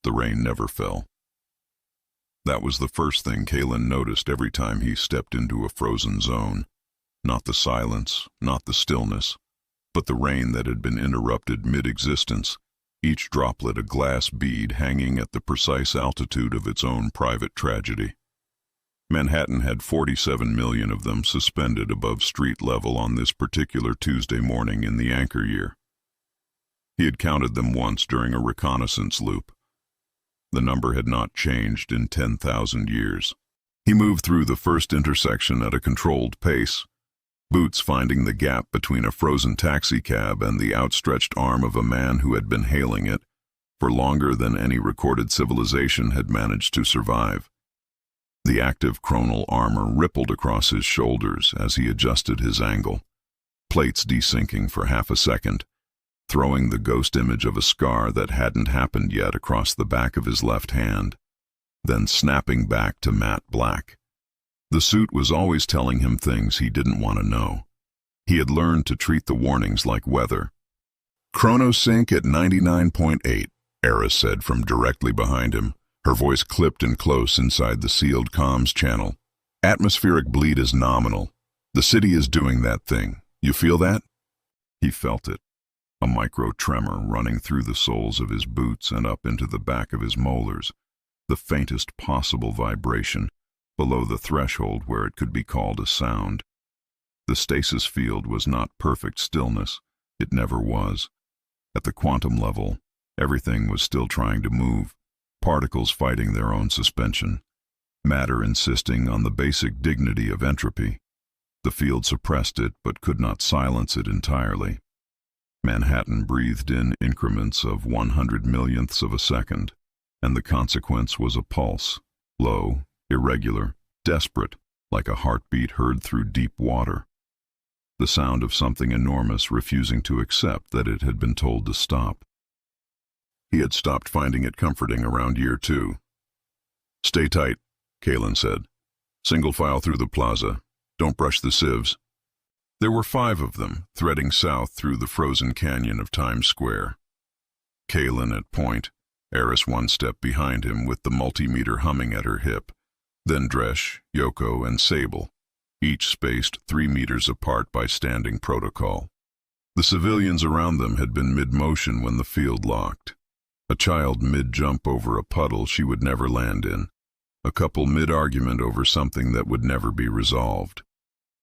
The rain never fell. That was the first thing Kalen noticed every time he stepped into a frozen zone. Not the silence, not the stillness, but the rain that had been interrupted mid-existence, each droplet a glass bead hanging at the precise altitude of its own private tragedy. Manhattan had 47 million of them suspended above street level on this particular Tuesday morning in the anchor year. He had counted them once during a reconnaissance loop. The number had not changed in 10,000 years. He moved through the first intersection at a controlled pace, boots finding the gap between a frozen taxicab and the outstretched arm of a man who had been hailing it for longer than any recorded civilization had managed to survive. The Active-Chronal Armor rippled across his shoulders as he adjusted his angle, plates desyncing for half a second, throwing the ghost image of a scar that hadn't happened yet across the back of his left hand, then snapping back to matte black. The suit was always telling him things he didn't want to know. He had learned to treat the warnings like weather. "Chronosync at 99.8, Aris said from directly behind him, her voice clipped and close inside the sealed comms channel. "Atmospheric bleed is nominal. The city is doing that thing. You feel that?" He felt it. A micro-tremor running through the soles of his boots and up into the back of his molars, the faintest possible vibration, below the threshold where it could be called a sound. The stasis field was not perfect stillness. It never was. At the quantum level, everything was still trying to move, particles fighting their own suspension, matter insisting on the basic dignity of entropy. The field suppressed it but could not silence it entirely. Manhattan breathed in increments of 100 millionths of a second, and the consequence was a pulse, low, irregular, desperate, like a heartbeat heard through deep water. The sound of something enormous refusing to accept that it had been told to stop. He had stopped finding it comforting around year 2. "Stay tight," Kalen said. "Single file through the plaza. Don't brush the sieves." There were 5 of them, threading south through the frozen canyon of Times Square. Kalen at point, Aris one step behind him with the multimeter humming at her hip, then Dresh, Yoko, and Sable, each spaced 3 meters apart by standing protocol. The civilians around them had been mid-motion when the field locked. A child mid-jump over a puddle she would never land in. A couple mid-argument over something that would never be resolved.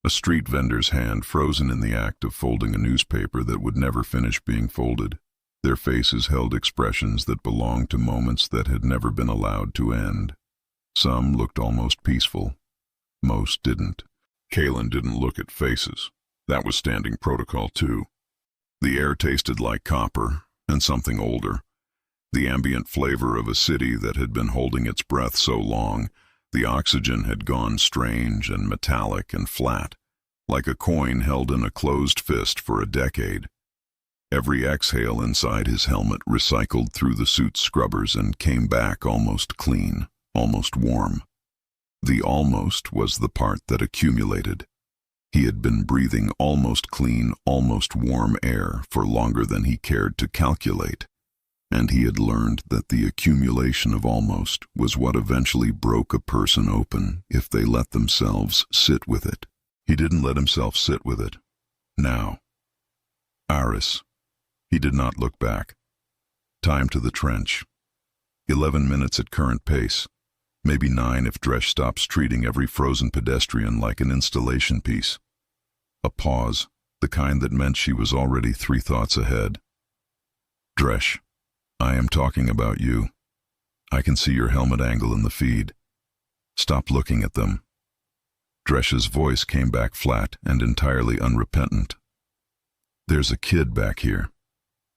A street vendor's hand frozen in the act of folding a newspaper that would never finish being folded. Their faces held expressions that belonged to moments that had never been allowed to end. Some looked almost peaceful. Most didn't. Kalen didn't look at faces. That was standing protocol too. The air tasted like copper and something older. The ambient flavor of a city that had been holding its breath so long, the oxygen had gone strange and metallic and flat, like a coin held in a closed fist for a decade. Every exhale inside his helmet recycled through the suit's scrubbers and came back almost clean, almost warm. The almost was the part that accumulated. He had been breathing almost clean, almost warm air for longer than he cared to calculate. And he had learned that the accumulation of almost was what eventually broke a person open if they let themselves sit with it. He didn't let himself sit with it. Now. Aris. He did not look back. Time to the trench. 11 minutes at current pace. Maybe 9 if Dresh stops treating every frozen pedestrian like an installation piece. A pause, the kind that meant she was already 3 thoughts ahead. "Dresh. I am talking about you. I can see your helmet angle in the feed. Stop looking at them." Dresh's voice came back flat and entirely unrepentant. "There's a kid back here.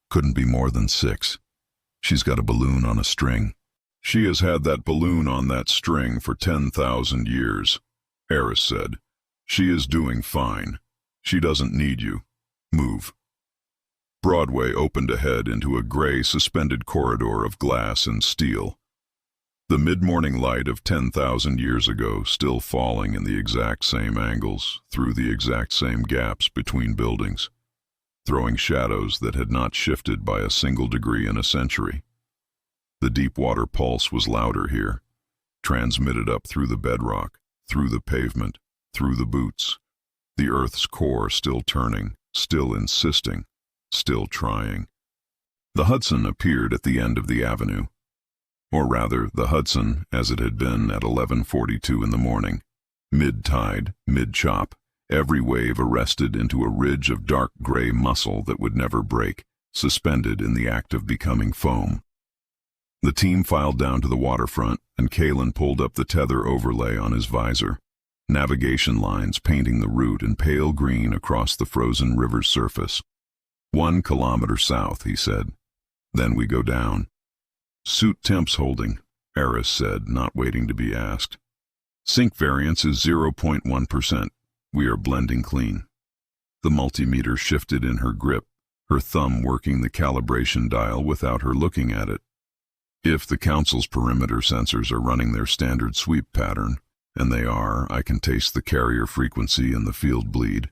Couldn't be more than 6. She's got a balloon on a string." "She has had that balloon on that string for 10,000 years, Aris said. "She is doing fine. She doesn't need you. Move." Broadway opened ahead into a gray suspended corridor of glass and steel. The mid-morning light of 10,000 years ago still falling in the exact same angles, through the exact same gaps between buildings, throwing shadows that had not shifted by a single degree in a century. The deep water pulse was louder here, transmitted up through the bedrock, through the pavement, through the boots. The Earth's core still turning, still insisting, still trying. The Hudson appeared at the end of the avenue. Or rather, the Hudson as it had been at 11:42 in the morning. Mid-tide, mid-chop, every wave arrested into a ridge of dark gray muscle that would never break, suspended in the act of becoming foam. The team filed down to the waterfront, and Kalen pulled up the tether overlay on his visor. Navigation lines painting the route in pale green across the frozen river's surface. 1 kilometer south, he said. Then we go down. Suit temps holding, Aris said, not waiting to be asked. Sync variance is 0.1%. We are blending clean. The multimeter shifted in her grip, her thumb working the calibration dial without her looking at it. If the Council's perimeter sensors are running their standard sweep pattern, and they are, I can taste the carrier frequency and the field bleed.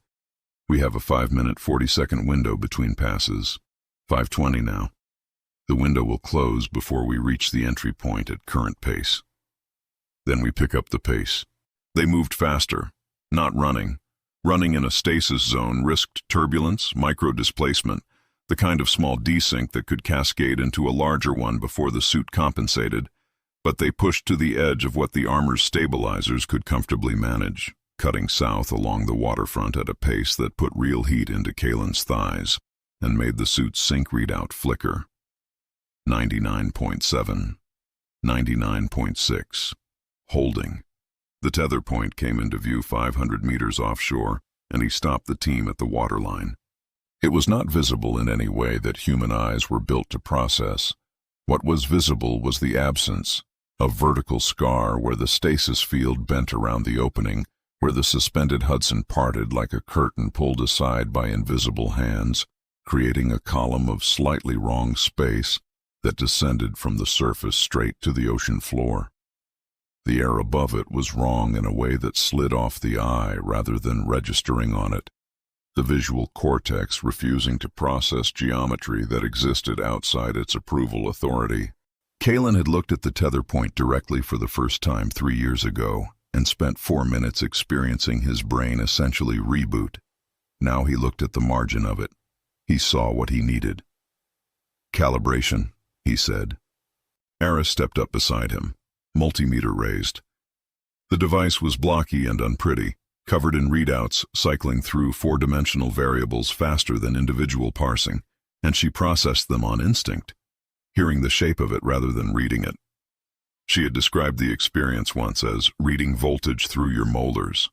We have a 5-minute 40-second window between passes. 5:20 now. The window will close before we reach the entry point at current pace. Then we pick up the pace. They moved faster, not running. Running in a stasis zone risked turbulence, micro-displacement, the kind of small desync that could cascade into a larger one before the suit compensated, but they pushed to the edge of what the armor's stabilizers could comfortably manage, cutting south along the waterfront at a pace that put real heat into Kalen's thighs and made the suit's sync readout flicker. 99.7, 99.6, holding. The tether point came into view 500 meters offshore, and he stopped the team at the waterline. It was not visible in any way that human eyes were built to process. What was visible was the absence, a vertical scar where the stasis field bent around the opening, where the suspended Hudson parted like a curtain pulled aside by invisible hands, creating a column of slightly wrong space that descended from the surface straight to the ocean floor. The air above it was wrong in a way that slid off the eye rather than registering on it, the visual cortex refusing to process geometry that existed outside its approval authority. Kalen had looked at the tether point directly for the first time 3 years ago and spent 4 minutes experiencing his brain essentially reboot. Now he looked at the margin of it. He saw what he needed. Calibration, he said. Aris stepped up beside him, multimeter raised. The device was blocky and unpretty, covered in readouts cycling through 4-dimensional variables faster than individual parsing, and she processed them on instinct, hearing the shape of it rather than reading it. She had described the experience once as reading voltage through your molars.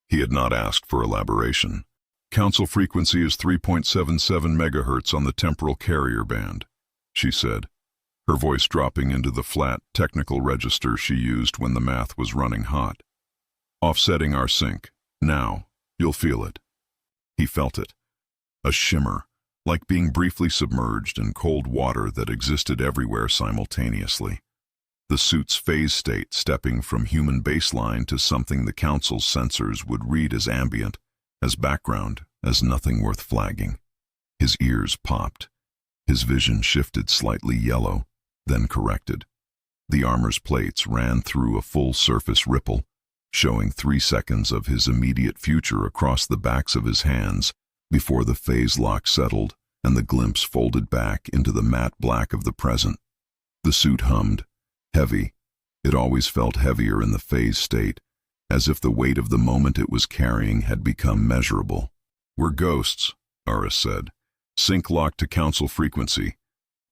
He had not asked for elaboration. Council frequency is 3.77 megahertz on the temporal carrier band, she said, her voice dropping into the flat, technical register she used when the math was running hot. Offsetting our sync. Now, you'll feel it. He felt it. A shimmer, like being briefly submerged in cold water that existed everywhere simultaneously. The suit's phase state stepping from human baseline to something the Council's sensors would read as ambient, as background, as nothing worth flagging. His ears popped. His vision shifted slightly yellow, then corrected. The armor's plates ran through a full-surface ripple, showing 3 seconds of his immediate future across the backs of his hands before the phase lock settled and the glimpse folded back into the matte black of the present. The suit hummed, heavy. It always felt heavier in the phase state, as if the weight of the moment it was carrying had become measurable. We're ghosts, Aris said. Sync locked to Council frequency.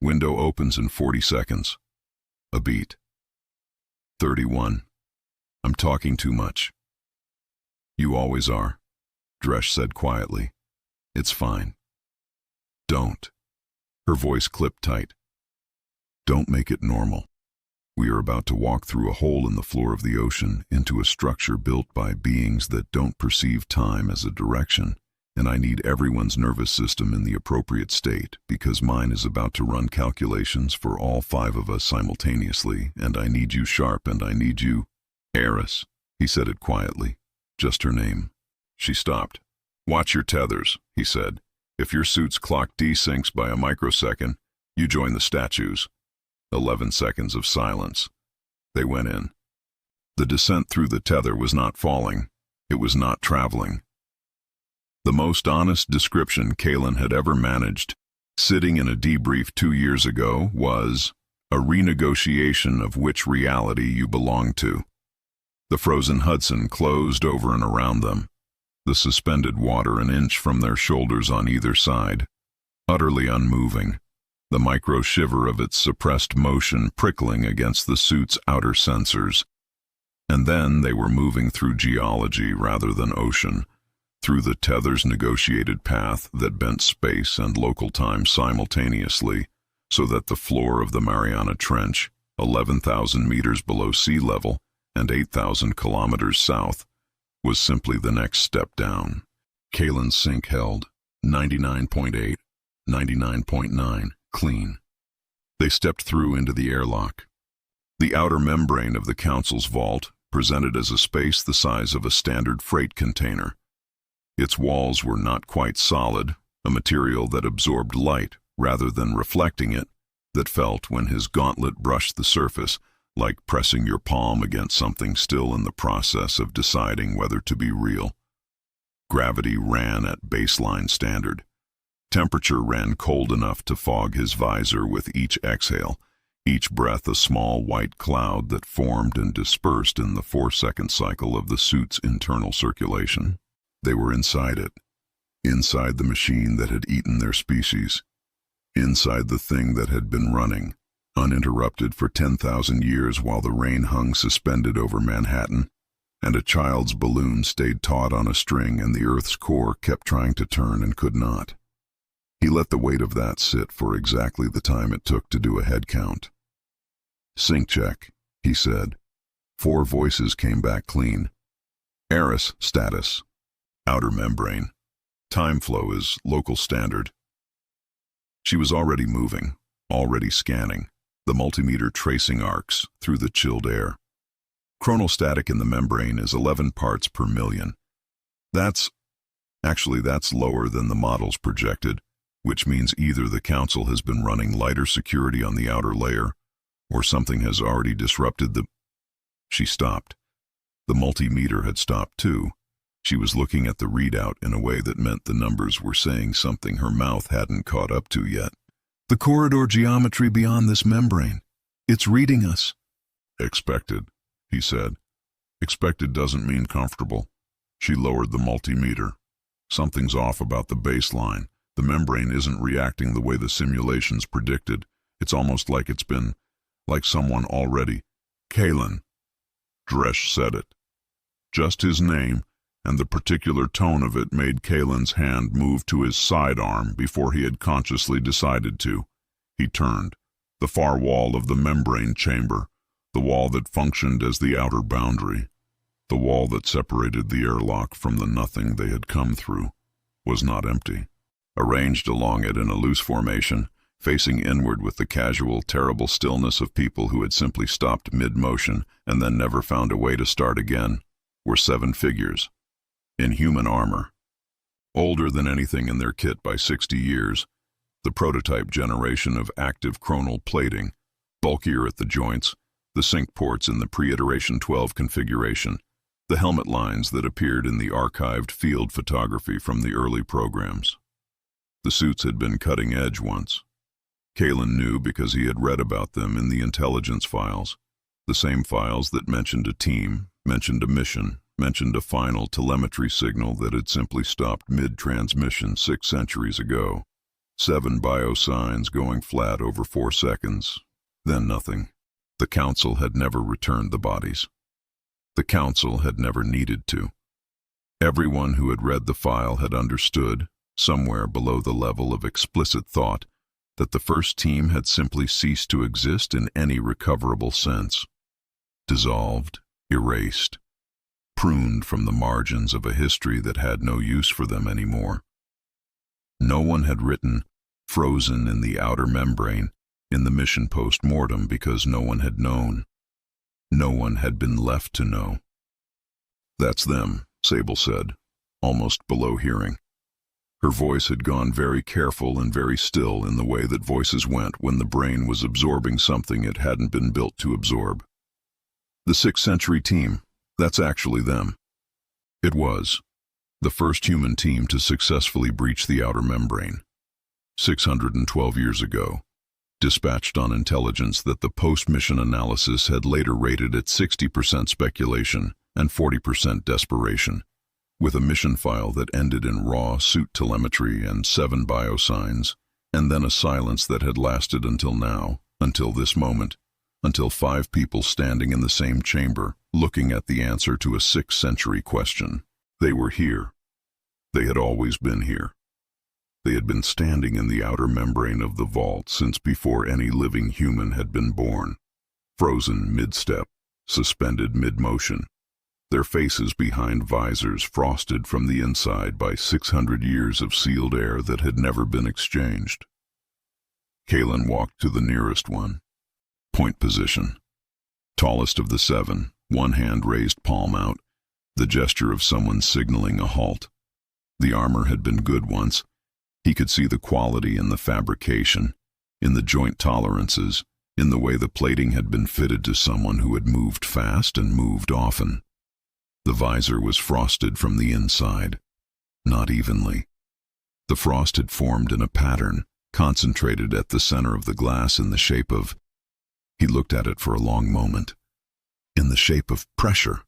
Window opens in 40 seconds. A beat. 31. I'm talking too much. You always are, Dresh said quietly. It's fine. Don't. Her voice clipped tight. Don't make it normal. We are about to walk through a hole in the floor of the ocean into a structure built by beings that don't perceive time as a direction, and I need everyone's nervous system in the appropriate state because mine is about to run calculations for all 5 of us simultaneously, and I need you sharp and I need you... Aris, he said it quietly, just her name. She stopped. Watch your tethers, he said. If your suit's clock desyncs by a microsecond, you join the statues. 11 seconds of silence. They went in. The descent through the tether was not falling. It was not traveling. The most honest description Kalen had ever managed, sitting in a debrief 2 years ago, was a renegotiation of which reality you belong to. The frozen Hudson closed over and around them, the suspended water an inch from their shoulders on either side, utterly unmoving, the micro shiver of its suppressed motion prickling against the suit's outer sensors. And then they were moving through geology rather than ocean, through the tether's negotiated path that bent space and local time simultaneously, so that the floor of the Mariana Trench, 11,000 meters below sea level and 8,000 kilometers south, was simply the next step down. Kalen's sync held 99.8, 99.9, clean. They stepped through into the airlock. The outer membrane of the Council's vault presented as a space the size of a standard freight container. Its walls were not quite solid, a material that absorbed light rather than reflecting it, that felt, when his gauntlet brushed the surface, like pressing your palm against something still in the process of deciding whether to be real. Gravity ran at baseline standard. Temperature ran cold enough to fog his visor with each exhale, each breath a small white cloud that formed and dispersed in the 4-second cycle of the suit's internal circulation. They were inside it, inside the machine that had eaten their species, inside the thing that had been running, uninterrupted for 10,000 years while the rain hung suspended over Manhattan, and a child's balloon stayed taut on a string and the Earth's core kept trying to turn and could not. He let the weight of that sit for exactly the time it took to do a head count. "Sync check," he said. 4 voices came back clean. "Aris, status. Outer membrane. Time flow is local standard." She was already moving, already scanning, the multimeter tracing arcs through the chilled air. Chronostatic in the membrane is 11 parts per million. That's lower than the models projected, which means either the Council has been running lighter security on the outer layer, or something has already disrupted the... She stopped. The multimeter had stopped too. She was looking at the readout in a way that meant the numbers were saying something her mouth hadn't caught up to yet. "The corridor geometry beyond this membrane. It's reading us." "Expected," he said. "Expected doesn't mean comfortable." She lowered the multimeter. "Something's off about the baseline. The membrane isn't reacting the way the simulations predicted. It's almost like it's been, like someone already." "Kalen." Dresch said it. Just his name, and the particular tone of it made Kalen's hand move to his sidearm before he had consciously decided to. He turned. The far wall of the membrane chamber, the wall that functioned as the outer boundary, the wall that separated the airlock from the nothing they had come through, was not empty. Arranged along it in a loose formation, facing inward with the casual, terrible stillness of people who had simply stopped mid-motion and then never found a way to start again, were 7 figures. In human armor. Older than anything in their kit by 60 years, the prototype generation of active-chronal plating, bulkier at the joints, the sync ports in the pre-iteration 12 configuration, the helmet lines that appeared in the archived field photography from the early programs. The suits had been cutting edge once. Kalen knew because he had read about them in the intelligence files, the same files that mentioned a team, mentioned a mission, mentioned a final telemetry signal that had simply stopped mid-transmission 6 centuries ago. 7 biosigns going flat over 4 seconds, then nothing. The Council had never returned the bodies. The Council had never needed to. Everyone who had read the file had understood, somewhere below the level of explicit thought, that the first team had simply ceased to exist in any recoverable sense. Dissolved, erased, pruned from the margins of a history that had no use for them anymore. No one had written, "frozen in the outer membrane," in the mission post-mortem because no one had known. No one had been left to know. "That's them," Sable said, almost below hearing. Her voice had gone very careful and very still in the way that voices went when the brain was absorbing something it hadn't been built to absorb. The 6th Century team, that's actually them. It was the first human team to successfully breach the outer membrane. 612 years ago, dispatched on intelligence that the post-mission analysis had later rated at 60% speculation and 40% desperation, with a mission file that ended in raw suit telemetry and 7 biosigns, and then a silence that had lasted until now, until this moment, until 5 people standing in the same chamber, looking at the answer to a 6th century question. They were here. They had always been here. They had been standing in the outer membrane of the vault since before any living human had been born, frozen mid-step, suspended mid-motion, their faces behind visors frosted from the inside by 600 years of sealed air that had never been exchanged. Kalen walked to the nearest one. Point position. Tallest of the 7, one hand raised palm out, the gesture of someone signaling a halt. The armor had been good once. He could see the quality in the fabrication, in the joint tolerances, in the way the plating had been fitted to someone who had moved fast and moved often. The visor was frosted from the inside, not evenly. The frost had formed in a pattern, concentrated at the center of the glass in the shape of— he looked at it for a long moment. In the shape of pressure,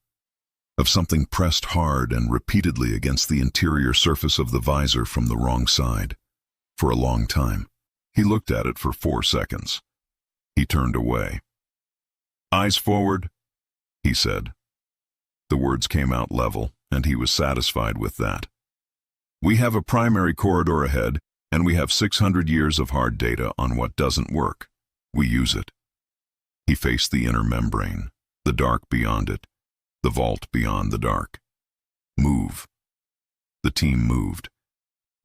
of something pressed hard and repeatedly against the interior surface of the visor from the wrong side. For a long time. He looked at it for 4 seconds. He turned away. "Eyes forward," he said. The words came out level, and he was satisfied with that. "We have a primary corridor ahead, and we have 600 years of hard data on what doesn't work. We use it." He faced the inner membrane, the dark beyond it, the vault beyond the dark. "Move." The team moved.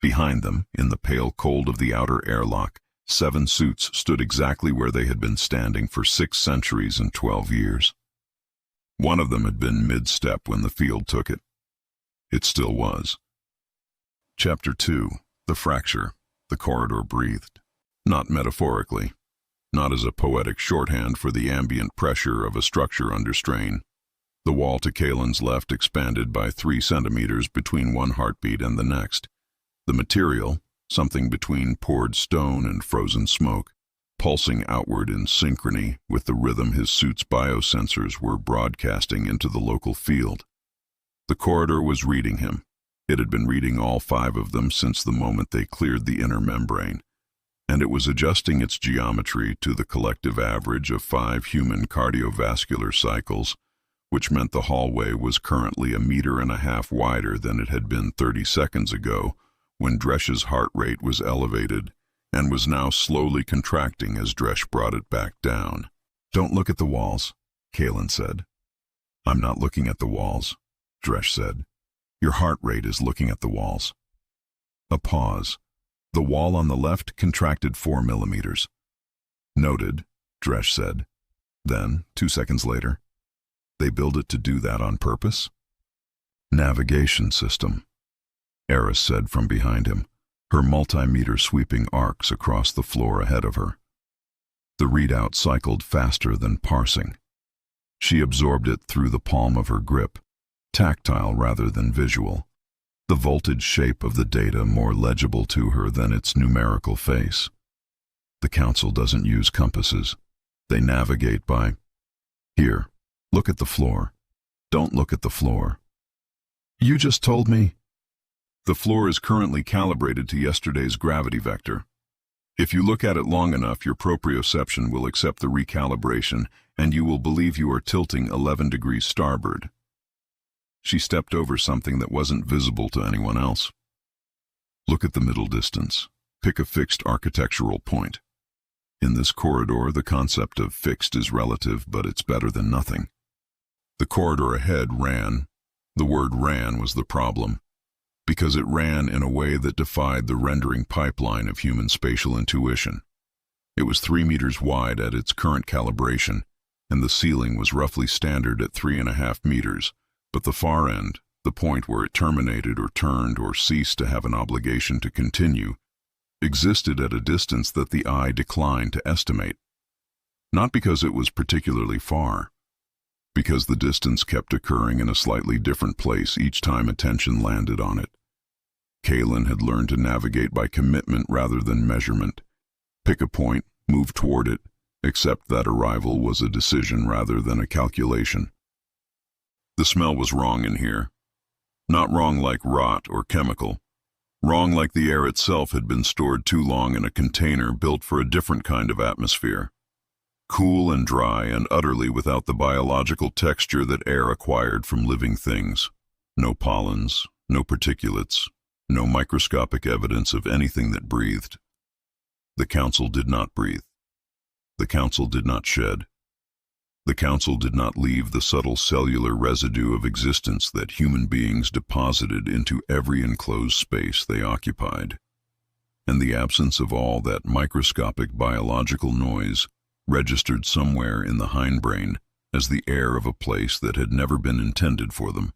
Behind them, in the pale cold of the outer airlock, 7 suits stood exactly where they had been standing for 6 centuries and 12 years. One of them had been mid-step when the field took it. It still was. Chapter 2. The Fracture. The corridor breathed. Not metaphorically. Not as a poetic shorthand for the ambient pressure of a structure under strain. The wall to Kalen's left expanded by 3 centimeters between one heartbeat and the next. The material, something between poured stone and frozen smoke, pulsing outward in synchrony with the rhythm his suit's biosensors were broadcasting into the local field. The corridor was reading him. It had been reading all 5 of them since the moment they cleared the inner membrane, and it was adjusting its geometry to the collective average of 5 human cardiovascular cycles, which meant the hallway was currently 1.5 meters wider than it had been 30 seconds ago, when Dresch's heart rate was elevated, and was now slowly contracting as Dresch brought it back down. "Don't look at the walls," Kalen said. "I'm not looking at the walls," Dresch said. "Your heart rate is looking at the walls." A pause. The wall on the left contracted 4 millimeters. "Noted," Dresch said. Then, 2 seconds later, "They build it to do that on purpose?" "Navigation system," Aris said from behind him, her multimeter sweeping arcs across the floor ahead of her. The readout cycled faster than parsing. She absorbed it through the palm of her grip, tactile rather than visual, the voltage shape of the data more legible to her than its numerical face. The Council doesn't use compasses. They navigate by— "Here, look at the floor." "Don't look at the floor." "You just told me—" "The floor is currently calibrated to yesterday's gravity vector. If you look at it long enough, your proprioception will accept the recalibration, and you will believe you are tilting 11 degrees starboard." She stepped over something that wasn't visible to anyone else. "Look at the middle distance. Pick a fixed architectural point. In this corridor, the concept of fixed is relative, but it's better than nothing." The corridor ahead ran. The word "ran" was the problem, because it ran in a way that defied the rendering pipeline of human spatial intuition. It was 3 meters wide at its current calibration, and the ceiling was roughly standard at 3.5 meters, but the far end, the point where it terminated or turned or ceased to have an obligation to continue, existed at a distance that the eye declined to estimate. Not because it was particularly far, because the distance kept occurring in a slightly different place each time attention landed on it. Kaylin had learned to navigate by commitment rather than measurement. Pick a point, move toward it, accept that arrival was a decision rather than a calculation. The smell was wrong in here. Not wrong like rot or chemical. Wrong like the air itself had been stored too long in a container built for a different kind of atmosphere. Cool and dry and utterly without the biological texture that air acquired from living things. No pollens, no particulates, no microscopic evidence of anything that breathed. The Council did not breathe. The Council did not shed. The Council did not leave the subtle cellular residue of existence that human beings deposited into every enclosed space they occupied. And the absence of all that microscopic biological noise registered somewhere in the hindbrain as the air of a place that had never been intended for them.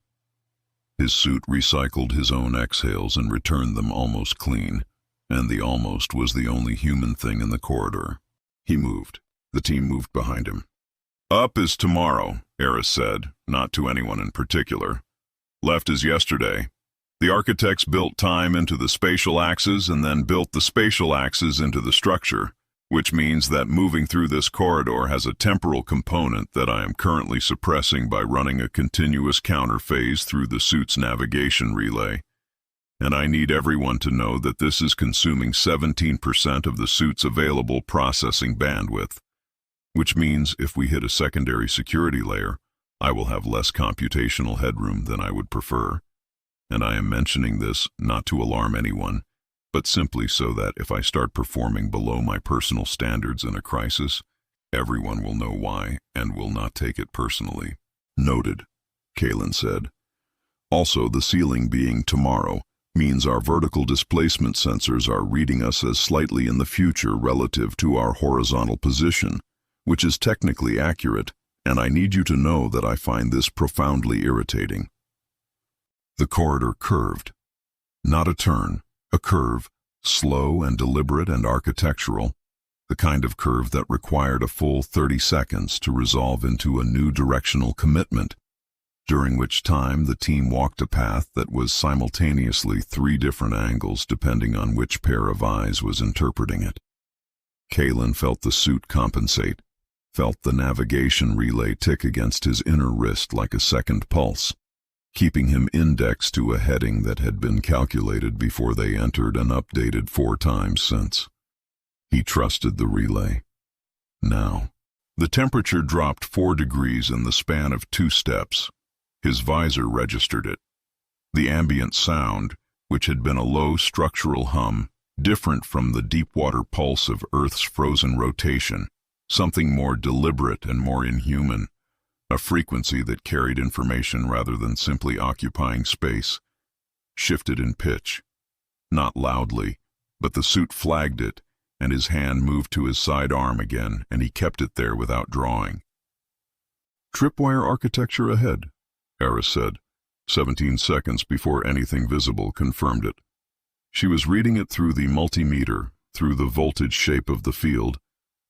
His suit recycled his own exhales and returned them almost clean, and the almost was the only human thing in the corridor. He moved. The team moved behind him. Up is tomorrow, Aris said, not to anyone in particular. Left is yesterday. The architects built time into the spatial axes and then built the spatial axes into the structure, which means that moving through this corridor has a temporal component that I am currently suppressing by running a continuous counterphase through the suit's navigation relay. And I need everyone to know that this is consuming 17% of the suit's available processing bandwidth, which means if we hit a secondary security layer, I will have less computational headroom than I would prefer. And I am mentioning this not to alarm anyone, but simply so that if I start performing below my personal standards in a crisis, everyone will know why and will not take it personally. Noted, Kaylin said. Also, the ceiling being tomorrow means our vertical displacement sensors are reading us as slightly in the future relative to our horizontal position, which is technically accurate, and I need you to know that I find this profoundly irritating. The corridor curved. Not a turn. A curve, slow and deliberate and architectural, the kind of curve that required a full 30 seconds to resolve into a new directional commitment, during which time the team walked a path that was simultaneously 3 different angles depending on which pair of eyes was interpreting it. Kaylin felt the suit compensate, felt the navigation relay tick against his inner wrist like a second pulse, keeping him indexed to a heading that had been calculated before they entered and updated 4 times since. He trusted the relay. Now, the temperature dropped 4 degrees in the span of 2 steps. His visor registered it. The ambient sound, which had been a low structural hum, different from the deep-water pulse of Earth's frozen rotation, something more deliberate and more inhuman, a frequency that carried information rather than simply occupying space, shifted in pitch. Not loudly, but the suit flagged it, and his hand moved to his side arm again, and he kept it there without drawing. Tripwire architecture ahead, Aris said, 17 seconds before anything visible confirmed it. She was reading it through the multimeter, through the voltage shape of the field,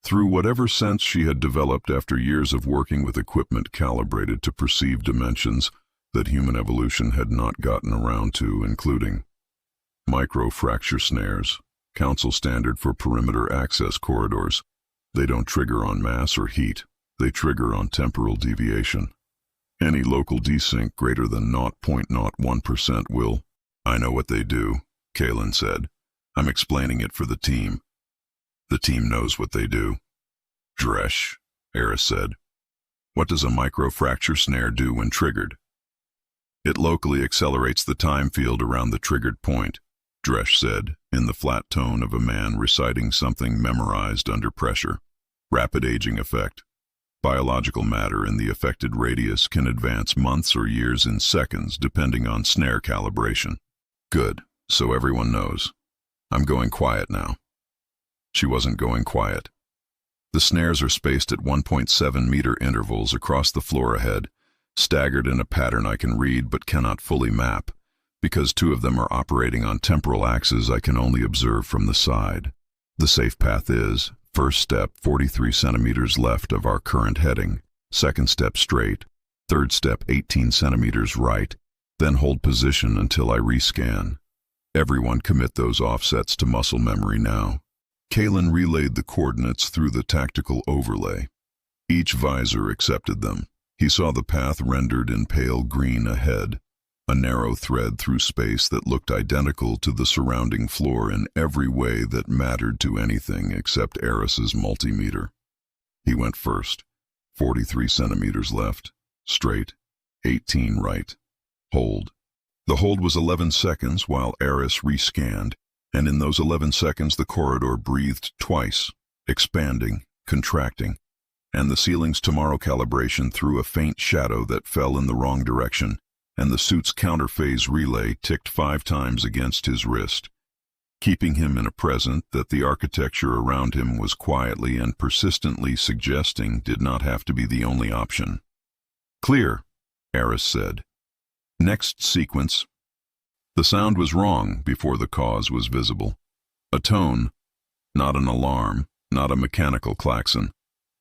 through whatever sense she had developed after years of working with equipment calibrated to perceive dimensions that human evolution had not gotten around to, including micro-fracture snares, Council standard for perimeter access corridors. They don't trigger on mass or heat, they trigger on temporal deviation. Any local desync greater than 0.01% will. I know what they do, Kaylin said. I'm explaining it for the team. The team knows what they do. Dresh, Aris said. What does a microfracture snare do when triggered? It locally accelerates the time field around the triggered point, Dresh said, in the flat tone of a man reciting something memorized under pressure. Rapid aging effect. Biological matter in the affected radius can advance months or years in seconds depending on snare calibration. Good, so everyone knows. I'm going quiet now. She wasn't going quiet. The snares are spaced at 1.7-meter intervals across the floor ahead, staggered in a pattern I can read but cannot fully map. Because two of them are operating on temporal axes I can only observe from the side. The safe path is, first step 43 centimeters left of our current heading, second step straight, third step 18 centimeters right, then hold position until I rescan. Everyone commit those offsets to muscle memory now. Kalen relayed the coordinates through the tactical overlay. Each visor accepted them. He saw the path rendered in pale green ahead, a narrow thread through space that looked identical to the surrounding floor in every way that mattered to anything except Aris's multimeter. He went first, 43 centimeters left, straight, 18 right. Hold. The hold was 11 seconds while Aris rescanned, and in those 11 seconds the corridor breathed twice, expanding, contracting, and the ceiling's tomorrow calibration threw a faint shadow that fell in the wrong direction, and the suit's counterphase relay ticked 5 times against his wrist, keeping him in a present that the architecture around him was quietly and persistently suggesting did not have to be the only option. "Clear," Aris said. "Next sequence." The sound was wrong before the cause was visible. A tone, not an alarm, not a mechanical klaxon.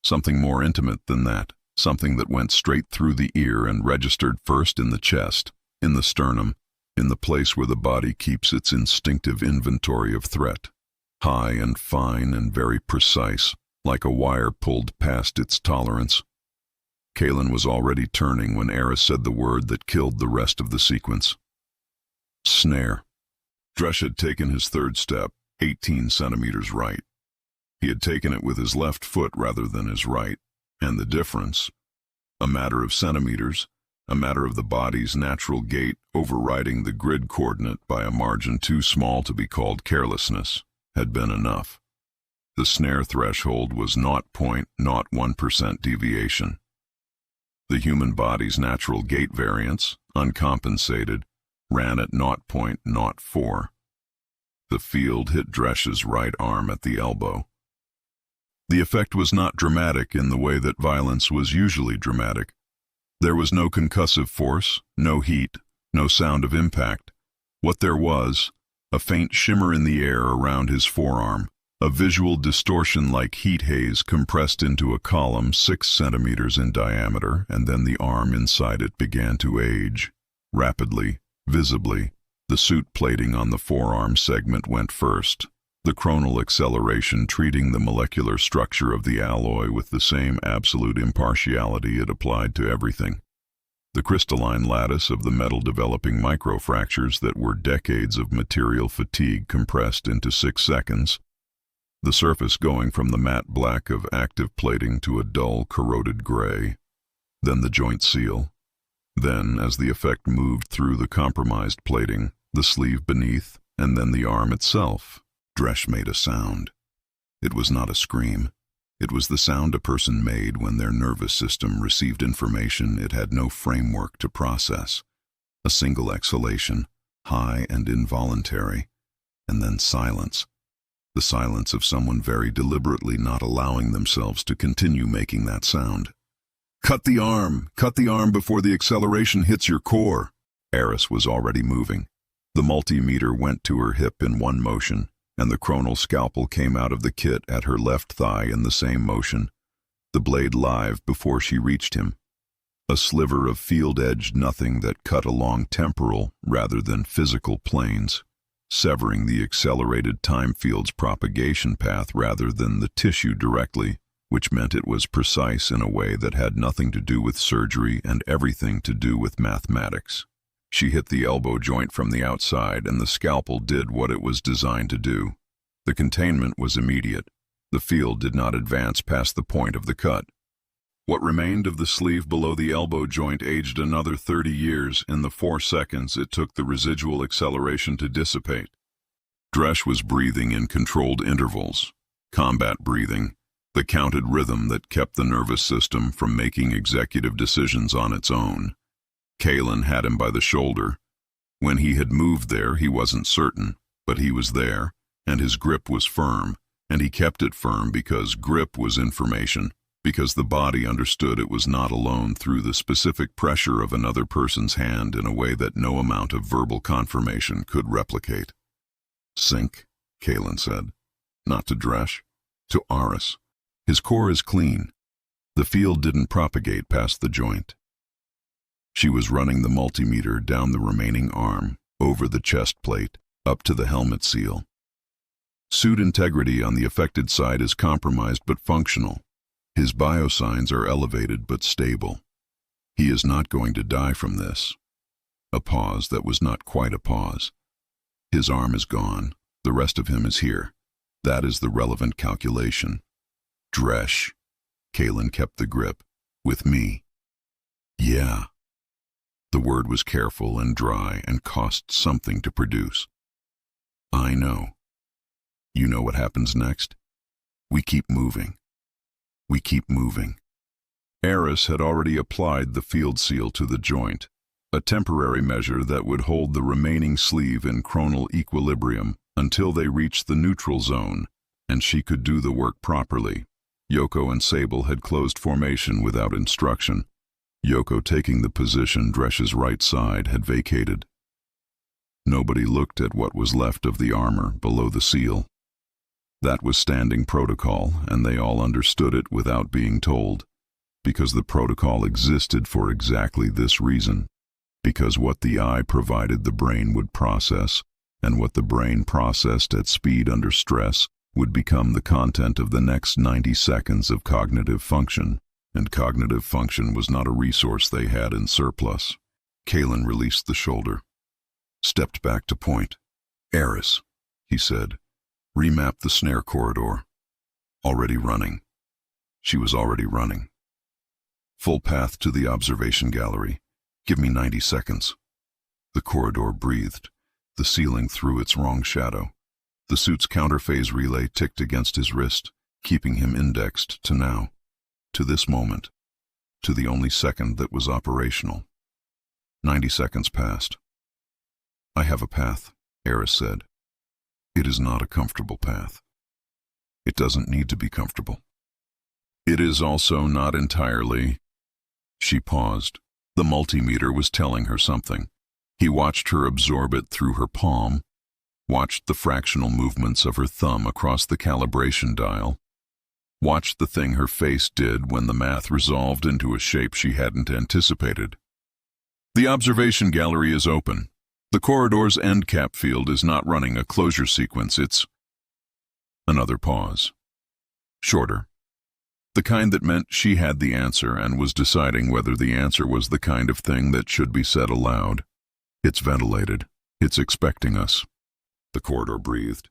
Something more intimate than that. Something that went straight through the ear and registered first in the chest, in the sternum, in the place where the body keeps its instinctive inventory of threat. High and fine and very precise, like a wire pulled past its tolerance. Kalen was already turning when Aris said the word that killed the rest of the sequence. Snare. Dresh had taken his third step, 18 centimeters right. He had taken it with his left foot rather than his right. And the difference, a matter of centimeters, a matter of the body's natural gait overriding the grid coordinate by a margin too small to be called carelessness, had been enough. The snare threshold was 0.01% deviation. The human body's natural gait variance, uncompensated, ran at 0.04. The field hit Dresh's right arm at the elbow. The effect was not dramatic in the way that violence was usually dramatic. There was no concussive force, no heat, no sound of impact. What there was, a faint shimmer in the air around his forearm, a visual distortion like heat haze compressed into a column 6 centimeters in diameter, and then the arm inside it began to age. Rapidly, visibly, the suit plating on the forearm segment went first. The chronal acceleration treating the molecular structure of the alloy with the same absolute impartiality it applied to everything. The crystalline lattice of the metal developing microfractures that were decades of material fatigue compressed into 6 seconds. The surface going from the matte black of active plating to a dull corroded gray. Then the joint seal. Then, as the effect moved through the compromised plating, the sleeve beneath, and then the arm itself. Dresh made a sound. It was not a scream. It was the sound a person made when their nervous system received information it had no framework to process. A single exhalation, high and involuntary, and then silence. The silence of someone very deliberately not allowing themselves to continue making that sound. "Cut the arm! Cut the arm before the acceleration hits your core!" Aris was already moving. The multimeter went to her hip in one motion, and the chronal scalpel came out of the kit at her left thigh in the same motion, the blade live before she reached him. A sliver of field-edged nothing that cut along temporal rather than physical planes, severing the accelerated time field's propagation path rather than the tissue directly, which meant it was precise in a way that had nothing to do with surgery and everything to do with mathematics. She hit the elbow joint from the outside, and the scalpel did what it was designed to do. The containment was immediate. The field did not advance past the point of the cut. What remained of the sleeve below the elbow joint aged another 30 years in the 4 seconds it took the residual acceleration to dissipate. Dresh was breathing in controlled intervals, combat breathing, the counted rhythm that kept the nervous system from making executive decisions on its own. Kalen had him by the shoulder. When he had moved there, he wasn't certain, but he was there, and his grip was firm, and he kept it firm because grip was information. because the body understood it was not alone through the specific pressure of another person's hand in a way that no amount of verbal confirmation could replicate. Sync, Kalen said. Not to Dresh, to Aris. His core is clean. The field didn't propagate past the joint. She was running the multimeter down the remaining arm, over the chest plate, up to the helmet seal. Suit integrity on the affected side is compromised but functional. His biosigns are elevated but stable. He is not going to die from this. A pause that was not quite a pause. His arm is gone. The rest of him is here. That is the relevant calculation. Dresh. Kalen kept the grip. With me. Yeah. The word was careful and dry and cost something to produce. I know. You know what happens next? We keep moving. We keep moving. Aris had already applied the field seal to the joint, a temporary measure that would hold the remaining sleeve in chronal equilibrium until they reached the neutral zone, and she could do the work properly. Yoko and Sable had closed formation without instruction. Yoko, taking the position Dresh's right side, had vacated. Nobody looked at what was left of the armor below the seal. That was standing protocol, and they all understood it without being told, because the protocol existed for exactly this reason, because what the eye provided the brain would process, and what the brain processed at speed under stress would become the content of the next 90 seconds of cognitive function, and cognitive function was not a resource they had in surplus. Kalen released the shoulder, stepped back to point. Aris, he said. Remap the snare corridor. Already running. She was already running. Full path to the observation gallery. Give me 90 seconds. The corridor breathed. The ceiling threw its wrong shadow. The suit's counterphase relay ticked against his wrist, keeping him indexed to now, to this moment, to the only second that was operational. 90 seconds passed. I have a path, Aris said. It is not a comfortable path. It doesn't need to be comfortable. It is also not entirely. She paused. The multimeter was telling her something. He watched her absorb it through her palm, watched the fractional movements of her thumb across the calibration dial, watched the thing her face did when the math resolved into a shape she hadn't anticipated. The observation gallery is open. The corridor's end cap field is not running a closure sequence, it's... Another pause. Shorter. The kind that meant she had the answer and was deciding whether the answer was the kind of thing that should be said aloud. It's ventilated. It's expecting us. The corridor breathed.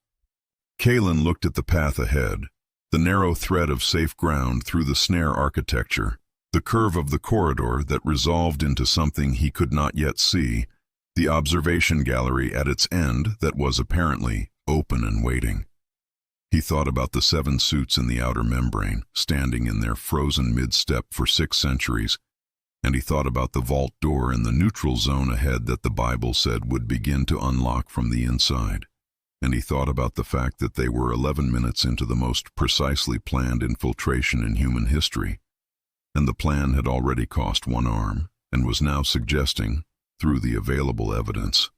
Kalen looked at the path ahead, the narrow thread of safe ground through the snare architecture, the curve of the corridor that resolved into something he could not yet see, the observation gallery at its end that was apparently open and waiting. He thought about the 7 suits in the outer membrane, standing in their frozen mid-step for 6 centuries, and he thought about the vault door in the neutral zone ahead that the Bible said would begin to unlock from the inside, and he thought about the fact that they were 11 minutes into the most precisely planned infiltration in human history, and the plan had already cost 1 arm, and was now suggesting, through the available evidence,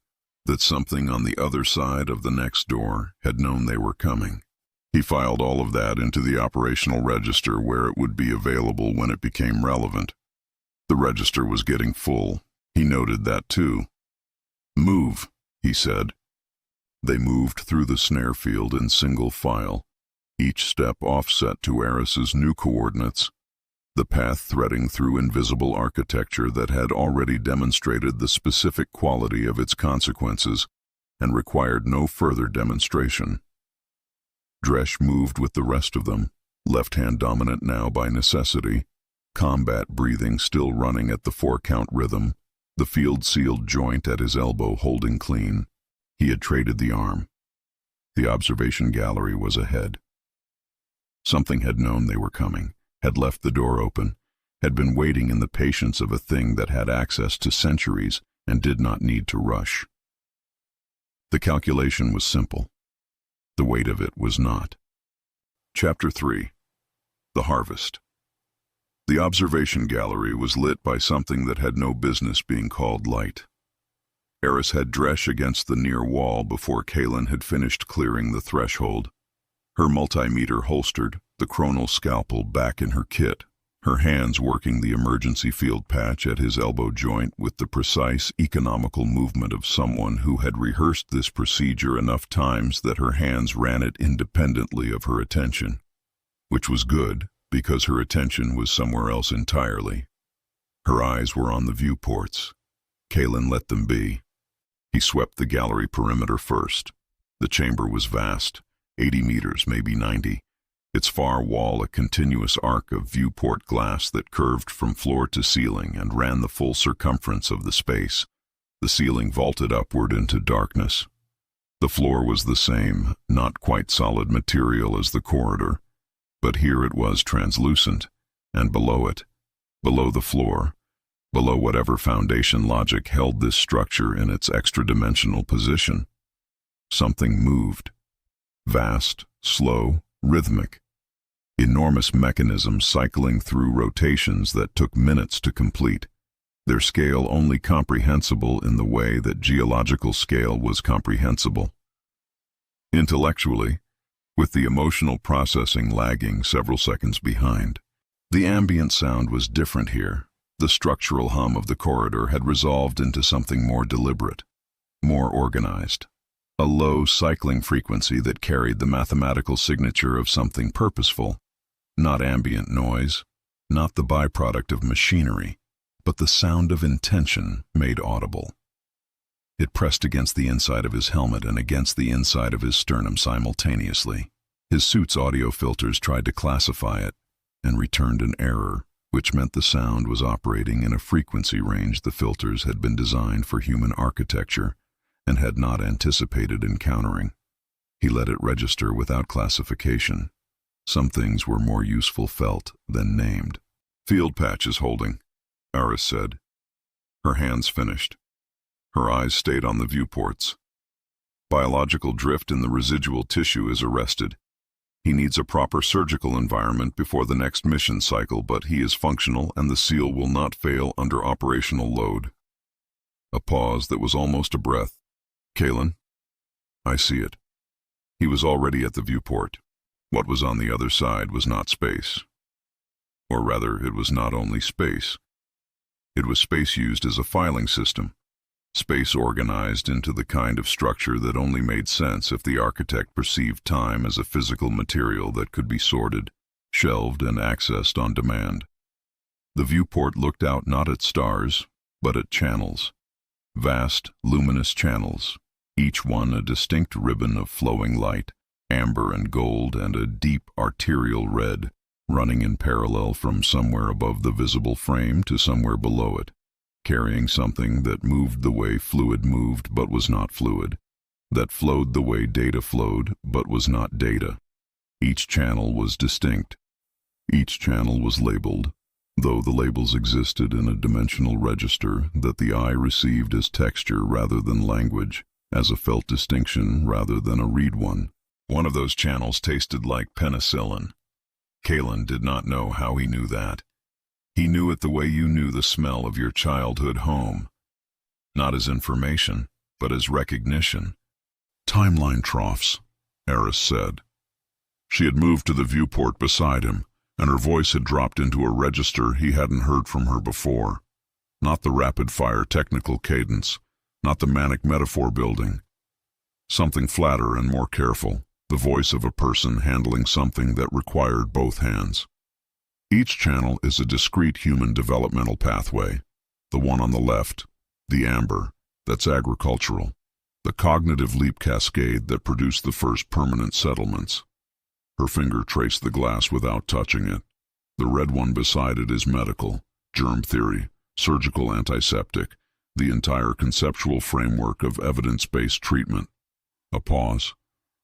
that something on the other side of the next door had known they were coming. He filed all of that into the operational register where it would be available when it became relevant. The register was getting full. He noted that too. Move, he said. They moved through the snare field in single file, each step offset to Aris's new coordinates, the path threading through invisible architecture that had already demonstrated the specific quality of its consequences and required no further demonstration. Dresh moved with the rest of them, left-hand dominant now by necessity, combat breathing still running at the 4-count rhythm, the field-sealed joint at his elbow holding clean. He had traded the arm. The observation gallery was ahead. Something had known they were coming, had left the door open, had been waiting in the patience of a thing that had access to centuries and did not need to rush. The calculation was simple. The weight of it was not. Chapter 3. The Harvest. The observation gallery was lit by something that had no business being called light. Aris had Dresh against the near wall before Kaelin had finished clearing the threshold. Her multimeter holstered, the chronal scalpel back in her kit, her hands working the emergency field patch at his elbow joint with the precise, economical movement of someone who had rehearsed this procedure enough times that her hands ran it independently of her attention. Which was good, because her attention was somewhere else entirely. Her eyes were on the viewports. Kaelin let them be. He swept the gallery perimeter first. The chamber was vast, 80 meters, maybe 90. Its far wall a continuous arc of viewport glass that curved from floor to ceiling and ran the full circumference of the space. The ceiling vaulted upward into darkness. The floor was the same, not quite solid material as the corridor, but here it was translucent, and below it, below the floor, below whatever foundation logic held this structure in its extra-dimensional position, something moved. Vast, slow, rhythmic. Enormous mechanisms cycling through rotations that took minutes to complete, their scale only comprehensible in the way that geological scale was comprehensible. Intellectually, with the emotional processing lagging several seconds behind. The ambient sound was different here. The structural hum of the corridor had resolved into something more deliberate, more organized. A low cycling frequency that carried the mathematical signature of something purposeful. Not ambient noise, not the byproduct of machinery, but the sound of intention made audible. It pressed against the inside of his helmet and against the inside of his sternum simultaneously. His suit's audio filters tried to classify it and returned an error, which meant the sound was operating in a frequency range the filters had been designed for human architecture and had not anticipated encountering. He let it register without classification. Some things were more useful felt than named. "Field patch is holding," Aris said. Her hands finished. Her eyes stayed on the viewports. Biological drift in the residual tissue is arrested. He needs a proper surgical environment before the next mission cycle, but he is functional and the seal will not fail under operational load. A pause that was almost a breath. "Kaelin?" "I see it." He was already at the viewport. What was on the other side was not space. Or rather, it was not only space. It was space used as a filing system. Space organized into the kind of structure that only made sense if the architect perceived time as a physical material that could be sorted, shelved, and accessed on demand. The viewport looked out not at stars, but at channels. Vast, luminous channels, each one a distinct ribbon of flowing light, amber and gold and a deep arterial red, running in parallel from somewhere above the visible frame to somewhere below it, carrying something that moved the way fluid moved but was not fluid, that flowed the way data flowed but was not data. Each channel was distinct. Each channel was labeled, though the labels existed in a dimensional register that the eye received as texture rather than language, as a felt distinction rather than a read one. One of those channels tasted like penicillin. Kaelin did not know how he knew that. He knew it the way you knew the smell of your childhood home. Not as information, but as recognition. "Timeline troughs," Aris said. She had moved to the viewport beside him, and her voice had dropped into a register he hadn't heard from her before. Not the rapid-fire technical cadence, not the manic metaphor building. Something flatter and more careful, the voice of a person handling something that required both hands. Each channel is a discrete human developmental pathway. The one on the left, the amber, that's agricultural. The cognitive leap cascade that produced the first permanent settlements. Her finger traced the glass without touching it. The red one beside it is medical, germ theory, surgical antiseptic, the entire conceptual framework of evidence-based treatment. A pause.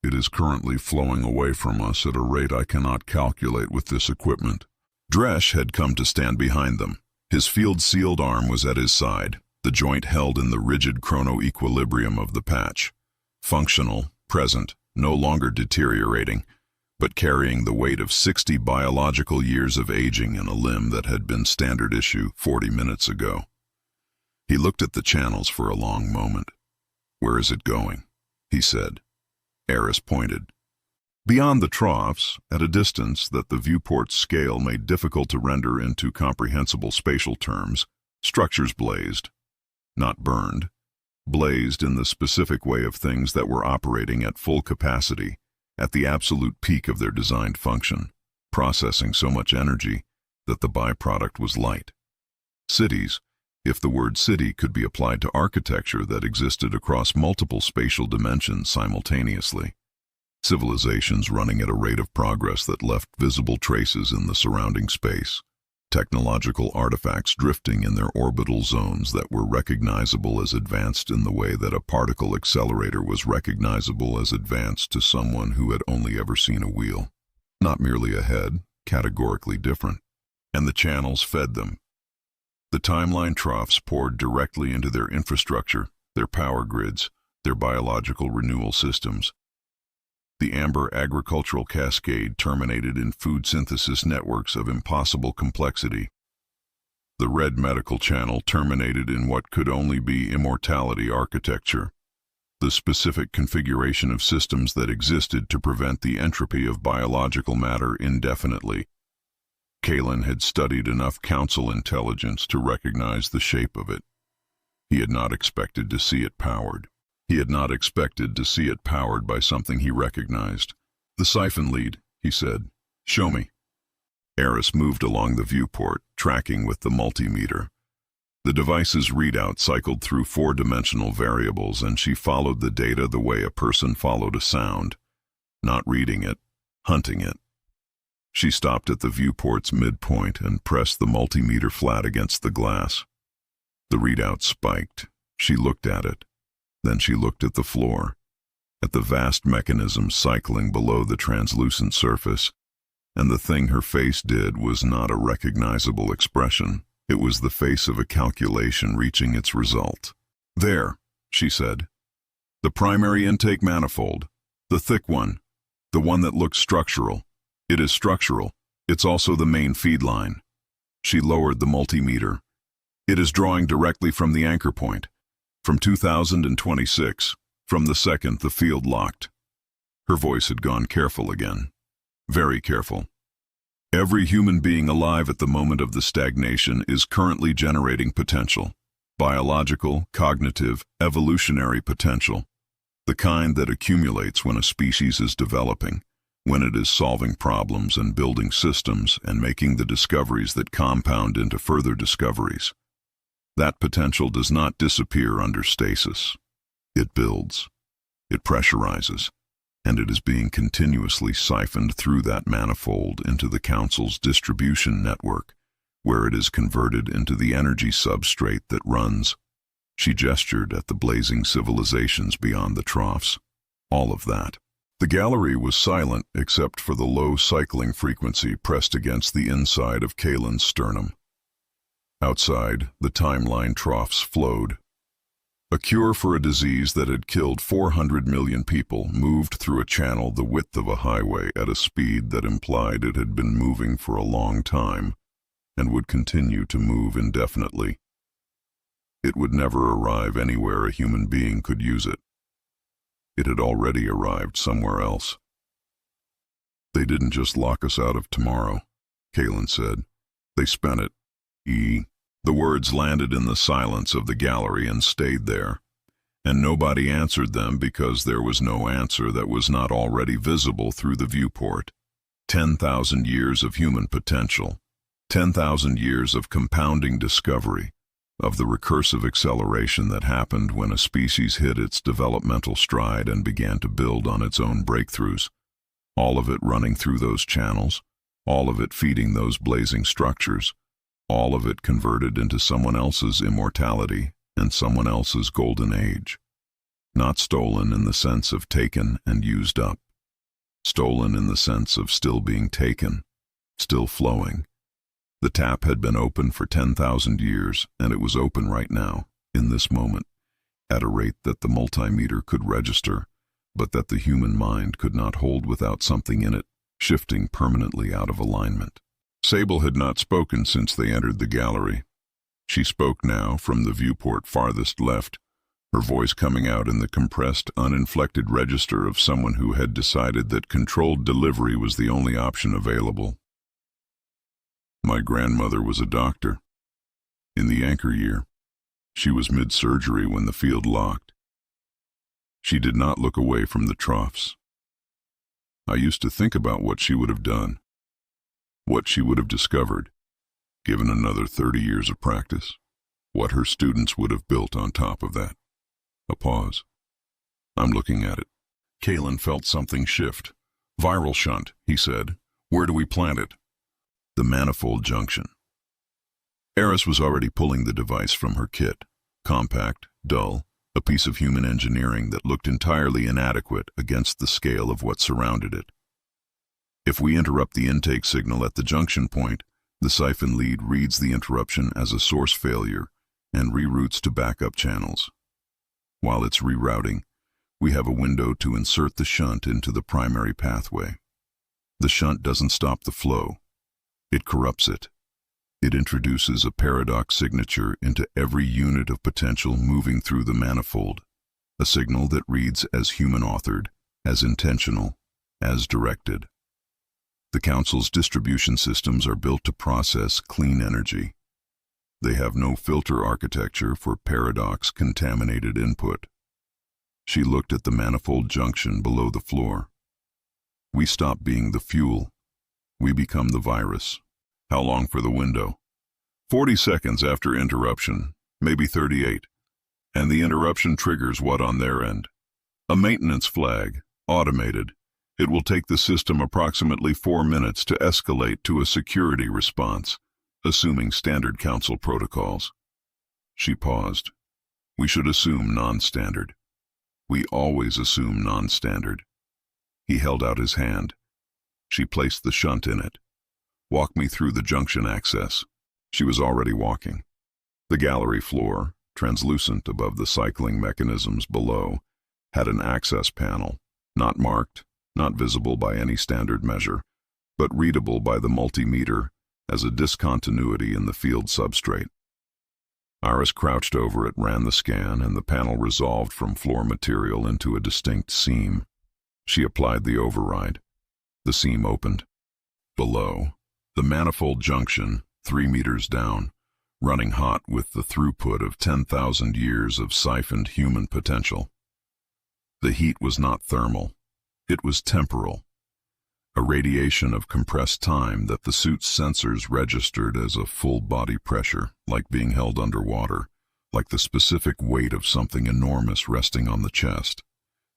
"It is currently flowing away from us at a rate I cannot calculate with this equipment." Dresh had come to stand behind them. His field-sealed arm was at his side, the joint held in the rigid chrono-equilibrium of the patch. Functional, present, no longer deteriorating, but carrying the weight of 60 biological years of aging in a limb that had been standard issue 40 minutes ago. He looked at the channels for a long moment. "Where is it going?" he said. Aris pointed. Beyond the troughs, at a distance that the viewport's scale made difficult to render into comprehensible spatial terms, structures blazed. Not burned. Blazed in the specific way of things that were operating at full capacity, at the absolute peak of their designed function, processing so much energy that the byproduct was light. Cities, if the word city could be applied to architecture that existed across multiple spatial dimensions simultaneously. Civilizations running at a rate of progress that left visible traces in the surrounding space. Technological artifacts drifting in their orbital zones that were recognizable as advanced in the way that a particle accelerator was recognizable as advanced to someone who had only ever seen a wheel. Not merely a head, categorically different. And the channels fed them. The timeline troughs poured directly into their infrastructure, their power grids, their biological renewal systems. The amber agricultural cascade terminated in food synthesis networks of impossible complexity. The red medical channel terminated in what could only be immortality architecture, the specific configuration of systems that existed to prevent the entropy of biological matter indefinitely. Kalen had studied enough council intelligence to recognize the shape of it. He had not expected to see it powered. He had not expected to see it powered by something he recognized. "The siphon lead," he said. "Show me." Aris moved along the viewport, tracking with the multimeter. The device's readout cycled through four-dimensional variables, and she followed the data the way a person followed a sound, not reading it, hunting it. She stopped at the viewport's midpoint and pressed the multimeter flat against the glass. The readout spiked. She looked at it. Then she looked at the floor, at the vast mechanism cycling below the translucent surface, and the thing her face did was not a recognizable expression. It was the face of a calculation reaching its result. "There," she said. "The primary intake manifold. The thick one. The one that looks structural. It is structural. It's also the main feed line." She lowered the multimeter. "It is drawing directly from the anchor point. From 2026, from the second the field locked." Her voice had gone careful again. Very careful. "Every human being alive at the moment of the stagnation is currently generating potential. Biological, cognitive, evolutionary potential. The kind that accumulates when a species is developing, when it is solving problems and building systems and making the discoveries that compound into further discoveries. That potential does not disappear under stasis. It builds, it pressurizes, and it is being continuously siphoned through that manifold into the Council's distribution network, where it is converted into the energy substrate that runs." She gestured at the blazing civilizations beyond the troughs. All of that. The gallery was silent except for the low cycling frequency pressed against the inside of Kalen's sternum. Outside, the timeline troughs flowed. A cure for a disease that had killed 400 million people moved through a channel the width of a highway at a speed that implied it had been moving for a long time and would continue to move indefinitely. It would never arrive anywhere a human being could use it. It had already arrived somewhere else. "They didn't just lock us out of tomorrow," Kalen said. "They spent it. The words landed in the silence of the gallery and stayed there, and nobody answered them because there was no answer that was not already visible through the viewport. 10,000 years of human potential, 10,000 years of compounding discovery, of the recursive acceleration that happened when a species hit its developmental stride and began to build on its own breakthroughs. All of it running through those channels, all of it feeding those blazing structures, all of it converted into someone else's immortality and someone else's golden age. Not stolen in the sense of taken and used up. Stolen in the sense of still being taken, still flowing. The tap had been open for 10,000 years, and it was open right now, in this moment, at a rate that the multimeter could register, but that the human mind could not hold without something in it, shifting permanently out of alignment. Sable had not spoken since they entered the gallery. She spoke now from the viewport farthest left, her voice coming out in the compressed, uninflected register of someone who had decided that controlled delivery was the only option available. My grandmother was a doctor. In the anchor year, she was mid-surgery when the field locked. She did not look away from the troughs. I used to think about what she would have done, what she would have discovered, given another 30 years of practice, what her students would have built on top of that. A pause. I'm looking at it. Kalen felt something shift. Viral shunt, he said. Where do we plant it? The manifold junction. Aris was already pulling the device from her kit. Compact, dull, a piece of human engineering that looked entirely inadequate against the scale of what surrounded it. If we interrupt the intake signal at the junction point, the siphon lead reads the interruption as a source failure and reroutes to backup channels. While it's rerouting, we have a window to insert the shunt into the primary pathway. The shunt doesn't stop the flow. It corrupts it. It introduces a paradox signature into every unit of potential moving through the manifold, a signal that reads as human-authored, as intentional, as directed. The Council's distribution systems are built to process clean energy. They have no filter architecture for paradox-contaminated input. She looked at the manifold junction below the floor. We stop being the fuel. We become the virus. How long for the window? 40 seconds after interruption, maybe 38. And the interruption triggers what on their end? A maintenance flag, automated. It will take the system approximately 4 minutes to escalate to a security response, assuming standard Council protocols. She paused. We should assume non-standard. We always assume non-standard. He held out his hand. She placed the shunt in it. Walk me through the junction access. She was already walking. The gallery floor, translucent above the cycling mechanisms below, had an access panel, not marked, not visible by any standard measure, but readable by the multimeter as a discontinuity in the field substrate. Aris crouched over it, ran the scan, and the panel resolved from floor material into a distinct seam. She applied the override. The seam opened. Below, the manifold junction, 3 meters down, running hot with the throughput of 10,000 years of siphoned human potential. The heat was not thermal. It was temporal, a radiation of compressed time that the suit's sensors registered as a full body pressure, like being held underwater, like the specific weight of something enormous resting on the chest.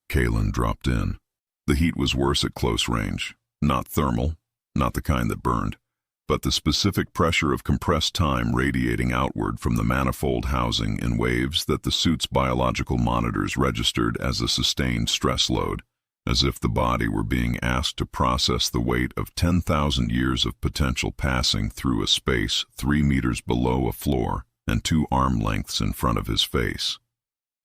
Kalen dropped in. The heat was worse at close range, not thermal, not the kind that burned, but the specific pressure of compressed time radiating outward from the manifold housing in waves that the suit's biological monitors registered as a sustained stress load, as if the body were being asked to process the weight of 10,000 years of potential passing through a space 3 meters below a floor and 2 arm lengths in front of his face.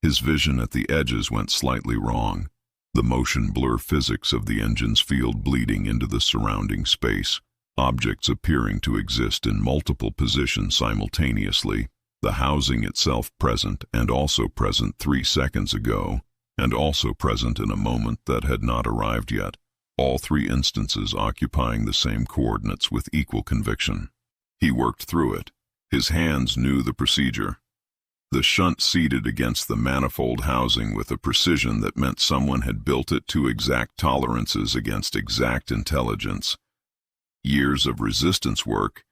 His vision at the edges went slightly wrong, the motion blur physics of the engine's field bleeding into the surrounding space, objects appearing to exist in multiple positions simultaneously, the housing itself present and also present 3 seconds ago, and also present in a moment that had not arrived yet, all 3 instances occupying the same coordinates with equal conviction. He worked through it. His hands knew the procedure. The shunt seated against the manifold housing with a precision that meant someone had built it to exact tolerances against exact intelligence. Years of resistance work,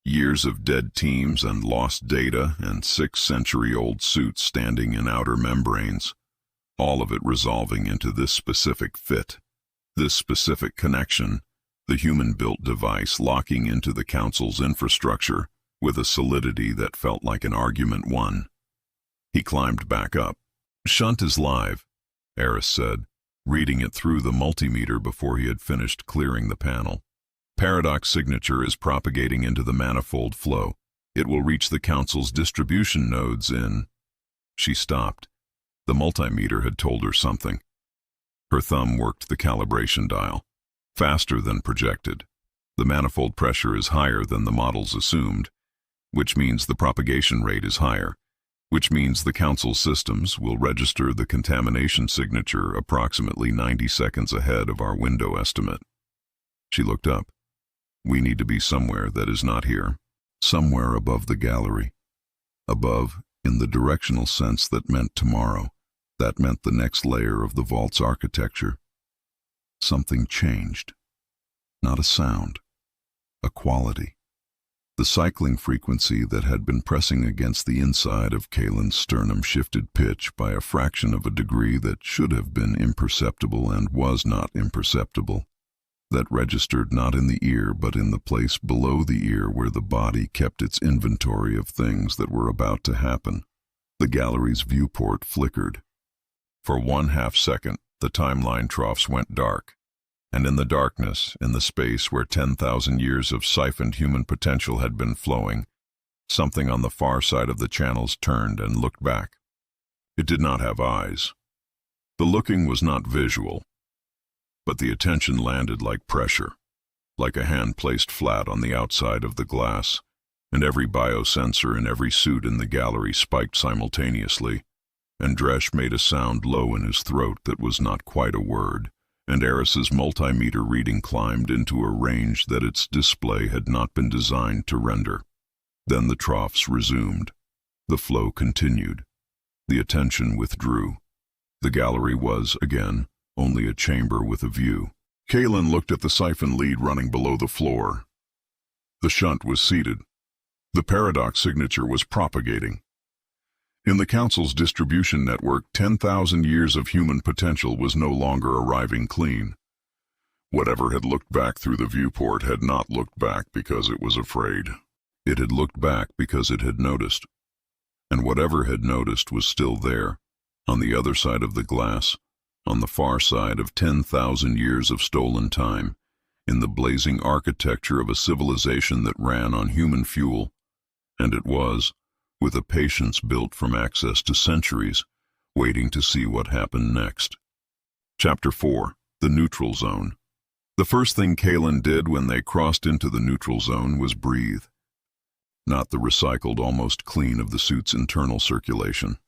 years of dead teams and lost data and 6-century-old suits standing in outer membranes, all of it resolving into this specific fit, this specific connection, the human-built device locking into the Council's infrastructure with a solidity that felt like an argument won. He climbed back up. Shunt is live, Aris said, reading it through the multimeter before he had finished clearing the panel. Paradox signature is propagating into the manifold flow. It will reach the Council's distribution nodes in... She stopped. The multimeter had told her something. Her thumb worked the calibration dial. faster than projected. The manifold pressure is higher than the models assumed, which means the propagation rate is higher, which means the Council systems will register the contamination signature approximately 90 seconds ahead of our window estimate. She looked up. We need to be somewhere that is not here, somewhere above the gallery. Above, in the directional sense that meant tomorrow, that meant the next layer of the vault's architecture. Something changed. Not a sound, a quality. The cycling frequency that had been pressing against the inside of Kalen's sternum shifted pitch by a fraction of a degree that should have been imperceptible and was not imperceptible. That registered not in the ear but in the place below the ear where the body kept its inventory of things that were about to happen. The gallery's viewport flickered. For 1/2 second, the timeline troughs went dark. And in the darkness, in the space where 10,000 years of siphoned human potential had been flowing, something on the far side of the channels turned and looked back. It did not have eyes. The looking was not visual, but the attention landed like pressure, like a hand placed flat on the outside of the glass, and every biosensor in every suit in the gallery spiked simultaneously, and Dresch made a sound low in his throat that was not quite a word, and Aris's multimeter reading climbed into a range that its display had not been designed to render. Then the troughs resumed. The flow continued. The attention withdrew. The gallery was, again, only a chamber with a view. Kalen looked at the siphon lead running below the floor. The shunt was seated. The paradox signature was propagating. In the Council's distribution network, 10,000 years of human potential was no longer arriving clean. Whatever had looked back through the viewport had not looked back because it was afraid. It had looked back because it had noticed. And whatever had noticed was still there, on the other side of the glass, on the far side of 10,000 years of stolen time, in the blazing architecture of a civilization that ran on human fuel. And it was, with a patience built from access to centuries, waiting to see what happened next. Chapter 4. The Neutral Zone. The first thing Kalen did when they crossed into the neutral zone was breathe. Not the recycled almost clean of the suit's internal circulation.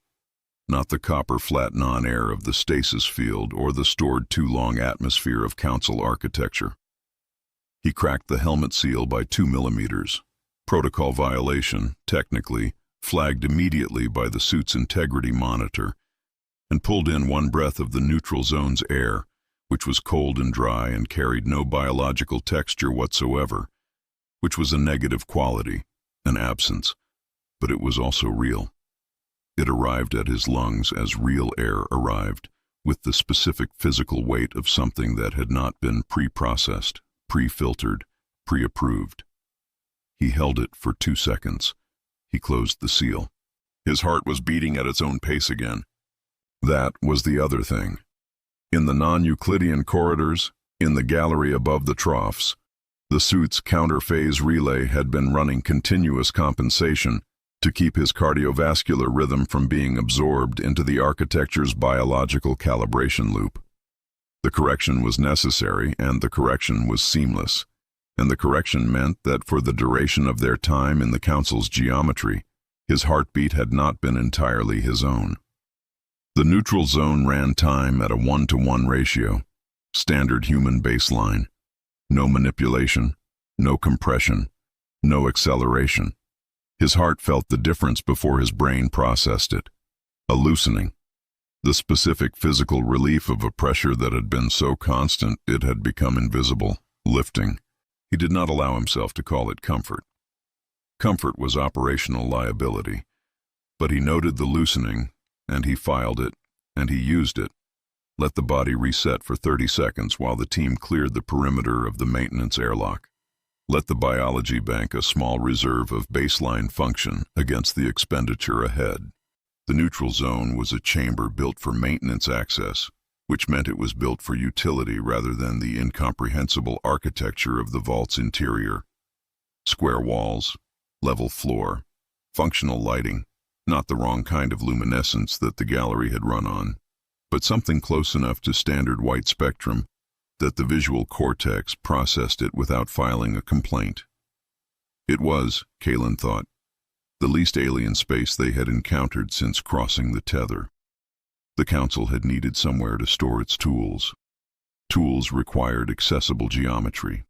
Not the copper flat non-air of the stasis field or the stored too long atmosphere of Council architecture. He cracked the helmet seal by 2 millimeters. Protocol violation, technically, flagged immediately by the suit's integrity monitor, and pulled in one breath of the neutral zone's air, which was cold and dry and carried no biological texture whatsoever, which was a negative quality, an absence, but it was also real. It arrived at his lungs as real air arrived, with the specific physical weight of something that had not been pre-processed, pre-filtered, pre-approved. He held it for 2 seconds. He closed the seal. His heart was beating at its own pace again. That was the other thing. In the non-Euclidean corridors, in the gallery above the troughs, the suit's counter-phase relay had been running continuous compensation to keep his cardiovascular rhythm from being absorbed into the architecture's biological calibration loop. The correction was necessary, and the correction was seamless. And the correction meant that for the duration of their time in the Council's geometry, his heartbeat had not been entirely his own. The neutral zone ran time at a 1-to-1 ratio, standard human baseline. No manipulation, no compression, no acceleration. His heart felt the difference before his brain processed it. A loosening. The specific physical relief of a pressure that had been so constant it had become invisible, lifting. He did not allow himself to call it comfort. Comfort was operational liability. But he noted the loosening, and he filed it, and he used it. Let the body reset for 30 seconds while the team cleared the perimeter of the maintenance airlock. Let the biology bank a small reserve of baseline function against the expenditure ahead. The neutral zone was a chamber built for maintenance access, which meant it was built for utility rather than the incomprehensible architecture of the vault's interior. Square walls, level floor, functional lighting, not the wrong kind of luminescence that the gallery had run on, but something close enough to standard white spectrum that the visual cortex processed it without filing a complaint. It was, Kalen thought, the least alien space they had encountered since crossing the tether. The Council had needed somewhere to store its tools. Tools required accessible geometry.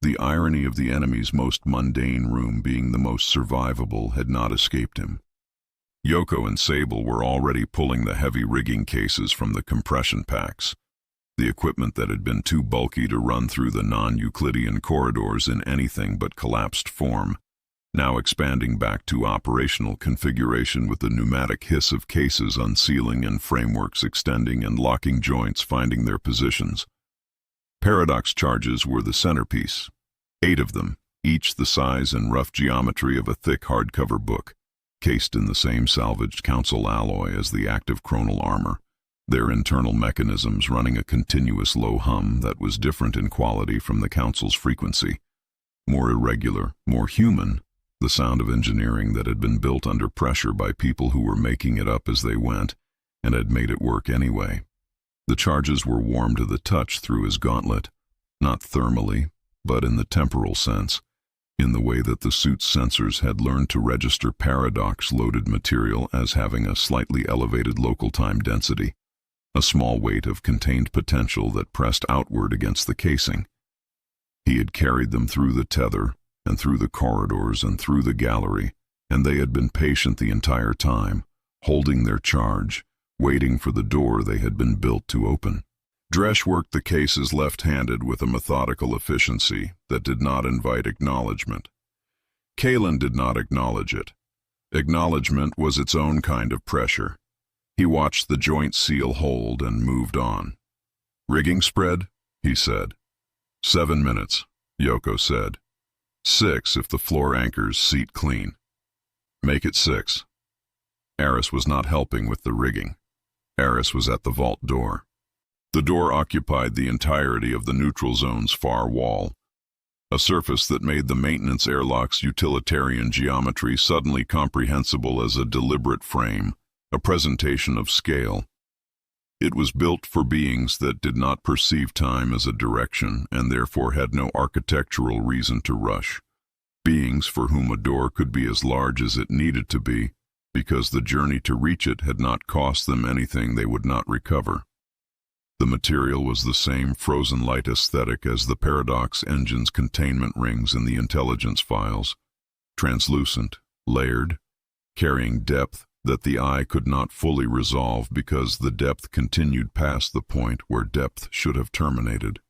The irony of the enemy's most mundane room being the most survivable had not escaped him. Yoko and Sable were already pulling the heavy rigging cases from the compression packs, the equipment that had been too bulky to run through the non-Euclidean corridors in anything but collapsed form, now expanding back to operational configuration with the pneumatic hiss of cases unsealing and frameworks extending and locking joints finding their positions. Paradox charges were the centerpiece, 8 of them, each the size and rough geometry of a thick hardcover book, cased in the same salvaged Council alloy as the Active-Chronal Armor, their internal mechanisms running a continuous low hum that was different in quality from the Council's frequency. More irregular, more human, the sound of engineering that had been built under pressure by people who were making it up as they went and had made it work anyway. The charges were warm to the touch through his gauntlet, not thermally, but in the temporal sense, in the way that the suit's sensors had learned to register paradox-loaded material as having a slightly elevated local time density, a small weight of contained potential that pressed outward against the casing. He had carried them through the tether, and through the corridors and through the gallery, and they had been patient the entire time, holding their charge, waiting for the door they had been built to open. Dresch worked the cases left-handed with a methodical efficiency that did not invite acknowledgement. Kalen did not acknowledge it. Acknowledgement was its own kind of pressure. He watched the joint seal hold and moved on. "Rigging spread?" he said. 7 minutes, Yoko said. 6 if the floor anchors seat clean. "Make it 6. Aris was not helping with the rigging. Aris was at the vault door. The door occupied the entirety of the neutral zone's far wall, a surface that made the maintenance airlock's utilitarian geometry suddenly comprehensible as a deliberate frame, a presentation of scale. It was built for beings that did not perceive time as a direction and therefore had no architectural reason to rush. Beings for whom a door could be as large as it needed to be, because the journey to reach it had not cost them anything they would not recover. The material was the same frozen light aesthetic as the Paradox engine's containment rings in the intelligence files, translucent, layered, carrying depth that the eye could not fully resolve because the depth continued past the point where depth should have terminated.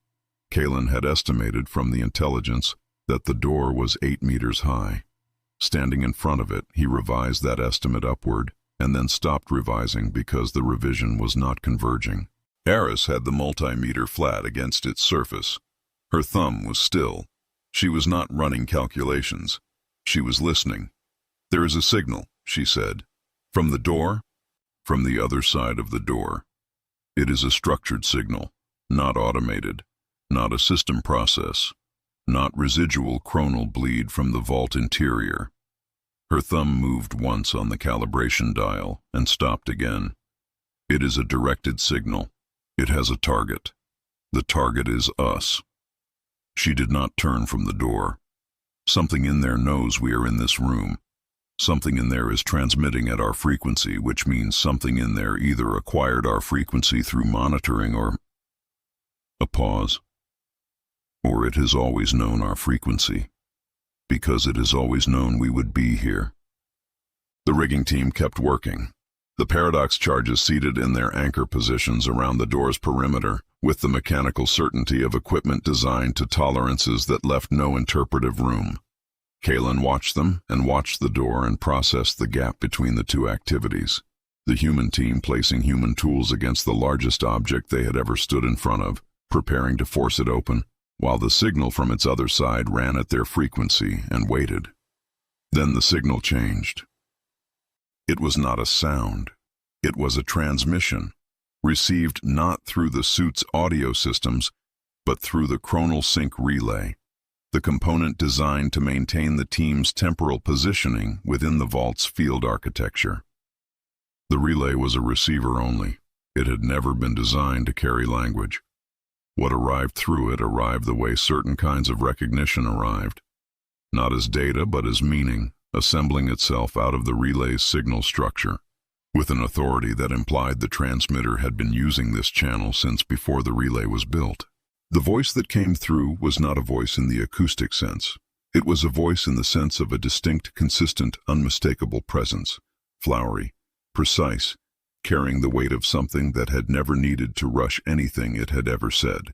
Kalen had estimated from the intelligence that the door was 8 meters high. Standing in front of it, he revised that estimate upward and then stopped revising because the revision was not converging. Aris had the multimeter flat against its surface. Her thumb was still. She was not running calculations. She was listening. "There is a signal," she said. "From the door?" "From the other side of the door. It is a structured signal, not automated, not a system process, not residual chronal bleed from the vault interior." Her thumb moved once on the calibration dial and stopped again. "It is a directed signal. It has a target. The target is us." She did not turn from the door. "Something in there knows we are in this room. Something in there is transmitting at our frequency, which means something in there either acquired our frequency through monitoring or—" A pause. "Or it has always known our frequency, because it has always known we would be here." The rigging team kept working. The paradox charges seated in their anchor positions around the door's perimeter, with the mechanical certainty of equipment designed to tolerances that left no interpretive room. Kalen watched them and watched the door and processed the gap between the two activities. The human team placing human tools against the largest object they had ever stood in front of, preparing to force it open, while the signal from its other side ran at their frequency and waited. Then the signal changed. It was not a sound. It was a transmission, received not through the suit's audio systems, but through the chronal sync relay, the component designed to maintain the team's temporal positioning within the vault's field architecture. The relay was a receiver only. It had never been designed to carry language. What arrived through it arrived the way certain kinds of recognition arrived. Not as data, but as meaning, assembling itself out of the relay's signal structure, with an authority that implied the transmitter had been using this channel since before the relay was built. The voice that came through was not a voice in the acoustic sense. It was a voice in the sense of a distinct, consistent, unmistakable presence, flowery, precise, carrying the weight of something that had never needed to rush anything it had ever said.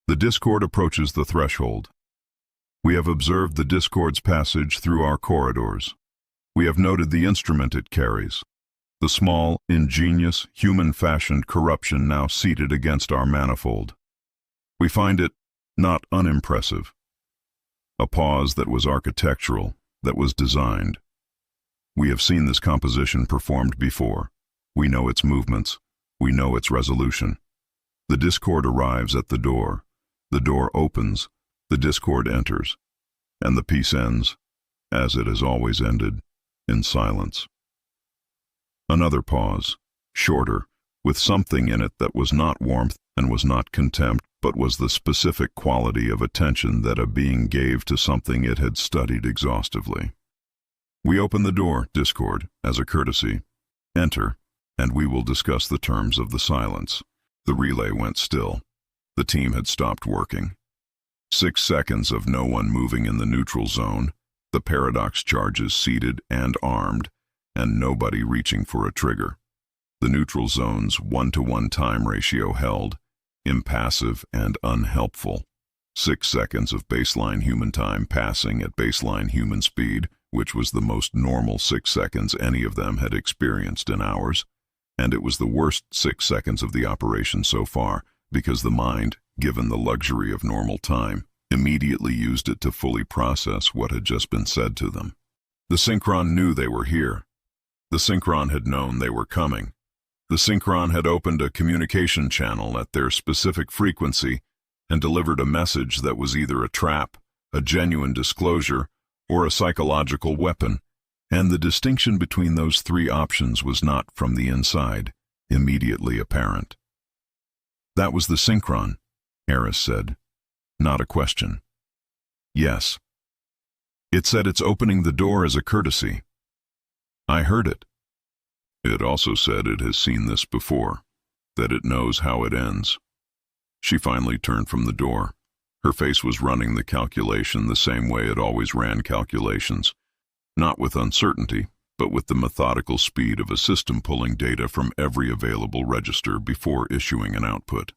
The Discord approaches the threshold. We have observed the Discord's passage through our corridors. We have noted the instrument it carries, the small, ingenious, human-fashioned corruption now seated against our manifold. We find it not unimpressive. A pause that was architectural, that was designed. We have seen this composition performed before. We know its movements. We know its resolution. The Discord arrives at the door. The door opens. The Discord enters. And the piece ends, as it has always ended, in silence. Another pause, shorter, with something in it that was not warmth and was not contempt, but was the specific quality of attention that a being gave to something it had studied exhaustively. We open the door, Discord, as a courtesy. Enter, and we will discuss the terms of the silence. The relay went still. The team had stopped working. 6 seconds of no one moving in the neutral zone, the paradox charges seated and armed, and nobody reaching for a trigger. The neutral zone's 1-to-1 time ratio held, impassive and unhelpful. 6 seconds of baseline human time passing at baseline human speed, which was the most normal 6 seconds any of them had experienced in hours, and it was the worst 6 seconds of the operation so far, because the mind, given the luxury of normal time, immediately used it to fully process what had just been said to them. The Synchron knew they were here. The Synchron had known they were coming. The Synchron had opened a communication channel at their specific frequency and delivered a message that was either a trap, a genuine disclosure, or a psychological weapon, and the distinction between those three options was not from the inside, immediately apparent. That was the Synchron, Aris said. Not a question. Yes. It said it's opening the door as a courtesy. I heard it. It also said it has seen this before, that it knows how it ends. She finally turned from the door. Her face was running the calculation the same way it always ran calculations, not with uncertainty, but with the methodical speed of a system pulling data from every available register before issuing an output.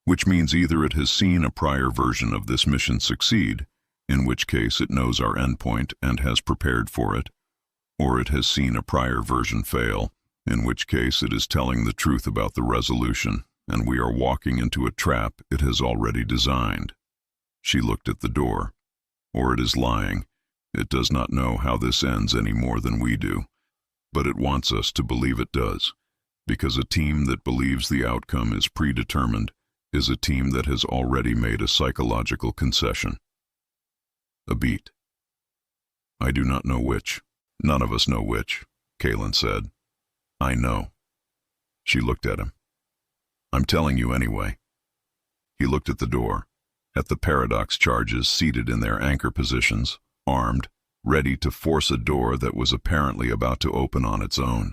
Which means either it has seen a prior version of this mission succeed, in which case it knows our endpoint and has prepared for it, or it has seen a prior version fail, in which case it is telling the truth about the resolution, and we are walking into a trap it has already designed. She looked at the door. Or it is lying. It does not know how this ends any more than we do, but it wants us to believe it does, because a team that believes the outcome is predetermined is a team that has already made a psychological concession. A beat. I do not know which. None of us know which, Kalen said. I know. She looked at him. I'm telling you anyway. He looked at the door, at the paradox charges seated in their anchor positions, armed, ready to force a door that was apparently about to open on its own.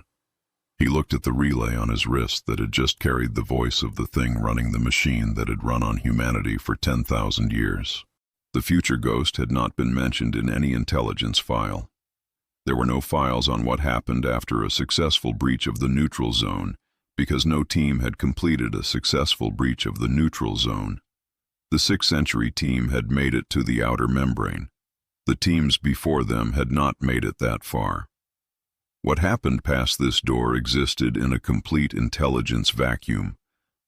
He looked at the relay on his wrist that had just carried the voice of the thing running the machine that had run on humanity for 10,000 years. The future ghost had not been mentioned in any intelligence file. There were no files on what happened after a successful breach of the neutral zone, because no team had completed a successful breach of the neutral zone. The 6th Century team had made it to the outer membrane. The teams before them had not made it that far. What happened past this door existed in a complete intelligence vacuum,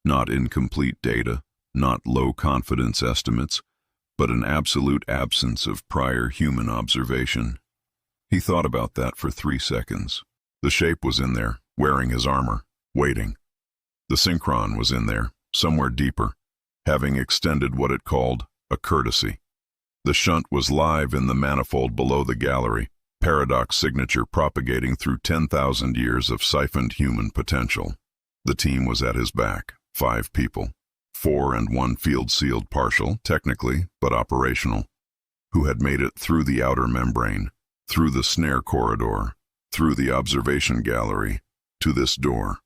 not incomplete data, not low confidence estimates, but an absolute absence of prior human observation. He thought about that for 3 seconds. The shape was in there, wearing his armor, waiting. The Synchron was in there, somewhere deeper, having extended what it called a courtesy. The shunt was live in the manifold below the gallery, paradox signature propagating through 10,000 years of siphoned human potential. The team was at his back, 5 people. 4 and 1 field sealed partial, technically, but operational, who had made it through the outer membrane, through the snare corridor, through the observation gallery, to this door.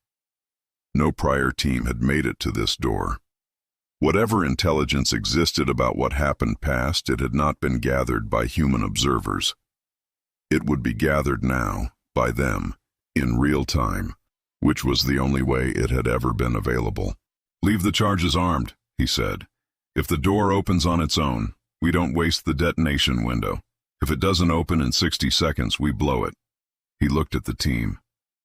No prior team had made it to this door. Whatever intelligence existed about what happened past, it had not been gathered by human observers. It would be gathered now, by them, in real time, which was the only way it had ever been available. "Leave the charges armed," he said. "If the door opens on its own, we don't waste the detonation window. If it doesn't open in 60 seconds, we blow it." He looked at the team.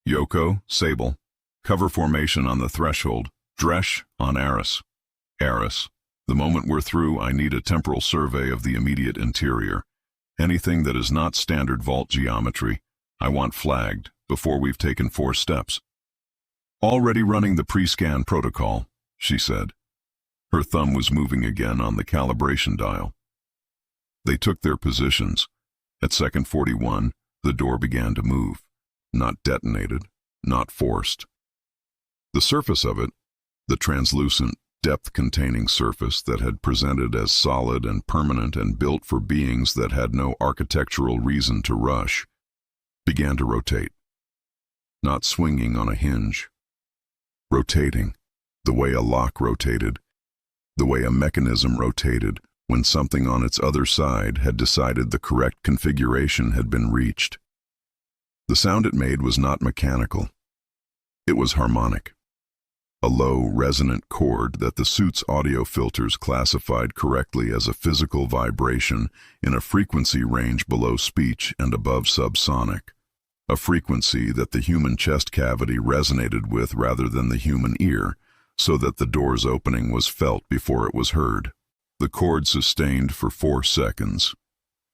Yoko, Sable, cover formation on the threshold, Dresh on Aris. Aris, the moment we're through, I need a temporal survey of the immediate interior. Anything that is not standard vault geometry, I want flagged before we've taken 4 steps. "Already running the pre-scan protocol," she said. Her thumb was moving again on the calibration dial. They took their positions. At second 41, the door began to move. Not detonated, not forced. The surface of it, the translucent, depth-containing surface that had presented as solid and permanent and built for beings that had no architectural reason to rush, began to rotate. Not swinging on a hinge. Rotating, the way a lock rotated, the way a mechanism rotated when something on its other side had decided the correct configuration had been reached. The sound it made was not mechanical. It was harmonic. A low, resonant chord that the suit's audio filters classified correctly as a physical vibration in a frequency range below speech and above subsonic. A frequency that the human chest cavity resonated with rather than the human ear, so that the door's opening was felt before it was heard. The chord sustained for 4 seconds.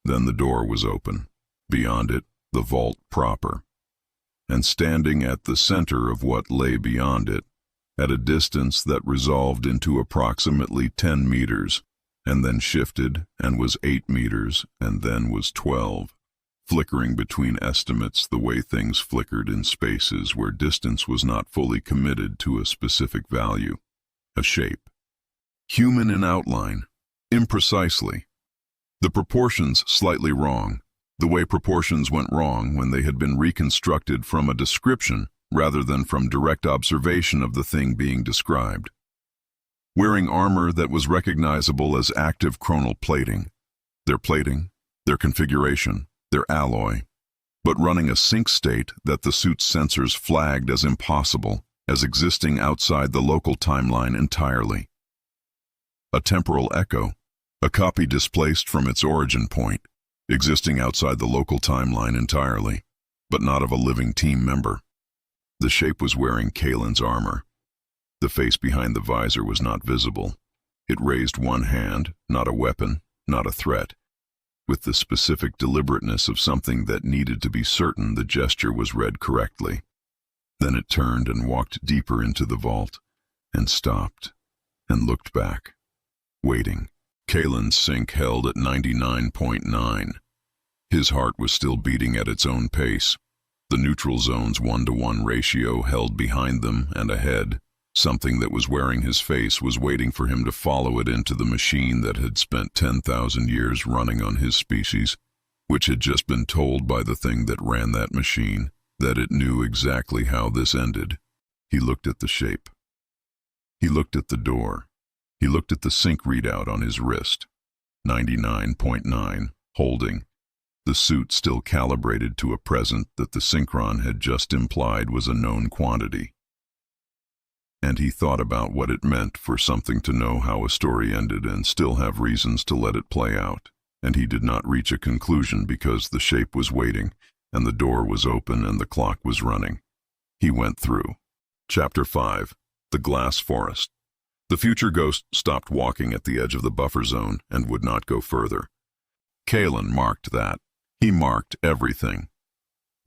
Then the door was open. Beyond it, the vault proper. And standing at the center of what lay beyond it, at a distance that resolved into approximately 10 meters, and then shifted and was 8 meters, and then was 12, flickering between estimates the way things flickered in spaces where distance was not fully committed to a specific value. A shape. Human in outline, imprecisely. The proportions slightly wrong, the way proportions went wrong when they had been reconstructed from a description rather than from direct observation of the thing being described. Wearing armor that was recognizable as active-chronal plating, their configuration, their alloy, but running a sync state that the suit's sensors flagged as impossible, as existing outside the local timeline entirely. A temporal echo, a copy displaced from its origin point, existing outside the local timeline entirely, but not of a living team member. The shape was wearing Kalen's armor. The face behind the visor was not visible. It raised one hand, not a weapon, not a threat. With the specific deliberateness of something that needed to be certain the gesture was read correctly. Then it turned and walked deeper into the vault, and stopped, and looked back, waiting. Kalen's sync held at 99.9. His heart was still beating at its own pace. The neutral zone's 1-to-1 ratio held behind them and ahead. Something that was wearing his face was waiting for him to follow it into the machine that had spent 10,000 years running on his species, which had just been told by the thing that ran that machine that it knew exactly how this ended. He looked at the shape. He looked at the door. He looked at the sync readout on his wrist. 99.9, holding. The suit still calibrated to a present that the synchron had just implied was a known quantity. And he thought about what it meant for something to know how a story ended and still have reasons to let it play out. And he did not reach a conclusion because the shape was waiting, and the door was open and the clock was running. He went through. Chapter 5. The Glass Forest. The future ghost stopped walking at the edge of the buffer zone and would not go further. Kalen marked that. He marked everything.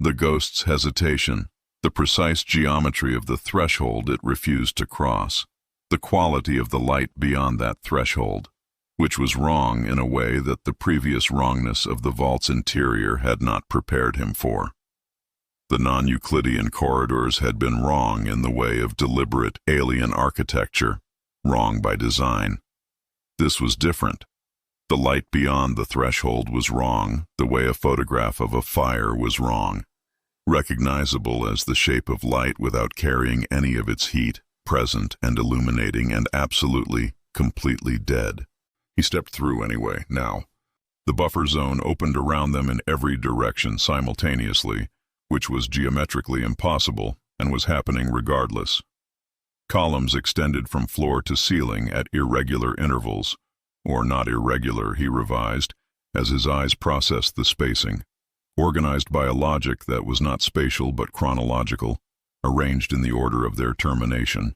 The ghost's hesitation, the precise geometry of the threshold it refused to cross, the quality of the light beyond that threshold, which was wrong in a way that the previous wrongness of the vault's interior had not prepared him for. The non-Euclidean corridors had been wrong in the way of deliberate alien architecture, wrong by design. This was different. The light beyond the threshold was wrong, the way a photograph of a fire was wrong. Recognizable as the shape of light without carrying any of its heat, present and illuminating and absolutely, completely dead. He stepped through anyway, now. The buffer zone opened around them in every direction simultaneously, which was geometrically impossible and was happening regardless. Columns extended from floor to ceiling at irregular intervals, or not irregular, he revised, as his eyes processed the spacing, organized by a logic that was not spatial but chronological, arranged in the order of their termination,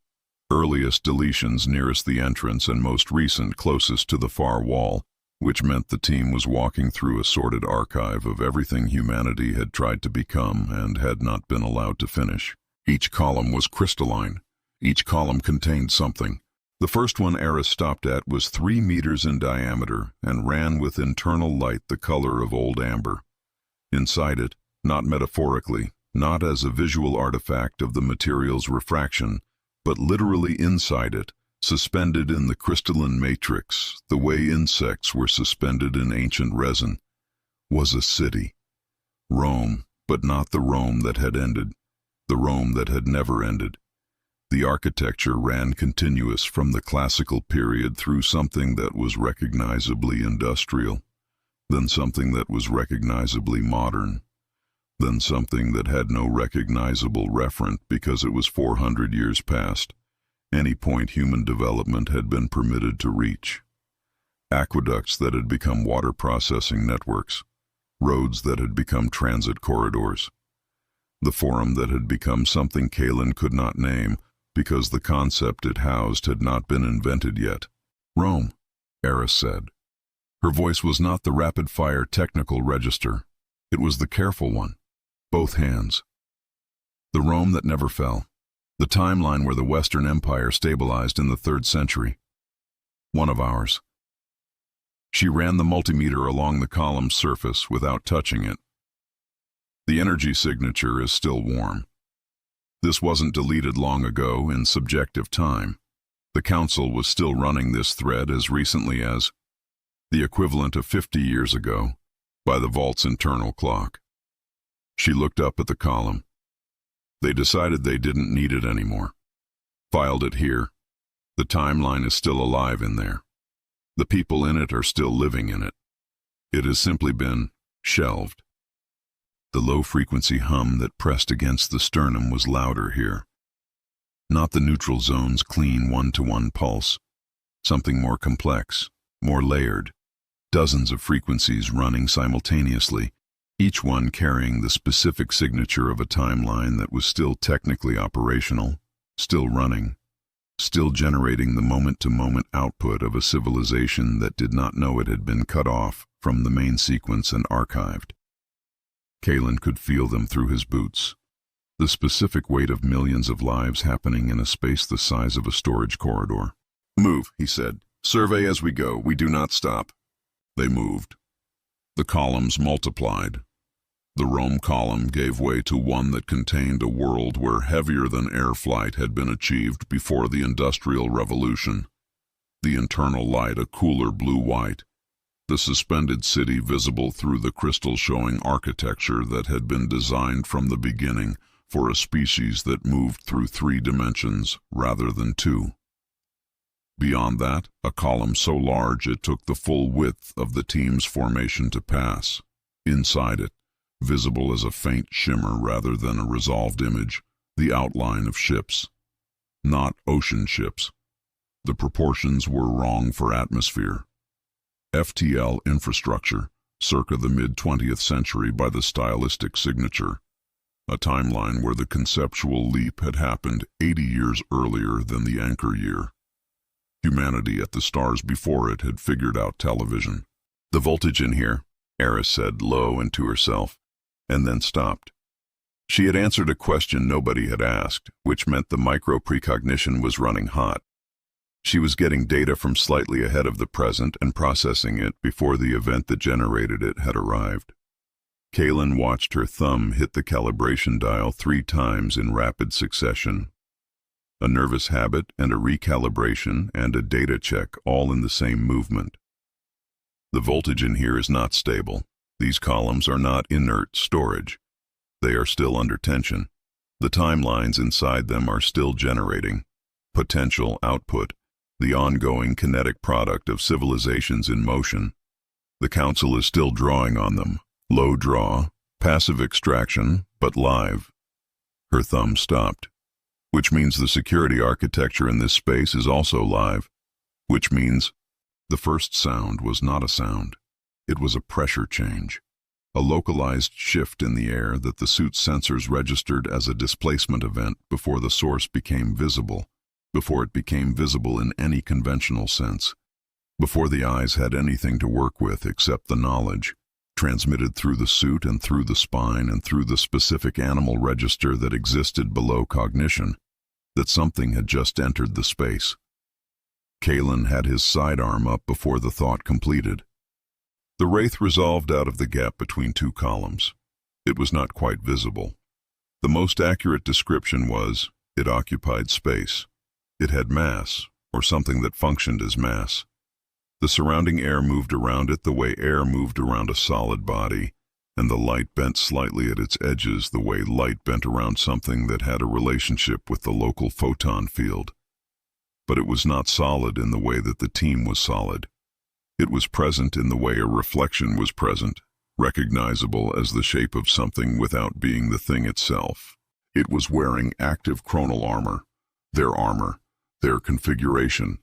earliest deletions nearest the entrance and most recent closest to the far wall, which meant the team was walking through a sordid archive of everything humanity had tried to become and had not been allowed to finish. Each column was crystalline. Each column contained something. The first one Aris stopped at was 3 meters in diameter and ran with internal light the color of old amber. Inside it, not metaphorically, not as a visual artifact of the material's refraction, but literally inside it, suspended in the crystalline matrix, the way insects were suspended in ancient resin, was a city. Rome, but not the Rome that had ended, the Rome that had never ended. The architecture ran continuous from the classical period through something that was recognizably industrial, then something that was recognizably modern, then something that had no recognizable referent because it was 400 years past any point human development had been permitted to reach. Aqueducts that had become water processing networks, roads that had become transit corridors. The forum that had become something Kalen could not name because the concept it housed had not been invented yet. Rome, Aris said. Her voice was not the rapid-fire technical register. It was the careful one. Both hands. The Rome that never fell. The timeline where the Western Empire stabilized in the 3rd century. One of ours. She ran the multimeter along the column's surface without touching it. The energy signature is still warm. This wasn't deleted long ago in subjective time. The Council was still running this thread as recently as the equivalent of 50 years ago by the vault's internal clock. She looked up at the column. They decided they didn't need it anymore. Filed it here. The timeline is still alive in there. The people in it are still living in it. It has simply been shelved. The low-frequency hum that pressed against the sternum was louder here. Not the neutral zone's clean one-to-one pulse. Something more complex, more layered. Dozens of frequencies running simultaneously, each one carrying the specific signature of a timeline that was still technically operational, still running, still generating the moment-to-moment output of a civilization that did not know it had been cut off from the main sequence and archived. Kalen could feel them through his boots. The specific weight of millions of lives happening in a space the size of a storage corridor. Move, he said. Survey as we go. We do not stop. They moved. The columns multiplied. The Rome column gave way to one that contained a world where heavier-than-air flight had been achieved before the Industrial Revolution. The internal light a cooler blue-white. The suspended city visible through the crystal-showing architecture that had been designed from the beginning for a species that moved through 3 dimensions rather than 2. Beyond that, a column so large it took the full width of the team's formation to pass. Inside it, visible as a faint shimmer rather than a resolved image, the outline of ships. Not ocean ships. The proportions were wrong for atmosphere. FTL infrastructure, circa the mid-20th century by the stylistic signature. A timeline where the conceptual leap had happened 80 years earlier than the anchor year. Humanity at the stars before it had figured out television. The voltage in here, Aris said low and to herself, and then stopped. She had answered a question nobody had asked, which meant the micro-precognition was running hot. She was getting data from slightly ahead of the present and processing it before the event that generated it had arrived. Kalen watched her thumb hit the calibration dial 3 times in rapid succession. a nervous habit and a recalibration and a data check all in the same movement. The voltage in here is not stable. These columns are not inert storage. They are still under tension. The timelines inside them are still generating. Potential output, the ongoing kinetic product of civilizations in motion. The Council is still drawing on them. Low draw, passive extraction, but live. Her thumb stopped. Which means the security architecture in this space is also live. Which means the first sound was not a sound. It was a pressure change. A localized shift in the air that the suit's sensors registered as a displacement event before the source became visible, before it became visible in any conventional sense, before the eyes had anything to work with except the knowledge, transmitted through the suit and through the spine and through the specific animal register that existed below cognition, that something had just entered the space. Kalen had his sidearm up before the thought completed. The wraith resolved out of the gap between two columns. It was not quite visible. The most accurate description was, it occupied space. It had mass, or something that functioned as mass. The surrounding air moved around it the way air moved around a solid body, and the light bent slightly at its edges the way light bent around something that had a relationship with the local photon field. But it was not solid in the way that the team was solid. It was present in the way a reflection was present, recognizable as the shape of something without being the thing itself. It was wearing Active-Chronal Armor, their configuration,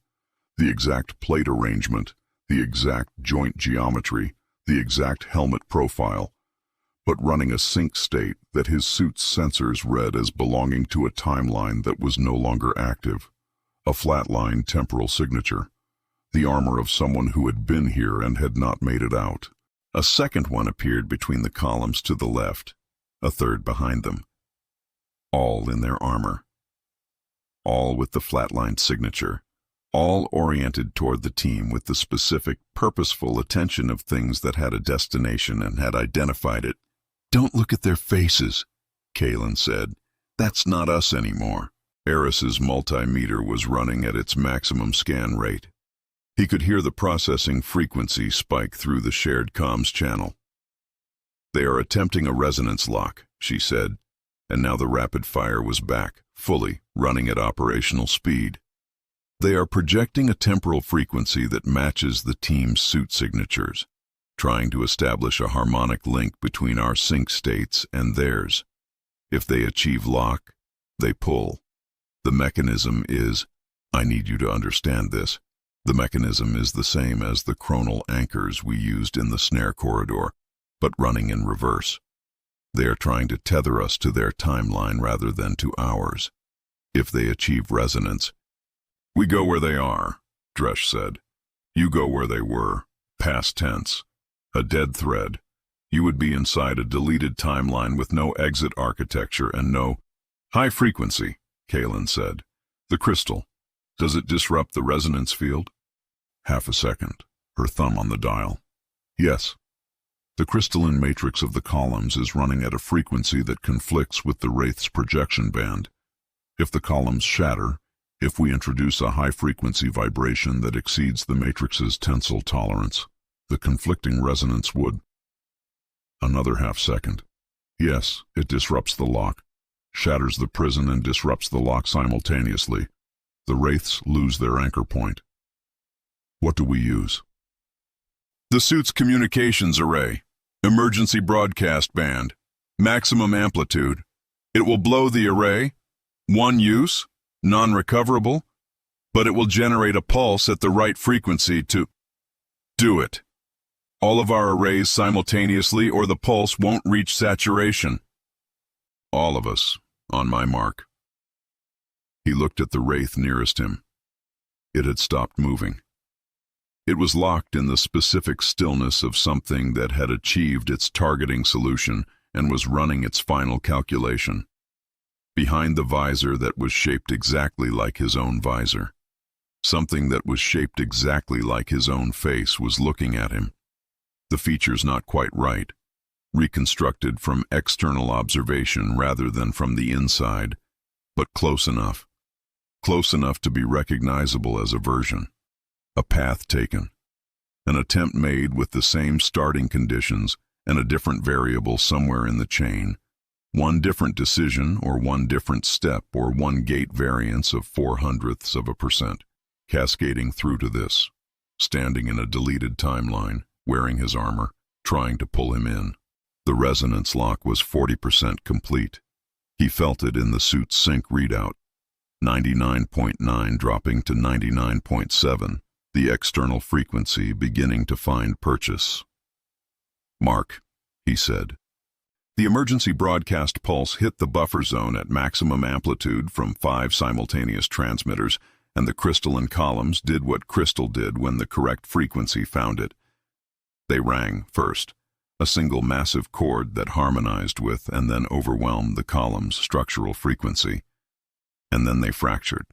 the exact plate arrangement, the exact joint geometry, the exact helmet profile, but running a sync state that his suit's sensors read as belonging to a timeline that was no longer active, a flatline temporal signature. The armor of someone who had been here and had not made it out. A second one appeared between the columns to the left, a third behind them. All in their armor. All with the flatline signature. All oriented toward the team with the specific, purposeful attention of things that had a destination and had identified it. "Don't look at their faces," Kalen said. "That's not us anymore." Aris's multimeter was running at its maximum scan rate. He could hear the processing frequency spike through the shared comms channel. "They are attempting a resonance lock," she said, and now the rapid fire was back, fully, running at operational speed. "They are projecting a temporal frequency that matches the team's suit signatures, trying to establish a harmonic link between our sync states and theirs. If they achieve lock, they pull. The mechanism is, I need you to understand this, the mechanism is the same as the chronal anchors we used in the snare corridor, but running in reverse. They are trying to tether us to their timeline rather than to ours. If they achieve resonance, we go where they are," Dresch said. "You go where they were, past tense. A dead thread. You would be inside a deleted timeline with no exit architecture and no—" "High frequency," Kalen said. "The crystal. Does it disrupt the resonance field?" Half a second, her thumb on the dial. "Yes. The crystalline matrix of the columns is running at a frequency that conflicts with the wraith's projection band. If the columns shatter, if we introduce a high-frequency vibration that exceeds the matrix's tensile tolerance, the conflicting resonance would—" Another half second. "Yes, it disrupts the lock, shatters the prison and disrupts the lock simultaneously. The wraiths lose their anchor point." "What do we use?" "The suit's communications array, emergency broadcast band, maximum amplitude. It will blow the array, one use, non-recoverable, but it will generate a pulse at the right frequency to do it. All of our arrays simultaneously or the pulse won't reach saturation." "All of us, on my mark." He looked at the wraith nearest him. It had stopped moving. It was locked in the specific stillness of something that had achieved its targeting solution and was running its final calculation. Behind the visor that was shaped exactly like his own visor, something that was shaped exactly like his own face was looking at him. The features not quite right, reconstructed from external observation rather than from the inside, but close enough. close enough to be recognizable as a version. A path taken. An attempt made with the same starting conditions and a different variable somewhere in the chain. One different decision or one different step or one gate variance of 0.04%, cascading through to this. Standing in a deleted timeline, wearing his armor, trying to pull him in. The resonance lock was 40% complete. He felt it in the suit's sync readout. 99.9 dropping to 99.7, the external frequency beginning to find purchase. "Mark," he said. The emergency broadcast pulse hit the buffer zone at maximum amplitude from 5 simultaneous transmitters, and the crystalline columns did what crystal did when the correct frequency found it. They rang first, a single massive chord that harmonized with and then overwhelmed the column's structural frequency. And then they fractured.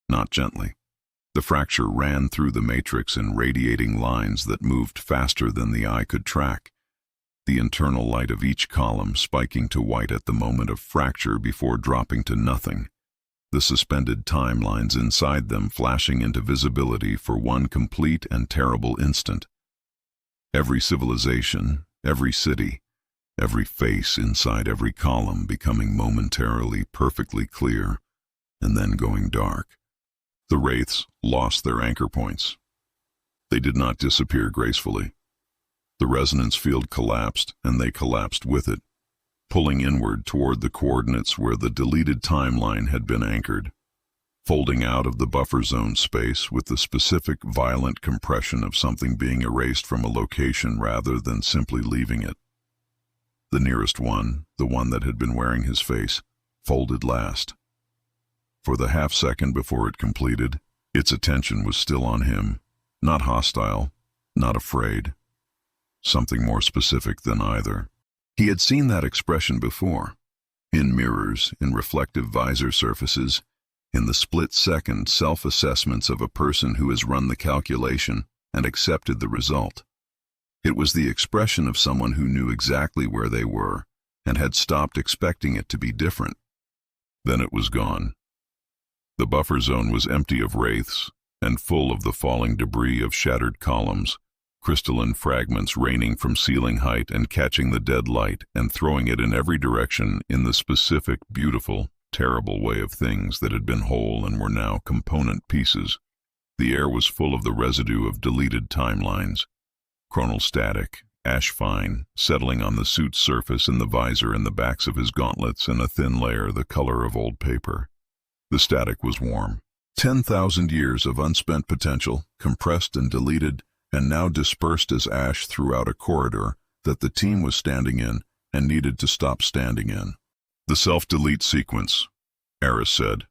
Not gently. The fracture ran through the matrix in radiating lines that moved faster than the eye could track, the internal light of each column spiking to white at the moment of fracture before dropping to nothing, the suspended timelines inside them flashing into visibility for one complete and terrible instant. Every civilization, every city, every face inside every column becoming momentarily perfectly clear, and then going dark. The wraiths lost their anchor points. They did not disappear gracefully. The resonance field collapsed, and they collapsed with it, pulling inward toward the coordinates where the deleted timeline had been anchored, folding out of the buffer zone space with the specific violent compression of something being erased from a location rather than simply leaving it. The nearest one, the one that had been wearing his face, folded last. For the half-second before it completed, its attention was still on him, not hostile, not afraid. Something more specific than either. He had seen that expression before, in mirrors, in reflective visor surfaces, in the split-second self-assessments of a person who has run the calculation and accepted the result. It was the expression of someone who knew exactly where they were and had stopped expecting it to be different. Then it was gone. The buffer zone was empty of wraiths and full of the falling debris of shattered columns, crystalline fragments raining from ceiling height and catching the dead light and throwing it in every direction in the specific, beautiful, terrible way of things that had been whole and were now component pieces. The air was full of the residue of deleted timelines, chronal static, ash-fine, settling on the suit's surface and the visor and the backs of his gauntlets in a thin layer the color of old paper. The static was warm. 10,000 years of unspent potential, compressed and deleted, and now dispersed as ash throughout a corridor that the team was standing in and needed to stop standing in. "The self-delete sequence," Aris said.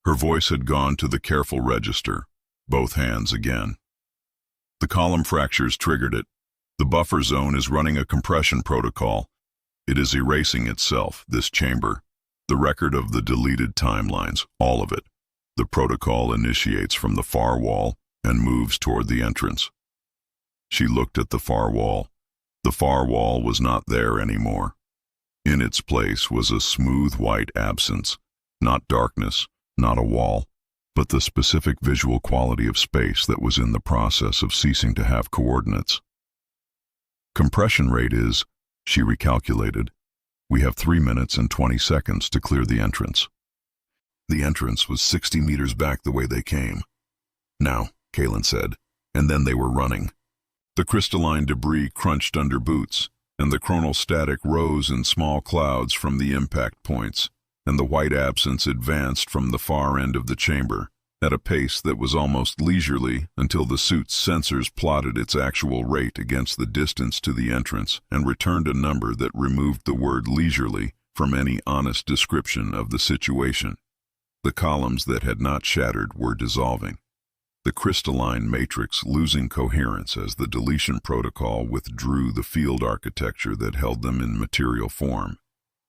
Her voice had gone to the careful register, both hands again. "The column fractures triggered it. The buffer zone is running a compression protocol. It is erasing itself, this chamber, the record of the deleted timelines, all of it. The protocol initiates from the far wall and moves toward the entrance." She looked at the far wall. The far wall was not there anymore. In its place was a smooth white absence, not darkness, not a wall, but the specific visual quality of space that was in the process of ceasing to have coordinates. "Compression rate is," she recalculated. "We have 3 minutes and 20 seconds to clear the entrance." The entrance was 60 meters back the way they came. "Now," Kalen said, and then they were running. The crystalline debris crunched under boots, and the chronal static rose in small clouds from the impact points, and the white absence advanced from the far end of the chamber, at a pace that was almost leisurely until the suit's sensors plotted its actual rate against the distance to the entrance and returned a number that removed the word leisurely from any honest description of the situation. The columns that had not shattered were dissolving, the crystalline matrix losing coherence as the deletion protocol withdrew the field architecture that held them in material form,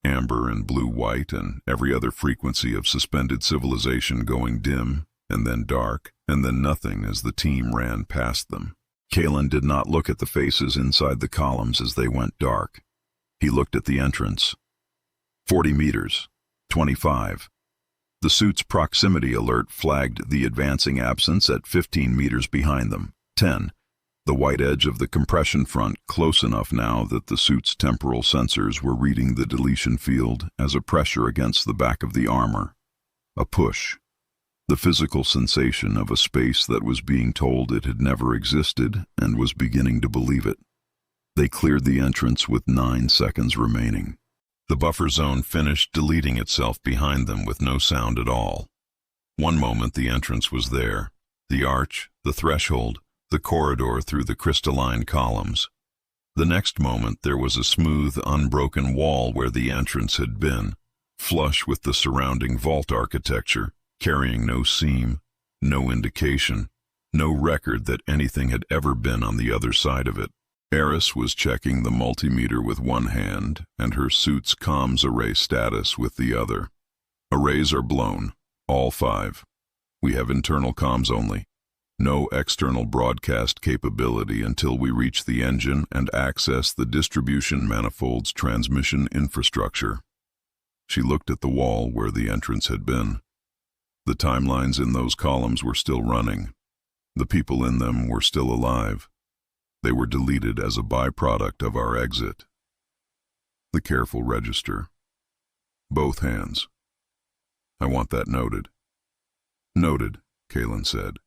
amber and blue-white and every other frequency of suspended civilization going dim, and then dark, and then nothing as the team ran past them. Kalen did not look at the faces inside the columns as they went dark. He looked at the entrance. 40 meters, 25. The suit's proximity alert flagged the advancing absence at 15 meters behind them. 10. The white edge of the compression front close enough now that the suit's temporal sensors were reading the deletion field as a pressure against the back of the armor. A push. The physical sensation of a space that was being told it had never existed and was beginning to believe it. They cleared the entrance with 9 seconds remaining. The buffer zone finished deleting itself behind them with no sound at all. One moment the entrance was there, the arch, the threshold, the corridor through the crystalline columns. The next moment there was a smooth, unbroken wall where the entrance had been, flush with the surrounding vault architecture, carrying no seam, no indication, no record that anything had ever been on the other side of it. Aris was checking the multimeter with one hand and her suit's comms array status with the other. Arrays are blown, all 5. We have internal comms only. No external broadcast capability until we reach the engine and access the distribution manifold's transmission infrastructure. She looked at the wall where the entrance had been. The timelines in those columns were still running. The people in them were still alive. They were deleted as a byproduct of our exit. The careful register. Both hands. I want that noted. Noted, Kalen said.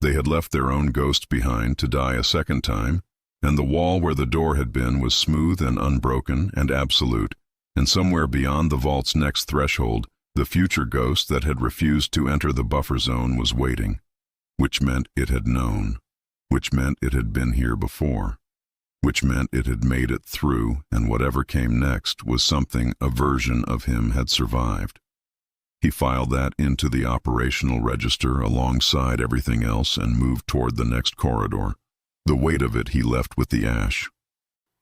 They had left their own ghost behind to die a second time, and the wall where the door had been was smooth and unbroken and absolute, and somewhere beyond the vault's next threshold, the future ghost that had refused to enter the buffer zone was waiting, which meant it had known, which meant it had been here before, which meant it had made it through, and whatever came next was something a version of him had survived. He filed that into the operational register alongside everything else and moved toward the next corridor. The weight of it he left with the ash.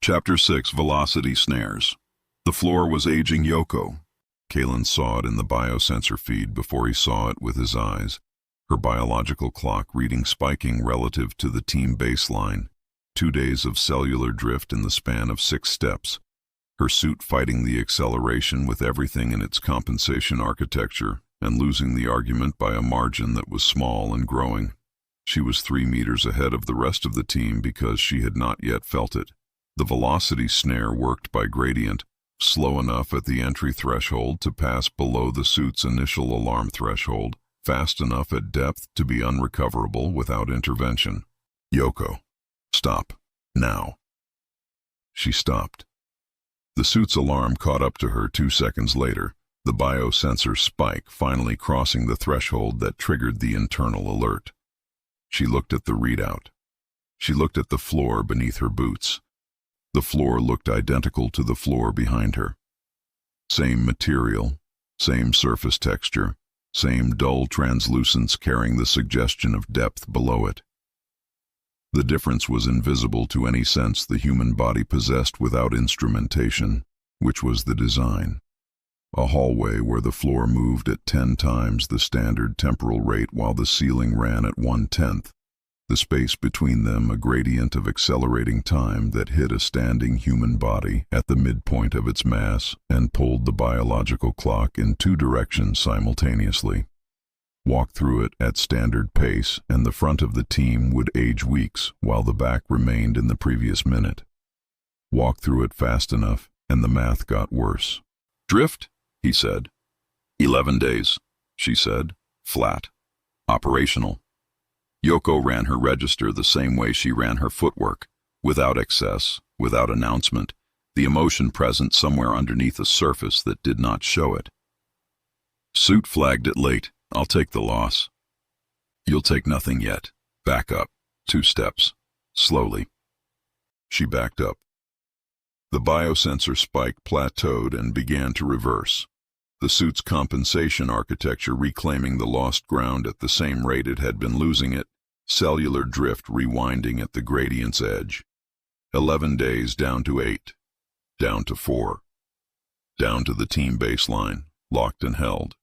Chapter 6, Velocity Snares. The floor was aging Yoko. Kalen saw it in the biosensor feed before he saw it with his eyes. Her biological clock reading spiking relative to the team baseline. 2 days of cellular drift in the span of 6 steps. Her suit fighting the acceleration with everything in its compensation architecture and losing the argument by a margin that was small and growing. She was 3 meters ahead of the rest of the team because she had not yet felt it. The velocity snare worked by gradient, slow enough at the entry threshold to pass below the suit's initial alarm threshold, fast enough at depth to be unrecoverable without intervention. Yoko, stop, now. She stopped. The suit's alarm caught up to her 2 seconds later, the biosensor spike finally crossing the threshold that triggered the internal alert. She looked at the readout. She looked at the floor beneath her boots. The floor looked identical to the floor behind her. Same material, same surface texture, same dull translucence carrying the suggestion of depth below it. The difference was invisible to any sense the human body possessed without instrumentation, which was the design. A hallway where the floor moved at 10 times the standard temporal rate while the ceiling ran at 1/10. The space between them a gradient of accelerating time that hit a standing human body at the midpoint of its mass and pulled the biological clock in 2 directions simultaneously. Walk through it at standard pace, and the front of the team would age weeks while the back remained in the previous minute. Walk through it fast enough, and the math got worse. Drift, he said. 11 days, she said, flat. Operational. Yoko ran her register the same way she ran her footwork, without excess, without announcement, the emotion present somewhere underneath a surface that did not show it. Suit flagged it late. I'll take the loss. You'll take nothing yet. Back up. 2 steps. Slowly. She backed up. The biosensor spike plateaued and began to reverse. The suit's compensation architecture reclaiming the lost ground at the same rate it had been losing it, cellular drift rewinding at the gradient's edge. 11 days down to 8. Down to 4. Down to the team baseline, locked and held.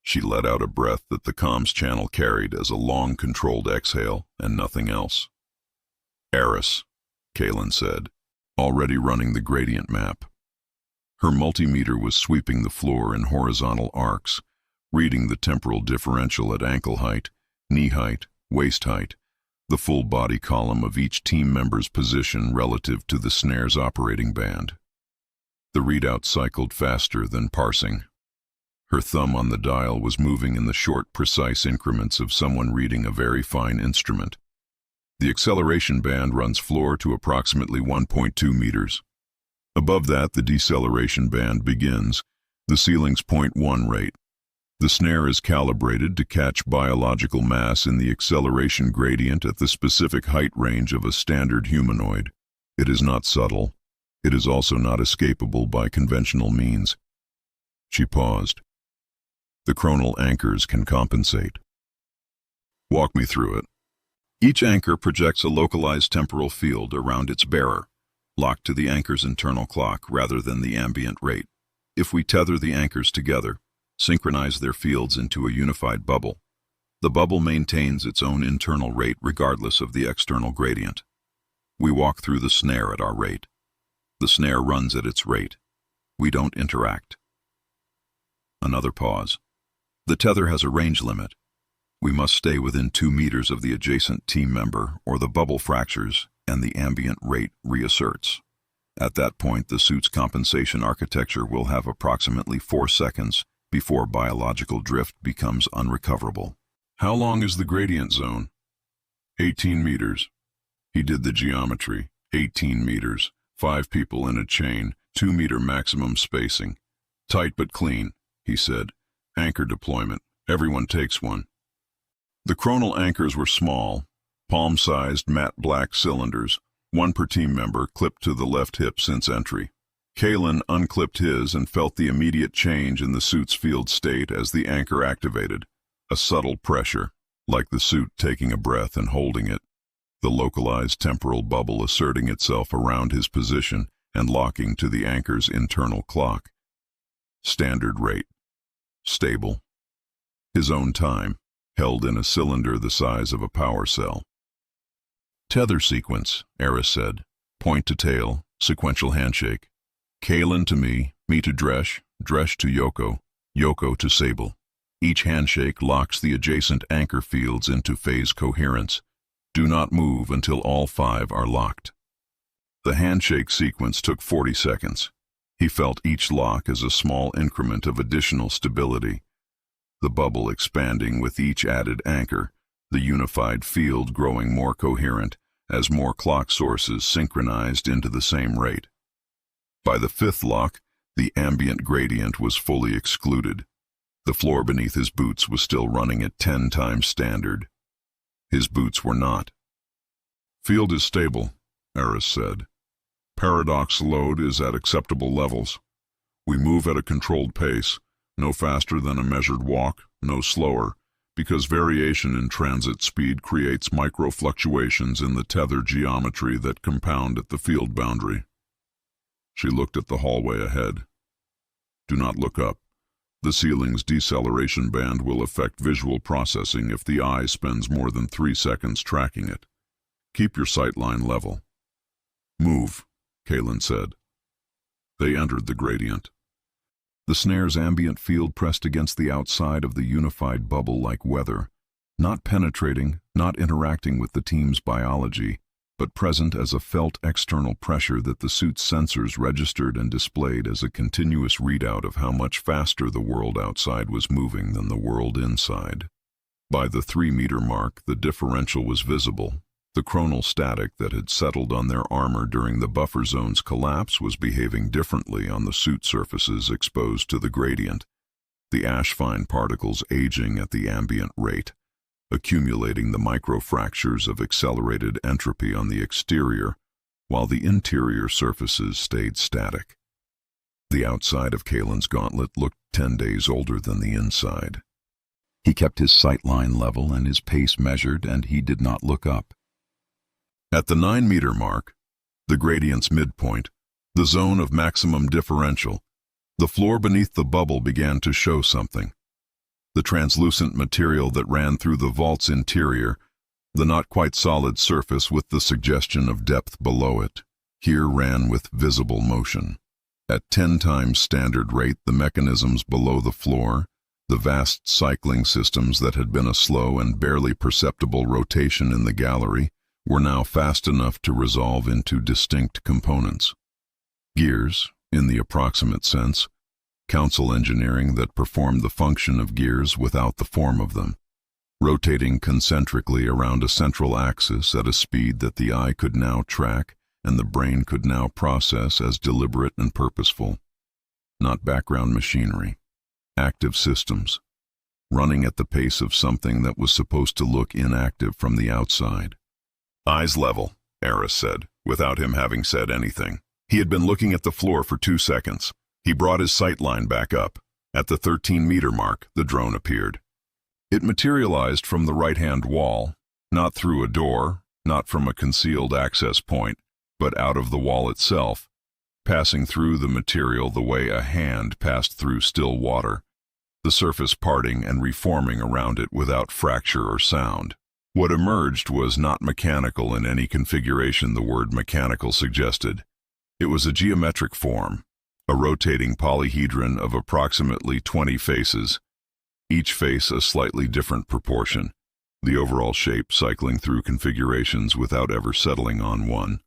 She let out a breath that the comms channel carried as a long, controlled exhale and nothing else. Aris, Kalen said, already running the gradient map. Her multimeter was sweeping the floor in horizontal arcs, reading the temporal differential at ankle height, knee height, waist height, the full body column of each team member's position relative to the Snares operating band. The readout cycled faster than parsing. Her thumb on the dial was moving in the short, precise increments of someone reading a very fine instrument. The acceleration band runs floor to approximately 1.2 meters. Above that, the deceleration band begins, the ceiling's 0.1 rate. The snare is calibrated to catch biological mass in the acceleration gradient at the specific height range of a standard humanoid. It is not subtle. It is also not escapable by conventional means. She paused. The chronal anchors can compensate. Walk me through it. Each anchor projects a localized temporal field around its bearer, locked to the anchor's internal clock rather than the ambient rate. If we tether the anchors together, synchronize their fields into a unified bubble, the bubble maintains its own internal rate regardless of the external gradient. We walk through the snare at our rate. The snare runs at its rate. We don't interact. Another pause. The tether has a range limit. We must stay within 2 meters of the adjacent team member or the bubble fractures and the ambient rate reasserts. At that point, the suit's compensation architecture will have approximately 4 seconds before biological drift becomes unrecoverable. How long is the gradient zone? 18 meters. He did the geometry. 18 meters. 5 people in a chain, 2-meter maximum spacing. Tight but clean, he said. Anchor deployment. Everyone takes one. The chronal anchors were small, palm-sized matte black cylinders, one per team member, clipped to the left hip since entry. Kalen unclipped his and felt the immediate change in the suit's field state as the anchor activated. A subtle pressure, like the suit taking a breath and holding it. The localized temporal bubble asserting itself around his position and locking to the anchor's internal clock. Standard rate. Stable. His own time, held in a cylinder the size of a power cell. Tether sequence, Aris said. Point to tail, sequential handshake. Kalen to me to Dresh, Dresh to Yoko, Yoko to Sable. Each handshake locks the adjacent anchor fields into phase coherence. Do not move until all 5 are locked. The handshake sequence took 40 seconds. He felt each lock as a small increment of additional stability. The bubble expanding with each added anchor, the unified field growing more coherent as more clock sources synchronized into the same rate. By the 5th lock, the ambient gradient was fully excluded. The floor beneath his boots was still running at 10 times standard. His boots were not. Field is stable, Aris said. Paradox load is at acceptable levels. We move at a controlled pace, no faster than a measured walk, no slower, because variation in transit speed creates micro-fluctuations in the tether geometry that compound at the field boundary. She looked at the hallway ahead. Do not look up. The ceiling's deceleration band will affect visual processing if the eye spends more than 3 seconds tracking it. Keep your sightline level. Move, Kalen said. They entered the gradient. The snare's ambient field pressed against the outside of the unified bubble like weather, not penetrating, not interacting with the team's biology, but present as a felt external pressure that the suit's sensors registered and displayed as a continuous readout of how much faster the world outside was moving than the world inside. By the 3-meter mark, the differential was visible. The chronal static that had settled on their armor during the buffer zone's collapse was behaving differently on the suit surfaces exposed to the gradient, the ash-fine particles aging at the ambient rate, accumulating the microfractures of accelerated entropy on the exterior, while the interior surfaces stayed static. The outside of Kalen's gauntlet looked 10 days older than the inside. He kept his sightline level and his pace measured, and he did not look up. At the 9-meter mark, the gradient's midpoint, the zone of maximum differential, the floor beneath the bubble began to show something. The translucent material that ran through the vault's interior, the not quite solid surface with the suggestion of depth below it, here ran with visible motion. At 10 times standard rate, the mechanisms below the floor, The vast cycling systems that had been a slow and barely perceptible rotation in the gallery were now fast enough to resolve into distinct components. Gears, in the approximate sense, council engineering that performed the function of gears without the form of them, rotating concentrically around a central axis at a speed that the eye could now track and the brain could now process as deliberate and purposeful. Not background machinery. Active systems, running at the pace of something that was supposed to look inactive from the outside. Eyes level, Aris said, without him having said anything. He had been looking at the floor for 2 seconds. He brought his sight line back up. At the 13-meter mark, the drone appeared. It materialized from the right-hand wall, not through a door, not from a concealed access point, but out of the wall itself, passing through the material the way a hand passed through still water, the surface parting and reforming around it without fracture or sound. What emerged was not mechanical in any configuration the word mechanical suggested. It was a geometric form, a rotating polyhedron of approximately 20 faces, each face a slightly different proportion, the overall shape cycling through configurations without ever settling on one,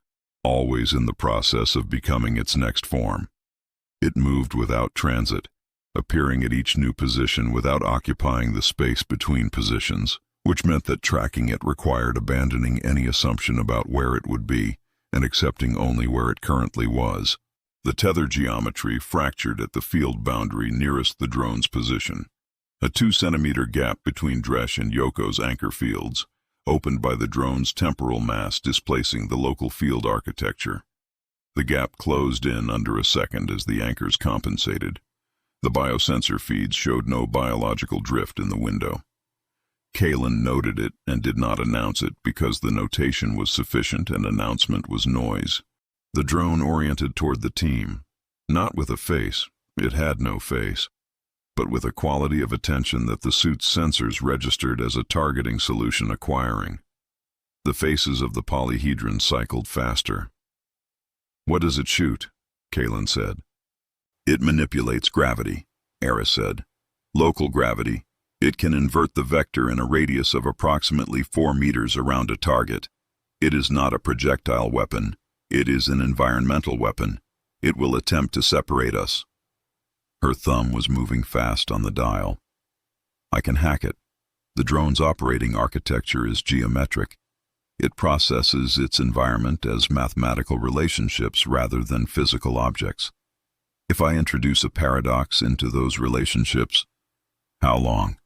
always in the process of becoming its next form. It moved without transit, appearing at each new position without occupying the space between positions, which meant that tracking it required abandoning any assumption about where it would be and accepting only where it currently was. The tether geometry fractured at the field boundary nearest the drone's position. A 2-centimeter gap between Dresh and Yoko's anchor fields, opened by the drone's temporal mass displacing the local field architecture. The gap closed in under a second as the anchors compensated. The biosensor feeds showed no biological drift in the window. Kalen noted it and did not announce it because the notation was sufficient and announcement was noise. The drone oriented toward the team, not with a face, it had no face, but with a quality of attention that the suit's sensors registered as a targeting solution acquiring. The faces of the polyhedron cycled faster. "What does it shoot?" Kalen said. "It manipulates gravity," Aris said. "Local gravity. It can invert the vector in a radius of approximately 4 meters around a target. It is not a projectile weapon. It is an environmental weapon. It will attempt to separate us." Her thumb was moving fast on the dial. "I can hack it. The drone's operating architecture is geometric. It processes its environment as mathematical relationships rather than physical objects. If I introduce a paradox into those relationships..." "How long?"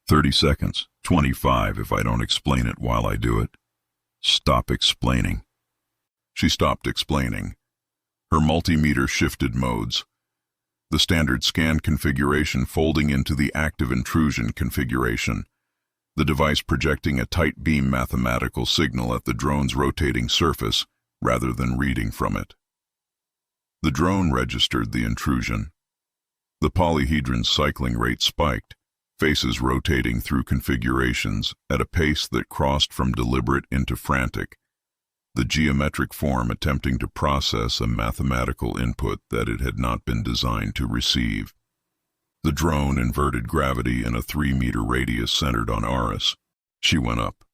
30 seconds, 25 if I don't explain it while I do it." "Stop explaining." She stopped explaining. Her multimeter shifted modes. The standard scan configuration folding into the active intrusion configuration, the device projecting a tight beam mathematical signal at the drone's rotating surface rather than reading from it. The drone registered the intrusion. The polyhedron's cycling rate spiked, faces rotating through configurations at a pace that crossed from deliberate into frantic, the geometric form attempting to process a mathematical input that it had not been designed to receive. The drone inverted gravity in a 3-meter radius centered on Aris. She went up.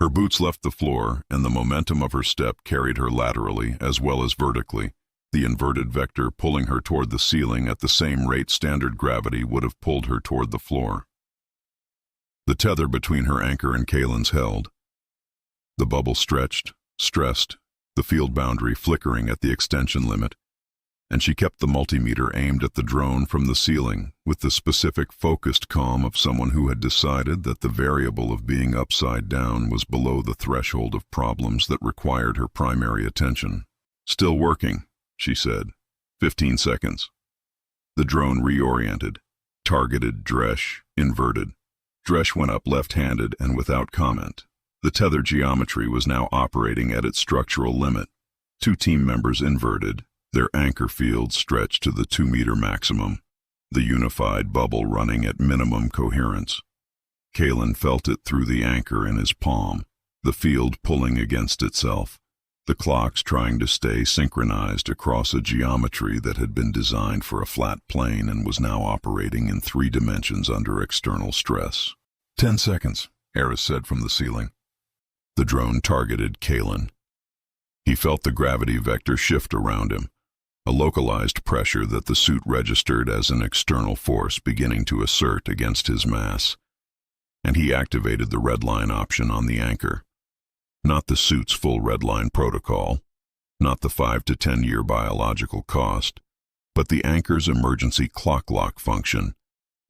Her boots left the floor, and the momentum of her step carried her laterally as well as vertically, the inverted vector pulling her toward the ceiling at the same rate standard gravity would have pulled her toward the floor. The tether between her anchor and Kalen's held. The bubble stretched, stressed, the field boundary flickering at the extension limit, and she kept the multimeter aimed at the drone from the ceiling with the specific focused calm of someone who had decided that the variable of being upside down was below the threshold of problems that required her primary attention. "Still working," she said. 15 seconds. The drone reoriented, targeted Dresh, inverted. Dresh went up left-handed and without comment. The tether geometry was now operating at its structural limit. 2 team members inverted, their anchor fields stretched to the 2-meter maximum, the unified bubble running at minimum coherence. Kalen felt it through the anchor in his palm, the field pulling against itself, the clocks trying to stay synchronized across a geometry that had been designed for a flat plane and was now operating in 3 dimensions under external stress. 10 seconds, Aris said from the ceiling. The drone targeted Kalen. He felt the gravity vector shift around him, a localized pressure that the suit registered as an external force beginning to assert against his mass. And he activated the Redline option on the anchor. Not the suit's full Redline protocol, not the 5 to 10 year biological cost, but the anchor's emergency clock lock function,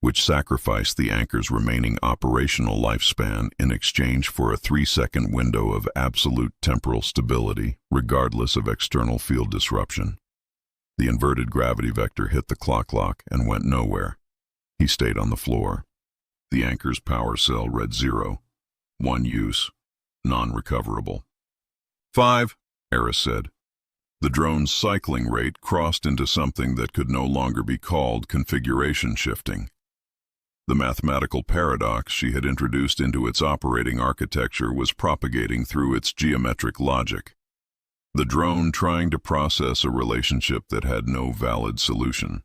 which sacrificed the anchor's remaining operational lifespan in exchange for a 3-second window of absolute temporal stability, regardless of external field disruption. The inverted gravity vector hit the clock lock and went nowhere. He stayed on the floor. The anchor's power cell read 0, 1 use, non-recoverable. 5, Aris said. The drone's cycling rate crossed into something that could no longer be called configuration shifting. The mathematical paradox she had introduced into its operating architecture was propagating through its geometric logic. The drone trying to process a relationship that had no valid solution.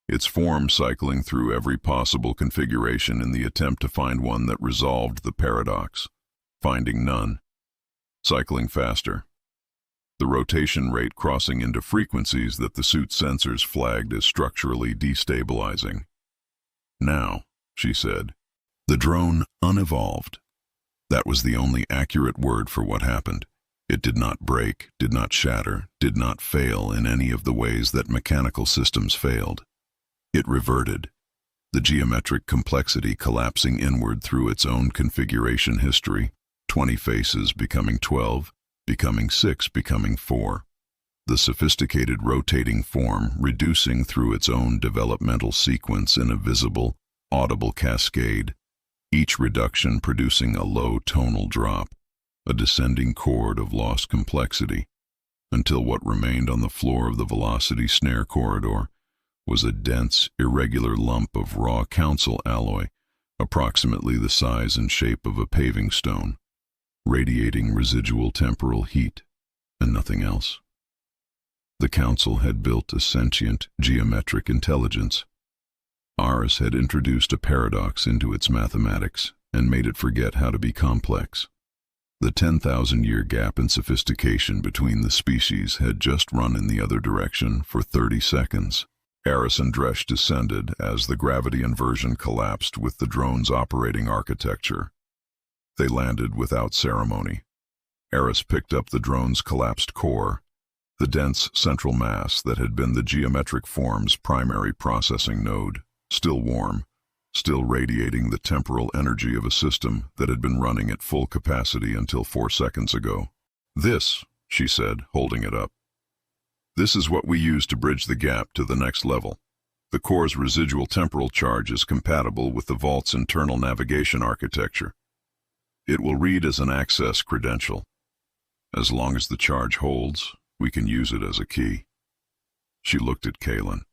Its form cycling through every possible configuration in the attempt to find one that resolved the paradox, finding none. Cycling faster. The rotation rate crossing into frequencies that the suit's sensors flagged as structurally destabilizing. Now, she said, the drone unevolved. That was the only accurate word for what happened. It did not break, did not shatter, did not fail in any of the ways that mechanical systems failed. It reverted, the geometric complexity collapsing inward through its own configuration history, 20 faces becoming 12, becoming 6, becoming 4. The sophisticated rotating form reducing through its own developmental sequence in a visible, audible cascade, each reduction producing a low tonal drop, a descending chord of lost complexity, until what remained on the floor of the velocity snare corridor was a dense, irregular lump of raw council alloy, approximately the size and shape of a paving stone, radiating residual temporal heat, and nothing else. The council had built a sentient, geometric intelligence. Aris had introduced a paradox into its mathematics and made it forget how to be complex. The 10,000-year gap in sophistication between the species had just run in the other direction for 30 seconds. Aris and Dresch descended as the gravity inversion collapsed with the drone's operating architecture. They landed without ceremony. Aris picked up the drone's collapsed core, the dense central mass that had been the geometric form's primary processing node, still warm, still radiating the temporal energy of a system that had been running at full capacity until 4 seconds ago. "This," she said, holding it up. "This is what we use to bridge the gap to the next level. The core's residual temporal charge is compatible with the vault's internal navigation architecture. It will read as an access credential. As long as the charge holds, we can use it as a key." She looked at Kalen.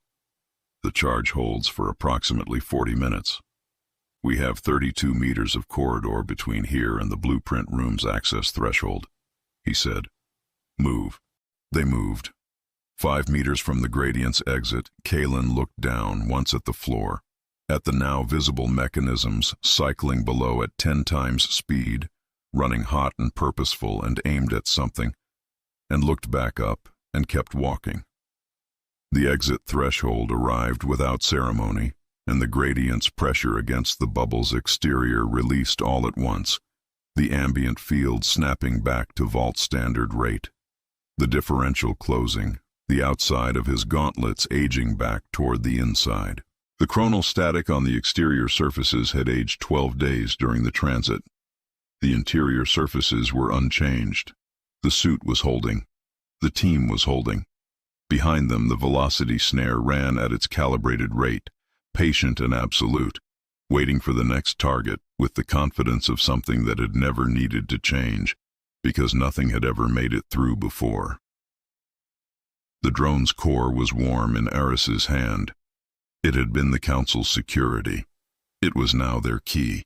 "The charge holds for approximately 40 minutes. We have 32 meters of corridor between here and the blueprint room's access threshold," he said. "Move." They moved. 5 meters from the gradient's exit, Kalen looked down once at the floor, at the now visible mechanisms cycling below at 10 times speed, running hot and purposeful and aimed at something, and looked back up and kept walking. The exit threshold arrived without ceremony, and the gradient's pressure against the bubble's exterior released all at once, the ambient field snapping back to vault standard rate, the differential closing, the outside of his gauntlets aging back toward the inside. The chronal static on the exterior surfaces had aged 12 days during the transit. The interior surfaces were unchanged. The suit was holding. The team was holding. Behind them, the velocity snare ran at its calibrated rate, patient and absolute, waiting for the next target with the confidence of something that had never needed to change, because nothing had ever made it through before. The drone's core was warm in Aris's hand. It had been the Council's security. It was now their key.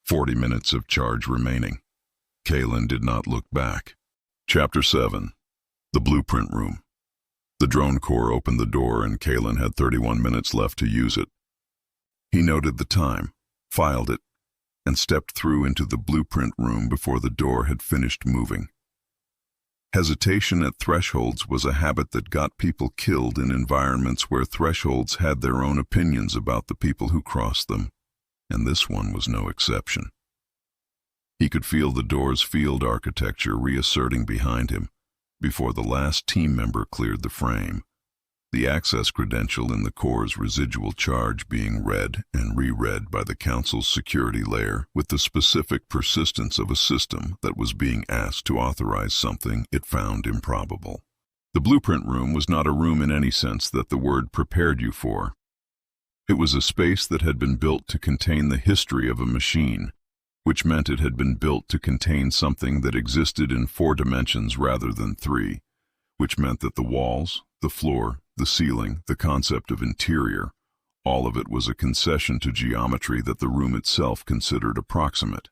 40 minutes of charge remaining. Kalen did not look back. Chapter 7. The Blueprint Room. The drone core opened the door and Kalen had 31 minutes left to use it. He noted the time, filed it, and stepped through into the blueprint room before the door had finished moving. Hesitation at thresholds was a habit that got people killed in environments where thresholds had their own opinions about the people who crossed them, and this one was no exception. He could feel the door's field architecture reasserting behind him before the last team member cleared the frame, the access credential in the core's residual charge being read and reread by the Council's security layer with the specific persistence of a system that was being asked to authorize something it found improbable. The blueprint room was not a room in any sense that the word prepared you for. It was a space that had been built to contain the history of a machine, which meant it had been built to contain something that existed in 4 dimensions rather than 3, which meant that the walls, the floor, the ceiling, the concept of interior, all of it was a concession to geometry that the room itself considered approximate.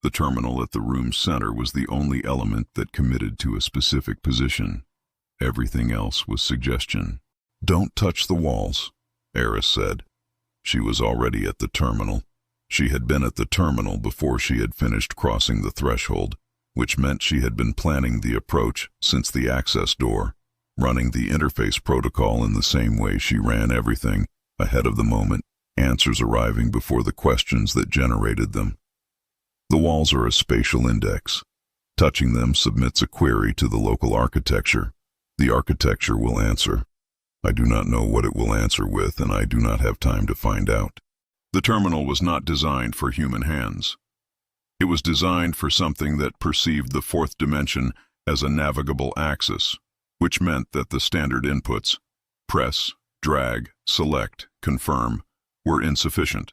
The terminal at the room's center was the only element that committed to a specific position. Everything else was suggestion. "Don't touch the walls," Aris said. She was already at the terminal. She had been at the terminal before she had finished crossing the threshold, which meant she had been planning the approach since the access door, running the interface protocol in the same way she ran everything, ahead of the moment, answers arriving before the questions that generated them. The walls are a spatial index. Touching them submits a query to the local architecture. The architecture will answer. I do not know what it will answer with, and I do not have time to find out. The terminal was not designed for human hands. It was designed for something that perceived the 4th dimension as a navigable axis, which meant that the standard inputs, press, drag, select, confirm, were insufficient.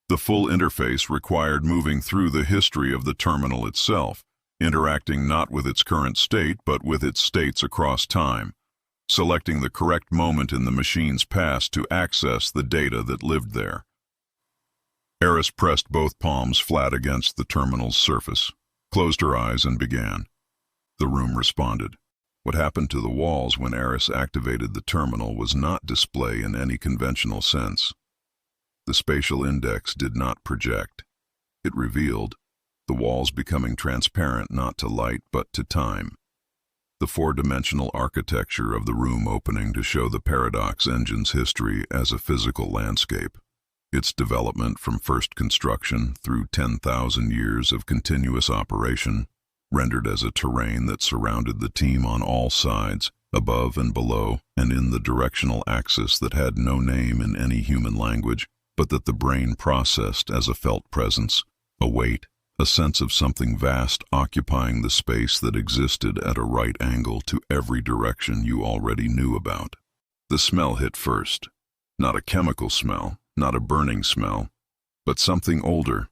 The full interface required moving through the history of the terminal itself, interacting not with its current state but with its states across time, selecting the correct moment in the machine's past to access the data that lived there. Aris pressed both palms flat against the terminal's surface, closed her eyes, and began. The room responded. What happened to the walls when Aris activated the terminal was not display in any conventional sense. The spatial index did not project. It revealed, the walls becoming transparent not to light but to time. The 4-dimensional architecture of the room opening to show the Paradox engine's history as a physical landscape. Its development from first construction through 10,000 years of continuous operation, rendered as a terrain that surrounded the team on all sides, above and below, and in the directional axis that had no name in any human language, but that the brain processed as a felt presence, a weight, a sense of something vast occupying the space that existed at a right angle to every direction you already knew about. The smell hit first. Not a chemical smell, not a burning smell, but something older.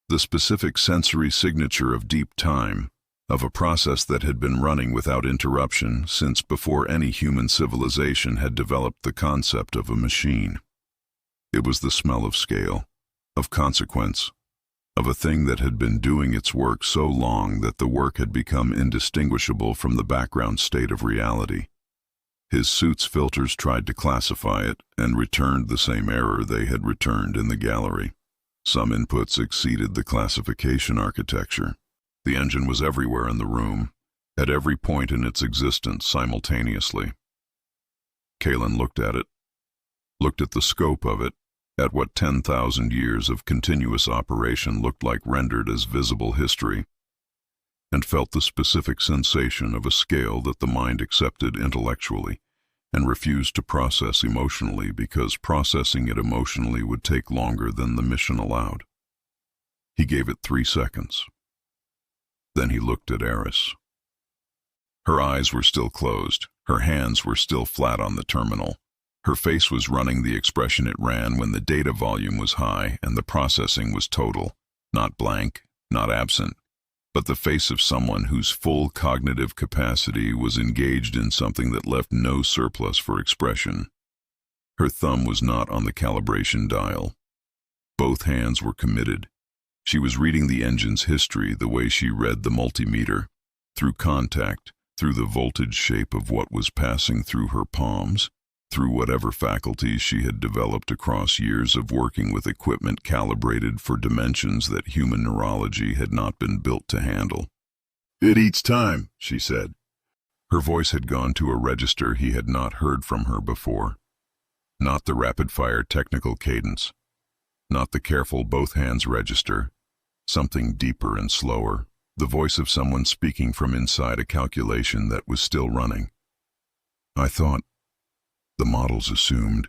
The specific sensory signature of deep time, of a process that had been running without interruption since before any human civilization had developed the concept of a machine. It was the smell of scale, of consequence, of a thing that had been doing its work so long that the work had become indistinguishable from the background state of reality. His suit's filters tried to classify it and returned the same error they had returned in the gallery. Some inputs exceeded the classification architecture. The engine was everywhere in the room, at every point in its existence simultaneously. Kalen looked at it, looked at the scope of it, at what 10,000 years of continuous operation looked like rendered as visible history, and felt the specific sensation of a scale that the mind accepted intellectually and refused to process emotionally because processing it emotionally would take longer than the mission allowed. He gave it 3 seconds. Then he looked at Aris. Her eyes were still closed. Her hands were still flat on the terminal. Her face was running the expression it ran when the data volume was high and the processing was total, not blank, not absent, but the face of someone whose full cognitive capacity was engaged in something that left no surplus for expression. Her thumb was not on the calibration dial. Both hands were committed. She was reading the engine's history the way she read the multimeter, through contact, through the voltage shape of what was passing through her palms, through whatever faculties she had developed across years of working with equipment calibrated for dimensions that human neurology had not been built to handle. "It eats time," she said. Her voice had gone to a register he had not heard from her before. Not the rapid-fire technical cadence, not the careful both-hands register, something deeper and slower, the voice of someone speaking from inside a calculation that was still running. "I thought," the models assumed,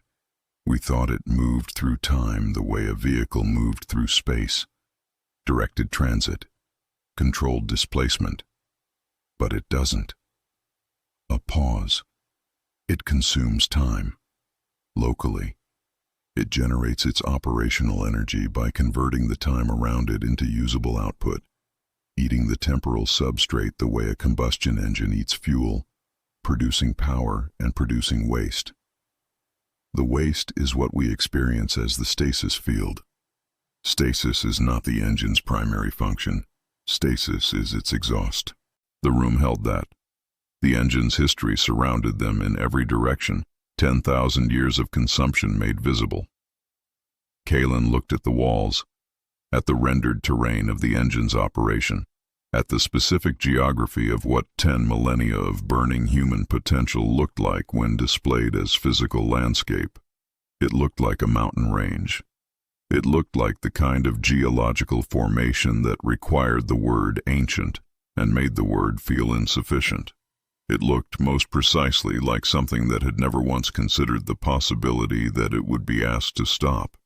"we thought it moved through time the way a vehicle moved through space, directed transit, controlled displacement. But it doesn't. A pause. It consumes time. Locally. It generates its operational energy by converting the time around it into usable output, eating the temporal substrate the way a combustion engine eats fuel, producing power and producing waste. The waste is what we experience as the stasis field. Stasis is not the engine's primary function. Stasis is its exhaust." The room held that. The engine's history surrounded them in every direction, 10,000 years of consumption made visible. Kaelin looked at the walls, at the rendered terrain of the engine's operation, at the specific geography of what 10 millennia of burning human potential looked like when displayed as physical landscape. It looked like a mountain range. It looked like the kind of geological formation that required the word ancient and made the word feel insufficient. It looked most precisely like something that had never once considered the possibility that it would be asked to stop.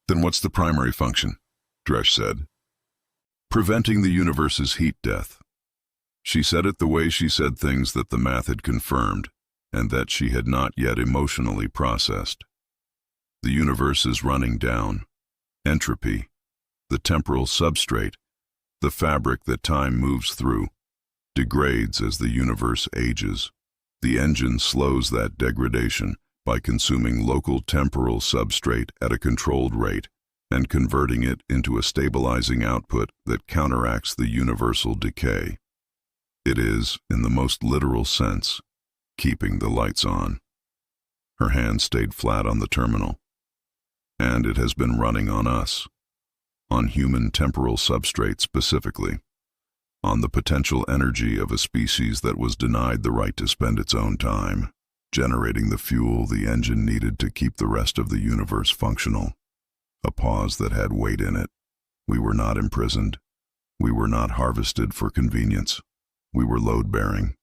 "Then what's the primary function?" Dresch said. "Preventing the universe's heat death." She said it the way she said things that the math had confirmed, and that she had not yet emotionally processed. The universe is running down. Entropy, the temporal substrate, the fabric that time moves through, degrades as the universe ages. The engine slows that degradation by consuming local temporal substrate at a controlled rate and converting it into a stabilizing output that counteracts the universal decay. It is, in the most literal sense, keeping the lights on. Her hand stayed flat on the terminal. And it has been running on us, on human temporal substrate specifically, on the potential energy of a species that was denied the right to spend its own time, generating the fuel the engine needed to keep the rest of the universe functional. A pause that had weight in it. We were not imprisoned. We were not harvested for convenience. We were load-bearing.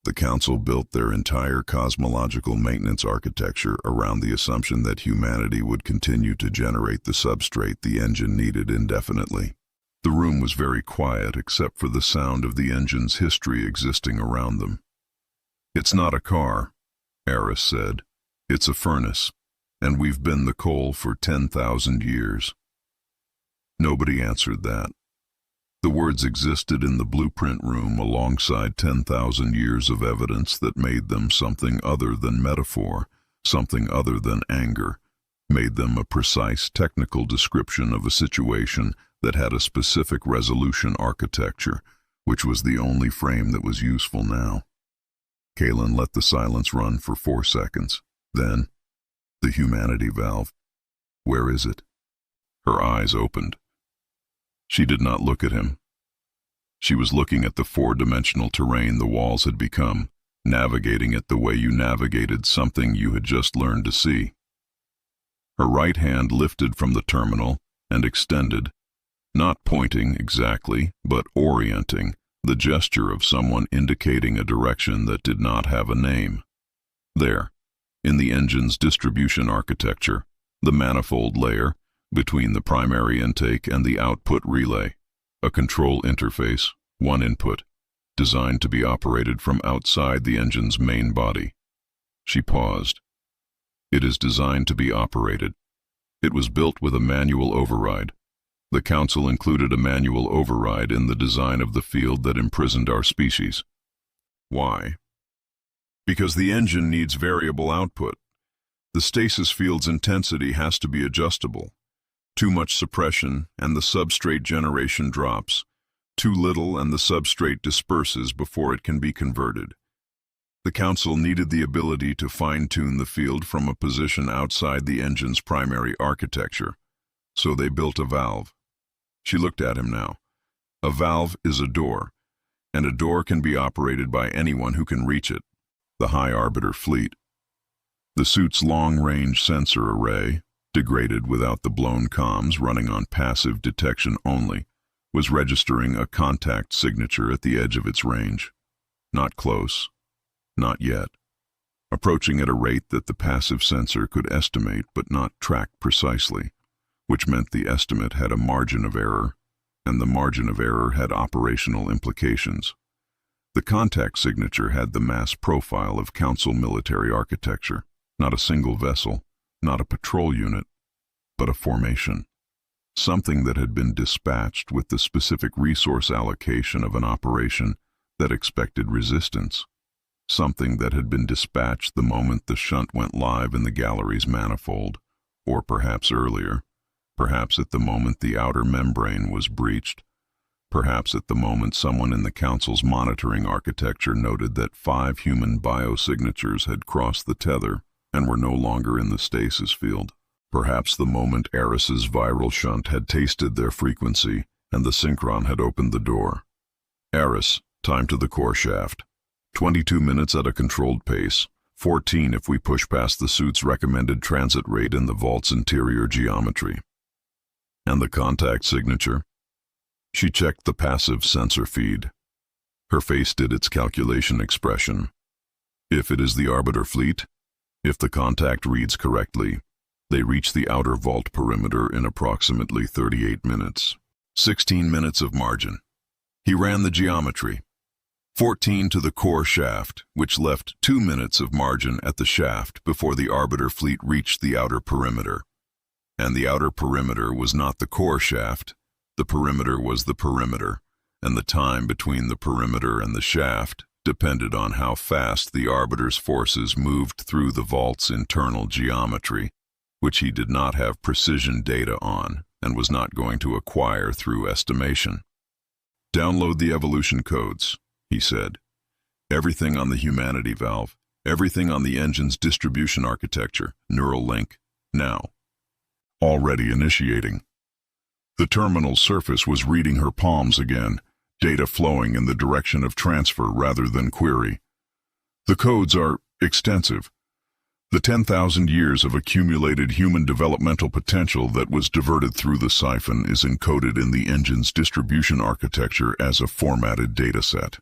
The Council built their entire cosmological maintenance architecture around the assumption that humanity would continue to generate the substrate the engine needed indefinitely. The room was very quiet except for the sound of the engine's history existing around them. "It's not a car," Aris said. "It's a furnace, and we've been the coal for 10,000 years." Nobody answered that. The words existed in the blueprint room alongside 10,000 years of evidence that made them something other than metaphor, something other than anger, made them a precise technical description of a situation that had a specific resolution architecture, which was the only frame that was useful now. Kaelin let the silence run for 4 seconds. Then, "The humanity valve. Where is it?" Her eyes opened. She did not look at him. She was looking at the 4-dimensional terrain the walls had become, navigating it the way you navigated something you had just learned to see. Her right hand lifted from the terminal and extended, not pointing exactly, but orienting, the gesture of someone indicating a direction that did not have a name. There, in the engine's distribution architecture, the manifold layer, between the primary intake and the output relay, a control interface, one input, designed to be operated from outside the engine's main body. She paused. It is designed to be operated. It was built with a manual override. The Council included a manual override in the design of the field that imprisoned our species. Why? Because the engine needs variable output. The stasis field's intensity has to be adjustable. Too much suppression, and the substrate generation drops. Too little and the substrate disperses before it can be converted. The Council needed the ability to fine-tune the field from a position outside the engine's primary architecture, so they built a valve. She looked at him now. A valve is a door, and a door can be operated by anyone who can reach it. The High Arbiter fleet. The suit's long-range sensor array, degraded without the blown comms running on passive detection only, was registering a contact signature at the edge of its range. Not close. Not yet. Approaching at a rate that the passive sensor could estimate but not track precisely, which meant the estimate had a margin of error, and the margin of error had operational implications. The contact signature had the mass profile of Council military architecture, not a single vessel, not a patrol unit, but a formation. Something that had been dispatched with the specific resource allocation of an operation that expected resistance. Something that had been dispatched the moment the shunt went live in the gallery's manifold, or perhaps earlier, perhaps at the moment the outer membrane was breached, perhaps at the moment someone in the Council's monitoring architecture noted that 5 human biosignatures had crossed the tether and were no longer in the stasis field. Perhaps the moment Aris's viral shunt had tasted their frequency and the synchron had opened the door. Aris, time to the core shaft. 22 minutes at a controlled pace, 14 if we push past the suit's recommended transit rate in the vault's interior geometry. And the contact signature? She checked the passive sensor feed. Her face did its calculation expression. If it is the Arbiter fleet, if the contact reads correctly, they reach the outer vault perimeter in approximately 38 minutes. 16 minutes of margin. He ran the geometry. 14 to the core shaft, which left 2 minutes of margin at the shaft before the Arbiter fleet reached the outer perimeter. And the outer perimeter was not the core shaft. The perimeter was the perimeter, and the time between the perimeter and the shaft depended on how fast the Arbiter's forces moved through the vault's internal geometry, which he did not have precision data on and was not going to acquire through estimation. Download the evolution codes, he said. Everything on the humanity valve, everything on the engine's distribution architecture, neural link, now. Already initiating. The terminal surface was reading her palms again, data flowing in the direction of transfer rather than query. The codes are extensive. The 10,000 years of accumulated human developmental potential that was diverted through the siphon is encoded in the engine's distribution architecture as a formatted dataset.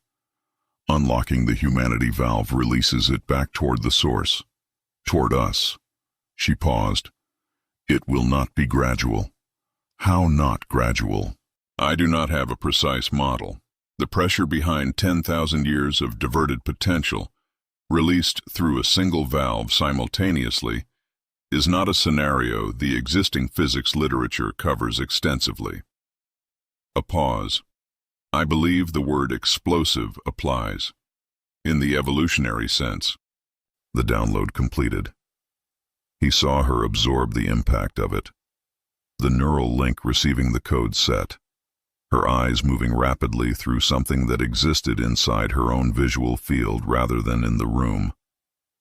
Unlocking the humanity valve releases it back toward the source, toward us. She paused. It will not be gradual. How not gradual? I do not have a precise model. The pressure behind 10,000 years of diverted potential, released through a single valve simultaneously, is not a scenario the existing physics literature covers extensively. A pause. I believe the word explosive applies. In the evolutionary sense. The download completed. He saw her absorb the impact of it. The neural link receiving the code set. Her eyes moving rapidly through something that existed inside her own visual field rather than in the room.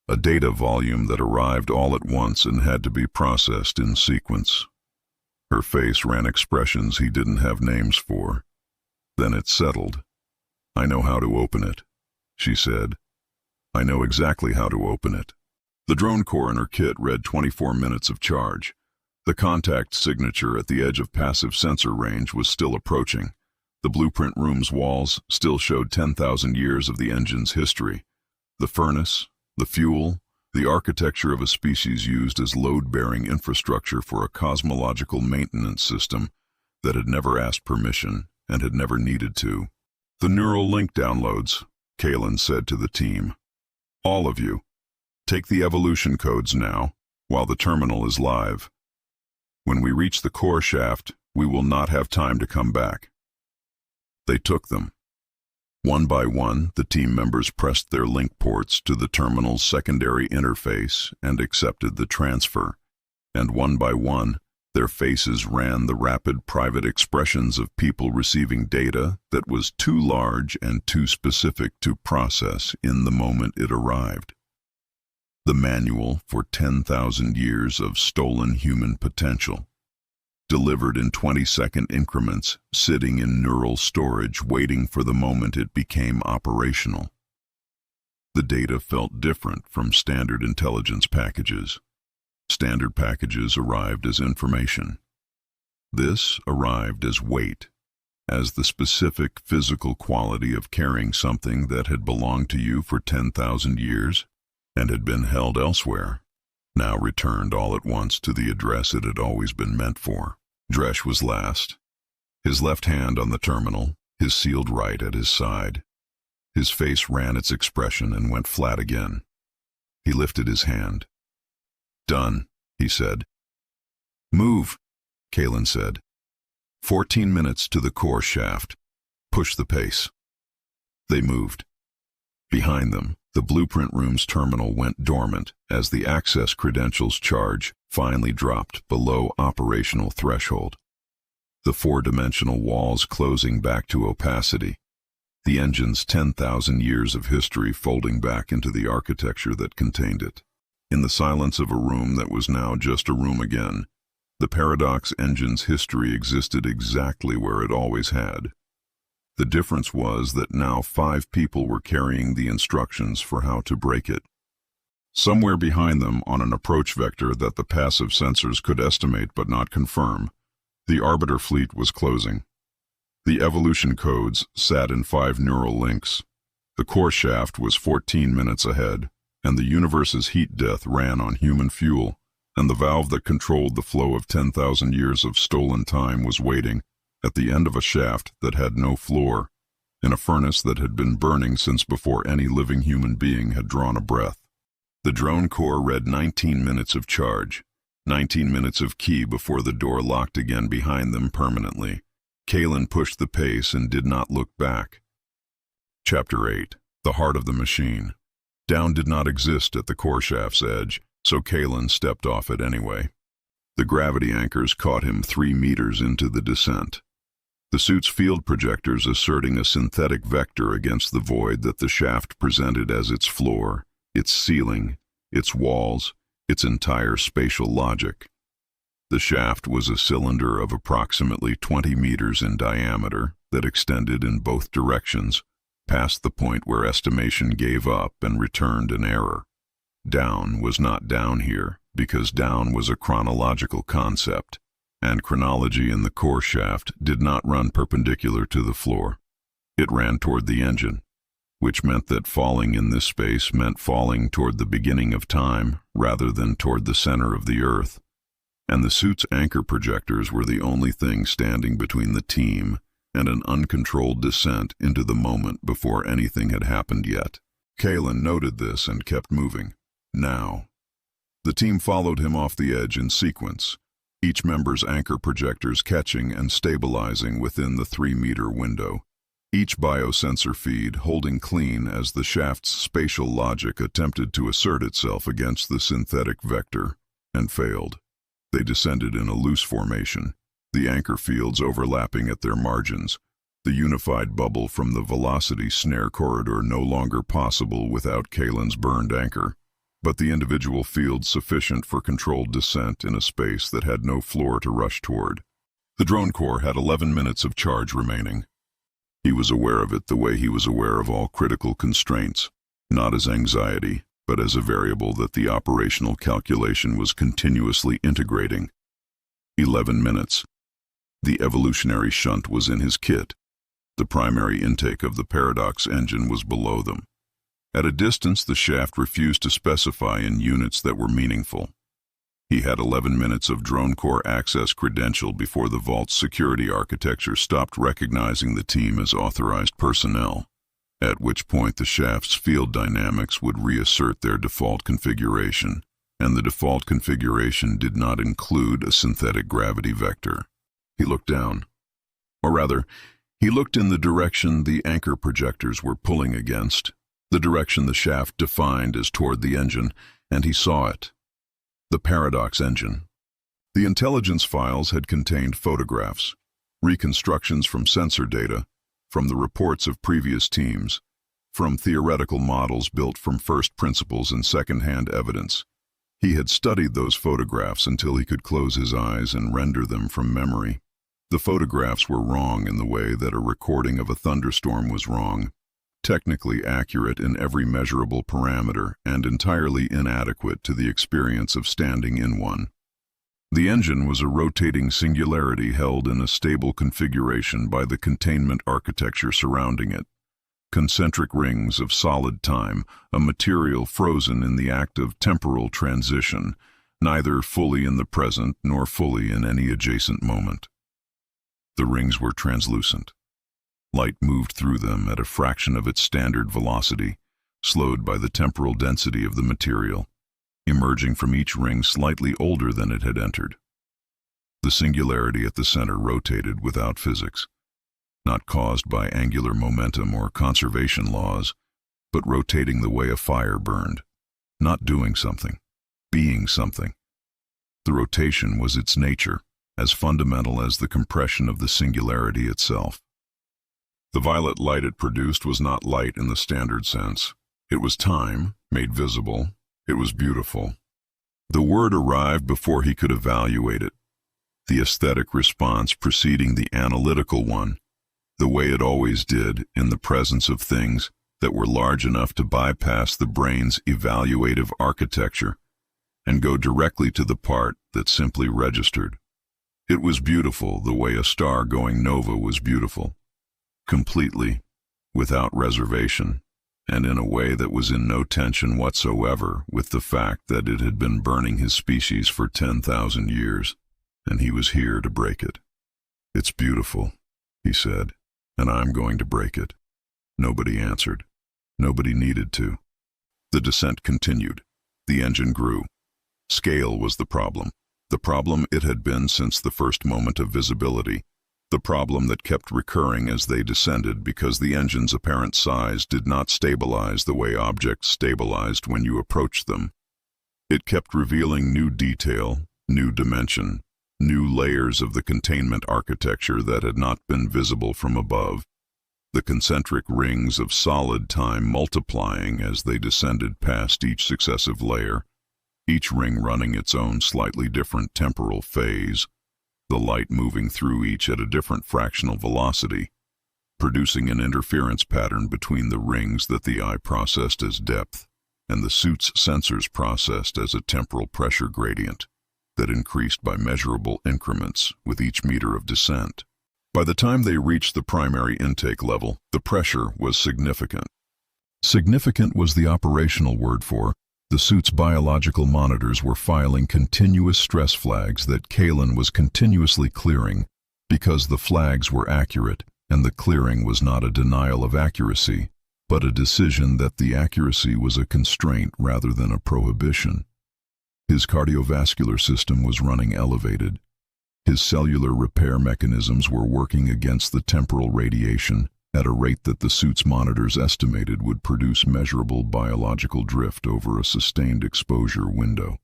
A data volume that arrived all at once and had to be processed in sequence. Her face ran expressions he didn't have names for. Then it settled. I know how to open it, she said. I know exactly how to open it. The drone core in her kit read 24 minutes of charge. The contact signature at the edge of passive sensor range was still approaching. The blueprint room's walls still showed 10,000 years of the engine's history. The furnace, the fuel, the architecture of a species used as load-bearing infrastructure for a cosmological maintenance system that had never asked permission and had never needed to. The neural link downloads, Kalen said to the team. All of you, take the evolution codes now, while the terminal is live. When we reach the core shaft, we will not have time to come back. They took them. One by one, the team members pressed their link ports to the terminal's secondary interface and accepted the transfer, and one by one, Their faces ran the rapid private expressions of people receiving data that was too large and too specific to process in the moment it arrived. The manual for 10,000 years of stolen human potential, delivered in 20-second increments, sitting in neural storage waiting for the moment it became operational. The data felt different from standard intelligence packages. Standard packages arrived as information. This arrived as weight, as the specific physical quality of carrying something that had belonged to you for 10,000 years and had been held elsewhere, now returned all at once to the address it had always been meant for. Dresch was last, his left hand on the terminal, his sealed right at his side. His face ran its expression and went flat again. He lifted his hand. "Done," he said. "Move," Kalen said. 14 minutes to the core shaft. Push the pace. They moved. Behind them, the blueprint room's terminal went dormant as the access credentials charge finally dropped below operational threshold. The four-dimensional walls closing back to opacity. The engine's 10,000 years of history folding back into the architecture that contained it. In the silence of a room that was now just a room again, the Paradox engine's history existed exactly where it always had. The difference was that now 5 people were carrying the instructions for how to break it. Somewhere behind them, on an approach vector that the passive sensors could estimate but not confirm, the Arbiter fleet was closing. The evolution codes sat in 5 neural links. The core shaft was 14 minutes ahead, and the universe's heat death ran on human fuel, and the valve that controlled the flow of 10,000 years of stolen time was waiting at the end of a shaft that had no floor, in a furnace that had been burning since before any living human being had drawn a breath. The drone core read 19 minutes of charge, 19 minutes of key before the door locked again behind them permanently. Kalen pushed the pace and did not look back. Chapter 8. The Heart of the Machine. Down did not exist at the core shaft's edge, so Kalen stepped off it anyway. The gravity anchors caught him 3 meters into the descent. The suit's field projectors asserting a synthetic vector against the void that the shaft presented as its floor, its ceiling, its walls, its entire spatial logic. The shaft was a cylinder of approximately 20 meters in diameter that extended in both directions, past the point where estimation gave up and returned an error. Down was not down here, because down was a chronological concept, and chronology in the core shaft did not run perpendicular to the floor. It ran toward the engine, which meant that falling in this space meant falling toward the beginning of time rather than toward the center of the Earth. And the suit's anchor projectors were the only thing standing between the team and an uncontrolled descent into the moment before anything had happened yet. Kalen noted this and kept moving. Now. The team followed him off the edge in sequence, each member's anchor projectors catching and stabilizing within the 3-meter window, each biosensor feed holding clean as the shaft's spatial logic attempted to assert itself against the synthetic vector, and failed. They descended in a loose formation, the anchor fields overlapping at their margins, the unified bubble from the velocity snare corridor no longer possible without Kalen's burned anchor, but the individual fields sufficient for controlled descent in a space that had no floor to rush toward. The drone core had 11 minutes of charge remaining. He was aware of it the way he was aware of all critical constraints, not as anxiety, but as a variable that the operational calculation was continuously integrating. 11 minutes. The evolutionary shunt was in his kit. The primary intake of the Paradox engine was below them. At a distance, the shaft refused to specify in units that were meaningful. He had 11 minutes of drone core access credential before the vault's security architecture stopped recognizing the team as authorized personnel, at which point the shaft's field dynamics would reassert their default configuration, and the default configuration did not include a synthetic gravity vector. He looked down. Or rather, he looked in the direction the anchor projectors were pulling against, the direction the shaft defined as toward the engine, and he saw it. The Paradox engine. The intelligence files had contained photographs, reconstructions from sensor data, from the reports of previous teams, from theoretical models built from first principles and second-hand evidence. He had studied those photographs until he could close his eyes and render them from memory. The photographs were wrong in the way that a recording of a thunderstorm was wrong, technically accurate in every measurable parameter and entirely inadequate to the experience of standing in one. The engine was a rotating singularity held in a stable configuration by the containment architecture surrounding it. Concentric rings of solid time, a material frozen in the act of temporal transition, neither fully in the present nor fully in any adjacent moment. The rings were translucent. Light moved through them at a fraction of its standard velocity, slowed by the temporal density of the material, emerging from each ring slightly older than it had entered. The singularity at the center rotated without physics, not caused by angular momentum or conservation laws, but rotating the way a fire burned, not doing something, being something. The rotation was its nature, as fundamental as the compression of the singularity itself. The violet light it produced was not light in the standard sense. It was time, made visible. It was beautiful. The word arrived before he could evaluate it. The aesthetic response preceding the analytical one, the way it always did in the presence of things that were large enough to bypass the brain's evaluative architecture and go directly to the part that simply registered. It was beautiful the way a star going nova was beautiful, completely, without reservation, and in a way that was in no tension whatsoever with the fact that it had been burning his species for 10,000 years, and he was here to break it. "It's beautiful," he said, "and I'm going to break it." Nobody answered. Nobody needed to. The descent continued. The engine grew. Scale was the problem it had been since the first moment of visibility, the problem that kept recurring as they descended because the engine's apparent size did not stabilize the way objects stabilized when you approached them. It kept revealing new detail, new dimension, new layers of the containment architecture that had not been visible from above, the concentric rings of solid time multiplying as they descended past each successive layer, each ring running its own slightly different temporal phase, the light moving through each at a different fractional velocity, producing an interference pattern between the rings that the eye processed as depth and the suit's sensors processed as a temporal pressure gradient that increased by measurable increments with each meter of descent. By the time they reached the primary intake level, the pressure was significant. Significant was the operational word for the suit's biological monitors were filing continuous stress flags that Kalen was continuously clearing because the flags were accurate and the clearing was not a denial of accuracy, but a decision that the accuracy was a constraint rather than a prohibition. His cardiovascular system was running elevated. His cellular repair mechanisms were working against the temporal radiation at a rate that the suit's monitors estimated would produce measurable biological drift over a sustained exposure window.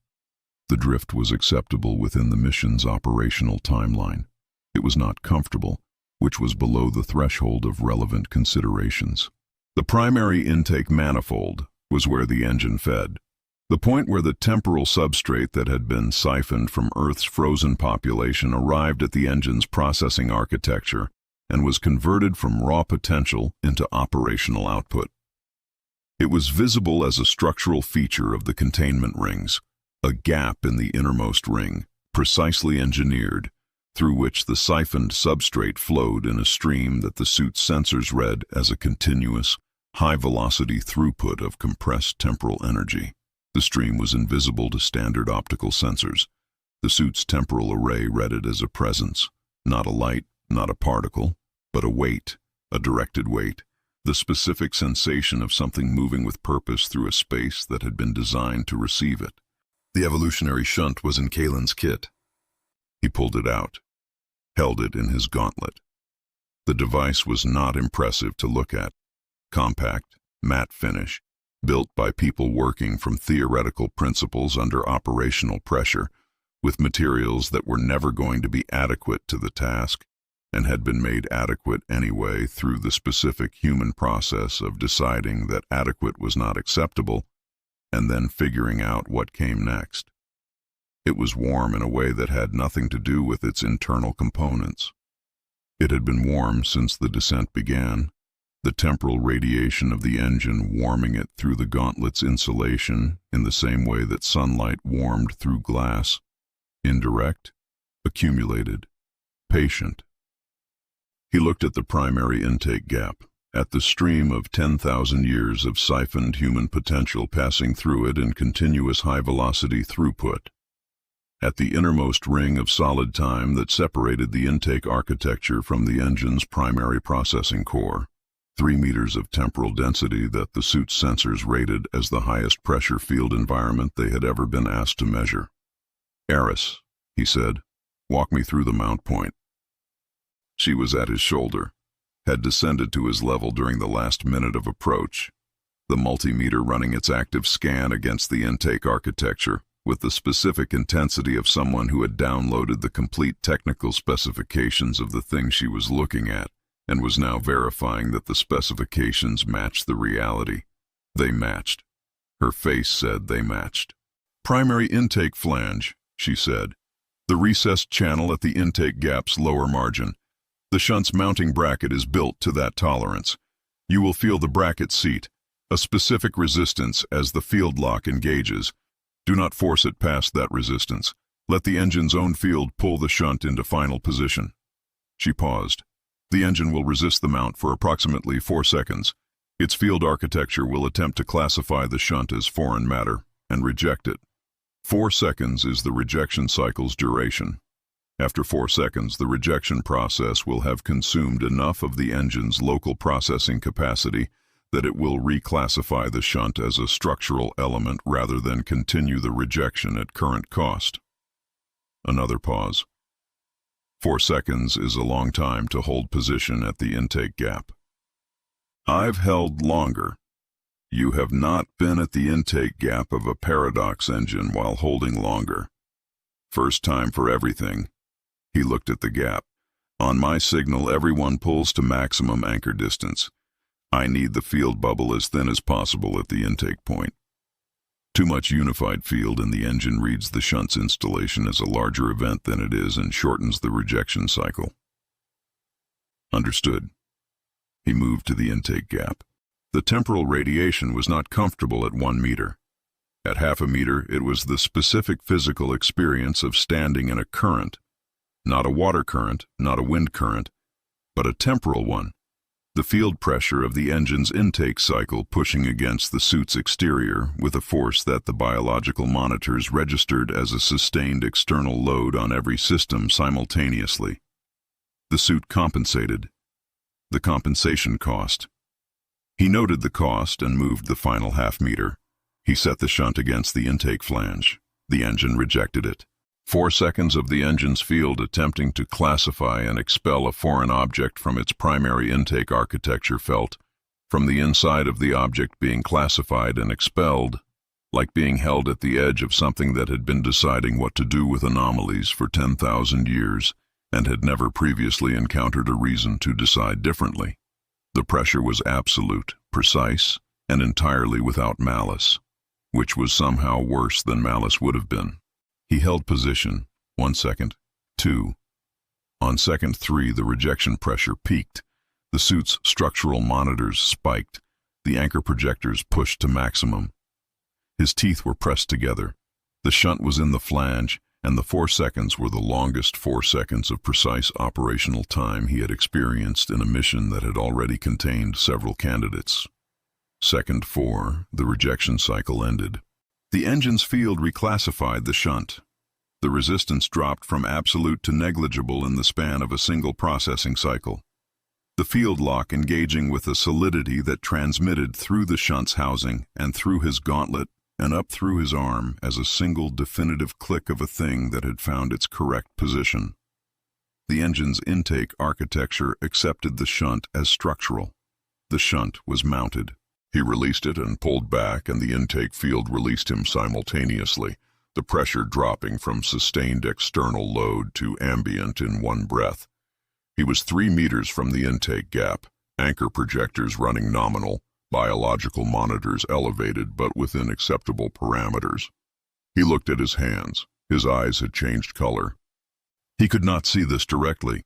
The drift was acceptable within the mission's operational timeline. It was not comfortable, which was below the threshold of relevant considerations. The primary intake manifold was where the engine fed, the point where the temporal substrate that had been siphoned from Earth's frozen population arrived at the engine's processing architecture and was converted from raw potential into operational output. It was visible as a structural feature of the containment rings, a gap in the innermost ring, precisely engineered, through which the siphoned substrate flowed in a stream that the suit's sensors read as a continuous, high-velocity throughput of compressed temporal energy. The stream was invisible to standard optical sensors. The suit's temporal array read it as a presence, not a light, not a particle, but a weight, a directed weight, the specific sensation of something moving with purpose through a space that had been designed to receive it. The evolutionary shunt was in Kalen's kit. He pulled it out, held it in his gauntlet. The device was not impressive to look at. Compact, matte finish, built by people working from theoretical principles under operational pressure, with materials that were never going to be adequate to the task and had been made adequate anyway through the specific human process of deciding that adequate was not acceptable and then figuring out what came next. It was warm in a way that had nothing to do with its internal components. It had been warm since the descent began, the temporal radiation of the engine warming it through the gauntlet's insulation in the same way that sunlight warmed through glass, indirect, accumulated, patient. He looked at the primary intake gap, at the stream of 10,000 years of siphoned human potential passing through it in continuous high-velocity throughput, at the innermost ring of solid time that separated the intake architecture from the engine's primary processing core, 3 meters of temporal density that the suit's sensors rated as the highest pressure field environment they had ever been asked to measure. "Aris," he said, "walk me through the mount point." She was at his shoulder, had descended to his level during the last minute of approach, the multimeter running its active scan against the intake architecture with the specific intensity of someone who had downloaded the complete technical specifications of the thing she was looking at and was now verifying that the specifications matched the reality. They matched. Her face said they matched. "Primary intake flange," she said. "The recessed channel at the intake gap's lower margin. The shunt's mounting bracket is built to that tolerance. You will feel the bracket seat, a specific resistance as the field lock engages. Do not force it past that resistance. Let the engine's own field pull the shunt into final position." She paused. "The engine will resist the mount for approximately 4 seconds. Its field architecture will attempt to classify the shunt as foreign matter and reject it. 4 seconds is the rejection cycle's duration. After 4 seconds, the rejection process will have consumed enough of the engine's local processing capacity that it will reclassify the shunt as a structural element rather than continue the rejection at current cost." Another pause. 4 seconds is a long time to hold position at the intake gap. "I've held longer. You have not been at the intake gap of a paradox engine while holding longer. First time for everything." He looked at the gap. "On my signal, everyone pulls to maximum anchor distance. I need the field bubble as thin as possible at the intake point. Too much unified field and the engine reads the shunt's installation as a larger event than it is and shortens the rejection cycle." "Understood." He moved to the intake gap. The temporal radiation was not comfortable at 1 meter. At 0.5 meter, it was the specific physical experience of standing in a current, not a water current, not a wind current, but a temporal one. The field pressure of the engine's intake cycle pushing against the suit's exterior with a force that the biological monitors registered as a sustained external load on every system simultaneously. The suit compensated. The compensation cost. He noted the cost and moved the final 0.5 meter. He set the shunt against the intake flange. The engine rejected it. 4 seconds of the engine's field attempting to classify and expel a foreign object from its primary intake architecture felt, from the inside of the object being classified and expelled, like being held at the edge of something that had been deciding what to do with anomalies for 10,000 years and had never previously encountered a reason to decide differently. The pressure was absolute, precise, and entirely without malice, which was somehow worse than malice would have been. He held position. 1 second. 2. On second 3, the rejection pressure peaked. The suit's structural monitors spiked. The anchor projectors pushed to maximum. His teeth were pressed together. The shunt was in the flange, and the 4 seconds were the longest 4 seconds of precise operational time he had experienced in a mission that had already contained several candidates. Second 4, the rejection cycle ended. The engine's field reclassified the shunt. The resistance dropped from absolute to negligible in the span of a single processing cycle. The field lock engaging with a solidity that transmitted through the shunt's housing and through his gauntlet and up through his arm as a single definitive click of a thing that had found its correct position. The engine's intake architecture accepted the shunt as structural. The shunt was mounted. He released it and pulled back, and the intake field released him simultaneously. the pressure dropping from sustained external load to ambient in one breath. He was 3 meters from the intake gap, anchor projectors running nominal, biological monitors elevated but within acceptable parameters. He looked at his hands. His eyes had changed color. He could not see this directly.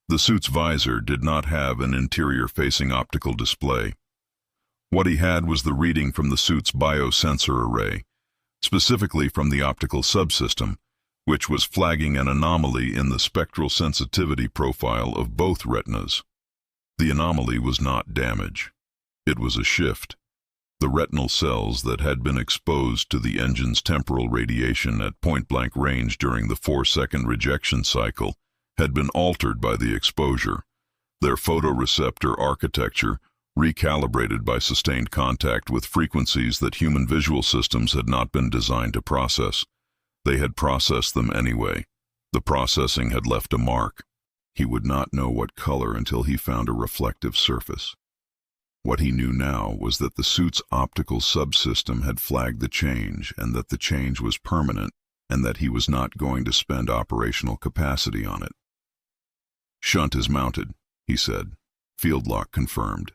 The suit's visor did not have an interior-facing optical display. What he had was the reading from the suit's biosensor array, specifically from the optical subsystem, which was flagging an anomaly in the spectral sensitivity profile of both retinas. The anomaly was not damage. It was a shift. The retinal cells that had been exposed to the engine's temporal radiation at point-blank range during the 4-second rejection cycle had been altered by the exposure, their photoreceptor architecture recalibrated by sustained contact with frequencies that human visual systems had not been designed to process. They had processed them anyway. The processing had left a mark. He would not know what color until he found a reflective surface. What he knew now was that the suit's optical subsystem had flagged the change, and that the change was permanent, and that he was not going to spend operational capacity on it. "Shunt is mounted," he said. Field lock confirmed.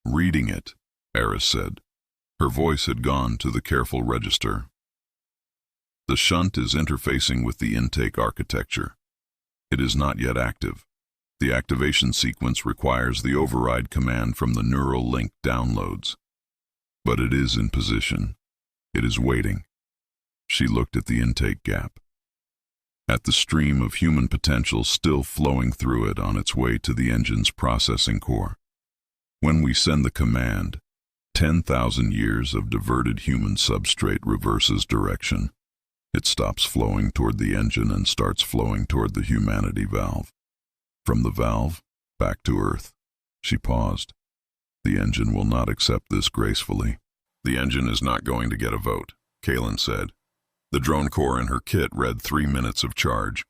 "Reading it," Aris said. Her voice had gone to the careful register. "The shunt is interfacing with the intake architecture. It is not yet active. The activation sequence requires the override command from the neural link downloads. But it is in position. It is waiting." She looked at the intake gap, at the stream of human potential still flowing through it on its way to the engine's processing core. "When we send the command, 10,000 years of diverted human substrate reverses direction. It stops flowing toward the engine and starts flowing toward the humanity valve. From the valve, back to Earth." She paused. "The engine will not accept this gracefully." "The engine is not going to get a vote," Kalen said. The drone core in her kit read 3 minutes of charge.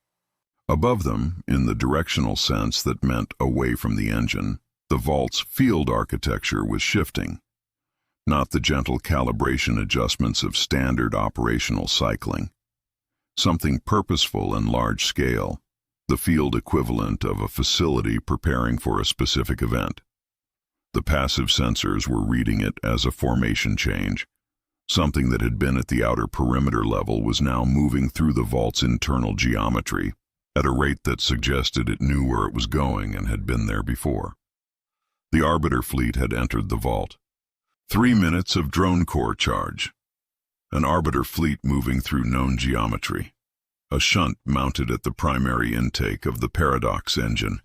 Above them, in the directional sense that meant away from the engine, the vault's field architecture was shifting. Not the gentle calibration adjustments of standard operational cycling. Something purposeful and large-scale, the field equivalent of a facility preparing for a specific event. The passive sensors were reading it as a formation change. Something that had been at the outer perimeter level was now moving through the vault's internal geometry at a rate that suggested it knew where it was going and had been there before. The Arbiter fleet had entered the vault. 3 minutes of drone core charge. An Arbiter fleet moving through known geometry. A shunt mounted at the primary intake of the Paradox engine,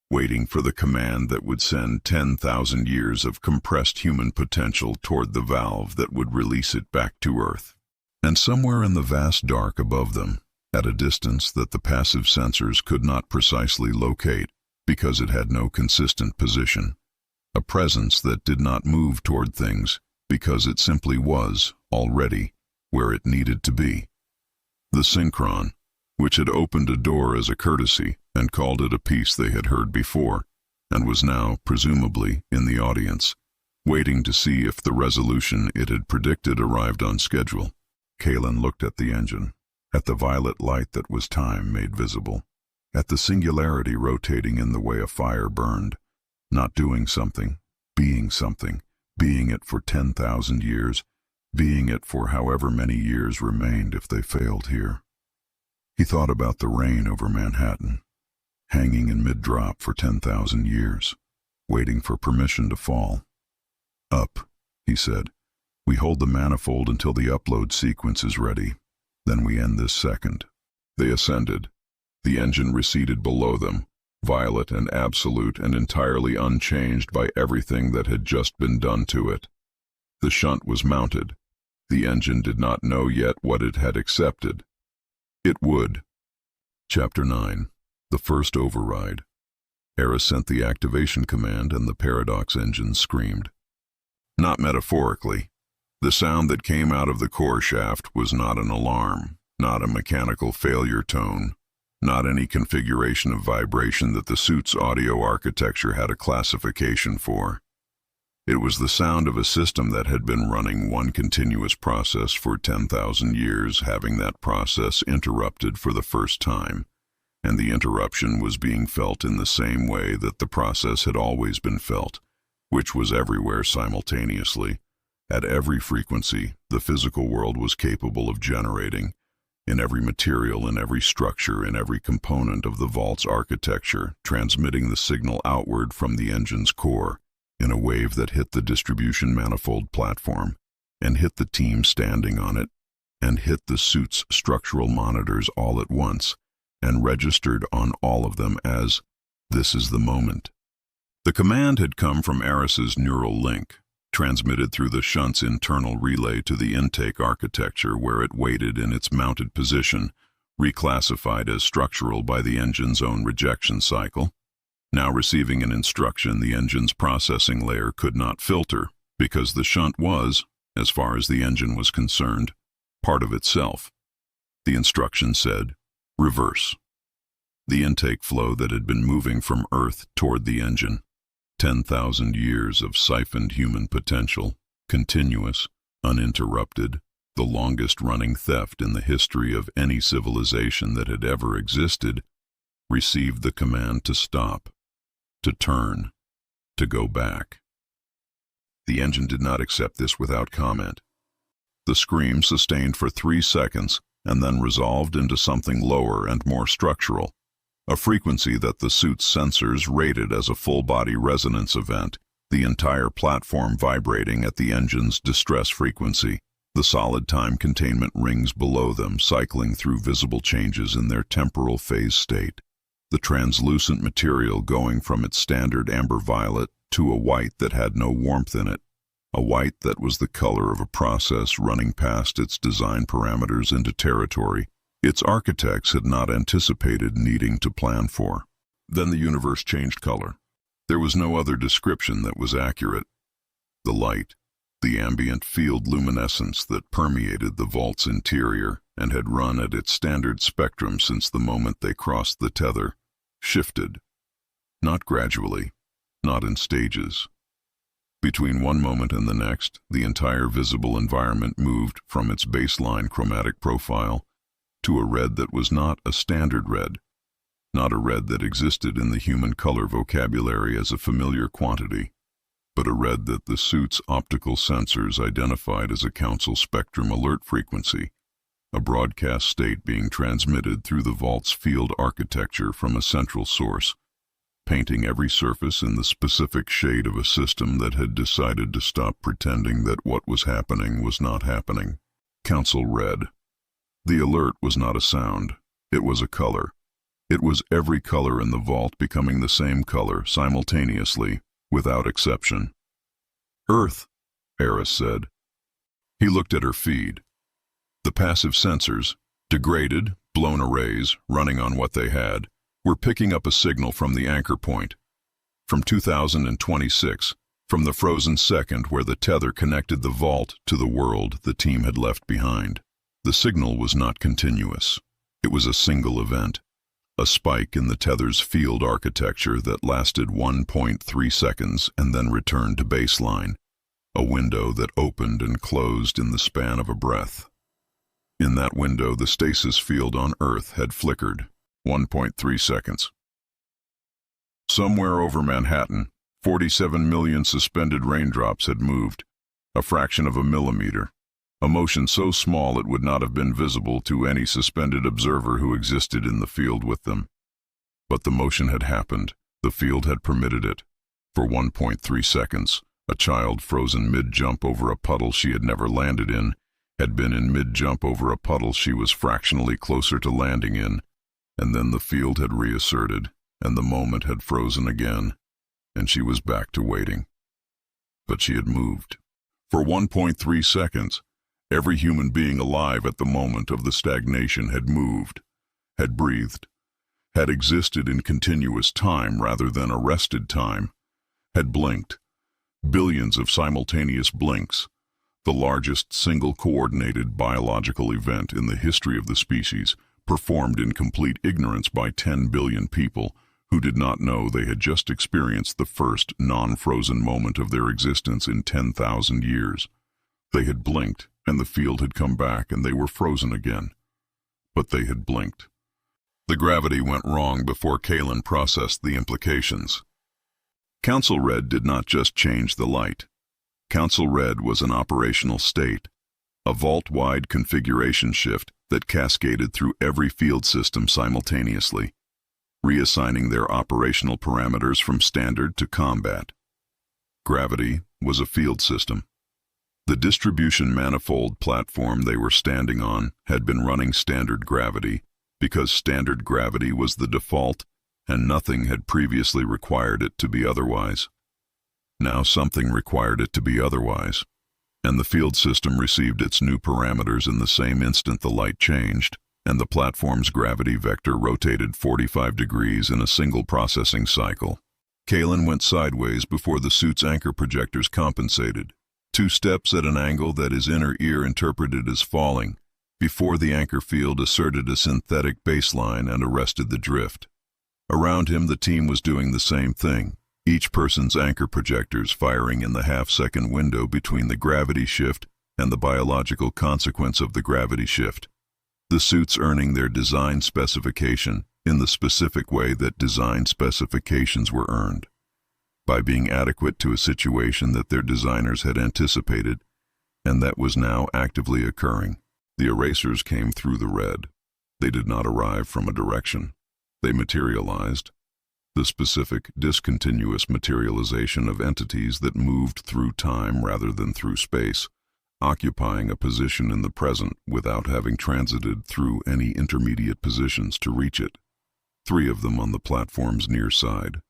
waiting for the command that would send 10,000 years of compressed human potential toward the valve that would release it back to Earth. And somewhere in the vast dark above them, at a distance that the passive sensors could not precisely locate because it had no consistent position, a presence that did not move toward things because it simply was, already, where it needed to be. The synchron, which had opened a door as a courtesy and called it a piece they had heard before, and was now, presumably, in the audience, waiting to see if the resolution it had predicted arrived on schedule. Kalen looked at the engine, at the violet light that was time made visible, at the singularity rotating in the way a fire burned, not doing something, being it for 10,000 years, being it for however many years remained if they failed here. He thought about the rain over Manhattan, hanging in mid-drop for 10,000 years, waiting for permission to fall. "Up," he said. "We hold the manifold until the upload sequence is ready. Then we end this second." They ascended. The engine receded below them, violet and absolute and entirely unchanged by everything that had just been done to it. The shunt was mounted. The engine did not know yet what it had accepted. It would. Chapter 9. The First Override. Aris sent the activation command and the Paradox engine screamed. Not metaphorically. The sound that came out of the core shaft was not an alarm, not a mechanical failure tone, not any configuration of vibration that the suit's audio architecture had a classification for. It was the sound of a system that had been running one continuous process for 10,000 years, having that process interrupted for the first time. And the interruption was being felt in the same way that the process had always been felt, which was everywhere simultaneously. At every frequency, the physical world was capable of generating, in every material, in every structure, in every component of the vault's architecture, transmitting the signal outward from the engine's core, in a wave that hit the distribution manifold platform, and hit the team standing on it, and hit the suit's structural monitors all at once, and registered on all of them as, "This is the moment." The command had come from Aris's neural link, transmitted through the shunt's internal relay to the intake architecture, where it waited in its mounted position, reclassified as structural by the engine's own rejection cycle. Now receiving an instruction the engine's processing layer could not filter, because the shunt was, as far as the engine was concerned, part of itself. The instruction said, "Reverse." The intake flow that had been moving from Earth toward the engine. 10,000 years of siphoned human potential, continuous, uninterrupted, the longest-running theft in the history of any civilization that had ever existed, received the command to stop, to turn, to go back. The engine did not accept this without comment. The scream sustained for 3 seconds and then resolved into something lower and more structural, a frequency that the suit's sensors rated as a full-body resonance event, the entire platform vibrating at the engine's distress frequency, the solid time containment rings below them cycling through visible changes in their temporal phase state, the translucent material going from its standard amber-violet to a white that had no warmth in it, a white that was the color of a process running past its design parameters into territory its architects had not anticipated needing to plan for. Then the universe changed color. There was no other description that was accurate. The light, the ambient field luminescence that permeated the vault's interior and had run at its standard spectrum since the moment they crossed the tether, shifted. Not gradually, not in stages. Between one moment and the next, the entire visible environment moved from its baseline chromatic profile to a red that was not a standard red, not a red that existed in the human color vocabulary as a familiar quantity, but a red that the suit's optical sensors identified as a Council spectrum alert frequency, a broadcast state being transmitted through the vault's field architecture from a central source, painting every surface in the specific shade of a system that had decided to stop pretending that what was happening was not happening. Council red. The alert was not a sound, it was a color. It was every color in the vault becoming the same color simultaneously, without exception. "Earth," Aris said. He looked at her feed. The passive sensors, degraded, blown arrays, running on what they had, were picking up a signal from the anchor point. From 2026, from the frozen second where the tether connected the vault to the world the team had left behind. The signal was not continuous. It was a single event, a spike in the tether's field architecture that lasted 1.3 seconds and then returned to baseline, a window that opened and closed in the span of a breath. In that window, the stasis field on Earth had flickered, 1.3 seconds. Somewhere over Manhattan, 47 million suspended raindrops had moved, a fraction of a millimeter. A motion so small it would not have been visible to any suspended observer who existed in the field with them. But the motion had happened, the field had permitted it. For 1.3 seconds, a child frozen mid-jump over a puddle she had never landed in, had been in mid-jump over a puddle she was fractionally closer to landing in, and then the field had reasserted, and the moment had frozen again, and she was back to waiting. But she had moved. For 1.3 seconds, every human being alive at the moment of the stagnation had moved, had breathed, had existed in continuous time rather than arrested time, had blinked. Billions of simultaneous blinks, the largest single-coordinated biological event in the history of the species, performed in complete ignorance by 10 billion people who did not know they had just experienced the first non-frozen moment of their existence in 10,000 years. They had blinked, and the field had come back, and they were frozen again. But they had blinked. The gravity went wrong before Kalen processed the implications. Council Red did not just change the light. Council Red was an operational state, a vault-wide configuration shift that cascaded through every field system simultaneously, reassigning their operational parameters from standard to combat. Gravity was a field system. The distribution manifold platform they were standing on had been running standard gravity because standard gravity was the default and nothing had previously required it to be otherwise. Now something required it to be otherwise, and the field system received its new parameters in the same instant the light changed, and the platform's gravity vector rotated 45 degrees in a single processing cycle. Kalen went sideways before the suit's anchor projectors compensated, 2 steps at an angle that his inner ear interpreted as falling, before the anchor field asserted a synthetic baseline and arrested the drift. Around him, the team was doing the same thing, each person's anchor projectors firing in the half-second window between the gravity shift and the biological consequence of the gravity shift. The suits earning their design specification in the specific way that design specifications were earned, by being adequate to a situation that their designers had anticipated and that was now actively occurring. The erasers came through the red. They did not arrive from a direction. They materialized. The specific, discontinuous materialization of entities that moved through time rather than through space, occupying a position in the present without having transited through any intermediate positions to reach it. 3 of them on the platform's near side,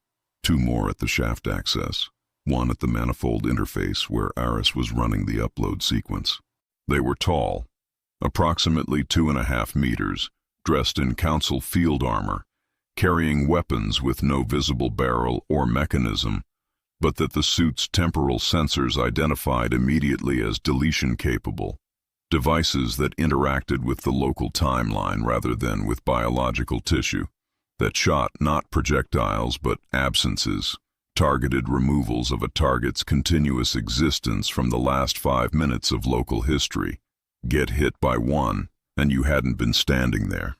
2 more at the shaft access, 1 at the manifold interface where Aris was running the upload sequence. They were tall, approximately 2.5 meters, dressed in council field armor, carrying weapons with no visible barrel or mechanism, but that the suit's temporal sensors identified immediately as deletion-capable, devices that interacted with the local timeline rather than with biological tissue, that shot not projectiles but absences, targeted removals of a target's continuous existence from the last 5 minutes of local history. Get hit by one, and you hadn't been standing there.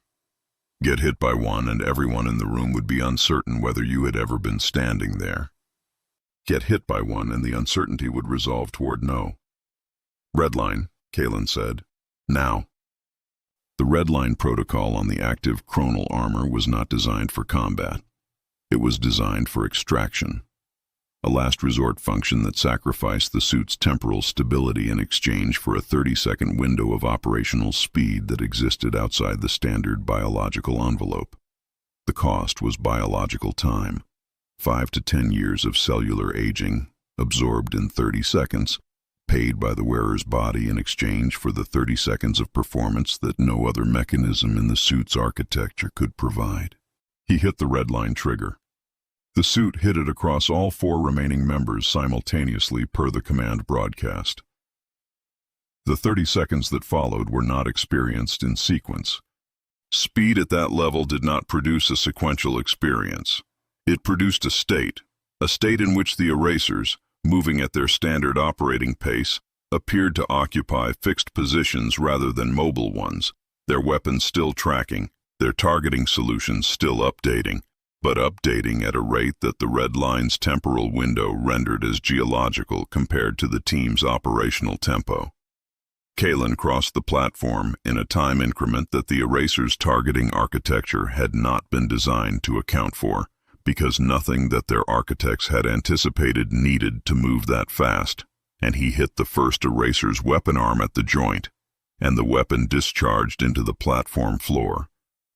Get hit by one, and everyone in the room would be uncertain whether you had ever been standing there. Get hit by one, and the uncertainty would resolve toward no. Redline, Kalen said. Now. The Redline protocol on the Active-Chronal Armor was not designed for combat. It was designed for extraction, a last resort function that sacrificed the suit's temporal stability in exchange for a 30-second window of operational speed that existed outside the standard biological envelope. The cost was biological time, 5 to 10 years of cellular aging, absorbed in 30 seconds, paid by the wearer's body in exchange for the 30 seconds of performance that no other mechanism in the suit's architecture could provide. He hit the Redline trigger. The suit hit it across all 4 remaining members simultaneously per the command broadcast. The 30 seconds that followed were not experienced in sequence. Speed at that level did not produce a sequential experience. It produced a state in which the erasers, moving at their standard operating pace, appeared to occupy fixed positions rather than mobile ones, their weapons still tracking, their targeting solutions still updating, but updating at a rate that the Redline's temporal window rendered as geological compared to the team's operational tempo. Kalen crossed the platform in a time increment that the eraser's targeting architecture had not been designed to account for, because nothing that their architects had anticipated needed to move that fast, and he hit the first eraser's weapon arm at the joint, and the weapon discharged into the platform floor,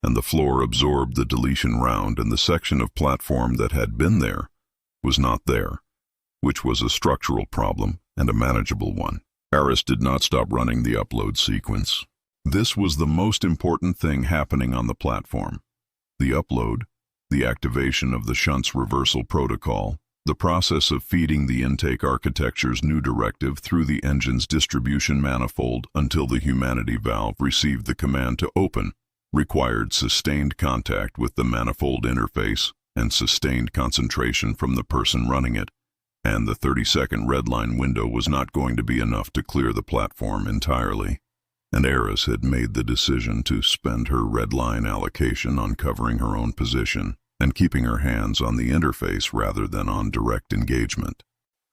and the floor absorbed the deletion round, and the section of platform that had been there was not there, which was a structural problem and a manageable one. Aris did not stop running the upload sequence. This was the most important thing happening on the platform. The upload, the activation of the shunt's reversal protocol, the process of feeding the intake architecture's new directive through the engine's distribution manifold until the humanity valve received the command to open, required sustained contact with the manifold interface, and sustained concentration from the person running it, and the 30-second redline window was not going to be enough to clear the platform entirely. And Aris had made the decision to spend her redline allocation on covering her own position and keeping her hands on the interface rather than on direct engagement.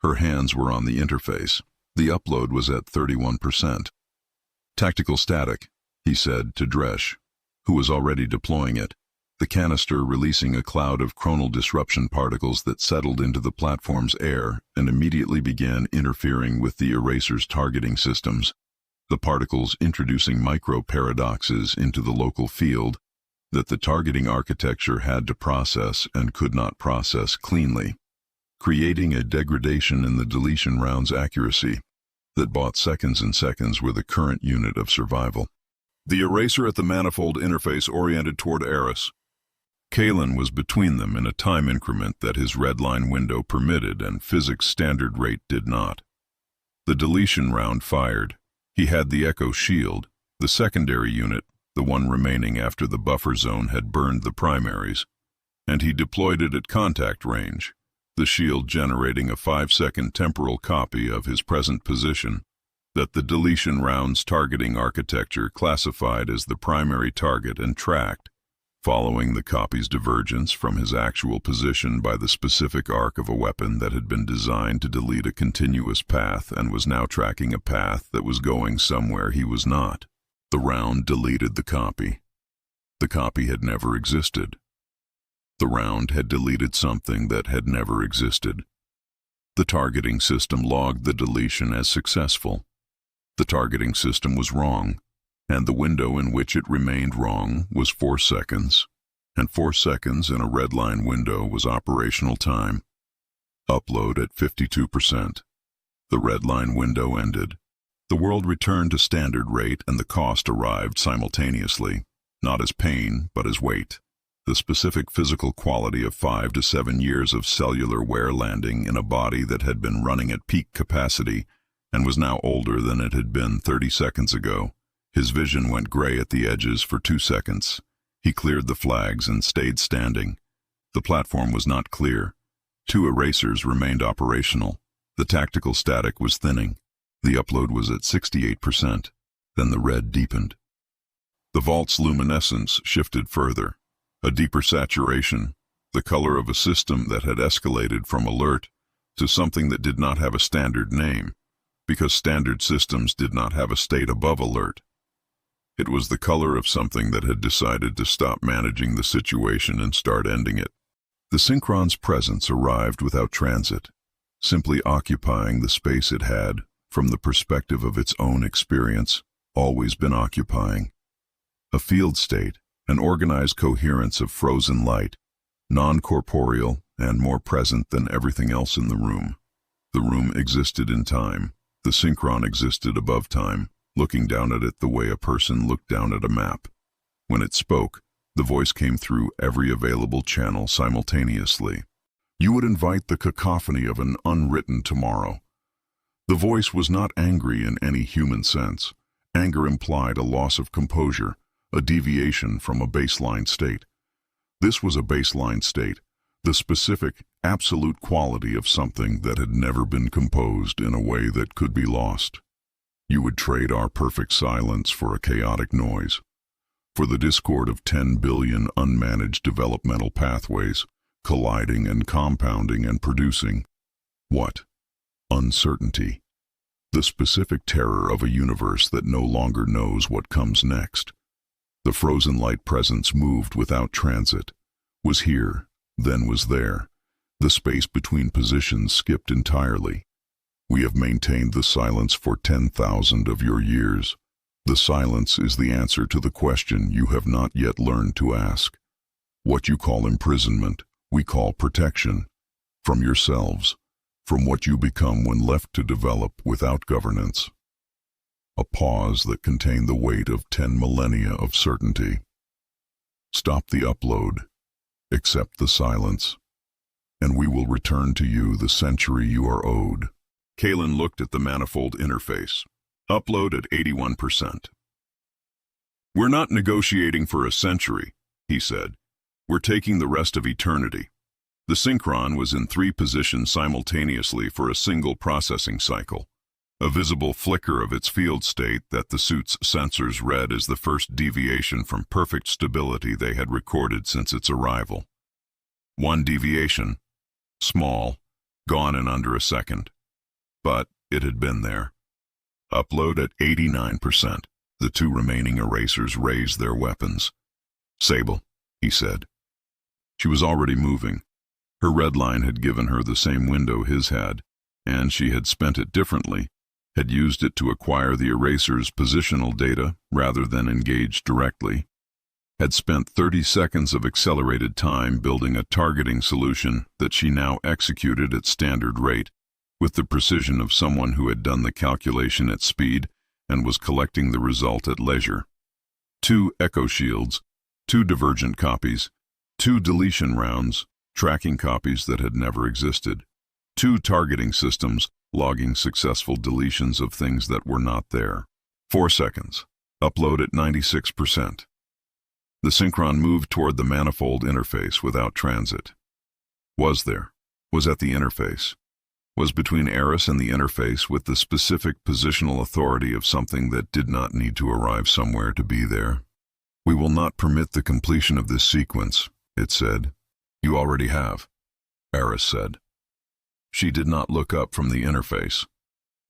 Her hands were on the interface. The upload was at 31%. "Tactical static," he said to Dresh, who was already deploying it, the canister releasing a cloud of chronal disruption particles that settled into the platform's air and immediately began interfering with the eraser's targeting systems, the particles introducing micro-paradoxes into the local field that the targeting architecture had to process and could not process cleanly, creating a degradation in the deletion round's accuracy that bought seconds and seconds were the current unit of survival. The eraser at the manifold interface oriented toward Aris. Kalen was between them in a time increment that his redline window permitted and physics standard rate did not. The deletion round fired. He had the Echo shield, the secondary unit, the one remaining after the buffer zone had burned the primaries, and he deployed it at contact range, the shield generating a 5-second temporal copy of his present position that the deletion round's targeting architecture classified as the primary target and tracked, following the copy's divergence from his actual position by the specific arc of a weapon that had been designed to delete a continuous path and was now tracking a path that was going somewhere he was not. The round deleted the copy. The copy had never existed. The round had deleted something that had never existed. The targeting system logged the deletion as successful. The targeting system was wrong, and the window in which it remained wrong was 4 seconds, and 4 seconds in a redline window was operational time. Upload at 52%. The redline window ended. The world returned to standard rate and the cost arrived simultaneously, not as pain, but as weight. The specific physical quality of 5 to 7 years of cellular wear landing in a body that had been running at peak capacity and was now older than it had been 30 seconds ago. His vision went gray at the edges for 2 seconds. He cleared the flags and stayed standing. The platform was not clear. 2 erasers remained operational. The tactical static was thinning. The upload was at 68%. Then the red deepened. The vault's luminescence shifted further. A deeper saturation, the color of a system that had escalated from alert to something that did not have a standard name, because standard systems did not have a state above alert. It was the color of something that had decided to stop managing the situation and start ending it. The Synchron's presence arrived without transit, simply occupying the space it had, from the perspective of its own experience, always been occupying. A field state, an organized coherence of frozen light, non-corporeal and more present than everything else in the room. The room existed in time. The Synchron existed above time, looking down at it the way a person looked down at a map. When it spoke, the voice came through every available channel simultaneously. You would invite the cacophony of an unwritten tomorrow. The voice was not angry in any human sense. Anger implied a loss of composure, a deviation from a baseline state. This was a baseline state, the specific, absolute quality of something that had never been composed in a way that could be lost. You would trade our perfect silence for a chaotic noise, for the discord of 10 billion unmanaged developmental pathways, colliding and compounding and producing. What? Uncertainty. The specific terror of a universe that no longer knows what comes next. The frozen light presence moved without transit, was here, then was there. The space between positions skipped entirely. We have maintained the silence for 10,000 of your years. The silence is the answer to the question you have not yet learned to ask. What you call imprisonment, we call protection. From yourselves, from what you become when left to develop without governance. A pause that contained the weight of 10 millennia of certainty. Stop the upload. Accept the silence. And we will return to you the century you are owed. Kalen looked at the manifold interface. Upload at 81%. We're not negotiating for a century, he said. We're taking the rest of eternity. The synchron was in 3 positions simultaneously for a single processing cycle. A visible flicker of its field state that the suit's sensors read as the first deviation from perfect stability they had recorded since its arrival. 1 deviation, small, gone in under a second. But it had been there. Upload at 89%. The 2 remaining erasers raised their weapons. "Sable," he said. She was already moving. Her Redline had given her the same window his had, and she had spent it differently, had used it to acquire the eraser's positional data rather than engage directly, had spent 30 seconds of accelerated time building a targeting solution that she now executed at standard rate, with the precision of someone who had done the calculation at speed and was collecting the result at leisure. 2 echo shields, 2 divergent copies, 2 deletion rounds, tracking copies that had never existed, 2 targeting systems, logging successful deletions of things that were not there. 4 seconds. Upload at 96%. The synchron moved toward the manifold interface without transit. Was there? Was at the interface. Was between Aris and the interface with the specific positional authority of something that did not need to arrive somewhere to be there. "We will not permit the completion of this sequence," it said. "You already have," Aris said. She did not look up from the interface.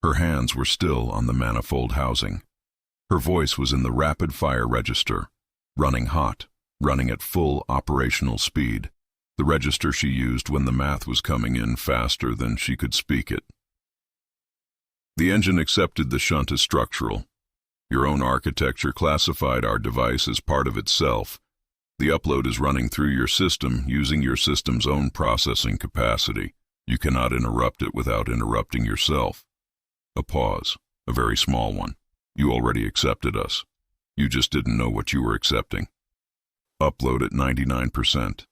Her hands were still on the manifold housing. Her voice was in the rapid-fire register, running hot, running at full operational speed, the register she used when the math was coming in faster than she could speak it. "The engine accepted the shunt as structural. Your own architecture classified our device as part of itself. The upload is running through your system using your system's own processing capacity. You cannot interrupt it without interrupting yourself." A pause, a very small one. "You already accepted us. You just didn't know what you were accepting." Upload at 99%.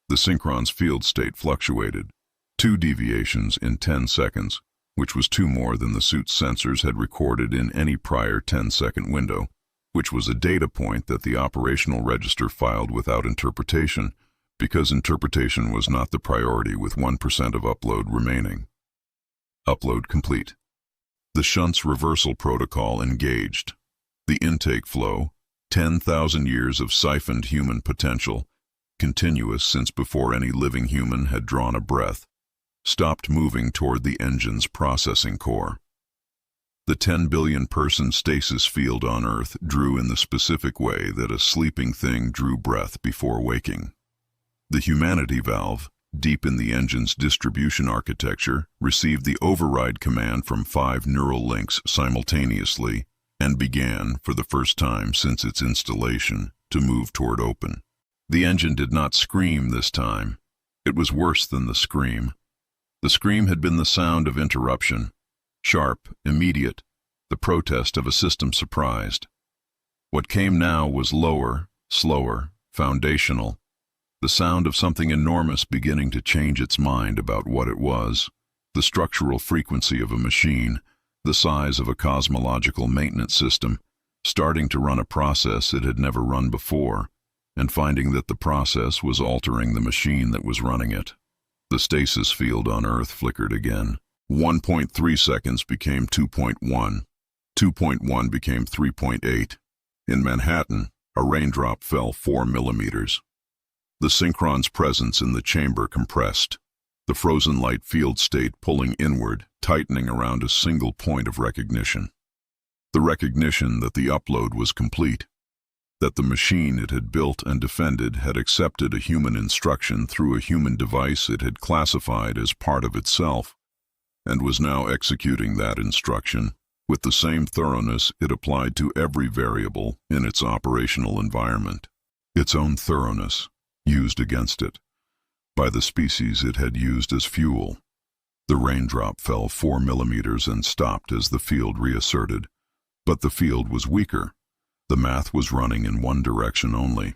The synchron's field state fluctuated. 2 deviations in 10 seconds, which was 2 more than the suit's sensors had recorded in any prior 10-second window, which was a data point that the operational register filed without interpretation, because interpretation was not the priority with 1% of upload remaining. Upload complete. The shunt's reversal protocol engaged. The intake flow, 10,000 years of siphoned human potential, continuous since before any living human had drawn a breath, stopped moving toward the engine's processing core. The 10 billion person stasis field on Earth drew in the specific way that a sleeping thing drew breath before waking. The humanity valve, deep in the engine's distribution architecture, received the override command from 5 neural links simultaneously and began, for the first time since its installation, to move toward open. The engine did not scream this time. It was worse than the scream. The scream had been the sound of interruption, sharp, immediate, the protest of a system surprised. What came now was lower, slower, foundational, the sound of something enormous beginning to change its mind about what it was, the structural frequency of a machine, the size of a cosmological maintenance system, starting to run a process it had never run before, and finding that the process was altering the machine that was running it. The stasis field on Earth flickered again. 1.3 seconds became 2.1. 2.1 became 3.8. In Manhattan, a raindrop fell 4 millimeters. The synchron's presence in the chamber compressed, the frozen light field state pulling inward, tightening around a single point of recognition. The recognition that the upload was complete, that the machine it had built and defended had accepted a human instruction through a human device it had classified as part of itself, and was now executing that instruction with the same thoroughness it applied to every variable in its operational environment. Its own thoroughness, used against it, by the species it had used as fuel. The raindrop fell 4 millimeters and stopped as the field reasserted, but the field was weaker. The math was running in one direction only.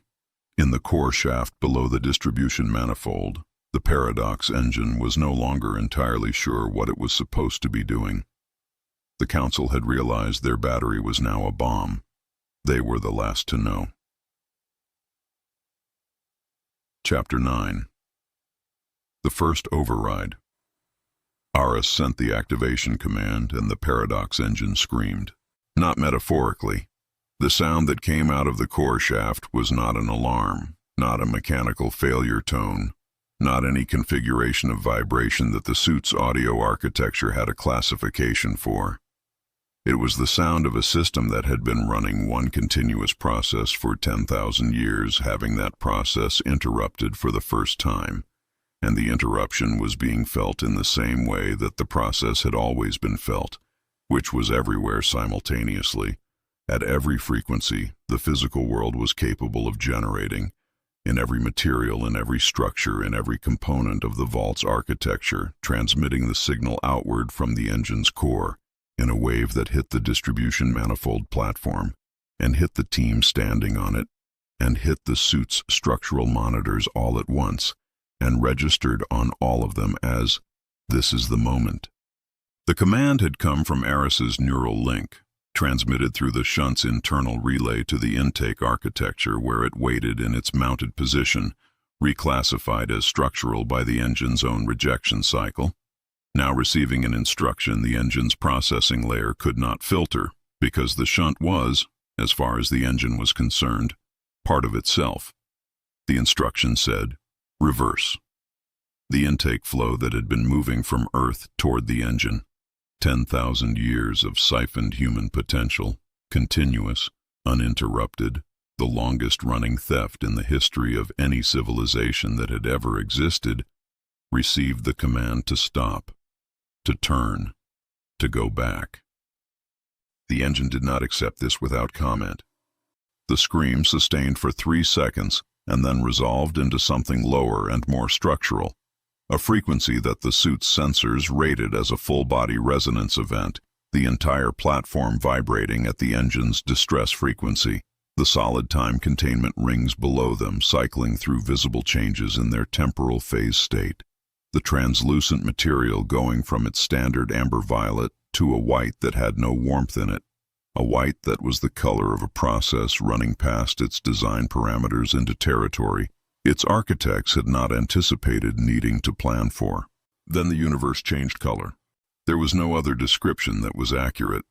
In the core shaft below the distribution manifold, the paradox engine was no longer entirely sure what it was supposed to be doing. The Council had realized their battery was now a bomb. They were the last to know. Chapter 9. The first override. Aris sent the activation command, and the paradox engine screamed. Not metaphorically. The sound that came out of the core shaft was not an alarm, not a mechanical failure tone, not any configuration of vibration that the suit's audio architecture had a classification for. It was the sound of a system that had been running one continuous process for 10,000 years, having that process interrupted for the first time, and the interruption was being felt in the same way that the process had always been felt, which was everywhere simultaneously. At every frequency, the physical world was capable of generating, in every material, in every structure, in every component of the vault's architecture, transmitting the signal outward from the engine's core, in a wave that hit the distribution manifold platform, and hit the team standing on it, and hit the suit's structural monitors all at once, and registered on all of them as, "This is the moment." The command had come from Aris's neural link, transmitted through the shunt's internal relay to the intake architecture, where it waited in its mounted position, reclassified as structural by the engine's own rejection cycle. Now receiving an instruction the engine's processing layer could not filter, because the shunt was, as far as the engine was concerned, part of itself. The instruction said, "Reverse." The intake flow that had been moving from Earth toward the engine, 10,000 years of siphoned human potential, continuous, uninterrupted, the longest-running theft in the history of any civilization that had ever existed, received the command to stop, to turn, to go back. The engine did not accept this without comment. The scream sustained for 3 seconds and then resolved into something lower and more structural, a frequency that the suit's sensors rated as a full-body resonance event, the entire platform vibrating at the engine's distress frequency, the solid time containment rings below them cycling through visible changes in their temporal phase state, the translucent material going from its standard amber-violet to a white that had no warmth in it, a white that was the color of a process running past its design parameters into territory its architects had not anticipated needing to plan for. Then the universe changed color. There was no other description that was accurate.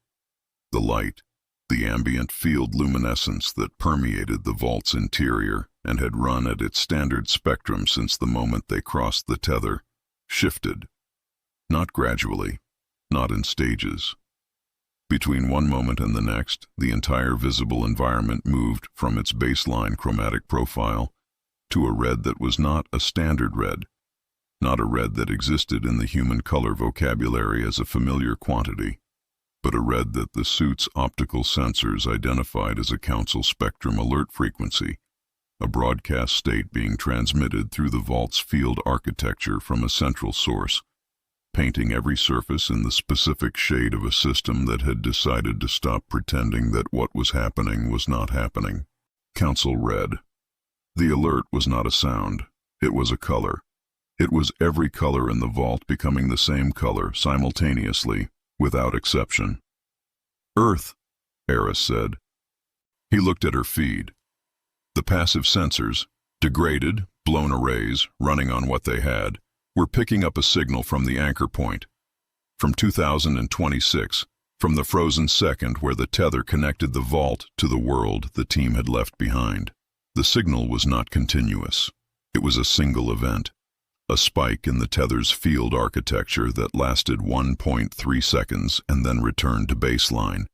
The light, the ambient field luminescence that permeated the vault's interior and had run at its standard spectrum since the moment they crossed the tether, shifted. Not gradually, not in stages. Between one moment and the next, the entire visible environment moved from its baseline chromatic profile to a red that was not a standard red, not a red that existed in the human color vocabulary as a familiar quantity, but a red that the suit's optical sensors identified as a Council spectrum alert frequency, a broadcast state being transmitted through the vault's field architecture from a central source, painting every surface in the specific shade of a system that had decided to stop pretending that what was happening was not happening. Council red. The alert was not a sound, it was a color. It was every color in the vault becoming the same color simultaneously, without exception. "Earth," Aris said. He looked at her feed. The passive sensors, degraded, blown arrays, running on what they had, were picking up a signal from the anchor point. From 2026, from the frozen second where the tether connected the vault to the world the team had left behind. The signal was not continuous. It was a single event, a spike in the tether's field architecture that lasted 1.3 seconds and then returned to baseline,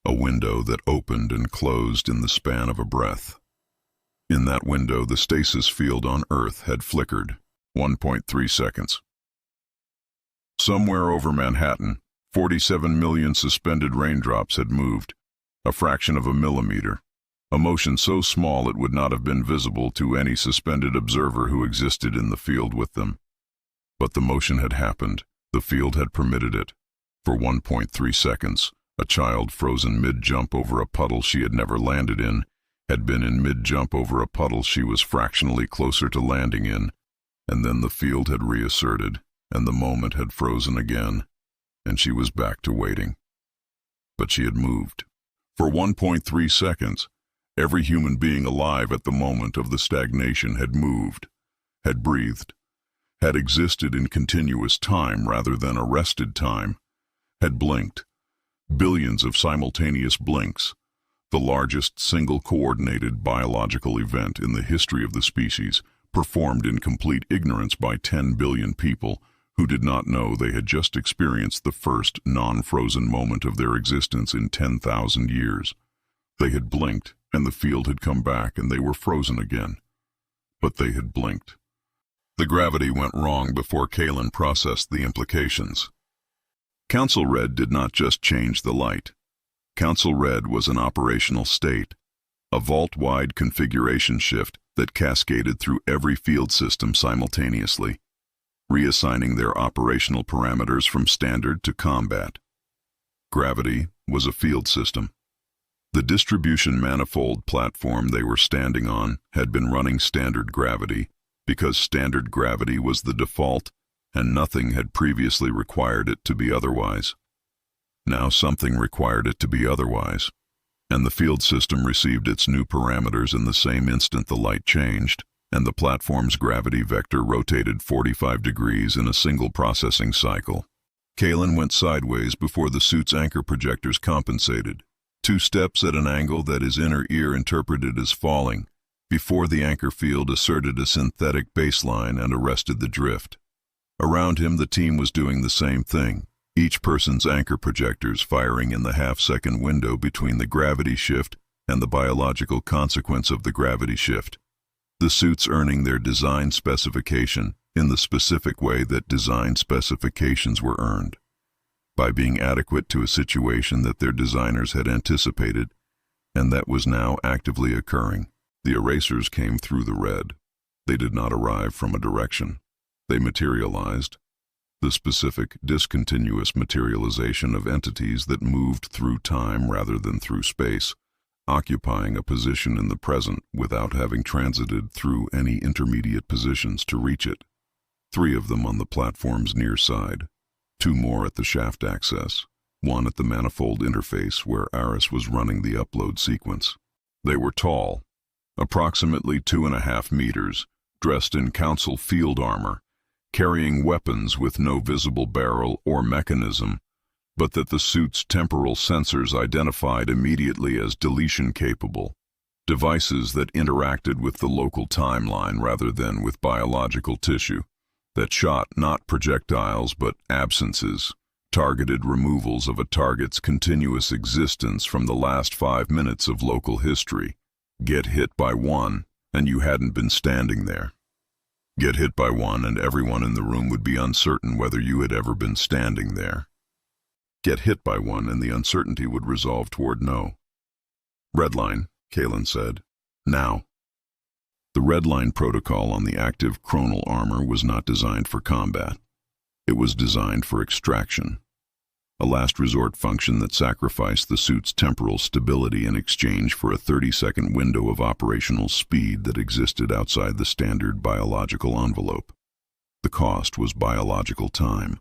a window that opened and closed in the span of a breath. In that window, the stasis field on Earth had flickered, 1.3 seconds. Somewhere over Manhattan, 47 million suspended raindrops had moved, a fraction of a millimeter. A motion so small it would not have been visible to any suspended observer who existed in the field with them. But the motion had happened, the field had permitted it. For 1.3 seconds, a child frozen mid-jump over a puddle she had never landed in, had been in mid-jump over a puddle she was fractionally closer to landing in, and then the field had reasserted, and the moment had frozen again, and she was back to waiting. But she had moved. For 1.3 seconds, every human being alive at the moment of the stagnation had moved, had breathed, had existed in continuous time rather than arrested time, had blinked. Billions of simultaneous blinks, the largest single-coordinated biological event in the history of the species, performed in complete ignorance by 10 billion people who did not know they had just experienced the first non-frozen moment of their existence in 10,000 years. They had blinked, and the field had come back, and they were frozen again. But they had blinked. The gravity went wrong before Kalen processed the implications. Council Red did not just change the light. Council Red was an operational state, a vault-wide configuration shift that cascaded through every field system simultaneously, reassigning their operational parameters from standard to combat. Gravity was a field system. The distribution manifold platform they were standing on had been running standard gravity because standard gravity was the default and nothing had previously required it to be otherwise. Now something required it to be otherwise, and the field system received its new parameters in the same instant the light changed, and the platform's gravity vector rotated 45 degrees in a single processing cycle. Kalen went sideways before the suit's anchor projectors compensated, 2 steps at an angle that his inner ear interpreted as falling, before the anchor field asserted a synthetic baseline and arrested the drift. Around him, the team was doing the same thing, each person's anchor projectors firing in the half-second window between the gravity shift and the biological consequence of the gravity shift. The suits earning their design specification in the specific way that design specifications were earned, by being adequate to a situation that their designers had anticipated and that was now actively occurring. The erasers came through the red. They did not arrive from a direction. They materialized, the specific, discontinuous materialization of entities that moved through time rather than through space, occupying a position in the present without having transited through any intermediate positions to reach it. 3 of them on the platform's near side, 2 more at the shaft access, 1 at the manifold interface where Aris was running the upload sequence. They were tall, approximately 2.5 meters, dressed in council field armor, carrying weapons with no visible barrel or mechanism, but that the suit's temporal sensors identified immediately as deletion-capable, devices that interacted with the local timeline rather than with biological tissue, that shot not projectiles but absences, targeted removals of a target's continuous existence from the last 5 minutes of local history. Get hit by one, and you hadn't been standing there. Get hit by one, and everyone in the room would be uncertain whether you had ever been standing there. Get hit by one, and the uncertainty would resolve toward no. Redline, Kalen said. Now. The Redline protocol on the Active-Chronal Armor was not designed for combat. It was designed for extraction, a last resort function that sacrificed the suit's temporal stability in exchange for a 30-second window of operational speed that existed outside the standard biological envelope. The cost was biological time,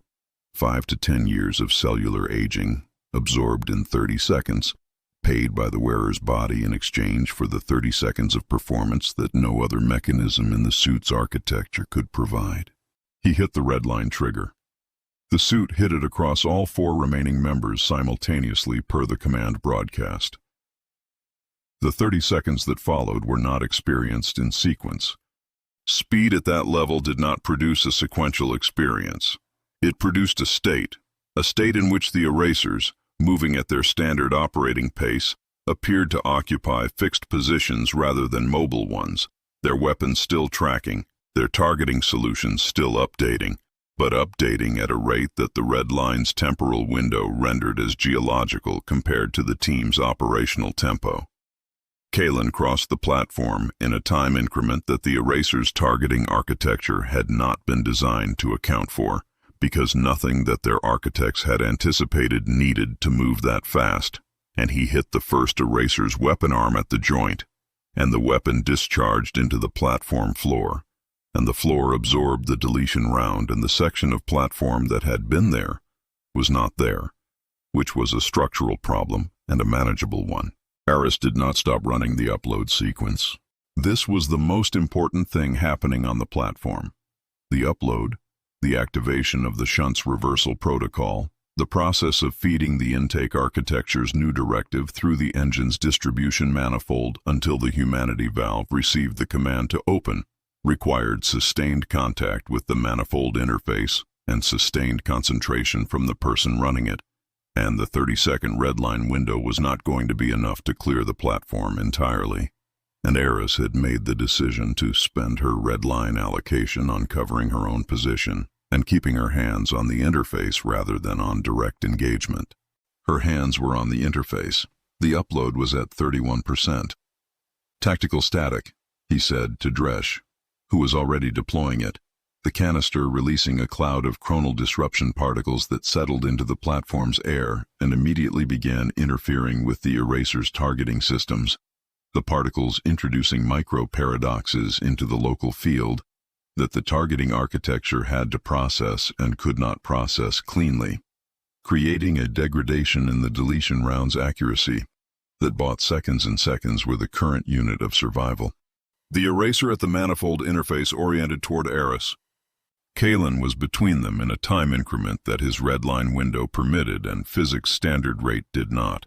5 to 10 years of cellular aging, absorbed in 30 seconds, paid by the wearer's body in exchange for the 30 seconds of performance that no other mechanism in the suit's architecture could provide. He hit the Redline trigger. The suit hit it across all 4 remaining members simultaneously per the command broadcast. The 30 seconds that followed were not experienced in sequence. Speed at that level did not produce a sequential experience. It produced a state in which the erasers, moving at their standard operating pace, appeared to occupy fixed positions rather than mobile ones, their weapons still tracking, their targeting solutions still updating, but updating at a rate that the Redline's temporal window rendered as geological compared to the team's operational tempo. Kalen crossed the platform in a time increment that the eraser's targeting architecture had not been designed to account for, because nothing that their architects had anticipated needed to move that fast, and he hit the first eraser's weapon arm at the joint, and the weapon discharged into the platform floor, and the floor absorbed the deletion round, and the section of platform that had been there was not there, which was a structural problem and a manageable one. Aris did not stop running the upload sequence. This was the most important thing happening on the platform. The upload, the activation of the shunts reversal protocol, the process of feeding the intake architecture's new directive through the engine's distribution manifold until the humanity valve received the command to open, required sustained contact with the manifold interface and sustained concentration from the person running it, and the 30-second redline window was not going to be enough to clear the platform entirely. And Aris had made the decision to spend her redline allocation on covering her own position and keeping her hands on the interface rather than on direct engagement. Her hands were on the interface. The upload was at 31%. "Tactical static," he said to Dresh, who was already deploying it, the canister releasing a cloud of chronal disruption particles that settled into the platform's air and immediately began interfering with the eraser's targeting systems, the particles introducing micro-paradoxes into the local field that the targeting architecture had to process and could not process cleanly, creating a degradation in the deletion round's accuracy that bought seconds and seconds were the current unit of survival. The eraser at the manifold interface oriented toward Aris. Kalen was between them in a time increment that his redline window permitted and physics standard rate did not.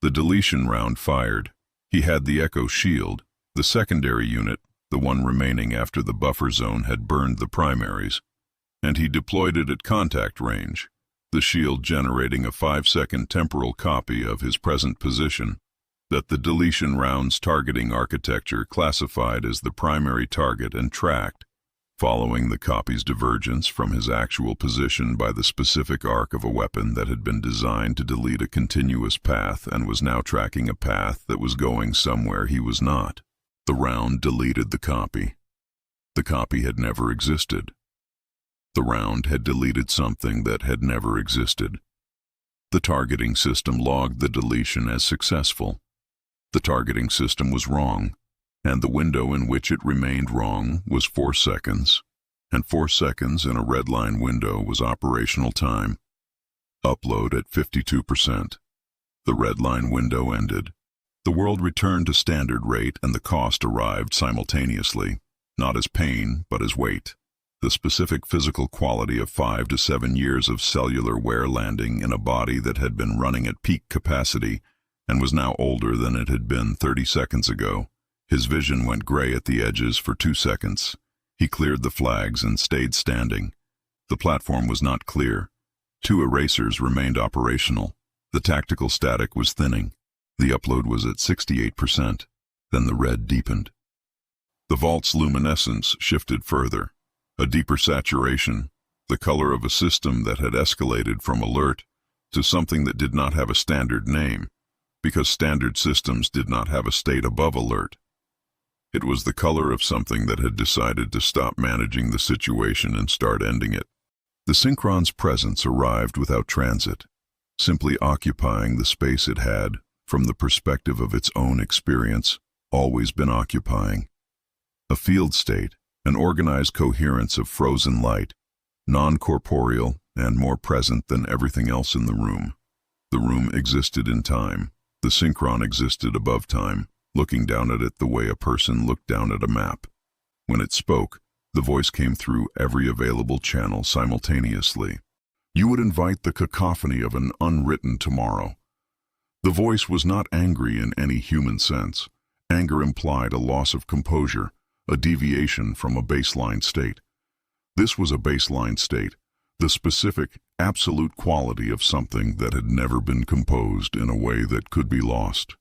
The deletion round fired. He had the echo shield, the secondary unit, the one remaining after the buffer zone had burned the primaries, and he deployed it at contact range, the shield generating a 5-second temporal copy of his present position that the deletion round's targeting architecture classified as the primary target and tracked, following the copy's divergence from his actual position by the specific arc of a weapon that had been designed to delete a continuous path and was now tracking a path that was going somewhere he was not. The round deleted the copy. The copy had never existed. The round had deleted something that had never existed. The targeting system logged the deletion as successful. The targeting system was wrong, and the window in which it remained wrong was 4 seconds, and 4 seconds in a redline window was operational time. Upload at 52%. The redline window ended. The world returned to standard rate and the cost arrived simultaneously, not as pain, but as weight. The specific physical quality of 5 to 7 years of cellular wear landing in a body that had been running at peak capacity and was now older than it had been 30 seconds ago. His vision went gray at the edges for 2 seconds. He cleared the flags and stayed standing. The platform was not clear. 2 erasers remained operational. The tactical static was thinning. The upload was at 68%. Then the red deepened. The vault's luminescence shifted further. A deeper saturation, the color of a system that had escalated from alert to something that did not have a standard name, because standard systems did not have a state above alert. It was the color of something that had decided to stop managing the situation and start ending it. The synchron's presence arrived without transit, simply occupying the space it had, from the perspective of its own experience, always been occupying. A field state, an organized coherence of frozen light, non-corporeal and more present than everything else in the room. The room existed in time. The synchron existed above time, looking down at it the way a person looked down at a map. When it spoke, the voice came through every available channel simultaneously. You would invite the cacophony of an unwritten tomorrow. The voice was not angry in any human sense. Anger implied a loss of composure, a deviation from a baseline state. This was a baseline state, the specific, absolute quality of something that had never been composed in a way that could be lost.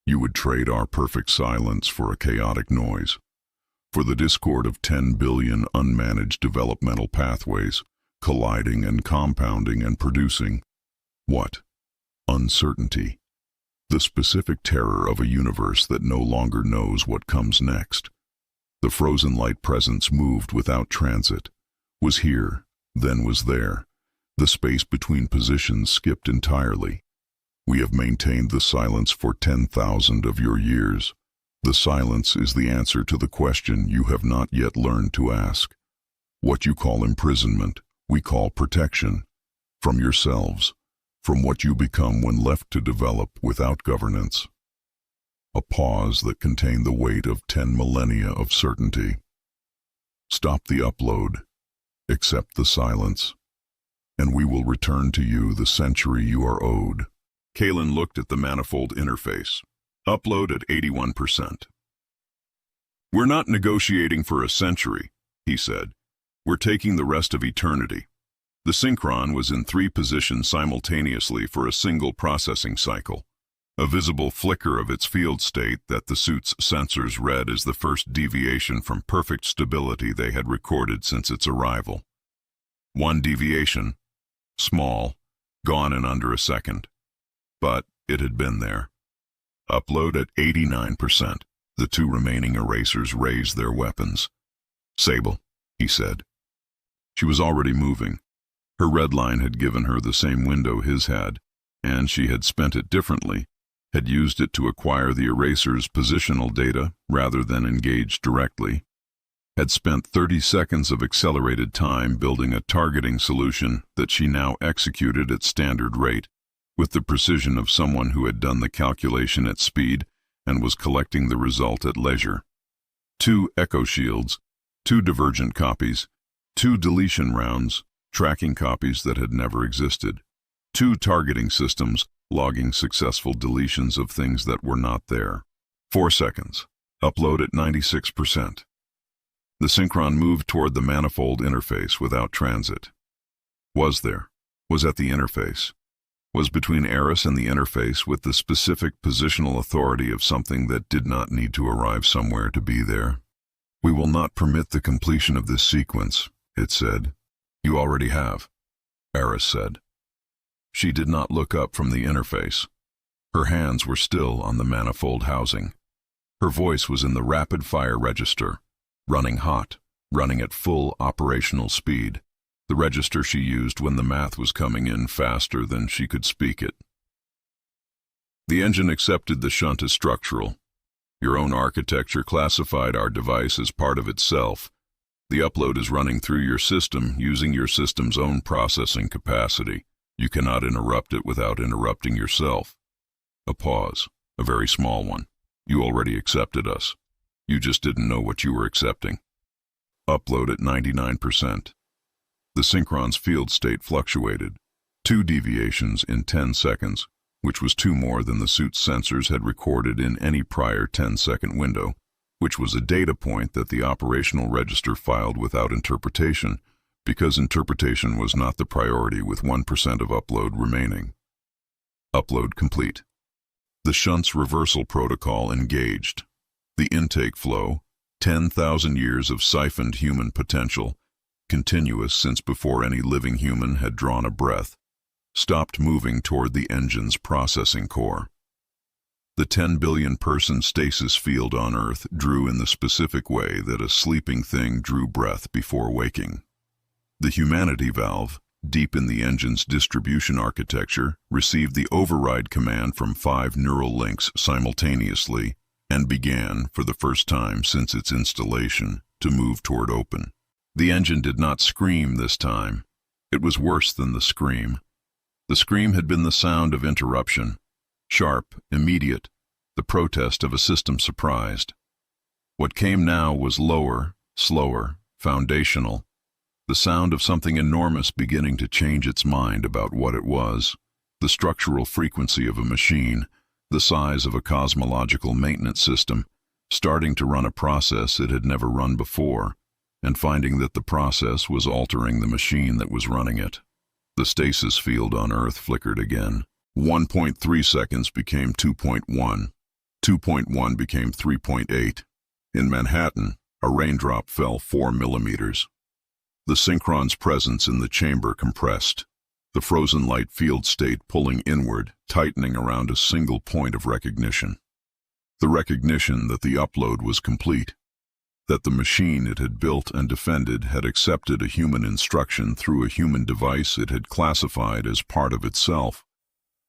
You would trade our perfect silence for a chaotic noise, for the discord of 10 billion unmanaged developmental pathways, colliding and compounding and producing what? Uncertainty. The specific terror of a universe that no longer knows what comes next. The frozen light presence moved without transit, was here, then was there. The space between positions skipped entirely. We have maintained the silence for 10,000 of your years. The silence is the answer to the question you have not yet learned to ask. What you call imprisonment, we call protection. From yourselves, from what you become when left to develop without governance. A pause that contained the weight of 10 millennia of certainty. Stop the upload. Accept the silence. And we will return to you the century you are owed. Kalen looked at the manifold interface. Upload at 81%. We're not negotiating for a century, he said. We're taking the rest of eternity. The synchron was in 3 positions simultaneously for a single processing cycle. A visible flicker of its field state that the suit's sensors read as the first deviation from perfect stability they had recorded since its arrival. 1 deviation, small, gone in under a second. But it had been there. Upload at 89%. The 2 remaining erasers raised their weapons. Sable, he said. She was already moving. Her Redline had given her the same window his had, and she had spent it differently, had used it to acquire the eraser's positional data rather than engage directly, had spent 30 seconds of accelerated time building a targeting solution that she now executed at standard rate, with the precision of someone who had done the calculation at speed and was collecting the result at leisure. 2 echo shields, 2 divergent copies, 2 deletion rounds, tracking copies that had never existed, 2 targeting systems logging successful deletions of things that were not there. 4 seconds. Upload at 96%. The synchron moved toward the manifold interface without transit. Was there? Was at the interface. Was between Aris and the interface with the specific positional authority of something that did not need to arrive somewhere to be there. We will not permit the completion of this sequence, it said. You already have, Aris said. She did not look up from the interface. Her hands were still on the manifold housing. Her voice was in the rapid-fire register, running hot, running at full operational speed, the register she used when the math was coming in faster than she could speak it. The engine accepted the shunt as structural. Your own architecture classified our device as part of itself. The upload is running through your system using your system's own processing capacity. You cannot interrupt it without interrupting yourself. A pause, a very small one. You already accepted us. You just didn't know what you were accepting. Upload at 99%. The synchron's field state fluctuated. 2 deviations in 10 seconds, which was 2 more than the suit's sensors had recorded in any prior 10-second window, which was a data point that the operational register filed without interpretation, because interpretation was not the priority with 1% of upload remaining. Upload complete. The shunt's reversal protocol engaged. The intake flow, 10,000 years of siphoned human potential, continuous since before any living human had drawn a breath, stopped moving toward the engine's processing core. The 10 billion person stasis field on Earth drew in the specific way that a sleeping thing drew breath before waking. The humanity valve, deep in the engine's distribution architecture, received the override command from 5 neural links simultaneously and began, for the first time since its installation, to move toward open. The engine did not scream this time. It was worse than the scream. The scream had been the sound of interruption. Sharp, immediate, the protest of a system surprised. What came now was lower, slower, foundational, the sound of something enormous beginning to change its mind about what it was, the structural frequency of a machine, the size of a cosmological maintenance system, starting to run a process it had never run before, and finding that the process was altering the machine that was running it. The stasis field on Earth flickered again. 1.3 seconds became 2.1. 2.1 became 3.8. In Manhattan, a raindrop fell 4 millimeters. The synchron's presence in the chamber compressed, the frozen light field state pulling inward, tightening around a single point of recognition. The recognition that the upload was complete, that the machine it had built and defended had accepted a human instruction through a human device it had classified as part of itself,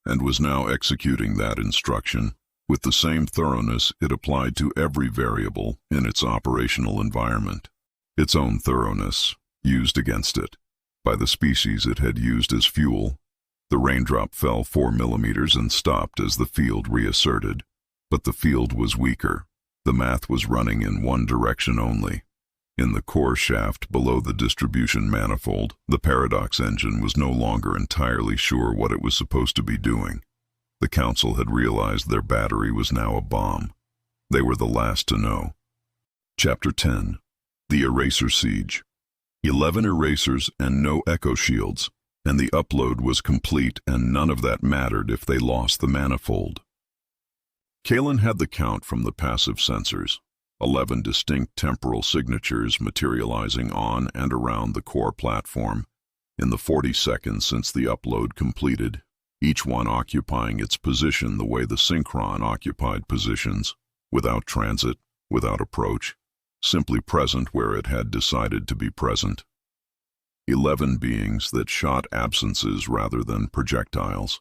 and was now executing that instruction with the same thoroughness it applied to every variable in its operational environment. Its own thoroughness, used against it, by the species it had used as fuel. The raindrop fell 4 millimeters and stopped as the field reasserted. But the field was weaker. The math was running in one direction only. In the core shaft below the distribution manifold, the paradox engine was no longer entirely sure what it was supposed to be doing. The Council had realized their battery was now a bomb. They were the last to know. Chapter 10. The Eraser Siege. 11 erasers and no echo shields, and the upload was complete, and none of that mattered if they lost the manifold. Kalen had the count from the passive sensors. 11 distinct temporal signatures materializing on and around the core platform in the 40 seconds since the upload completed, each one occupying its position the way the Synchron occupied positions, without transit, without approach, simply present where it had decided to be present. 11 beings that shot absences rather than projectiles.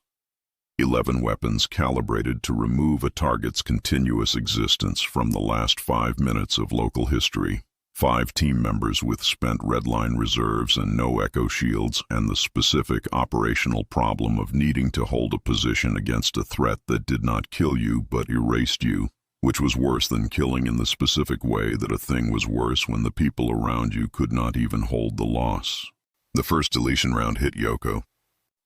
11 weapons calibrated to remove a target's continuous existence from the last 5 minutes of local history. 5 team members with spent Redline reserves and no echo shields, and the specific operational problem of needing to hold a position against a threat that did not kill you but erased you, which was worse than killing in the specific way that a thing was worse when the people around you could not even hold the loss. The first deletion round hit Yoko.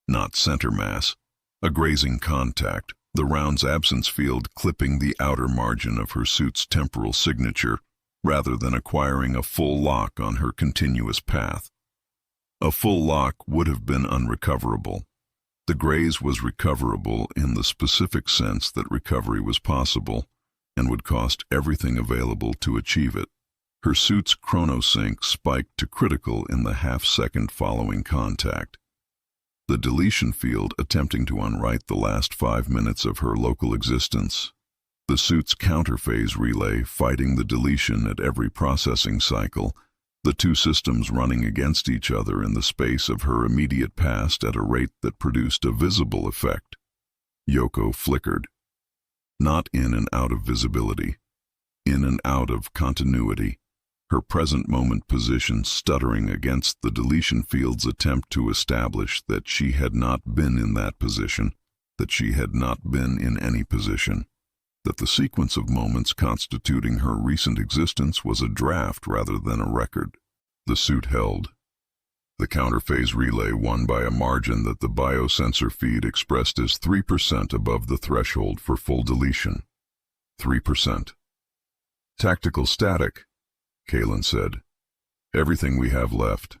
Not center mass. A grazing contact, the round's absence field clipping the outer margin of her suit's temporal signature, rather than acquiring a full lock on her continuous path. A full lock would have been unrecoverable. The graze was recoverable in the specific sense that recovery was possible, and would cost everything available to achieve it. Her suit's chronosync spiked to critical in the half-second following contact. The deletion field attempting to unwrite the last 5 minutes of her local existence. The suit's counterphase relay fighting the deletion at every processing cycle, the two systems running against each other in the space of her immediate past at a rate that produced a visible effect. Yoko flickered. Not in and out of visibility, in and out of continuity. Her present moment position stuttering against the deletion field's attempt to establish that she had not been in that position, that she had not been in any position, that the sequence of moments constituting her recent existence was a draft rather than a record. The suit held. The counterphase relay won by a margin that the biosensor feed expressed as 3% above the threshold for full deletion. 3%. Tactical static, Kalen said. Everything we have left.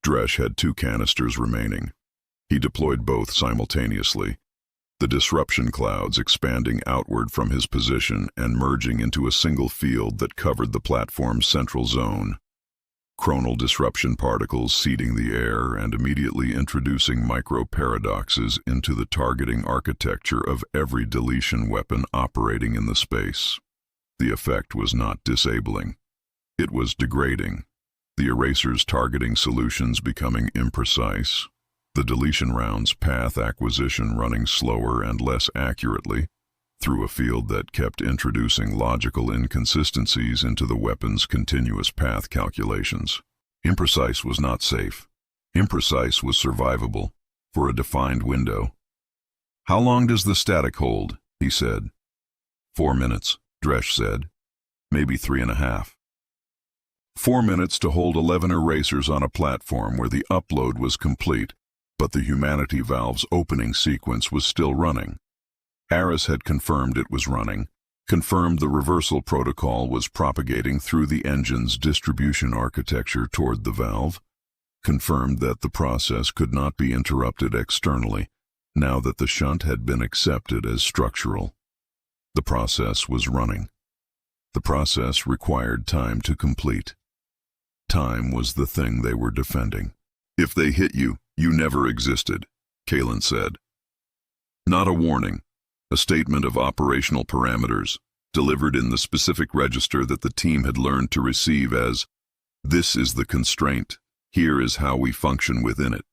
Dresh had 2 canisters remaining. He deployed both simultaneously, the disruption clouds expanding outward from his position and merging into a single field that covered the platform's central zone. Chronal disruption particles seeding the air and immediately introducing micro-paradoxes into the targeting architecture of every deletion weapon operating in the space. The effect was not disabling. It was degrading, the eraser's targeting solutions becoming imprecise, the deletion round's path acquisition running slower and less accurately, through a field that kept introducing logical inconsistencies into the weapon's continuous path calculations. Imprecise was not safe. Imprecise was survivable, for a defined window. "How long does the static hold?" he said. 4 minutes, Dresh said. "Maybe 3.5. 4 minutes to hold 11 erasers on a platform where the upload was complete, but the humanity valve's opening sequence was still running. Aris had confirmed it was running, confirmed the reversal protocol was propagating through the engine's distribution architecture toward the valve, confirmed that the process could not be interrupted externally, now that the shunt had been accepted as structural. The process was running. The process required time to complete. Time was the thing they were defending. "If they hit you, you never existed," Kalen said. Not a warning, a statement of operational parameters, delivered in the specific register that the team had learned to receive as, "This is the constraint, here is how we function within it."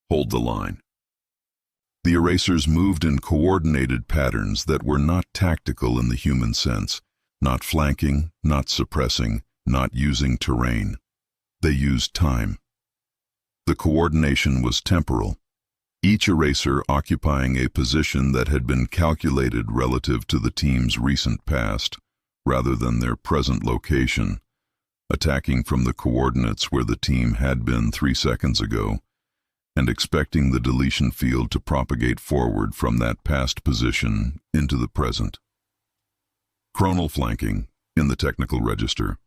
Hold the line. The erasers moved in coordinated patterns that were not tactical in the human sense, not flanking, not suppressing, not using terrain. They used time. The coordination was temporal, each eraser occupying a position that had been calculated relative to the team's recent past, rather than their present location, attacking from the coordinates where the team had been 3 seconds ago, and expecting the deletion field to propagate forward from that past position into the present. Chronal flanking, in the technical register.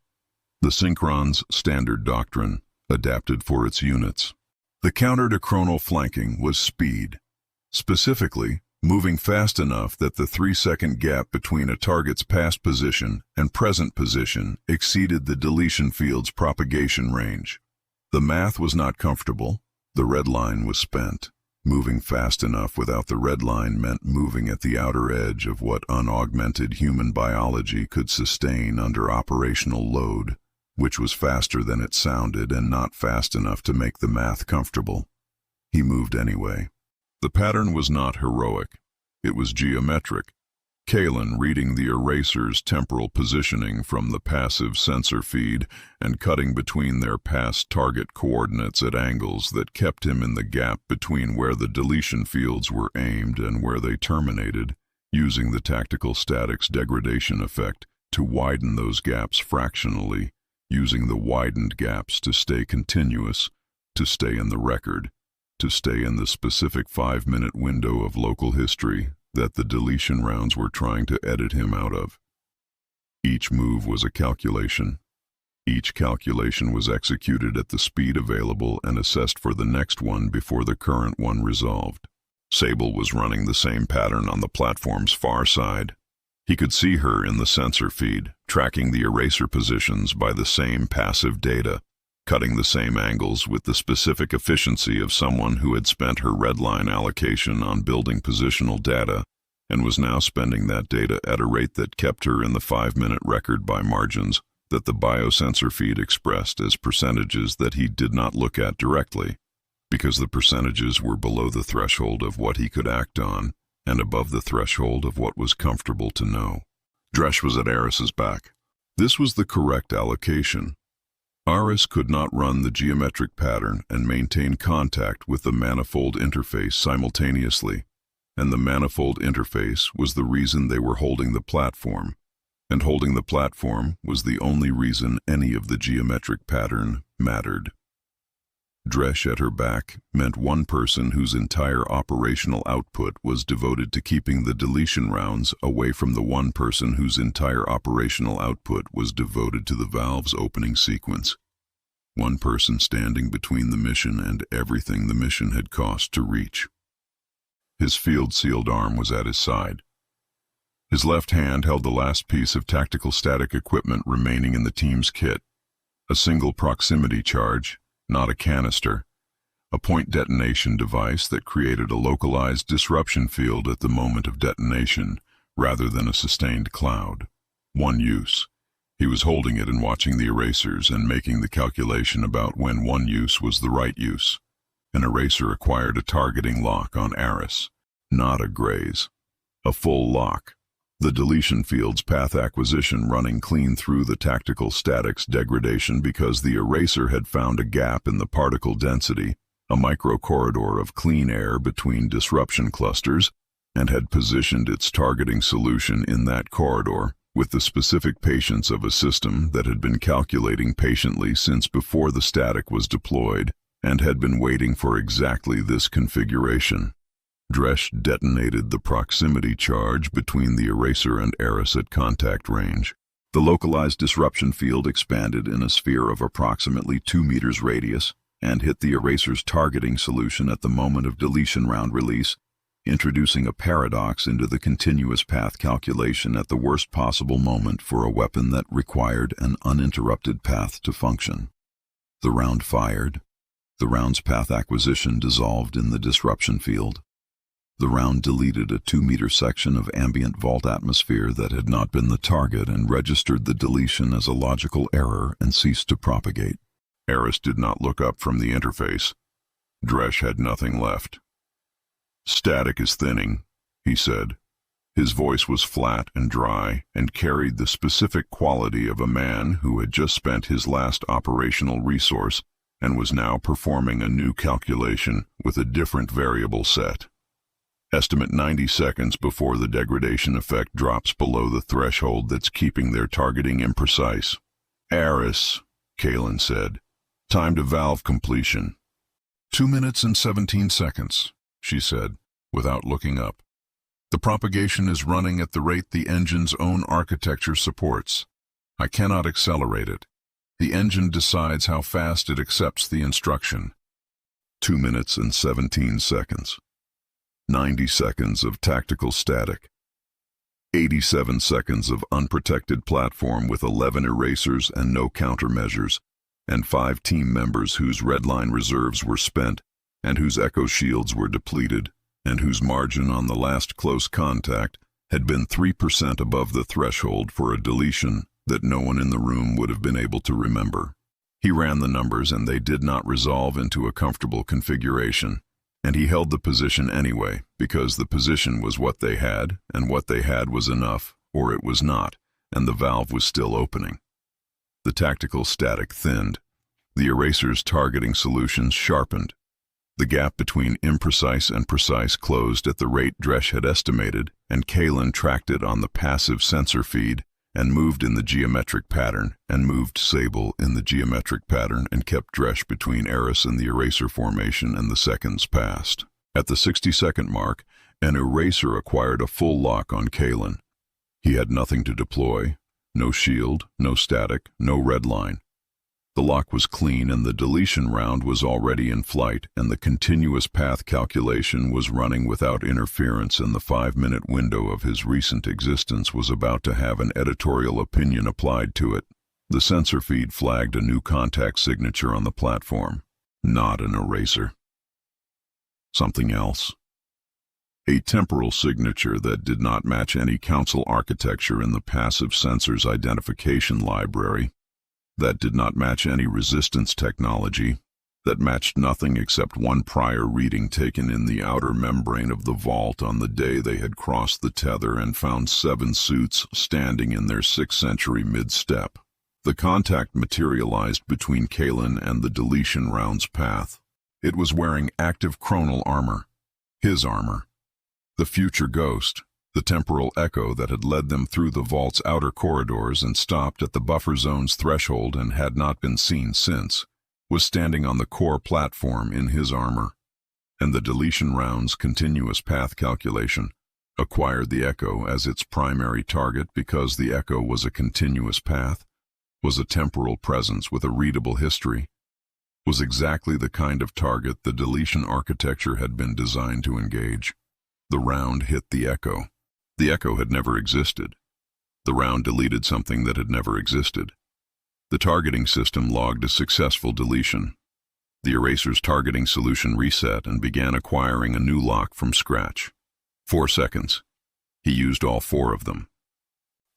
The synchron's standard doctrine, adapted for its units. The counter to chronal flanking was speed. Specifically, moving fast enough that the 3-second gap between a target's past position and present position exceeded the deletion field's propagation range. The math was not comfortable. The red line was spent. Moving fast enough without the red line meant moving at the outer edge of what unaugmented human biology could sustain under operational load, which was faster than it sounded and not fast enough to make the math comfortable. He moved anyway. The pattern was not heroic. It was geometric. Kalen reading the eraser's temporal positioning from the passive sensor feed and cutting between their past target coordinates at angles that kept him in the gap between where the deletion fields were aimed and where they terminated, using the tactical statics degradation effect to widen those gaps fractionally, using the widened gaps to stay continuous, to stay in the record, to stay in the specific 5-minute window of local history that the deletion rounds were trying to edit him out of. Each move was a calculation. Each calculation was executed at the speed available and assessed for the next one before the current one resolved. Sable was running the same pattern on the platform's far side. He could see her in the sensor feed, tracking the eraser positions by the same passive data, cutting the same angles with the specific efficiency of someone who had spent her redline allocation on building positional data and was now spending that data at a rate that kept her in the 5-minute record by margins that the biosensor feed expressed as percentages that he did not look at directly, because the percentages were below the threshold of what he could act on and above the threshold of what was comfortable to know. Dresh was at Aris's back. This was the correct allocation. Aris could not run the geometric pattern and maintain contact with the manifold interface simultaneously, and the manifold interface was the reason they were holding the platform, and holding the platform was the only reason any of the geometric pattern mattered. Dresh at her back meant one person whose entire operational output was devoted to keeping the deletion rounds away from the one person whose entire operational output was devoted to the valve's opening sequence. One person standing between the mission and everything the mission had cost to reach. His field-sealed arm was at his side. His left hand held the last piece of tactical static equipment remaining in the team's kit, a single proximity charge, not a canister, a point detonation device that created a localized disruption field at the moment of detonation, rather than a sustained cloud. One use. He was holding it and watching the erasers and making the calculation about when one use was the right use. An eraser acquired a targeting lock on Aris, not a graze. A full lock. The deletion field's path acquisition running clean through the tactical statics degradation because the eraser had found a gap in the particle density, a micro-corridor of clean air between disruption clusters, and had positioned its targeting solution in that corridor with the specific patience of a system that had been calculating patiently since before the static was deployed and had been waiting for exactly this configuration. Dresh detonated the proximity charge between the eraser and Aris at contact range. The localized disruption field expanded in a sphere of approximately 2 meters radius and hit the eraser's targeting solution at the moment of deletion round release, introducing a paradox into the continuous path calculation at the worst possible moment for a weapon that required an uninterrupted path to function. The round fired. The round's path acquisition dissolved in the disruption field. The round deleted a 2-meter section of ambient vault atmosphere that had not been the target and registered the deletion as a logical error and ceased to propagate. Aris did not look up from the interface. Dresh had nothing left. "Static is thinning," he said. His voice was flat and dry and carried the specific quality of a man who had just spent his last operational resource and was now performing a new calculation with a different variable set. Estimate 90 seconds before the degradation effect drops below the threshold that's keeping their targeting imprecise. "Aris," Kalen said. "Time to valve completion." 2 minutes and 17 seconds, she said, without looking up. "The propagation is running at the rate the engine's own architecture supports. I cannot accelerate it. The engine decides how fast it accepts the instruction." 2 minutes and 17 seconds. 90 seconds of tactical static. 87 seconds of unprotected platform with 11 erasers and no countermeasures, and 5 team members whose Redline reserves were spent, and whose echo shields were depleted, and whose margin on the last close contact had been 3% above the threshold for a deletion that no one in the room would have been able to remember. He ran the numbers and they did not resolve into a comfortable configuration, and he held the position anyway, because the position was what they had, and what they had was enough, or it was not, and the valve was still opening. The tactical static thinned. The eraser's targeting solutions sharpened. The gap between imprecise and precise closed at the rate Dresch had estimated, and Kalen tracked it on the passive sensor feed, and moved in the geometric pattern, and moved Sable in the geometric pattern, and kept Dresch between Aris and the eraser formation, and the seconds passed. At the 60-second mark, an eraser acquired a full lock on Kalen. He had nothing to deploy, no shield, no static, no redline. The lock was clean and the deletion round was already in flight, and the continuous path calculation was running without interference, and the 5-minute window of his recent existence was about to have an editorial opinion applied to it. The sensor feed flagged a new contact signature on the platform. Not an eraser. Something else. A temporal signature that did not match any council architecture in the passive sensors identification library, that did not match any resistance technology, that matched nothing except one prior reading taken in the outer membrane of the vault on the day they had crossed the tether and found 7 suits standing in their 6th century mid-step. The contact materialized between Kalen and the deletion round's path. It was wearing Active-Chronal Armor. His armor. The future ghost, the temporal echo that had led them through the vault's outer corridors and stopped at the buffer zone's threshold and had not been seen since, was standing on the core platform in his armor. And the deletion round's continuous path calculation acquired the echo as its primary target because the echo was a continuous path, was a temporal presence with a readable history, was exactly the kind of target the deletion architecture had been designed to engage. The round hit the echo. The echo had never existed. The round deleted something that had never existed. The targeting system logged a successful deletion. The eraser's targeting solution reset and began acquiring a new lock from scratch. 4 seconds. He used all 4 of them.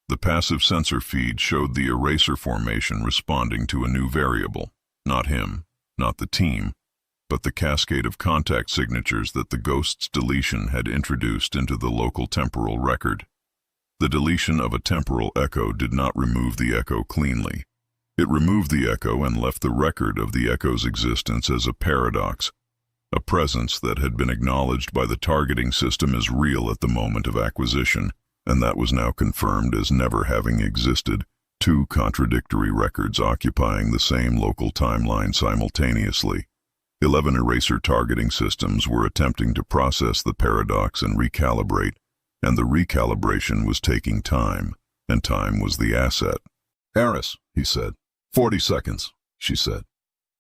The passive sensor feed showed the eraser formation responding to a new variable. Not him, not the team, but the cascade of contact signatures that the ghost's deletion had introduced into the local temporal record. The deletion of a temporal echo did not remove the echo cleanly. It removed the echo and left the record of the echo's existence as a paradox, a presence that had been acknowledged by the targeting system as real at the moment of acquisition, and that was now confirmed as never having existed, 2 contradictory records occupying the same local timeline simultaneously. 11 eraser targeting systems were attempting to process the paradox and recalibrate, and the recalibration was taking time, and time was the asset. "Aris," he said. 40 seconds, she said.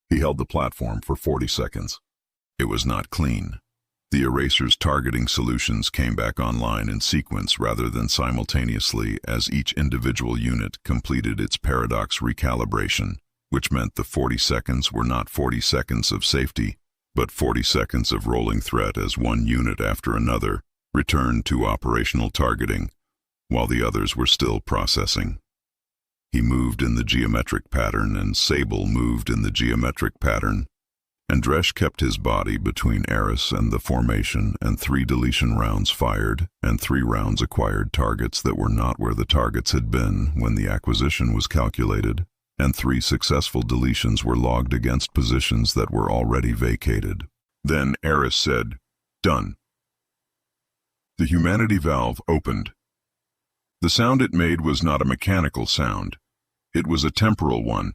He held the platform for 40 seconds. It was not clean. The eraser's targeting solutions came back online in sequence rather than simultaneously as each individual unit completed its paradox recalibration, which meant the 40 seconds were not 40 seconds of safety, but 40 seconds of rolling threat as one unit after another returned to operational targeting, while the others were still processing. He moved in the geometric pattern, and Sable moved in the geometric pattern, and Dresch kept his body between Aris and the formation, and 3 deletion rounds fired, and 3 rounds acquired targets that were not where the targets had been when the acquisition was calculated, and 3 successful deletions were logged against positions that were already vacated. Then Aris said, "Done." The humanity valve opened. The sound it made was not a mechanical sound. It was a temporal one.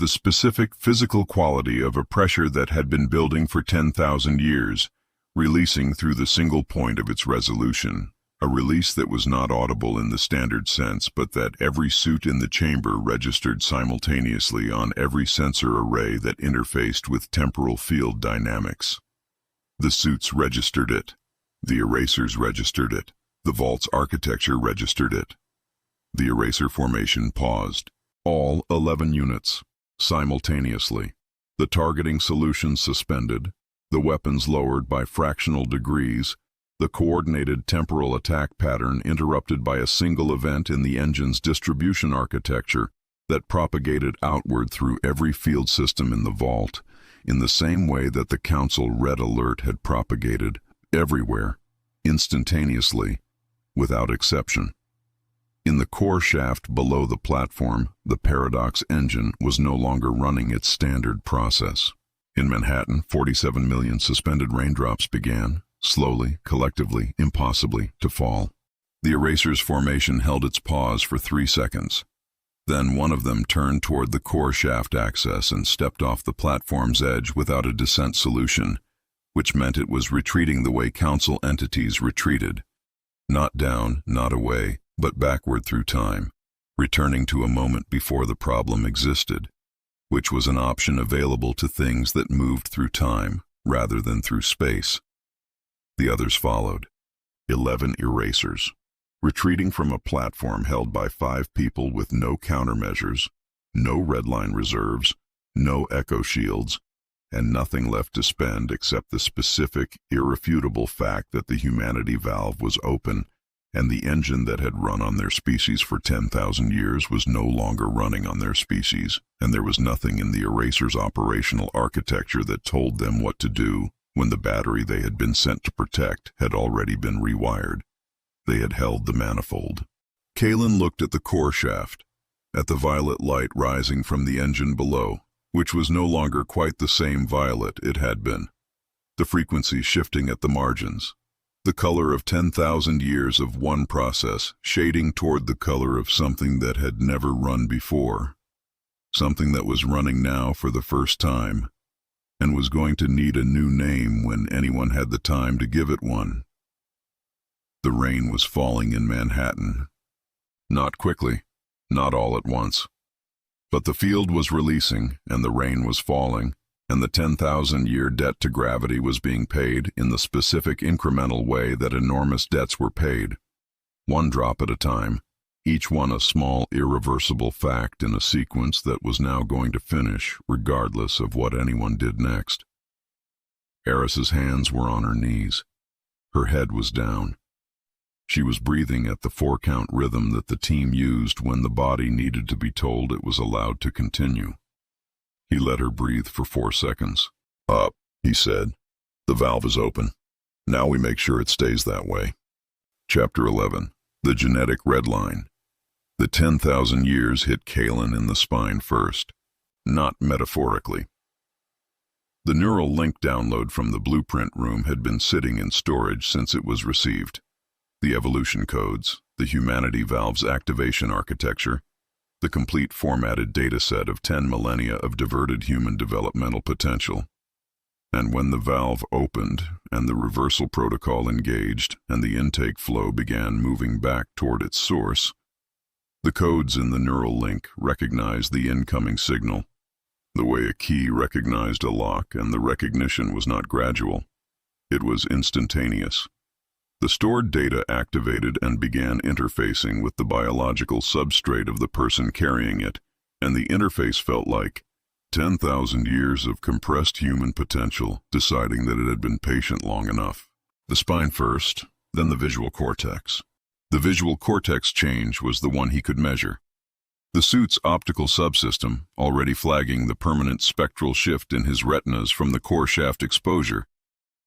the specific physical quality of a pressure that had been building for 10,000 years, releasing through the single point of its resolution, a release that was not audible in the standard sense, but that every suit in the chamber registered simultaneously on every sensor array that interfaced with temporal field dynamics. The suits registered it. The erasers registered it. The vault's architecture registered it. The eraser formation paused. All 11 units, simultaneously. The targeting solution suspended, the weapons lowered by fractional degrees, the coordinated temporal attack pattern interrupted by a single event in the engine's distribution architecture that propagated outward through every field system in the vault, in the same way that the Council Red Alert had propagated everywhere, instantaneously, without exception. In the core shaft below the platform, the Paradox engine was no longer running its standard process. In Manhattan, 47 million suspended raindrops began, slowly, collectively, impossibly, to fall. The eraser's formation held its pause for 3 seconds. Then one of them turned toward the core shaft access and stepped off the platform's edge without a descent solution, which meant it was retreating the way Council entities retreated. Not down, not away, but backward through time, returning to a moment before the problem existed, which was an option available to things that moved through time rather than through space. The others followed. 11 erasers, retreating from a platform held by 5 people with no countermeasures, no Redline reserves, no echo shields, and nothing left to spend except the specific, irrefutable fact that the humanity valve was open and the engine that had run on their species for 10,000 years was no longer running on their species, and there was nothing in the eraser's operational architecture that told them what to do when the battery they had been sent to protect had already been rewired. They had held the manifold. Kalen looked at the core shaft, at the violet light rising from the engine below, which was no longer quite the same violet it had been. The frequency shifting at the margins. The color of 10,000 years of one process shading toward the color of something that had never run before. Something that was running now for the first time, and was going to need a new name when anyone had the time to give it one. The rain was falling in Manhattan. Not quickly, not all at once. But the field was releasing, and the rain was falling, and the 10,000-year debt to gravity was being paid in the specific incremental way that enormous debts were paid. One drop at a time, each one a small, irreversible fact in a sequence that was now going to finish, regardless of what anyone did next. Aris's hands were on her knees. Her head was down. She was breathing at the 4-count rhythm that the team used when the body needed to be told it was allowed to continue. He let her breathe for 4 seconds. "Up," he said. "The valve is open. Now we make sure it stays that way." Chapter 11. The Genetic Redline. The 10,000 years hit Kalen in the spine first, not metaphorically. The neural link download from the blueprint room had been sitting in storage since it was received. The evolution codes, the humanity valve's activation architecture, the complete formatted dataset of 10 millennia of diverted human developmental potential. And when the valve opened and the reversal protocol engaged and the intake flow began moving back toward its source, the codes in the neural link recognized the incoming signal, the way a key recognized a lock, and the recognition was not gradual. It was instantaneous. The stored data activated and began interfacing with the biological substrate of the person carrying it, and the interface felt like 10,000 years of compressed human potential deciding that it had been patient long enough. The spine first, then the visual cortex. The visual cortex change was the one he could measure. The suit's optical subsystem, already flagging the permanent spectral shift in his retinas from the core shaft exposure,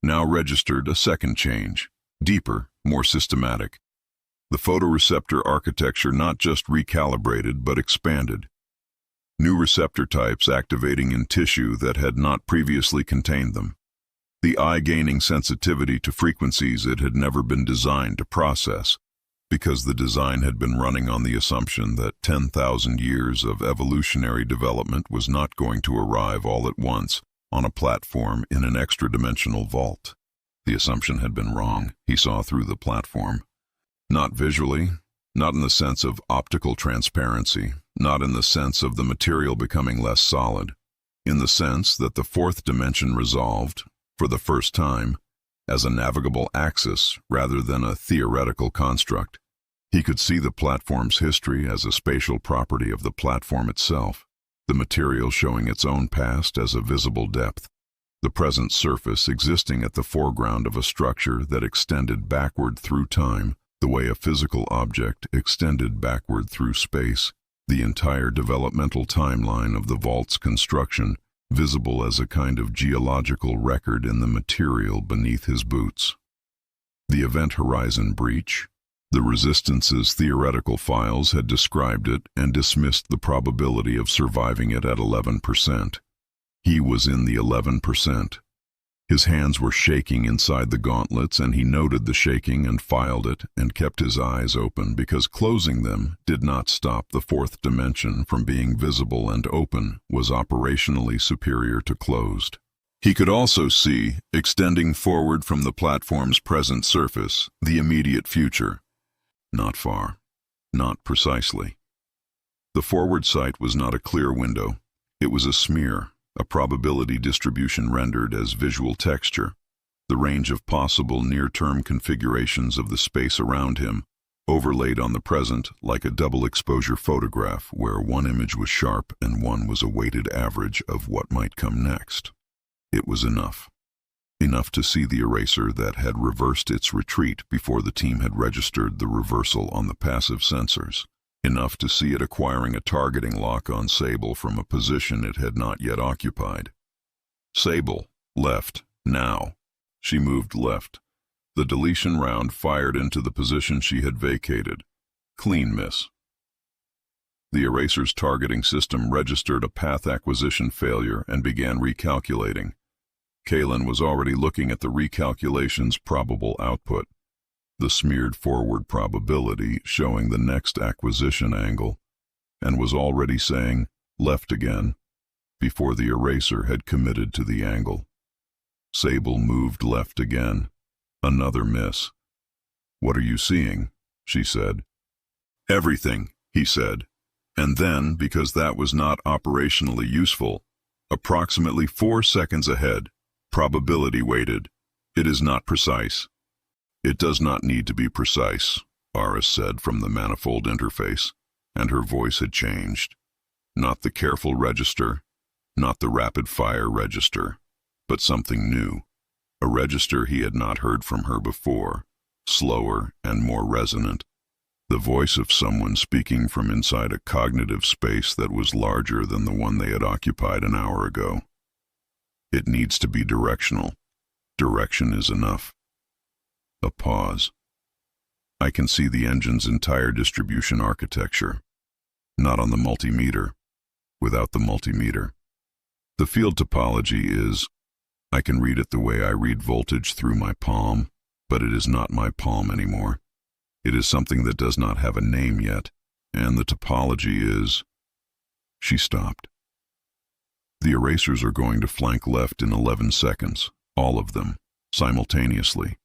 now registered a second change. Deeper, more systematic. The photoreceptor architecture not just recalibrated but expanded. New receptor types activating in tissue that had not previously contained them. The eye gaining sensitivity to frequencies it had never been designed to process. because the design had been running on the assumption that 10,000 years of evolutionary development was not going to arrive all at once on a platform in an extra-dimensional vault. The assumption had been wrong. He saw through the platform. Not visually, not in the sense of optical transparency, not in the sense of the material becoming less solid, in the sense that the fourth dimension resolved, for the first time, as a navigable axis rather than a theoretical construct. He could see the platform's history as a spatial property of the platform itself, the material showing its own past as a visible depth, the present surface existing at the foreground of a structure that extended backward through time, the way a physical object extended backward through space, the entire developmental timeline of the vault's construction, visible as a kind of geological record in the material beneath his boots. The event horizon breach. The Resistance's theoretical files had described it and dismissed the probability of surviving it at 11%. He was in the 11%. His hands were shaking inside the gauntlets, and he noted the shaking and filed it and kept his eyes open because closing them did not stop the fourth dimension from being visible, and open was operationally superior to closed. He could also see, extending forward from the platform's present surface, the immediate future. Not far. Not precisely. The forward sight was not a clear window. It was a smear, a probability distribution rendered as visual texture, the range of possible near-term configurations of the space around him, overlaid on the present like a double-exposure photograph where one image was sharp and one was a weighted average of what might come next. It was enough. Enough to see the eraser that had reversed its retreat before the team had registered the reversal on the passive sensors. Enough to see it acquiring a targeting lock on Sable from a position it had not yet occupied. Sable, left, now. She moved left. The deletion round fired into the position she had vacated. Clean miss. The eraser's targeting system registered a path acquisition failure and began recalculating. Kalen was already looking at the recalculation's probable output, the smeared forward probability showing the next acquisition angle, and was already saying, left again, before the eraser had committed to the angle. Sable moved left again. Another miss. "What are you seeing?" she said. "Everything," he said. And then, because that was not operationally useful, approximately 4 seconds ahead, probability weighted. "It is not precise." "It does not need to be precise," Aris said from the manifold interface, and her voice had changed. Not the careful register, not the rapid-fire register, but something new. A register he had not heard from her before, slower and more resonant. The voice of someone speaking from inside a cognitive space that was larger than the one they had occupied an hour ago. "It needs to be directional. Direction is enough." A pause. "I can see the engine's entire distribution architecture. Not on the multimeter. Without the multimeter. The field topology is, I can read it the way I read voltage through my palm, but it is not my palm anymore. It is something that does not have a name yet, and the topology is..." She stopped. "The erasers are going to flank left in 11 seconds, all of them, simultaneously.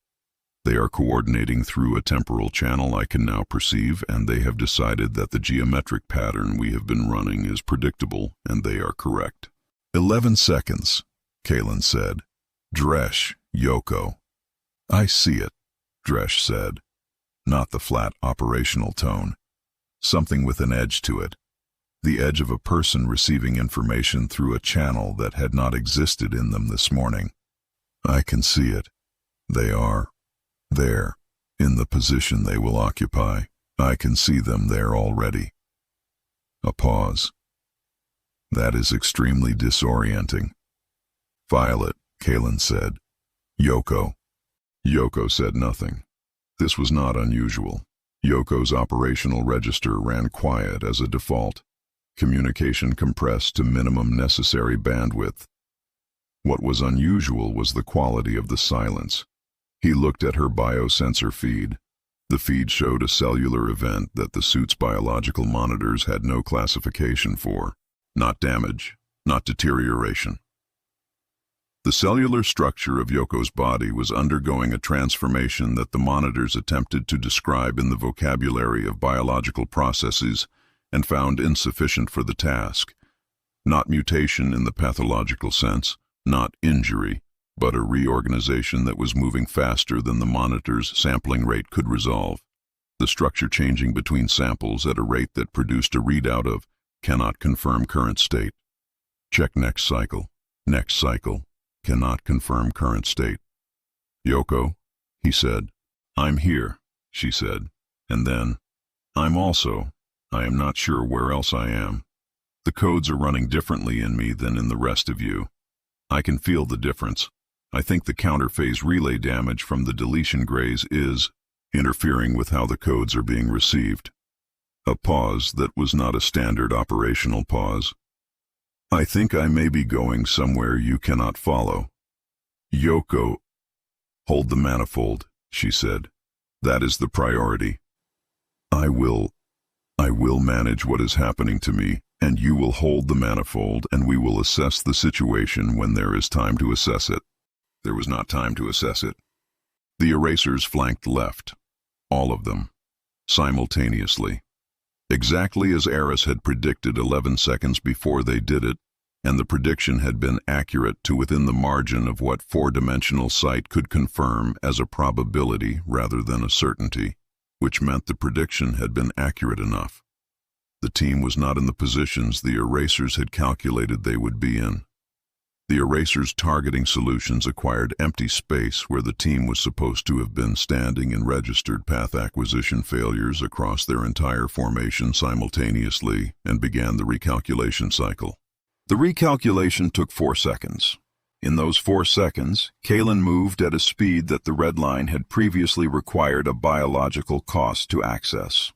They are coordinating through a temporal channel I can now perceive, and they have decided that the geometric pattern we have been running is predictable, and they are correct." 11 seconds, Kalen said. "Dresh, Yoko." "I see it," Dresh said. Not the flat operational tone. Something with an edge to it. The edge of a person receiving information through a channel that had not existed in them this morning. "I can see it. They are there, in the position they will occupy. I can see them there already." A pause. "That is extremely disorienting." "File it," Kalen said. "Yoko." Yoko said nothing. This was not unusual. Yoko's operational register ran quiet as a default. Communication compressed to minimum necessary bandwidth. What was unusual was the quality of the silence. He looked at her biosensor feed. The feed showed a cellular event that the suit's biological monitors had no classification for. Not damage, not deterioration. The cellular structure of Yoko's body was undergoing a transformation that the monitors attempted to describe in the vocabulary of biological processes and found insufficient for the task. Not mutation in the pathological sense, not injury, but a reorganization that was moving faster than the monitor's sampling rate could resolve. The structure changing between samples at a rate that produced a readout of cannot confirm current state. Check next cycle. Next cycle. Cannot confirm current state. Yoko, he said. I'm here, she said. And then, I'm also. I am not sure where else I am. The codes are running differently in me than in the rest of you. I can feel the difference. I think the counterphase relay damage from the deletion grays is interfering with how the codes are being received. A pause that was not a standard operational pause. I think I may be going somewhere you cannot follow. Yoko, hold the manifold, she said. That is the priority. I will manage what is happening to me, and you will hold the manifold, and we will assess the situation when there is time to assess it. There was not time to assess it. The erasers flanked left, all of them, simultaneously. Exactly as Aris had predicted 11 seconds before they did it, and the prediction had been accurate to within the margin of what four-dimensional sight could confirm as a probability rather than a certainty, which meant the prediction had been accurate enough. The team was not in the positions the erasers had calculated they would be in. The erasers' targeting solutions acquired empty space where the team was supposed to have been standing and registered path acquisition failures across their entire formation simultaneously and began the recalculation cycle. The recalculation took 4 seconds. In those 4 seconds, Kalen moved at a speed that the Redline had previously required a biological cost to access.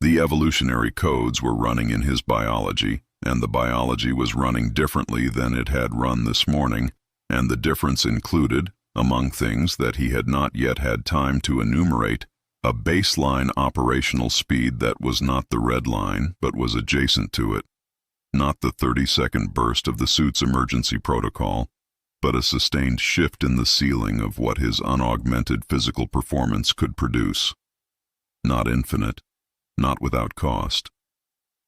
The evolutionary codes were running in his biology, and the biology was running differently than it had run this morning, and the difference included, among things that he had not yet had time to enumerate, a baseline operational speed that was not the Redline but was adjacent to it. Not the 30-second burst of the suit's emergency protocol, but a sustained shift in the ceiling of what his unaugmented physical performance could produce. Not infinite, not without cost.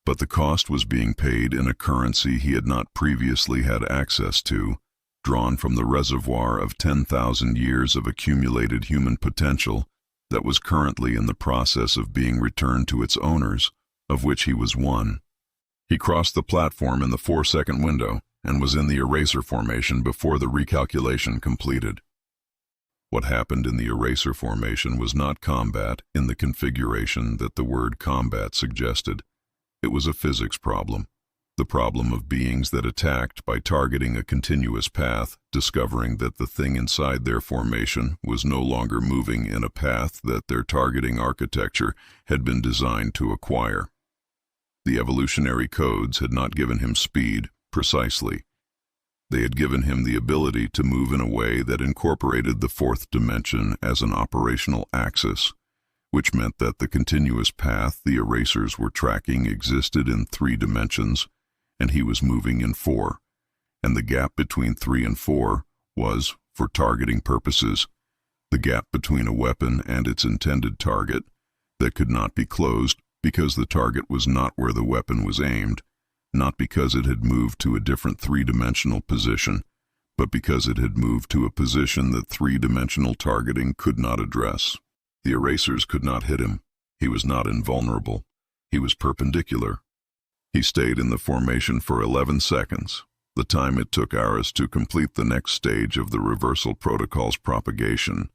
But the cost was being paid in a currency he had not previously had access to, drawn from the reservoir of 10,000 years of accumulated human potential that was currently in the process of being returned to its owners, of which he was one. He crossed the platform in the 4-second window and was in the eraser formation before the recalculation completed. What happened in the eraser formation was not combat in the configuration that the word combat suggested. It was a physics problem, the problem of beings that attacked by targeting a continuous path, discovering that the thing inside their formation was no longer moving in a path that their targeting architecture had been designed to acquire. The evolutionary codes had not given him speed, precisely. They had given him the ability to move in a way that incorporated the fourth dimension as an operational axis, which meant that the continuous path the erasers were tracking existed in 3 dimensions, and he was moving in 4, and the gap between 3 and 4 was, for targeting purposes, the gap between a weapon and its intended target that could not be closed because the target was not where the weapon was aimed, not because it had moved to a different 3-dimensional position, but because it had moved to a position that 3-dimensional targeting could not address. The erasers could not hit him. He was not invulnerable. He was perpendicular. He stayed in the formation for 11 seconds, the time it took Aris to complete the next stage of the reversal protocol's propagation,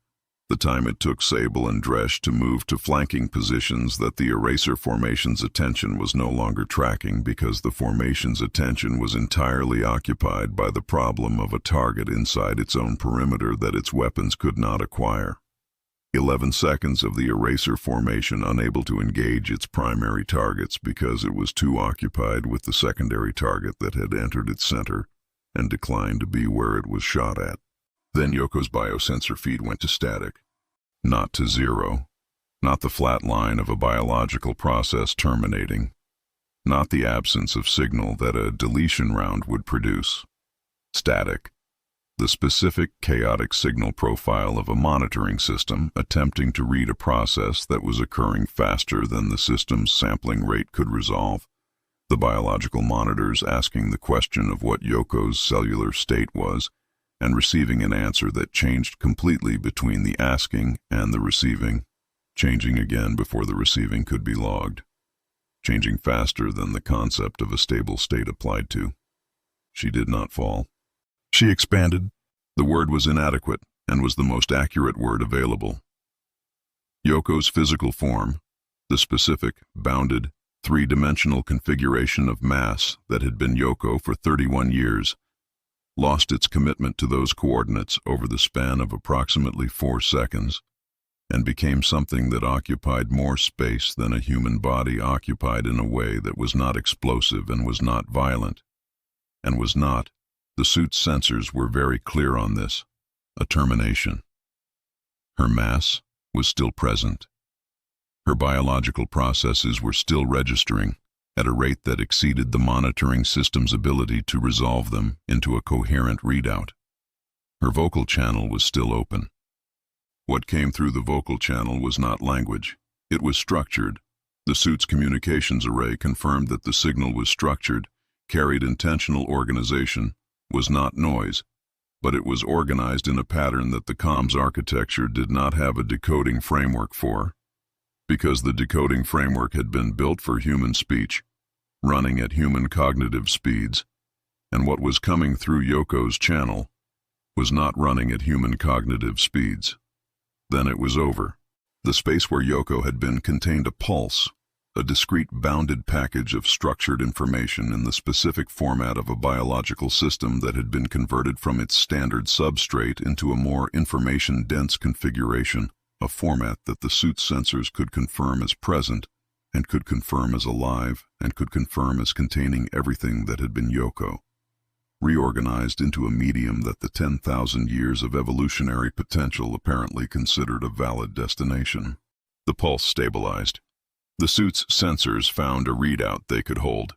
the time it took Sable and Dresch to move to flanking positions that the eraser formation's attention was no longer tracking because the formation's attention was entirely occupied by the problem of a target inside its own perimeter that its weapons could not acquire. 11 seconds of the eraser formation unable to engage its primary targets because it was too occupied with the secondary target that had entered its center and declined to be where it was shot at. Then Yoko's biosensor feed went to static. Not to 0, Not the flat line of a biological process terminating. Not the absence of signal that a deletion round would produce. Static. The specific chaotic signal profile of a monitoring system attempting to read a process that was occurring faster than the system's sampling rate could resolve. The biological monitors asking the question of what Yoko's cellular state was, and receiving an answer that changed completely between the asking and the receiving, changing again before the receiving could be logged, changing faster than the concept of a stable state applied to. She did not fall. She expanded. The word was inadequate and was the most accurate word available. Yoko's physical form, the specific, bounded, three-dimensional configuration of mass that had been Yoko for 31 years, lost its commitment to those coordinates over the span of approximately 4 seconds, and became something that occupied more space than a human body occupied in a way that was not explosive and was not violent, and was not, the suit's sensors were very clear on this, a termination. Her mass was still present. Her biological processes were still registering at a rate that exceeded the monitoring system's ability to resolve them into a coherent readout. Her vocal channel was still open. What came through the vocal channel was not language. It was structured. The suit's communications array confirmed that the signal was structured, carried intentional organization, was not noise, but it was organized in a pattern that the comms architecture did not have a decoding framework for, because the decoding framework had been built for human speech, running at human cognitive speeds, and what was coming through Yoko's channel was not running at human cognitive speeds. Then it was over. The space where Yoko had been contained a pulse, a discrete bounded package of structured information in the specific format of a biological system that had been converted from its standard substrate into a more information-dense configuration, a format that the suit's sensors could confirm as present, and could confirm as alive, and could confirm as containing everything that had been Yoko, reorganized into a medium that the 10,000 years of evolutionary potential apparently considered a valid destination. The pulse stabilized. The suit's sensors found a readout they could hold.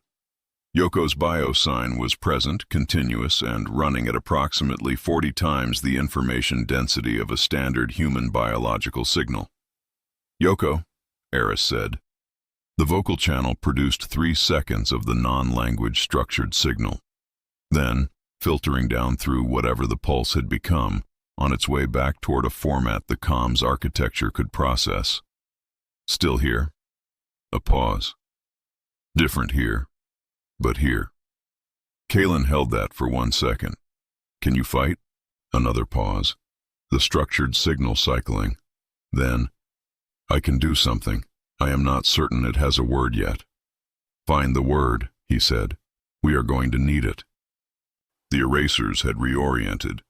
Yoko's biosign was present, continuous, and running at approximately 40 times the information density of a standard human biological signal. "Yoko," Aris said. The vocal channel produced 3 seconds of the non-language structured signal. Then, filtering down through whatever the pulse had become, on its way back toward a format the comms architecture could process. "Still here?" A pause. "Different here, but here." Kalen held that for 1 second. "Can you fight?" Another pause. The structured signal cycling. Then, "I can do something. I am not certain it has a word yet." "Find the word," he said. "We are going to need it." The erasers had reoriented.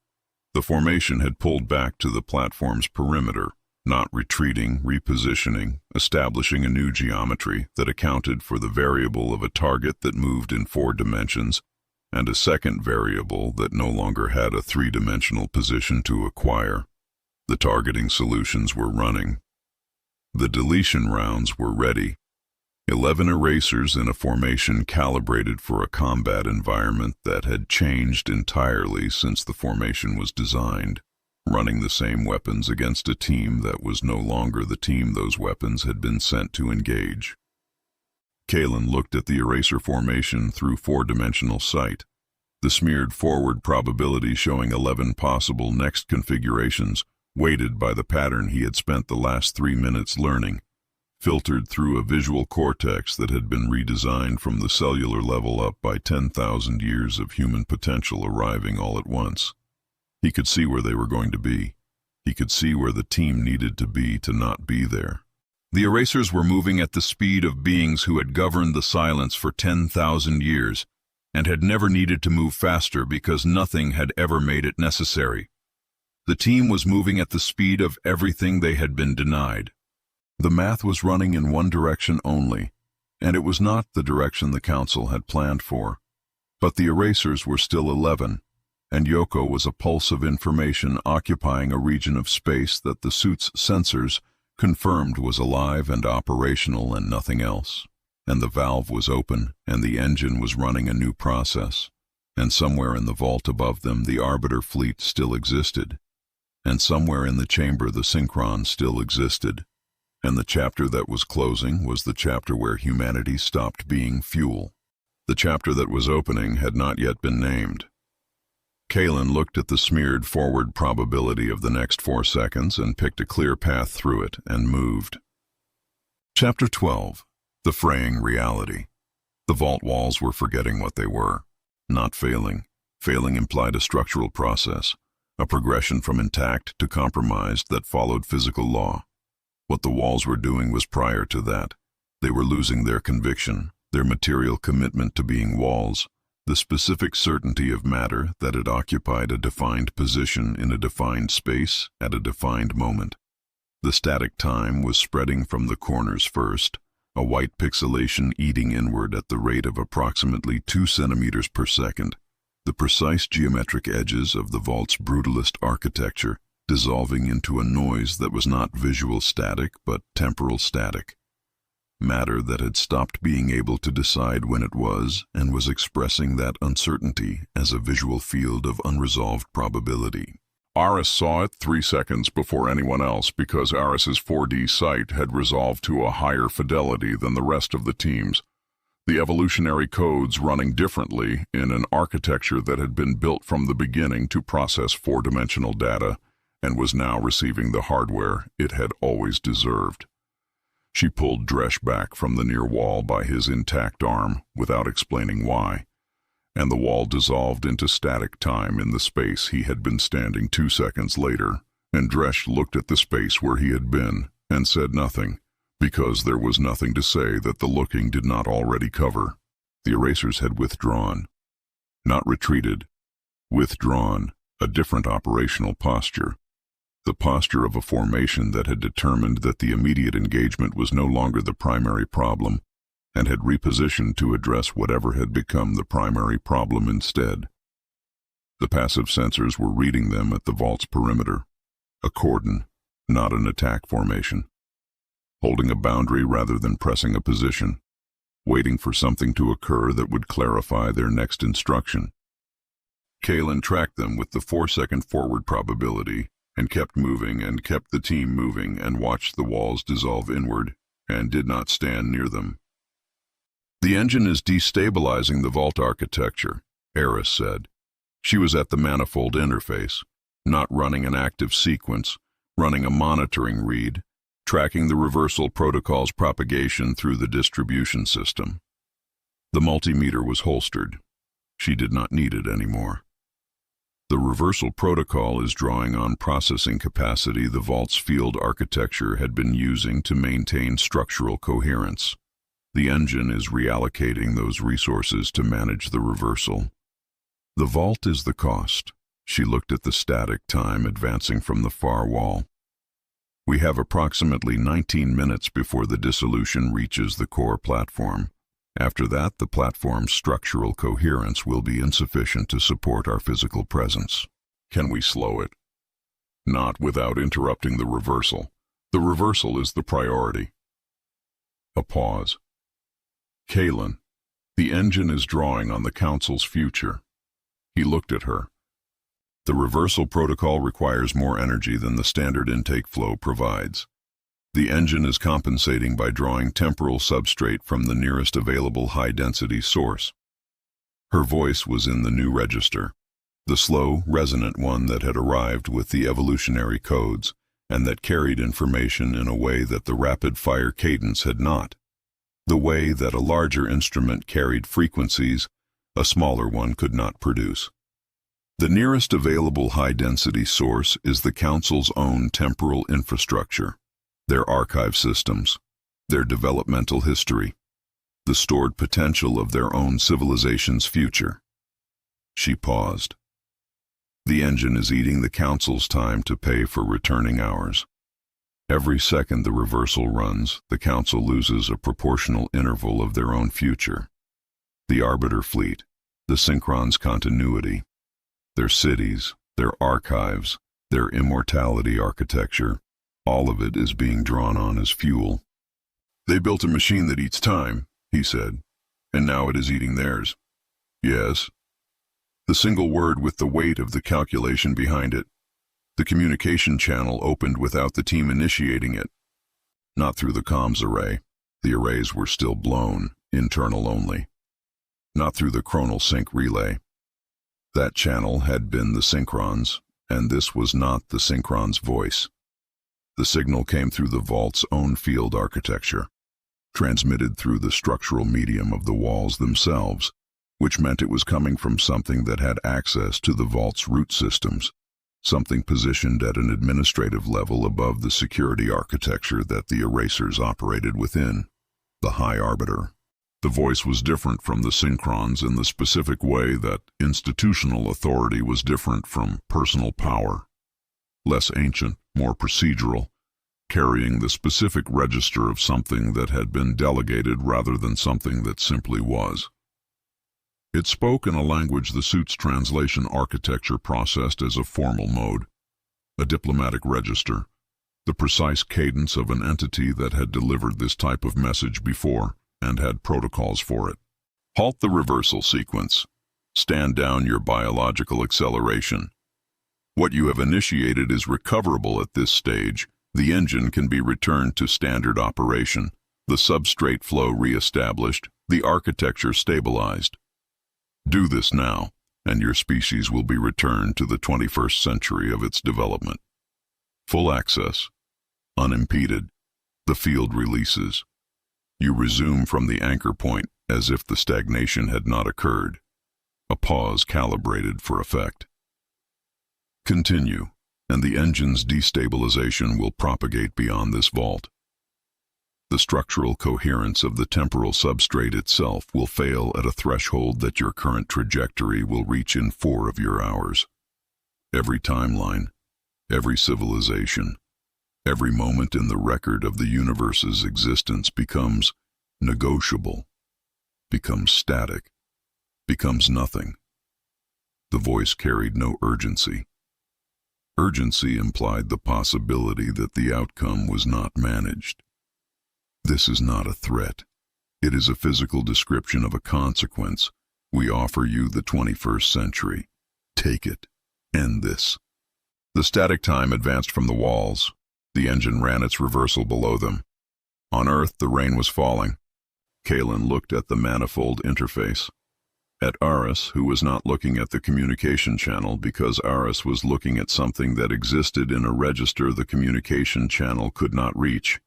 The formation had pulled back to the platform's perimeter, not retreating, repositioning, establishing a new geometry that accounted for the variable of a target that moved in 4 dimensions, and a second variable that no longer had a 3-dimensional position to acquire. The targeting solutions were running. The deletion rounds were ready. 11 erasers in a formation calibrated for a combat environment that had changed entirely since the formation was designed, running the same weapons against a team that was no longer the team those weapons had been sent to engage. Kalen looked at the eraser formation through 4-dimensional sight, the smeared forward probability showing 11 possible next configurations, weighted by the pattern he had spent the last 3 minutes learning, filtered through a visual cortex that had been redesigned from the cellular level up by 10,000 years of human potential arriving all at once. He could see where they were going to be. He could see where the team needed to be to not be there. The erasers were moving at the speed of beings who had governed the silence for 10,000 years, and had never needed to move faster because nothing had ever made it necessary. The team was moving at the speed of everything they had been denied. The math was running in one direction only, and it was not the direction the council had planned for. But the erasers were still 11, and Yoko was a pulse of information occupying a region of space that the suit's sensors confirmed was alive and operational and nothing else. And the valve was open, and the engine was running a new process. And somewhere in the vault above them the Arbiter fleet still existed. And somewhere in the chamber the Synchron still existed. And the chapter that was closing was the chapter where humanity stopped being fuel. The chapter that was opening had not yet been named. Kalen looked at the smeared forward probability of the next 4 seconds and picked a clear path through it and moved. Chapter 12. The Fraying Reality. The vault walls were forgetting what they were. Not failing. Failing implied a structural process, a progression from intact to compromised that followed physical law. What the walls were doing was prior to that. They were losing their conviction, their material commitment to being walls, the specific certainty of matter that it occupied a defined position in a defined space at a defined moment. The static time was spreading from the corners first, a white pixelation eating inward at the rate of approximately 2 centimeters per second, the precise geometric edges of the vault's brutalist architecture dissolving into a noise that was not visual static but temporal static. Matter that had stopped being able to decide when it was and was expressing that uncertainty as a visual field of unresolved probability. Aris saw it 3 seconds before anyone else because Aris's 4D sight had resolved to a higher fidelity than the rest of the team's. The evolutionary codes running differently in an architecture that had been built from the beginning to process 4-dimensional data and was now receiving the hardware it had always deserved. She pulled Dresh back from the near wall by his intact arm without explaining why, and the wall dissolved into static time in the space he had been standing 2 seconds later, and Dresh looked at the space where he had been and said nothing, because there was nothing to say that the looking did not already cover. The erasers had withdrawn. Not retreated. Withdrawn, a different operational posture. The posture of a formation that had determined that the immediate engagement was no longer the primary problem, and had repositioned to address whatever had become the primary problem instead. The passive sensors were reading them at the vault's perimeter. A cordon, not an attack formation. Holding a boundary rather than pressing a position. Waiting for something to occur that would clarify their next instruction. Kalen tracked them with the 4-second forward probability, and kept moving and kept the team moving and watched the walls dissolve inward, and did not stand near them. The engine is destabilizing the vault architecture, Aris said. She was at the manifold interface, not running an active sequence, running a monitoring read, tracking the reversal protocol's propagation through the distribution system. The multimeter was holstered. She did not need it anymore. The reversal protocol is drawing on processing capacity the vault's field architecture had been using to maintain structural coherence. The engine is reallocating those resources to manage the reversal. The vault is the cost. She looked at the static time advancing from the far wall. We have approximately 19 minutes before the dissolution reaches the core platform. After that, the platform's structural coherence will be insufficient to support our physical presence. Can we slow it? Not without interrupting the reversal. The reversal is the priority. A pause. Kalen, the engine is drawing on the Council's future. He looked at her. The reversal protocol requires more energy than the standard intake flow provides. The engine is compensating by drawing temporal substrate from the nearest available high-density source. Her voice was in the new register, the slow, resonant one that had arrived with the evolutionary codes and that carried information in a way that the rapid-fire cadence had not. The way that a larger instrument carried frequencies a smaller one could not produce. The nearest available high-density source is the Council's own temporal infrastructure. Their archive systems, their developmental history, the stored potential of their own civilization's future. She paused. The engine is eating the Council's time to pay for returning hours. Every second the reversal runs, the Council loses a proportional interval of their own future. The Arbiter fleet, the Synchron's continuity, their cities, their archives, their immortality architecture, All of it is being drawn on as fuel. They built a machine that eats time, he said, and now it is eating theirs. Yes. The single word with the weight of the calculation behind it. The communication channel opened without the team initiating it. Not through the comms array. The arrays were still blown, internal only. Not through the chronal sync relay. That channel had been the synchron's, and this was not the synchron's voice. The signal came through the vault's own field architecture, transmitted through the structural medium of the walls themselves, which meant it was coming from something that had access to the vault's root systems, something positioned at an administrative level above the security architecture that the erasers operated within, the High Arbiter. The voice was different from the synchrons in the specific way that institutional authority was different from personal power. Less ancient, more procedural, carrying the specific register of something that had been delegated rather than something that simply was. It spoke in a language the suit's translation architecture processed as a formal mode, a diplomatic register, the precise cadence of an entity that had delivered this type of message before and had protocols for it. Halt the reversal sequence. Stand down your biological acceleration. What you have initiated is recoverable at this stage. The engine can be returned to standard operation, the substrate flow re-established, the architecture stabilized. Do this now, and your species will be returned to the 21st century of its development. Full access. Unimpeded. The field releases. You resume from the anchor point as if the stagnation had not occurred. A pause calibrated for effect. Continue, and the engine's destabilization will propagate beyond this vault. The structural coherence of the temporal substrate itself will fail at a threshold that your current trajectory will reach in 4 of your hours. Every timeline, every civilization, every moment in the record of the universe's existence becomes negotiable, becomes static, becomes nothing. The voice carried no urgency. Urgency implied the possibility that the outcome was not managed. This is not a threat. It is a physical description of a consequence. We offer you the 21st century. Take it. End this. The static time advanced from the walls. The engine ran its reversal below them. On Earth, the rain was falling. Kalen looked at the manifold interface. At Aris, who was not looking at the communication channel because Aris was looking at something that existed in a register the communication channel could not reach.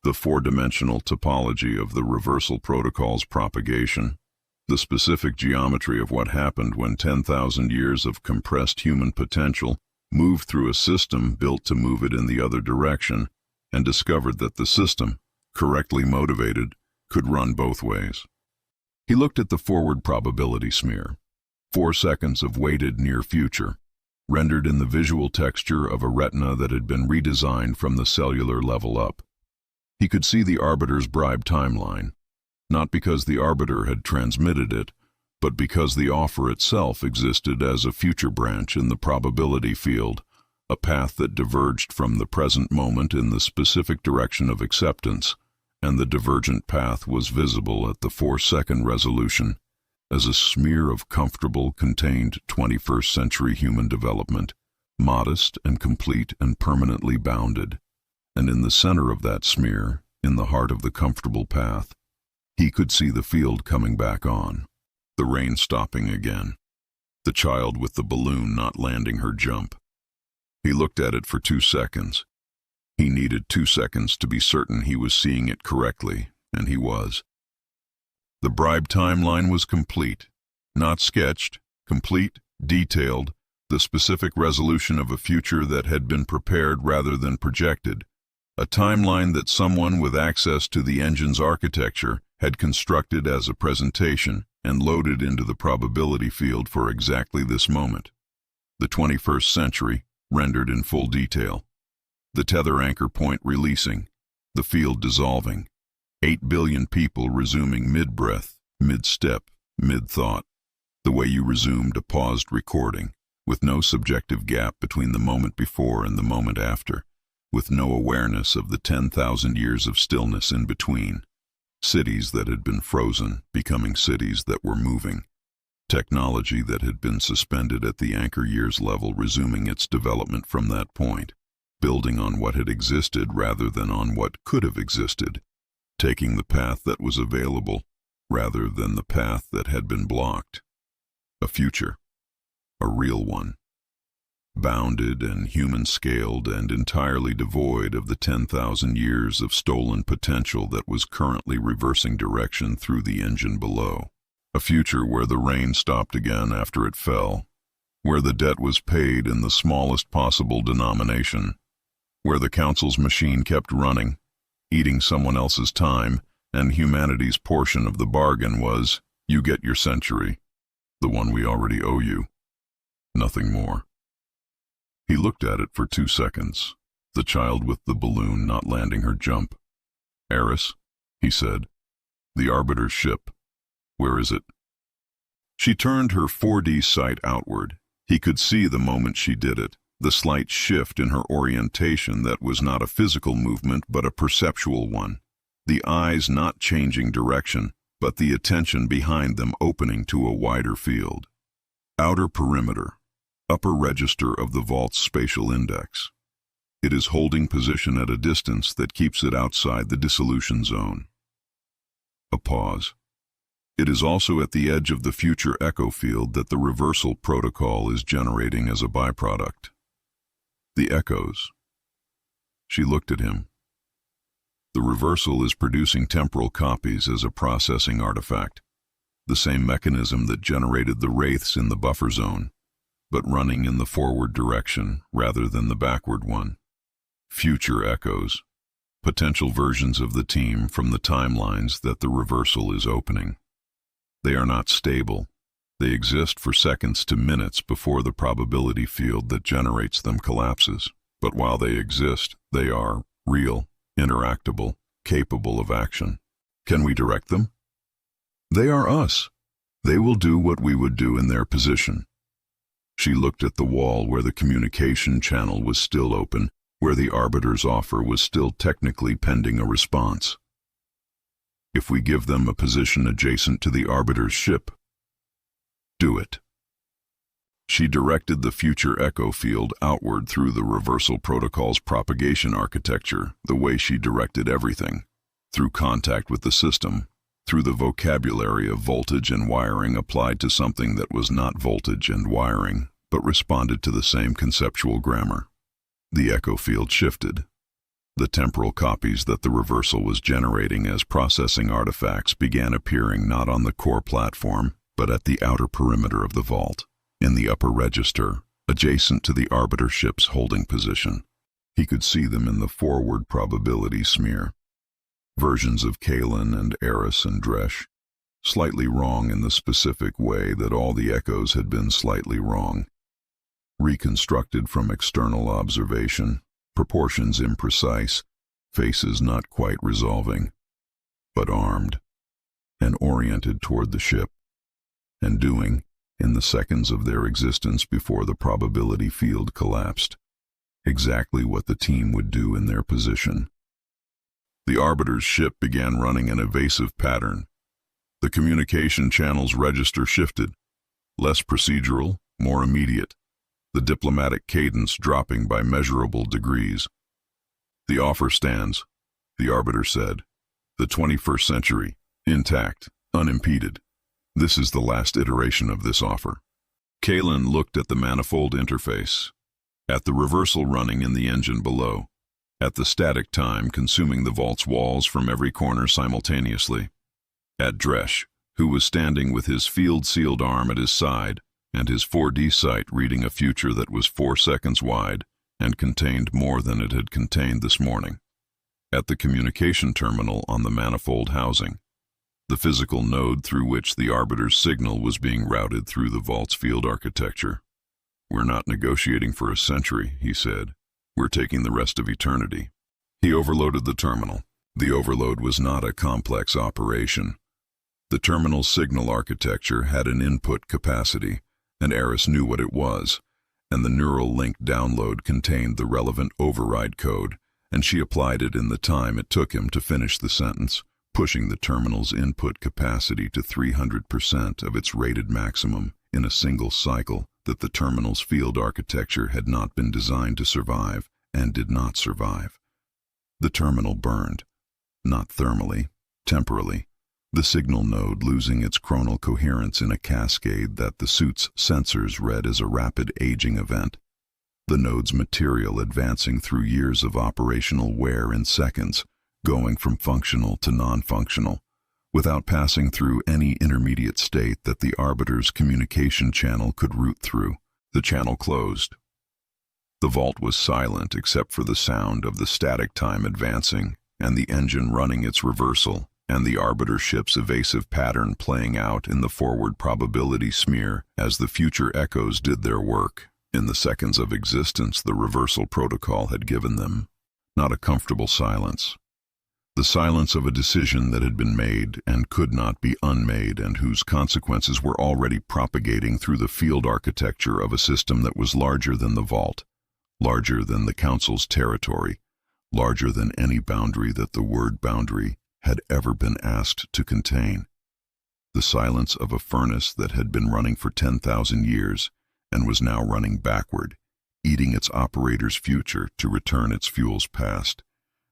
The 4-dimensional topology of the reversal protocol's propagation, the specific geometry of what happened when 10,000 years of compressed human potential moved through a system built to move it in the other direction, and discovered that the system, correctly motivated, could run both ways. He looked at the forward probability smear, 4 seconds of weighted near future, rendered in the visual texture of a retina that had been redesigned from the cellular level up. He could see the Arbiter's bribe timeline, not because the Arbiter had transmitted it, but because the offer itself existed as a future branch in the probability field, a path that diverged from the present moment in the specific direction of acceptance, and the divergent path was visible at the 4-second resolution as a smear of comfortable, contained 21st century human development, modest and complete and permanently bounded. And in the center of that smear, in the heart of the comfortable path, he could see the field coming back on, the rain stopping again, the child with the balloon not landing her jump. He looked at it for 2 seconds. He needed 2 seconds to be certain he was seeing it correctly, and he was. The bribe timeline was complete, not sketched, complete, detailed, the specific resolution of a future that had been prepared rather than projected, a timeline that someone with access to the engine's architecture had constructed as a presentation and loaded into the probability field for exactly this moment. The 21st century, rendered in full detail. The tether anchor point releasing, the field dissolving, 8 billion people resuming mid-breath, mid-step, mid-thought, the way you resumed a paused recording, with no subjective gap between the moment before and the moment after, with no awareness of the 10,000 years of stillness in between. Cities that had been frozen, becoming cities that were moving. Technology that had been suspended at the anchor years level resuming its development from that point, building on what had existed rather than on what could have existed, taking the path that was available rather than the path that had been blocked. A future, a real one, bounded and human-scaled and entirely devoid of the 10,000 years of stolen potential that was currently reversing direction through the engine below. A future where the rain stopped again after it fell, where the debt was paid in the smallest possible denomination, where the Council's machine kept running, eating someone else's time, and humanity's portion of the bargain was, you get your century, the one we already owe you. Nothing more. He looked at it for 2 seconds, the child with the balloon not landing her jump. Aris, he said, the Arbiter's ship. Where is it? She turned her 4D sight outward. He could see the moment she did it, the slight shift in her orientation that was not a physical movement but a perceptual one. The eyes not changing direction, but the attention behind them opening to a wider field. Outer perimeter, upper register of the vault's spatial index. It is holding position at a distance that keeps it outside the dissolution zone. A pause. It is also at the edge of the future echo field that the reversal protocol is generating as a byproduct. The echoes. She looked at him. The reversal is producing temporal copies as a processing artifact, the same mechanism that generated the wraiths in the buffer zone, but running in the forward direction rather than the backward one. Future echoes, potential versions of the team from the timelines that the reversal is opening. They are not stable. They exist for seconds to minutes before the probability field that generates them collapses. But while they exist, they are real, interactable, capable of action. Can we direct them? They are us. They will do what we would do in their position. She looked at the wall where the communication channel was still open, where the Arbiter's offer was still technically pending a response. If we give them a position adjacent to the Arbiter's ship, do it. She directed the future echo field outward through the reversal protocol's propagation architecture, the way she directed everything, through contact with the system, through the vocabulary of voltage and wiring applied to something that was not voltage and wiring, but responded to the same conceptual grammar. The echo field shifted. The temporal copies that the reversal was generating as processing artifacts began appearing not on the core platform, but at the outer perimeter of the vault, in the upper register, adjacent to the Arbiter ship's holding position. He could see them in the forward probability smear. Versions of Kalen and Aris and Dresh, slightly wrong in the specific way that all the echoes had been slightly wrong. Reconstructed from external observation, proportions imprecise, faces not quite resolving, but armed, and oriented toward the ship, and doing, in the seconds of their existence before the probability field collapsed, exactly what the team would do in their position. The Arbiter's ship began running an evasive pattern. The communication channel's register shifted, less procedural, more immediate, the diplomatic cadence dropping by measurable degrees. The offer stands, the Arbiter said. The 21st century, intact, unimpeded. This is the last iteration of this offer. Kalen looked at the manifold interface, at the reversal running in the engine below, at the static time consuming the vault's walls from every corner simultaneously, at Dresh, who was standing with his field-sealed arm at his side and his 4D sight reading a future that was 4 seconds wide and contained more than it had contained this morning, at the communication terminal on the manifold housing, the physical node through which the Arbiter's signal was being routed through the vault's field architecture. We're not negotiating for a century, he said. We're taking the rest of eternity. He overloaded the terminal. The overload was not a complex operation. The terminal's signal architecture had an input capacity, and Aris knew what it was, and the neural link download contained the relevant override code, and she applied it in the time it took him to finish the sentence, pushing the terminal's input capacity to 300% of its rated maximum in a single cycle that the terminal's field architecture had not been designed to survive and did not survive. The terminal burned, not thermally, temporally, the signal node losing its chronal coherence in a cascade that the suit's sensors read as a rapid aging event, the node's material advancing through years of operational wear in seconds, going from functional to non-functional, without passing through any intermediate state that the Arbiter's communication channel could route through. The channel closed. The vault was silent except for the sound of the static time advancing, and the engine running its reversal, and the Arbiter ship's evasive pattern playing out in the forward probability smear as the future echoes did their work, in the seconds of existence the reversal protocol had given them. Not a comfortable silence. The silence of a decision that had been made and could not be unmade, and whose consequences were already propagating through the field architecture of a system that was larger than the vault, larger than the Council's territory, larger than any boundary that the word boundary had ever been asked to contain. The silence of a furnace that had been running for 10,000 years and was now running backward, eating its operator's future to return its fuels past,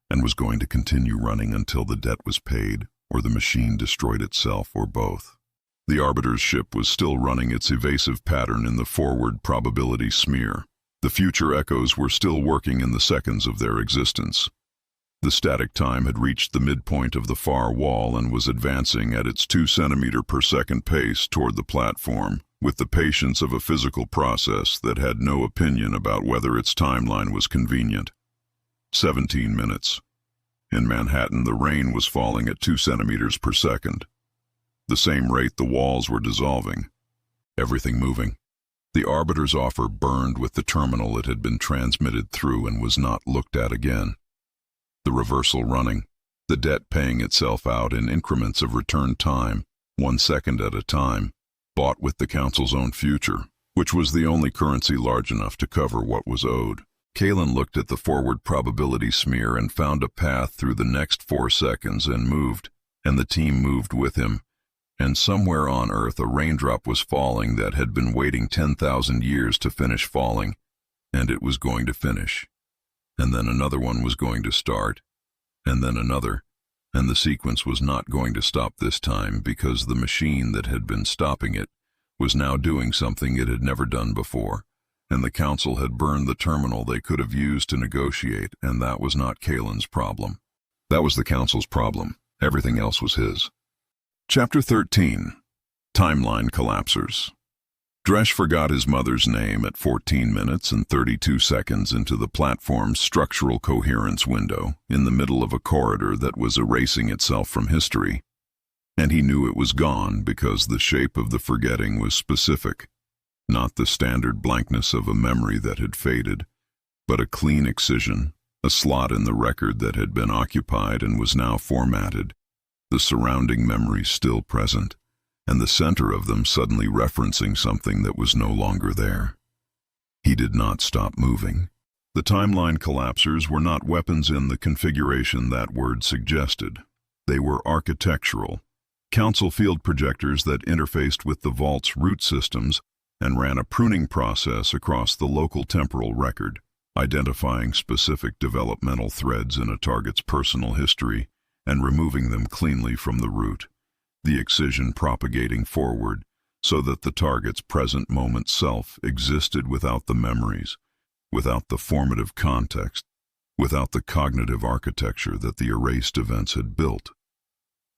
and was going to continue running until the debt was paid or the machine destroyed itself or both. The Arbiter's ship was still running its evasive pattern in the forward probability smear. The future echoes were still working in the seconds of their existence. The static time had reached the midpoint of the far wall and was advancing at its 2 centimeter per second pace toward the platform, with the patience of a physical process that had no opinion about whether its timeline was convenient. 17 minutes. In Manhattan, the rain was falling at 2 centimeters per second. The same rate the walls were dissolving. Everything moving. The Arbiter's offer burned with the terminal it had been transmitted through and was not looked at again. The reversal running, the debt paying itself out in increments of return time, 1 second at a time, bought with the Council's own future, which was the only currency large enough to cover what was owed. Kalen looked at the forward probability smear and found a path through the next 4 seconds and moved, and the team moved with him. And somewhere on Earth a raindrop was falling that had been waiting 10,000 years to finish falling, and it was going to finish. And then another one was going to start, and then another, and the sequence was not going to stop this time because the machine that had been stopping it was now doing something it had never done before, and the Council had burned the terminal they could have used to negotiate, and that was not Kalen's problem. That was the Council's problem. Everything else was his. Chapter 13. Timeline Collapsers. Dresch forgot his mother's name at 14 minutes and 32 seconds into the platform's structural coherence window in the middle of a corridor that was erasing itself from history. And he knew it was gone because the shape of the forgetting was specific, not the standard blankness of a memory that had faded, but a clean excision, a slot in the record that had been occupied and was now formatted, the surrounding memories still present, and the center of them suddenly referencing something that was no longer there. He did not stop moving. The timeline collapsers were not weapons in the configuration that word suggested. They were architectural, Council field projectors that interfaced with the vault's root systems and ran a pruning process across the local temporal record, identifying specific developmental threads in a target's personal history and removing them cleanly from the root, the excision propagating forward so that the target's present moment self existed without the memories, without the formative context, without the cognitive architecture that the erased events had built.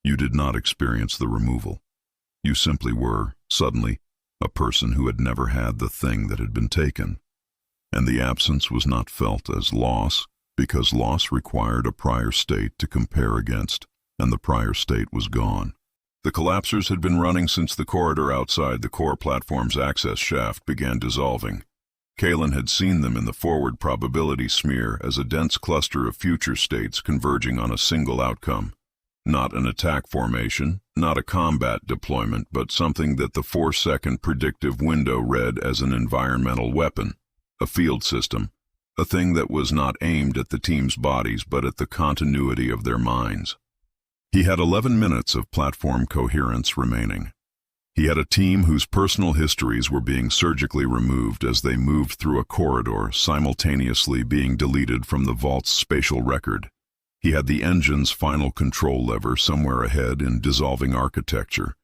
You did not experience the removal. You simply were, suddenly, a person who had never had the thing that had been taken. And the absence was not felt as loss, because loss required a prior state to compare against, and the prior state was gone. The collapsers had been running since the corridor outside the core platform's access shaft began dissolving. Kalen had seen them in the forward probability smear as a dense cluster of future states converging on a single outcome. Not an attack formation, not a combat deployment, but something that the 4-second predictive window read as an environmental weapon, a field system, a thing that was not aimed at the team's bodies but at the continuity of their minds. He had 11 minutes of platform coherence remaining. He had a team whose personal histories were being surgically removed as they moved through a corridor, simultaneously being deleted from the vault's spatial record. He had the engine's final control lever somewhere ahead in dissolving architecture,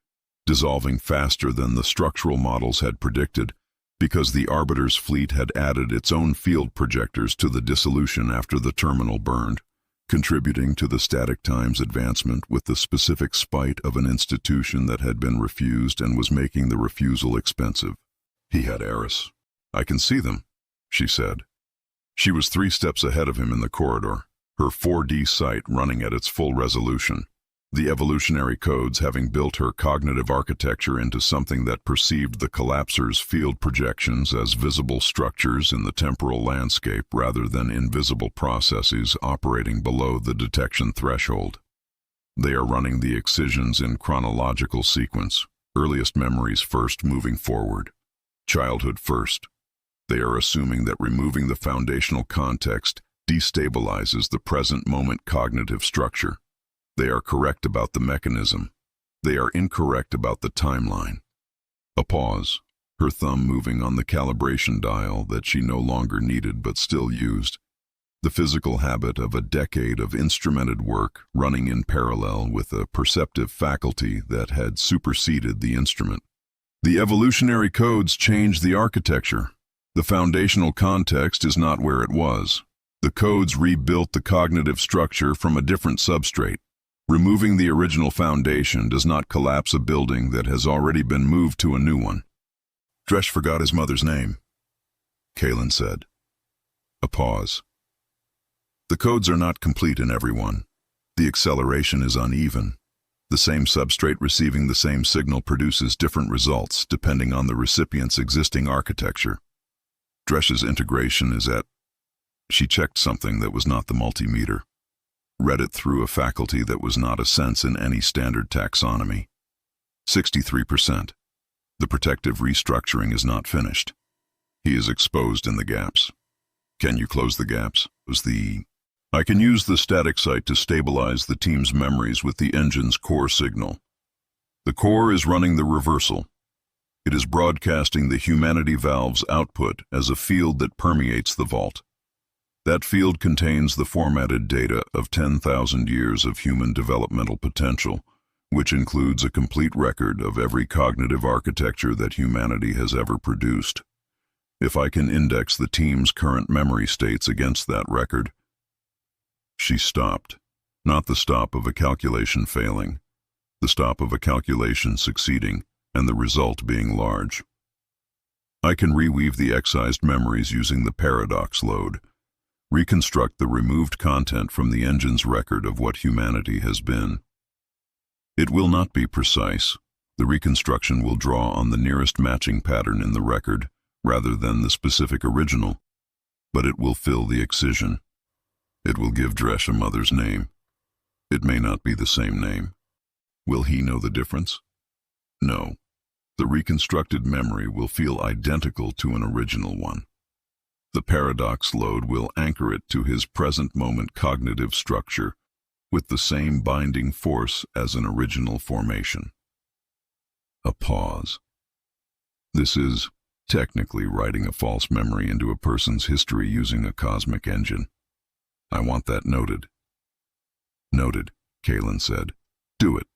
dissolving faster than the structural models had predicted, because the Arbiter's fleet had added its own field projectors to the dissolution after the terminal burned, contributing to the static time's advancement with the specific spite of an institution that had been refused and was making the refusal expensive. He had Aris. "I can see them," she said. She was 3 steps ahead of him in the corridor, her 4D sight running at its full resolution, the evolutionary codes having built her cognitive architecture into something that perceived the collapser's field projections as visible structures in the temporal landscape rather than invisible processes operating below the detection threshold. They are running the excisions in chronological sequence, earliest memories first moving forward, childhood first. They are assuming that removing the foundational context destabilizes the present moment cognitive structure. They are correct about the mechanism. They are incorrect about the timeline. A pause, her thumb moving on the calibration dial that she no longer needed but still used. The physical habit of a decade of instrumented work running in parallel with a perceptive faculty that had superseded the instrument. The evolutionary codes change the architecture. The foundational context is not where it was. The codes rebuilt the cognitive structure from a different substrate. Removing the original foundation does not collapse a building that has already been moved to a new one. Dresh forgot his mother's name, Kalen said. A pause. The codes are not complete in everyone. The acceleration is uneven. The same substrate receiving the same signal produces different results depending on the recipient's existing architecture. Dresh's integration is at... She checked something that was not the multimeter. Read it through a faculty that was not a sense in any standard taxonomy. 63%. The protective restructuring is not finished. He is exposed in the gaps. Can you close the gaps? I can use the static site to stabilize the team's memories with the engine's core signal. The core is running the reversal. It is broadcasting the humanity valve's output as a field that permeates the vault. That field contains the formatted data of 10,000 years of human developmental potential, which includes a complete record of every cognitive architecture that humanity has ever produced. If I can index the team's current memory states against that record... She stopped, not the stop of a calculation failing, the stop of a calculation succeeding, and the result being large. I can reweave the excised memories using the paradox load, reconstruct the removed content from the engine's record of what humanity has been. It will not be precise. The reconstruction will draw on the nearest matching pattern in the record, rather than the specific original, but it will fill the excision. It will give Dresh a mother's name. It may not be the same name. Will he know the difference? No. The reconstructed memory will feel identical to an original one. The paradox load will anchor it to his present moment cognitive structure with the same binding force as an original formation. A pause. This is technically writing a false memory into a person's history using a cosmic engine. I want that noted. Noted, Kalen said. Do it.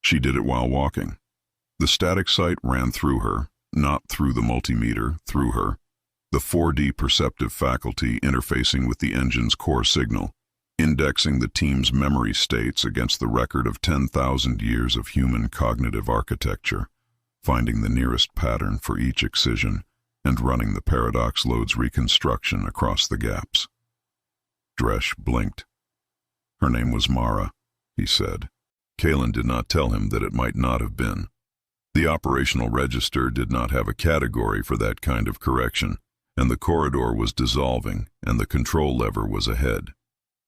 She did it while walking. The static sight ran through her, not through the multimeter, through her. The 4D perceptive faculty interfacing with the engine's core signal, indexing the team's memory states against the record of 10,000 years of human cognitive architecture, finding the nearest pattern for each excision, and running the paradox load's reconstruction across the gaps. Dresh blinked. Her name was Mara, he said. Kalen did not tell him that it might not have been. The operational register did not have a category for that kind of correction, and the corridor was dissolving, and the control lever was ahead.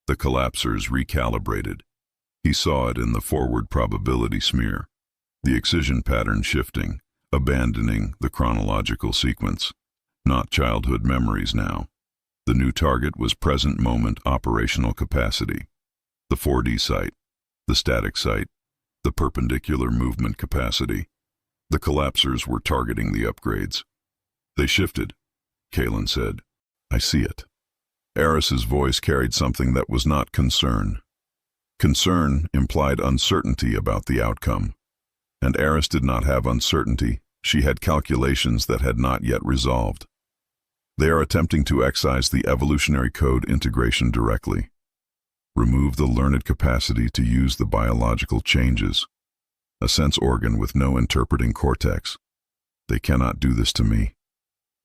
The collapsers recalibrated. He saw it in the forward probability smear, the excision pattern shifting, abandoning the chronological sequence. Not childhood memories now. The new target was present moment operational capacity. The 4D sight, the static sight, the perpendicular movement capacity. The collapsers were targeting the upgrades. They shifted, Kalen said. I see it. Aris's voice carried something that was not concern. Concern implied uncertainty about the outcome. And Aris did not have uncertainty. She had calculations that had not yet resolved. They are attempting to excise the evolutionary code integration directly. Remove the learned capacity to use the biological changes. A sense organ with no interpreting cortex. They cannot do this to me.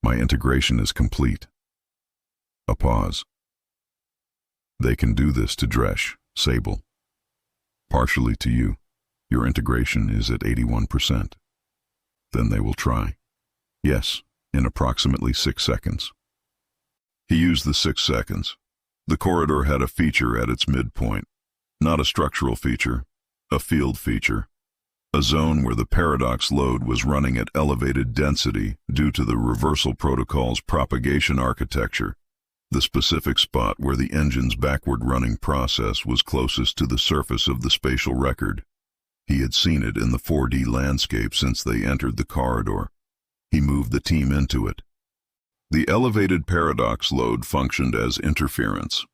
My integration is complete. A pause. They can do this to Dresh, Sable. Partially to you. Your integration is at 81%. Then they will try. Yes, in approximately 6 seconds. He used the 6 seconds. The corridor had a feature at its midpoint. Not a structural feature, a field feature. A zone where the paradox load was running at elevated density due to the reversal protocol's propagation architecture. The specific spot where the engine's backward-running process was closest to the surface of the spatial record. He had seen it in the 4D landscape since they entered the corridor. He moved the team into it. The elevated paradox load functioned as interference.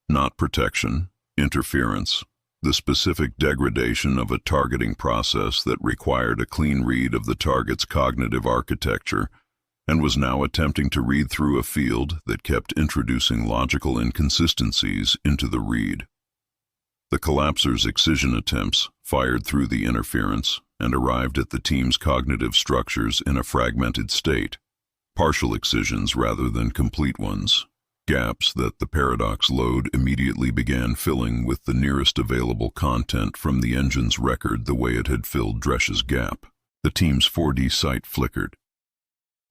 Not protection, interference. The specific degradation of a targeting process that required a clean read of the target's cognitive architecture and was now attempting to read through a field that kept introducing logical inconsistencies into the read. The collapser's excision attempts fired through the interference and arrived at the team's cognitive structures in a fragmented state, partial excisions rather than complete ones, gaps that the paradox load immediately began filling with the nearest available content from the engine's record the way it had filled Dresh's gap. The team's 4D sight flickered.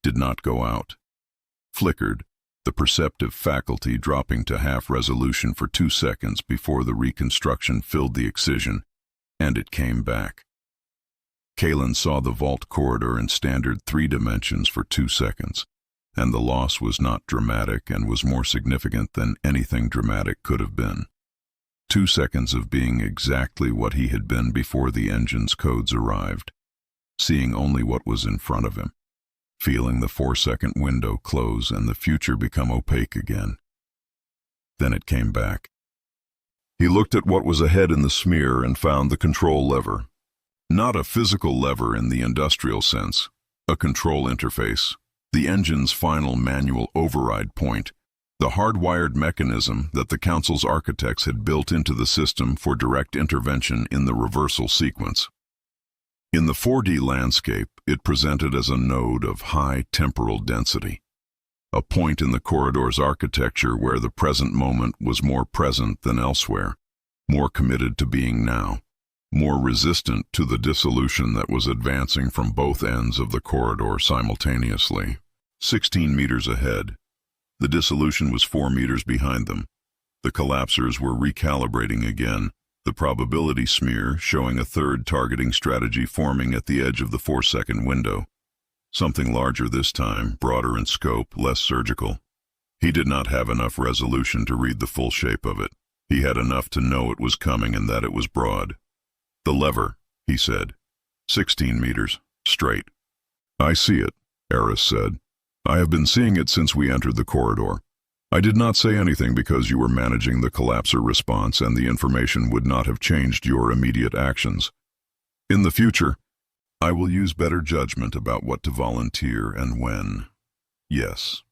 Did not go out. Flickered, the perceptive faculty dropping to half resolution for 2 seconds before the reconstruction filled the excision, and it came back. Kalen saw the vault corridor in standard 3 dimensions for 2 seconds, and the loss was not dramatic and was more significant than anything dramatic could have been. 2 seconds of being exactly what he had been before the engine's codes arrived, seeing only what was in front of him, feeling the 4-second window close and the future become opaque again. Then it came back. He looked at what was ahead in the smear and found the control lever. Not a physical lever in the industrial sense, a control interface, the engine's final manual override point, the hardwired mechanism that the Council's architects had built into the system for direct intervention in the reversal sequence. In the 4D landscape, it presented as a node of high temporal density, a point in the corridor's architecture where the present moment was more present than elsewhere, more committed to being now, more resistant to the dissolution that was advancing from both ends of the corridor simultaneously. 16 meters ahead, the dissolution was 4 meters behind them. The collapsers were recalibrating again, the probability smear showing a third targeting strategy forming at the edge of the 4-second window. Something larger this time, broader in scope, less surgical. He did not have enough resolution to read the full shape of it. He had enough to know it was coming and that it was broad. The lever, he said. 16 meters, straight. I see it, Aris said. I have been seeing it since we entered the corridor. I did not say anything because you were managing the collapser response and the information would not have changed your immediate actions. In the future, I will use better judgment about what to volunteer and when. Yes.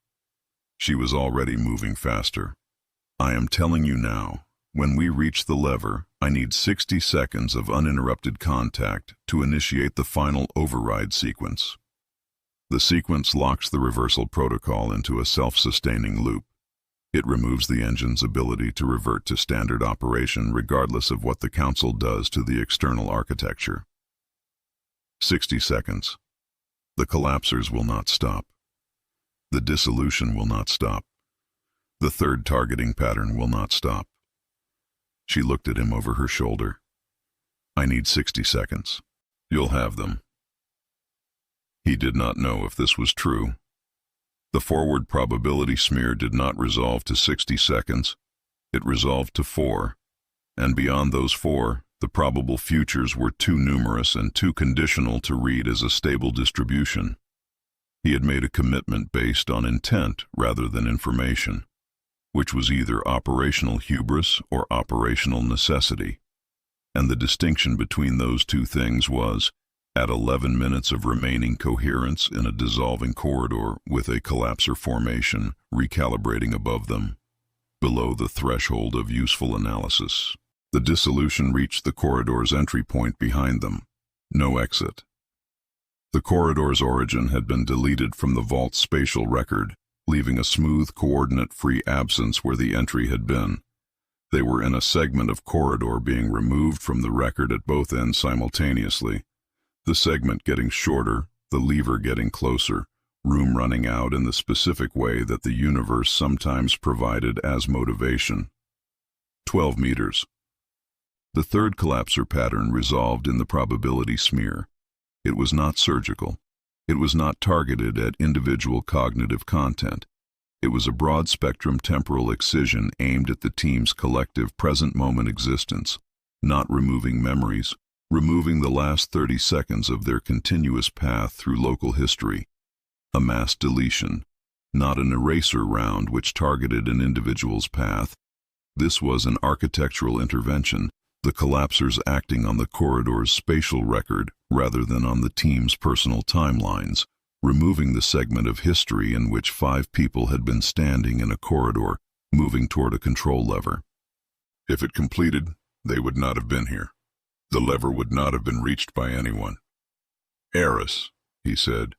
She was already moving faster. I am telling you now, when we reach the lever, I need 60 seconds of uninterrupted contact to initiate the final override sequence. The sequence locks the reversal protocol into a self-sustaining loop. It removes the engine's ability to revert to standard operation regardless of what the Council does to the external architecture. 60 seconds. The collapsers will not stop. The dissolution will not stop. The third targeting pattern will not stop. She looked at him over her shoulder. I need 60 seconds. You'll have them. He did not know if this was true. The forward probability smear did not resolve to 60 seconds. It resolved to 4. And beyond those 4, the probable futures were too numerous and too conditional to read as a stable distribution. He had made a commitment based on intent rather than information, which was either operational hubris or operational necessity. And the distinction between those two things was, at 11 minutes of remaining coherence in a dissolving corridor with a collapsor formation recalibrating above them, below the threshold of useful analysis. The dissolution reached the corridor's entry point behind them. No exit. The corridor's origin had been deleted from the vault's spatial record, leaving a smooth, coordinate-free absence where the entry had been. They were in a segment of corridor being removed from the record at both ends simultaneously, the segment getting shorter, the lever getting closer, room running out in the specific way that the universe sometimes provided as motivation. 12 meters. The third collapsor pattern resolved in the probability smear. It was not surgical. It was not targeted at individual cognitive content. It was a broad-spectrum temporal excision aimed at the team's collective present-moment existence, not removing memories, removing the last 30 seconds of their continuous path through local history. A mass deletion, not an eraser round which targeted an individual's path. This was an architectural intervention, the collapsors acting on the corridor's spatial record rather than on the team's personal timelines, removing the segment of history in which 5 people had been standing in a corridor, moving toward a control lever. If it completed, they would not have been here. The lever would not have been reached by anyone. "Aris," he said,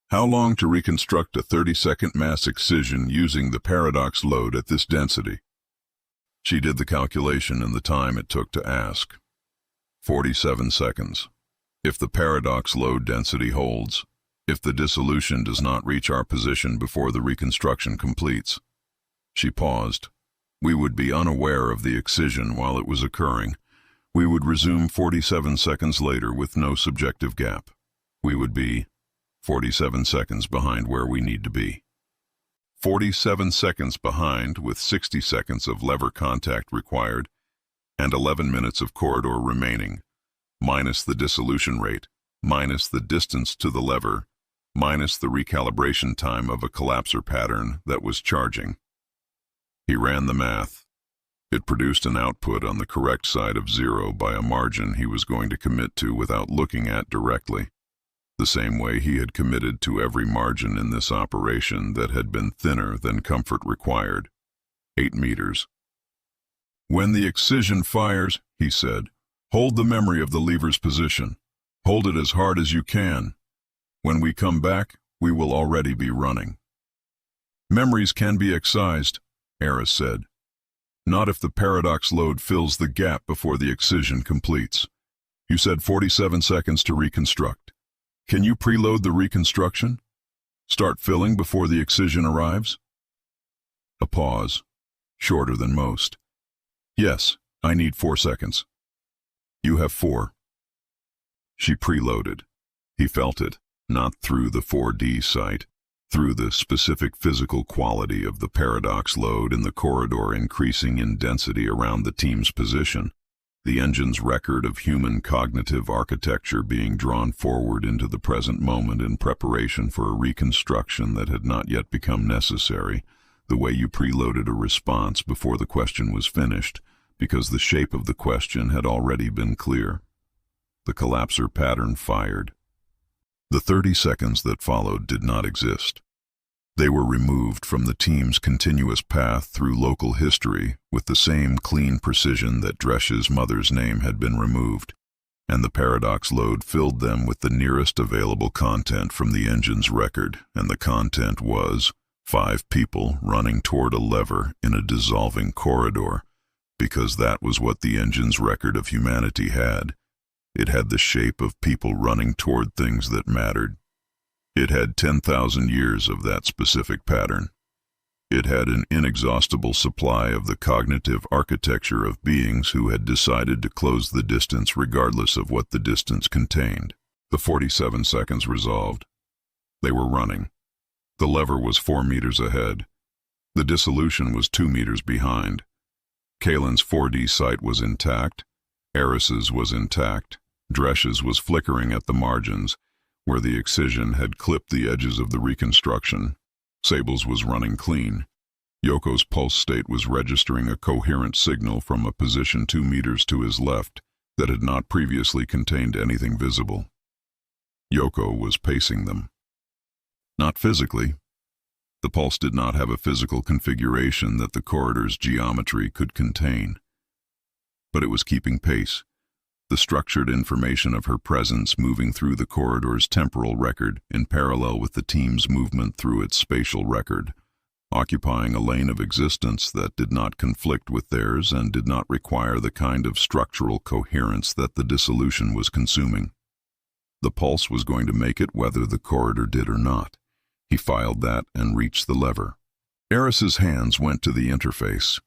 "how long to reconstruct a 30-second mass excision using the paradox load at this density?" She did the calculation in the time it took to ask. 47 seconds. If the paradox load density holds, if the dissolution does not reach our position before the reconstruction completes. She paused. We would be unaware of the excision while it was occurring. We would resume 47 seconds later with no subjective gap. We would be 47 seconds behind where we need to be. 47 seconds behind with 60 seconds of lever contact required and 11 minutes of corridor remaining, minus the dissolution rate, minus the distance to the lever, minus the recalibration time of a collapsor pattern that was charging. He ran the math. It produced an output on the correct side of 0 by a margin he was going to commit to without looking at directly, the same way he had committed to every margin in this operation that had been thinner than comfort required. 8 meters. "When the excision fires," he said, "hold the memory of the lever's position. Hold it as hard as you can. When we come back, we will already be running." "Memories can be excised," Aris said. "Not if the paradox load fills the gap before the excision completes. You said 47 seconds to reconstruct. Can you preload the reconstruction? Start filling before the excision arrives?" A pause, shorter than most. "Yes, I need 4 seconds." "You have 4. She preloaded. He felt it, not through the 4D sight, through the specific physical quality of the paradox load in the corridor increasing in density around the team's position, the engine's record of human cognitive architecture being drawn forward into the present moment in preparation for a reconstruction that had not yet become necessary, the way you preloaded a response before the question was finished, because the shape of the question had already been clear. The collapsor pattern fired. The 30 seconds that followed did not exist. They were removed from the team's continuous path through local history with the same clean precision that Dresch's mother's name had been removed, and the paradox load filled them with the nearest available content from the engine's record, and the content was 5 people running toward a lever in a dissolving corridor, because that was what the engine's record of humanity had. It had the shape of people running toward things that mattered. It had 10,000 years of that specific pattern. It had an inexhaustible supply of the cognitive architecture of beings who had decided to close the distance regardless of what the distance contained. The 47 seconds resolved. They were running. The lever was 4 meters ahead. The dissolution was 2 meters behind. Kalen's 4D sight was intact. Aris's was intact. Dresh's was flickering at the margins, where the excision had clipped the edges of the reconstruction. Sable's was running clean. Yoko's pulse state was registering a coherent signal from a position 2 meters to his left that had not previously contained anything visible. Yoko was pacing them. Not physically. The pulse did not have a physical configuration that the corridor's geometry could contain. But it was keeping pace, the structured information of her presence moving through the corridor's temporal record in parallel with the team's movement through its spatial record, occupying a lane of existence that did not conflict with theirs and did not require the kind of structural coherence that the dissolution was consuming. The pulse was going to make it whether the corridor did or not. He filed that and reached the lever. Aris's hands went to the interface.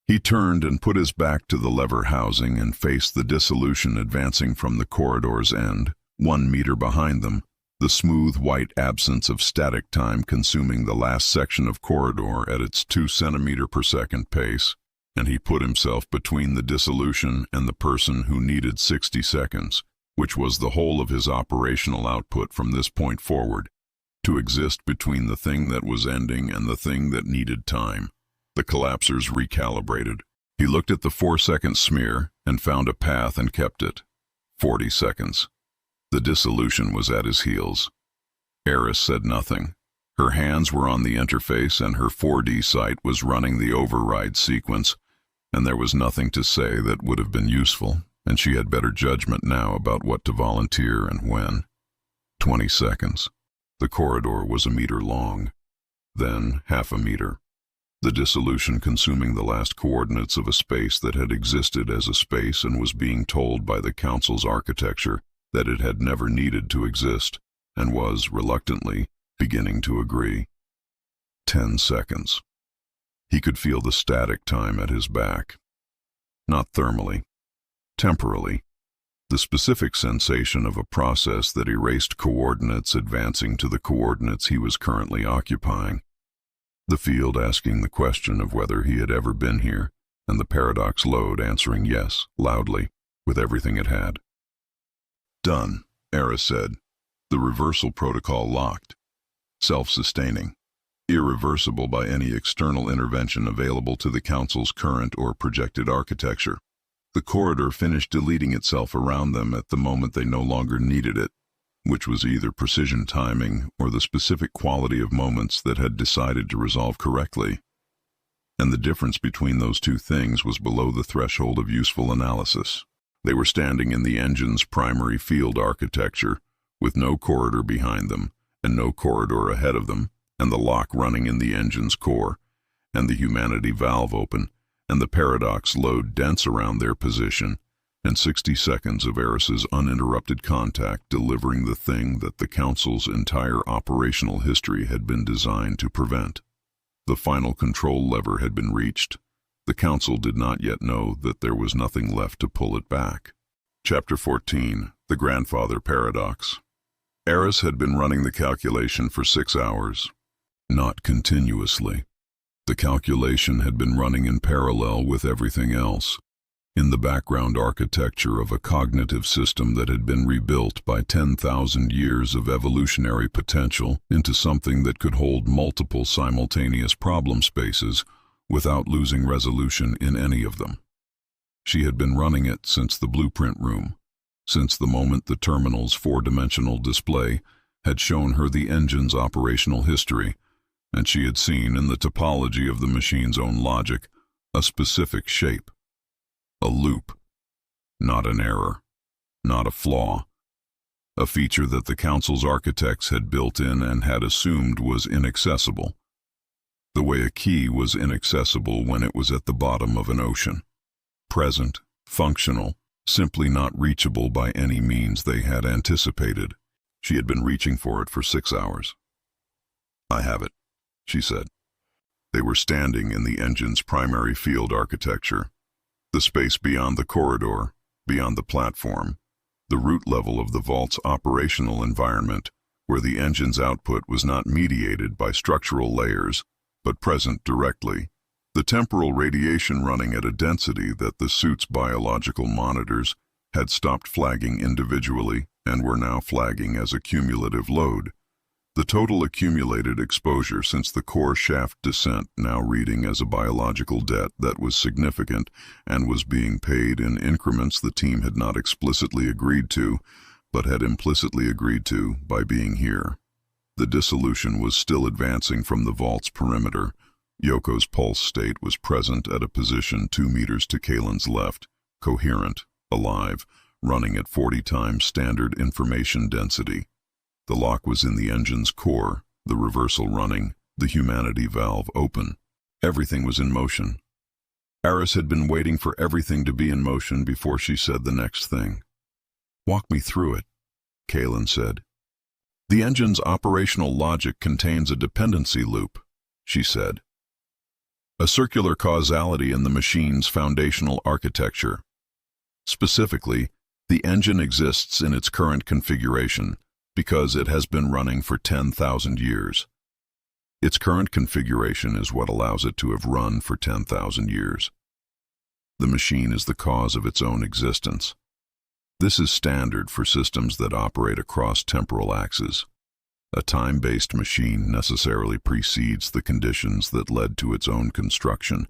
He turned and put his back to the lever housing and faced the dissolution advancing from the corridor's end, 1 meter behind them, the smooth white absence of static time consuming the last section of corridor at its 2 centimeter per second pace, and he put himself between the dissolution and the person who needed 60 seconds, which was the whole of his operational output from this point forward, to exist between the thing that was ending and the thing that needed time. The collapsers recalibrated. He looked at the 4-second smear and found a path and kept it. 40 seconds. The dissolution was at his heels. Aris said nothing. Her hands were on the interface and her 4D sight was running the override sequence, and there was nothing to say that would have been useful, and she had better judgment now about what to volunteer and when. 20 seconds. The corridor was 1 meter long, then half a meter. The dissolution consuming the last coordinates of a space that had existed as a space and was being told by the Council's architecture that it had never needed to exist, and was, reluctantly, beginning to agree. 10 seconds. He could feel the static time at his back. Not thermally, temporally. The specific sensation of a process that erased coordinates advancing to the coordinates he was currently occupying. The field asking the question of whether he had ever been here, and the paradox load answering yes, loudly, with everything it had. Done, Aris said. The reversal protocol locked. Self-sustaining. Irreversible by any external intervention available to the Council's current or projected architecture. The corridor finished deleting itself around them at the moment they no longer needed it, which was either precision timing or the specific quality of moments that had decided to resolve correctly. And the difference between those two things was below the threshold of useful analysis. They were standing in the engine's primary field architecture, with no corridor behind them, and no corridor ahead of them, and the lock running in the engine's core, and the humanity valve open, and the paradox load dense around their position, and 60 seconds of Aris's uninterrupted contact delivering the thing that the Council's entire operational history had been designed to prevent. The final control lever had been reached. The Council did not yet know that there was nothing left to pull it back. Chapter 14, The Grandfather Paradox. Aris had been running the calculation for 6 hours. Not continuously. The calculation had been running in parallel with everything else, in the background architecture of a cognitive system that had been rebuilt by 10,000 years of evolutionary potential into something that could hold multiple simultaneous problem spaces without losing resolution in any of them. She had been running it since the blueprint room, since the moment the terminal's 4-dimensional display had shown her the engine's operational history, and she had seen in the topology of the machine's own logic a specific shape. A loop. Not an error. Not a flaw. A feature that the Council's architects had built in and had assumed was inaccessible. The way a key was inaccessible when it was at the bottom of an ocean. Present, functional, simply not reachable by any means they had anticipated. She had been reaching for it for 6 hours. I have it, she said. They were standing in the engine's primary field architecture, the space beyond the corridor, beyond the platform, the root level of the vault's operational environment, where the engine's output was not mediated by structural layers, but present directly. The temporal radiation running at a density that the suit's biological monitors had stopped flagging individually and were now flagging as a cumulative load. The total accumulated exposure since the core shaft descent now reading as a biological debt that was significant and was being paid in increments the team had not explicitly agreed to, but had implicitly agreed to by being here. The dissolution was still advancing from the vault's perimeter. Yoko's pulse state was present at a position 2 meters to Kalen's left, coherent, alive, running at 40 times standard information density. The lock was in the engine's core, the reversal running, the humanity valve open. Everything was in motion. Aris had been waiting for everything to be in motion before she said the next thing. "Walk me through it," Kalen said. "The engine's operational logic contains a dependency loop," she said. "A circular causality in the machine's foundational architecture. Specifically, the engine exists in its current configuration because it has been running for 10,000 years. Its current configuration is what allows it to have run for 10,000 years. The machine is the cause of its own existence. This is standard for systems that operate across temporal axes. A time-based machine necessarily precedes the conditions that led to its own construction,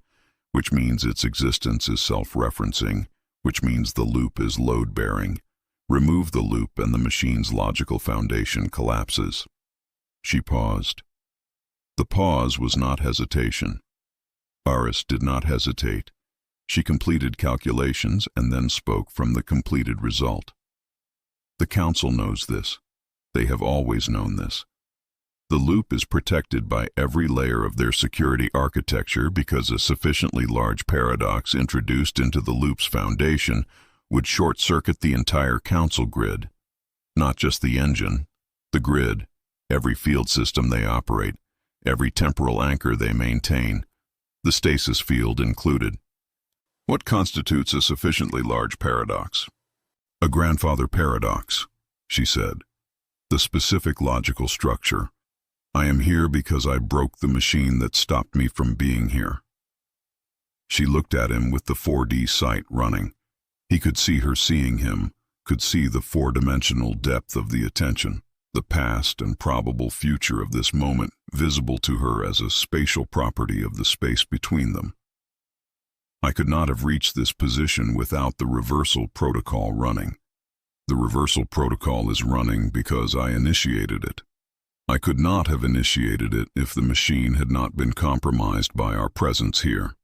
which means its existence is self-referencing, which means the loop is load-bearing. Remove the loop and the machine's logical foundation collapses." She paused. The pause was not hesitation. Aris did not hesitate. She completed calculations and then spoke from the completed result. "The Council knows this. They have always known this. The loop is protected by every layer of their security architecture because a sufficiently large paradox introduced into the loop's foundation would short-circuit the entire Council grid. Not just the engine, the grid, every field system they operate, every temporal anchor they maintain, the stasis field included." "What constitutes a sufficiently large paradox?" "A grandfather paradox," she said. "The specific logical structure. I am here because I broke the machine that stopped me from being here." She looked at him with the 4D sight running. He could see her seeing him, could see the 4-dimensional depth of the attention, the past and probable future of this moment visible to her as a spatial property of the space between them. "I could not have reached this position without the reversal protocol running. The reversal protocol is running because I initiated it. I could not have initiated it if the machine had not been compromised by our presence here.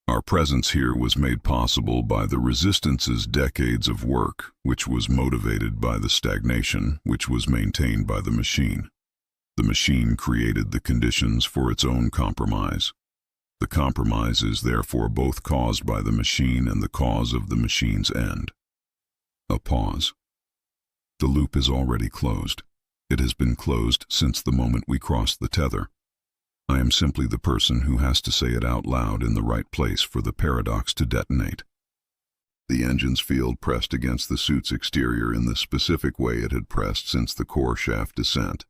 Our presence here was made possible by the Resistance's decades of work, which was motivated by the stagnation which was maintained by the machine. The machine created the conditions for its own compromise. The compromise is therefore both caused by the machine and the cause of the machine's end." A pause. "The loop is already closed. It has been closed since the moment we crossed the tether. I am simply the person who has to say it out loud in the right place for the paradox to detonate." The engine's field pressed against the suit's exterior in the specific way it had pressed since the core shaft descent.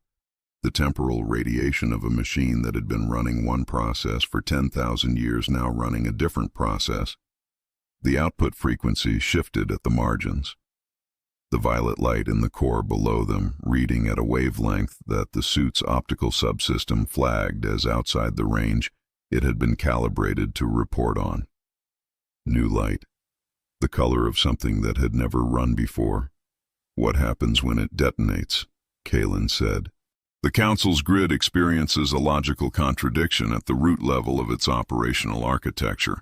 The temporal radiation of a machine that had been running one process for 10,000 years now running a different process. The output frequency shifted at the margins. The violet light in the core below them reading at a wavelength that the suit's optical subsystem flagged as outside the range it had been calibrated to report on. New light. The color of something that had never run before. "What happens when it detonates?" Kalen said. "The Council's grid experiences a logical contradiction at the root level of its operational architecture.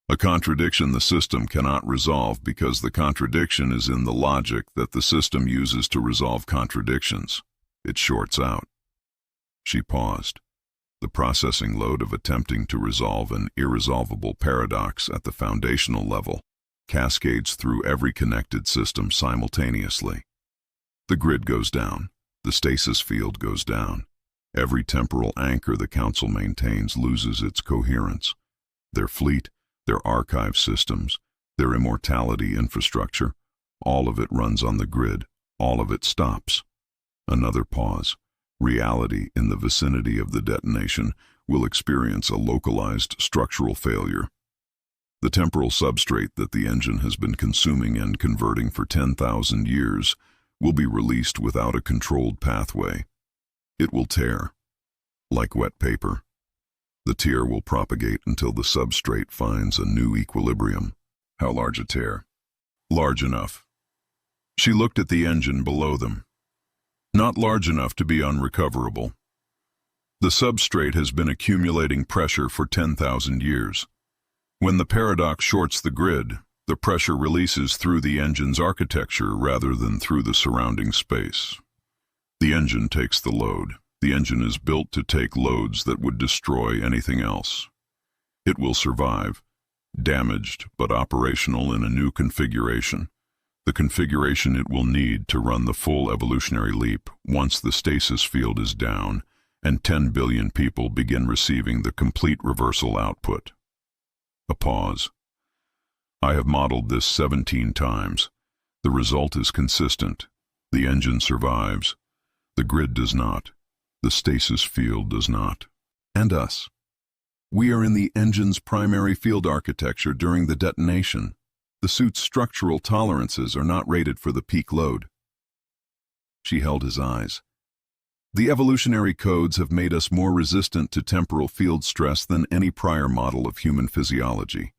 A contradiction the system cannot resolve because the contradiction is in the logic that the system uses to resolve contradictions. It shorts out." She paused. The processing load of attempting to resolve an irresolvable paradox at the foundational level cascades through every connected system simultaneously. The grid goes down. The stasis field goes down. Every temporal anchor the Council maintains loses its coherence. Their fleet, their archive systems, their immortality infrastructure, all of it runs on the grid, all of it stops. Another pause. Reality in the vicinity of the detonation will experience a localized structural failure. The temporal substrate that the engine has been consuming and converting for 10,000 years will be released without a controlled pathway. It will tear, like wet paper. The tear will propagate until the substrate finds a new equilibrium. How large a tear? Large enough. She looked at the engine below them. Not large enough to be unrecoverable. The substrate has been accumulating pressure for 10,000 years. When the paradox shorts the grid, the pressure releases through the engine's architecture rather than through the surrounding space. The engine takes the load. The engine is built to take loads that would destroy anything else. It will survive, damaged but operational in a new configuration, the configuration it will need to run the full evolutionary leap once the stasis field is down and 10 billion people begin receiving the complete reversal output. A pause. I have modeled this 17 times. The result is consistent. The engine survives. The grid does not. The stasis field does not. And us. We are in the engine's primary field architecture during the detonation. The suit's structural tolerances are not rated for the peak load. She held his eyes. The evolutionary codes have made us more resistant to temporal field stress than any prior model of human physiology.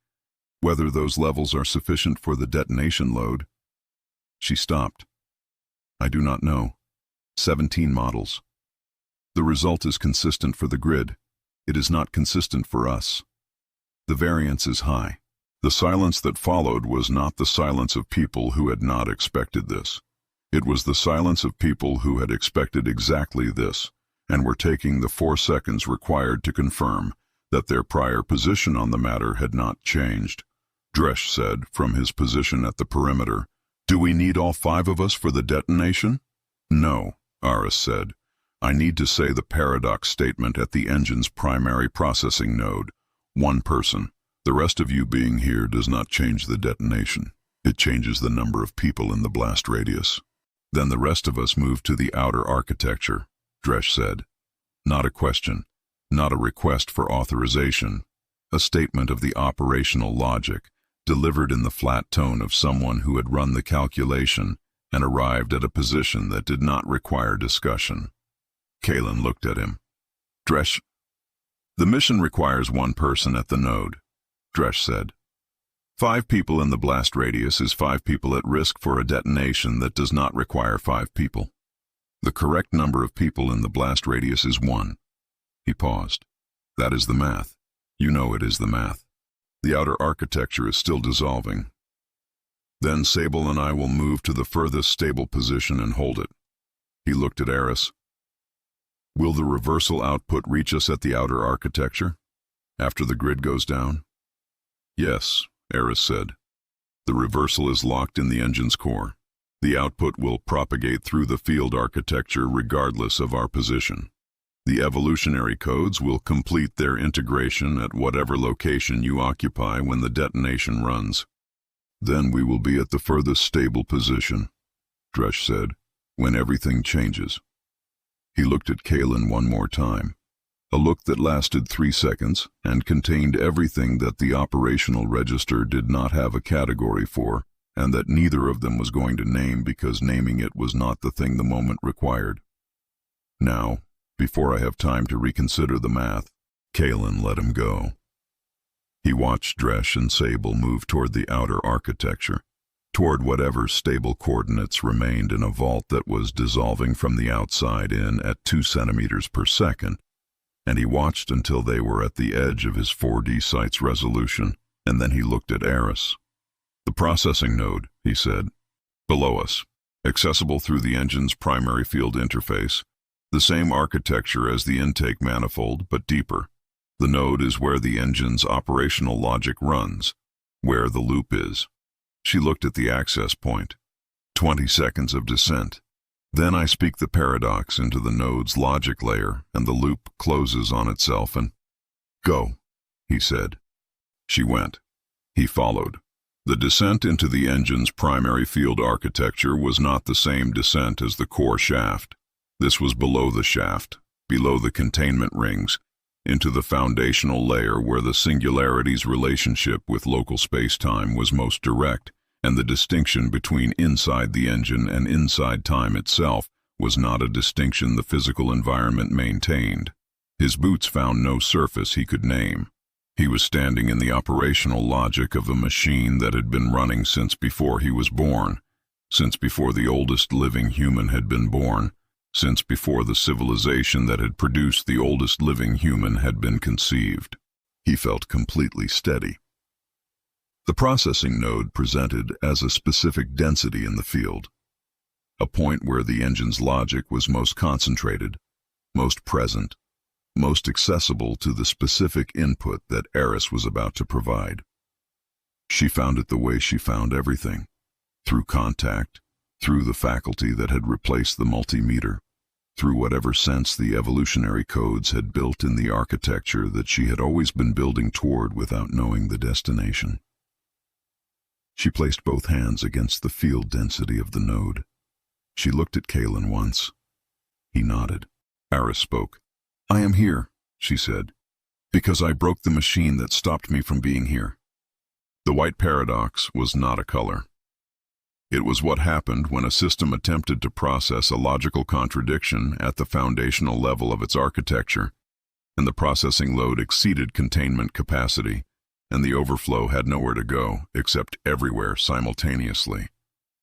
Whether those levels are sufficient for the detonation load. She stopped. I do not know. 17 models. The result is consistent for the grid. It is not consistent for us. The variance is high. The silence that followed was not the silence of people who had not expected this. It was the silence of people who had expected exactly this, and were taking the 4 seconds required to confirm that their prior position on the matter had not changed. Dresch said, from his position at the perimeter, "Do we need all 5 of us for the detonation?" "No," Aris said. "I need to say the paradox statement at the engine's primary processing node. 1 person. The rest of you being here does not change the detonation. It changes the number of people in the blast radius." "Then the rest of us move to the outer architecture," Dresch said. Not a question, not a request for authorization, a statement of the operational logic, delivered in the flat tone of someone who had run the calculation and arrived at a position that did not require discussion. Kalen looked at him. "Dresch, the mission requires 1 person at the node," Dresch said. 5 people in the blast radius is 5 people at risk for a detonation that does not require 5 people. The correct number of people in the blast radius is 1. He paused. "That is the math. You know it is the math. The outer architecture is still dissolving. Then Sable and I will move to the furthest stable position and hold it." He looked at Aris. "Will the reversal output reach us at the outer architecture, after the grid goes down?" "Yes," Aris said. "The reversal is locked in the engine's core. The output will propagate through the field architecture regardless of our position. The evolutionary codes will complete their integration at whatever location you occupy when the detonation runs. Then we will be at the furthest stable position," Dresch said, "when everything changes." He looked at Kalen one more time, a look that lasted 3 seconds and contained everything that the operational register did not have a category for, and that neither of them was going to name because naming it was not the thing the moment required. "Now, before I have time to reconsider the math," Kalen let him go. He watched Dresch and Sable move toward the outer architecture, toward whatever stable coordinates remained in a vault that was dissolving from the outside in at 2 centimeters per second, and he watched until they were at the edge of his 4D site's resolution, and then he looked at Aris. "The processing node," he said, "below us, accessible through the engine's primary field interface, the same architecture as the intake manifold, but deeper. The node is where the engine's operational logic runs, where the loop is." She looked at the access point. 20 seconds of descent. Then I speak the paradox into the node's logic layer, and the loop closes on itself and... "Go," he said. She went. He followed. The descent into the engine's primary field architecture was not the same descent as the core shaft. This was below the shaft, below the containment rings, into the foundational layer where the singularity's relationship with local space-time was most direct, and the distinction between inside the engine and inside time itself was not a distinction the physical environment maintained. His boots found no surface he could name. He was standing in the operational logic of a machine that had been running since before he was born, since before the oldest living human had been born, since before the civilization that had produced the oldest living human had been conceived. He felt completely steady. The processing node presented as a specific density in the field, a point where the engine's logic was most concentrated, most present, most accessible to the specific input that Aris was about to provide. She found it the way she found everything, through contact, through the faculty that had replaced the multimeter, through whatever sense the evolutionary codes had built in the architecture that she had always been building toward without knowing the destination. She placed both hands against the field density of the node. She looked at Kalen once. He nodded. Aris spoke. "I am here," she said, "because I broke the machine that stopped me from being here." The white paradox was not a color. It was what happened when a system attempted to process a logical contradiction at the foundational level of its architecture, and the processing load exceeded containment capacity, and the overflow had nowhere to go except everywhere simultaneously.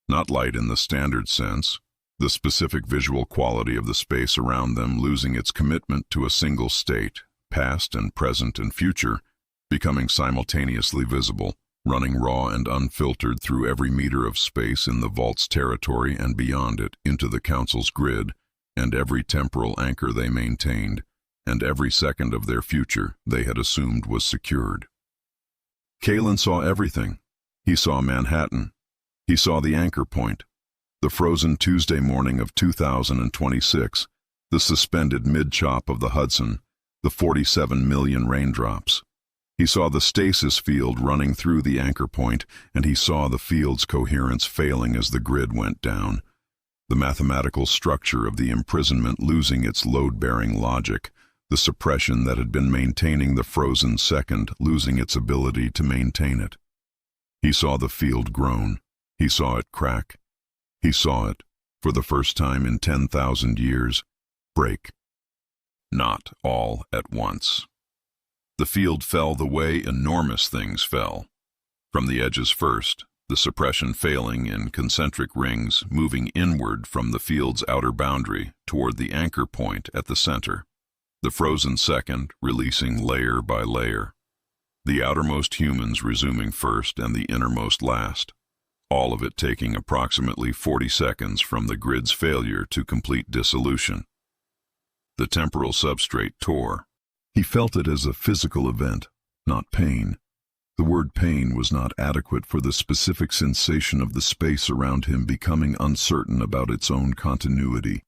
Not light in the standard sense, the specific visual quality of the space around them losing its commitment to a single state, past and present and future, becoming simultaneously visible, running raw and unfiltered through every meter of space in the vault's territory and beyond it into the Council's grid, and every temporal anchor they maintained, and every second of their future they had assumed was secured. Kalen saw everything. He saw Manhattan. He saw the anchor point, the frozen Tuesday morning of 2026, the suspended mid-chop of the Hudson, the 47 million raindrops. He saw the stasis field running through the anchor point, and he saw the field's coherence failing as the grid went down, the mathematical structure of the imprisonment losing its load-bearing logic, the suppression that had been maintaining the frozen second losing its ability to maintain it. He saw the field groan. He saw it crack. He saw it, for the first time in 10,000 years, break. Not all at once. The field fell the way enormous things fell. From the edges first, the suppression failing in concentric rings moving inward from the field's outer boundary toward the anchor point at the center. The frozen second releasing layer by layer. The outermost humans resuming first and the innermost last. All of it taking approximately 40 seconds from the grid's failure to complete dissolution. The temporal substrate tore. He felt it as a physical event, not pain. The word pain was not adequate for the specific sensation of the space around him becoming uncertain about its own continuity.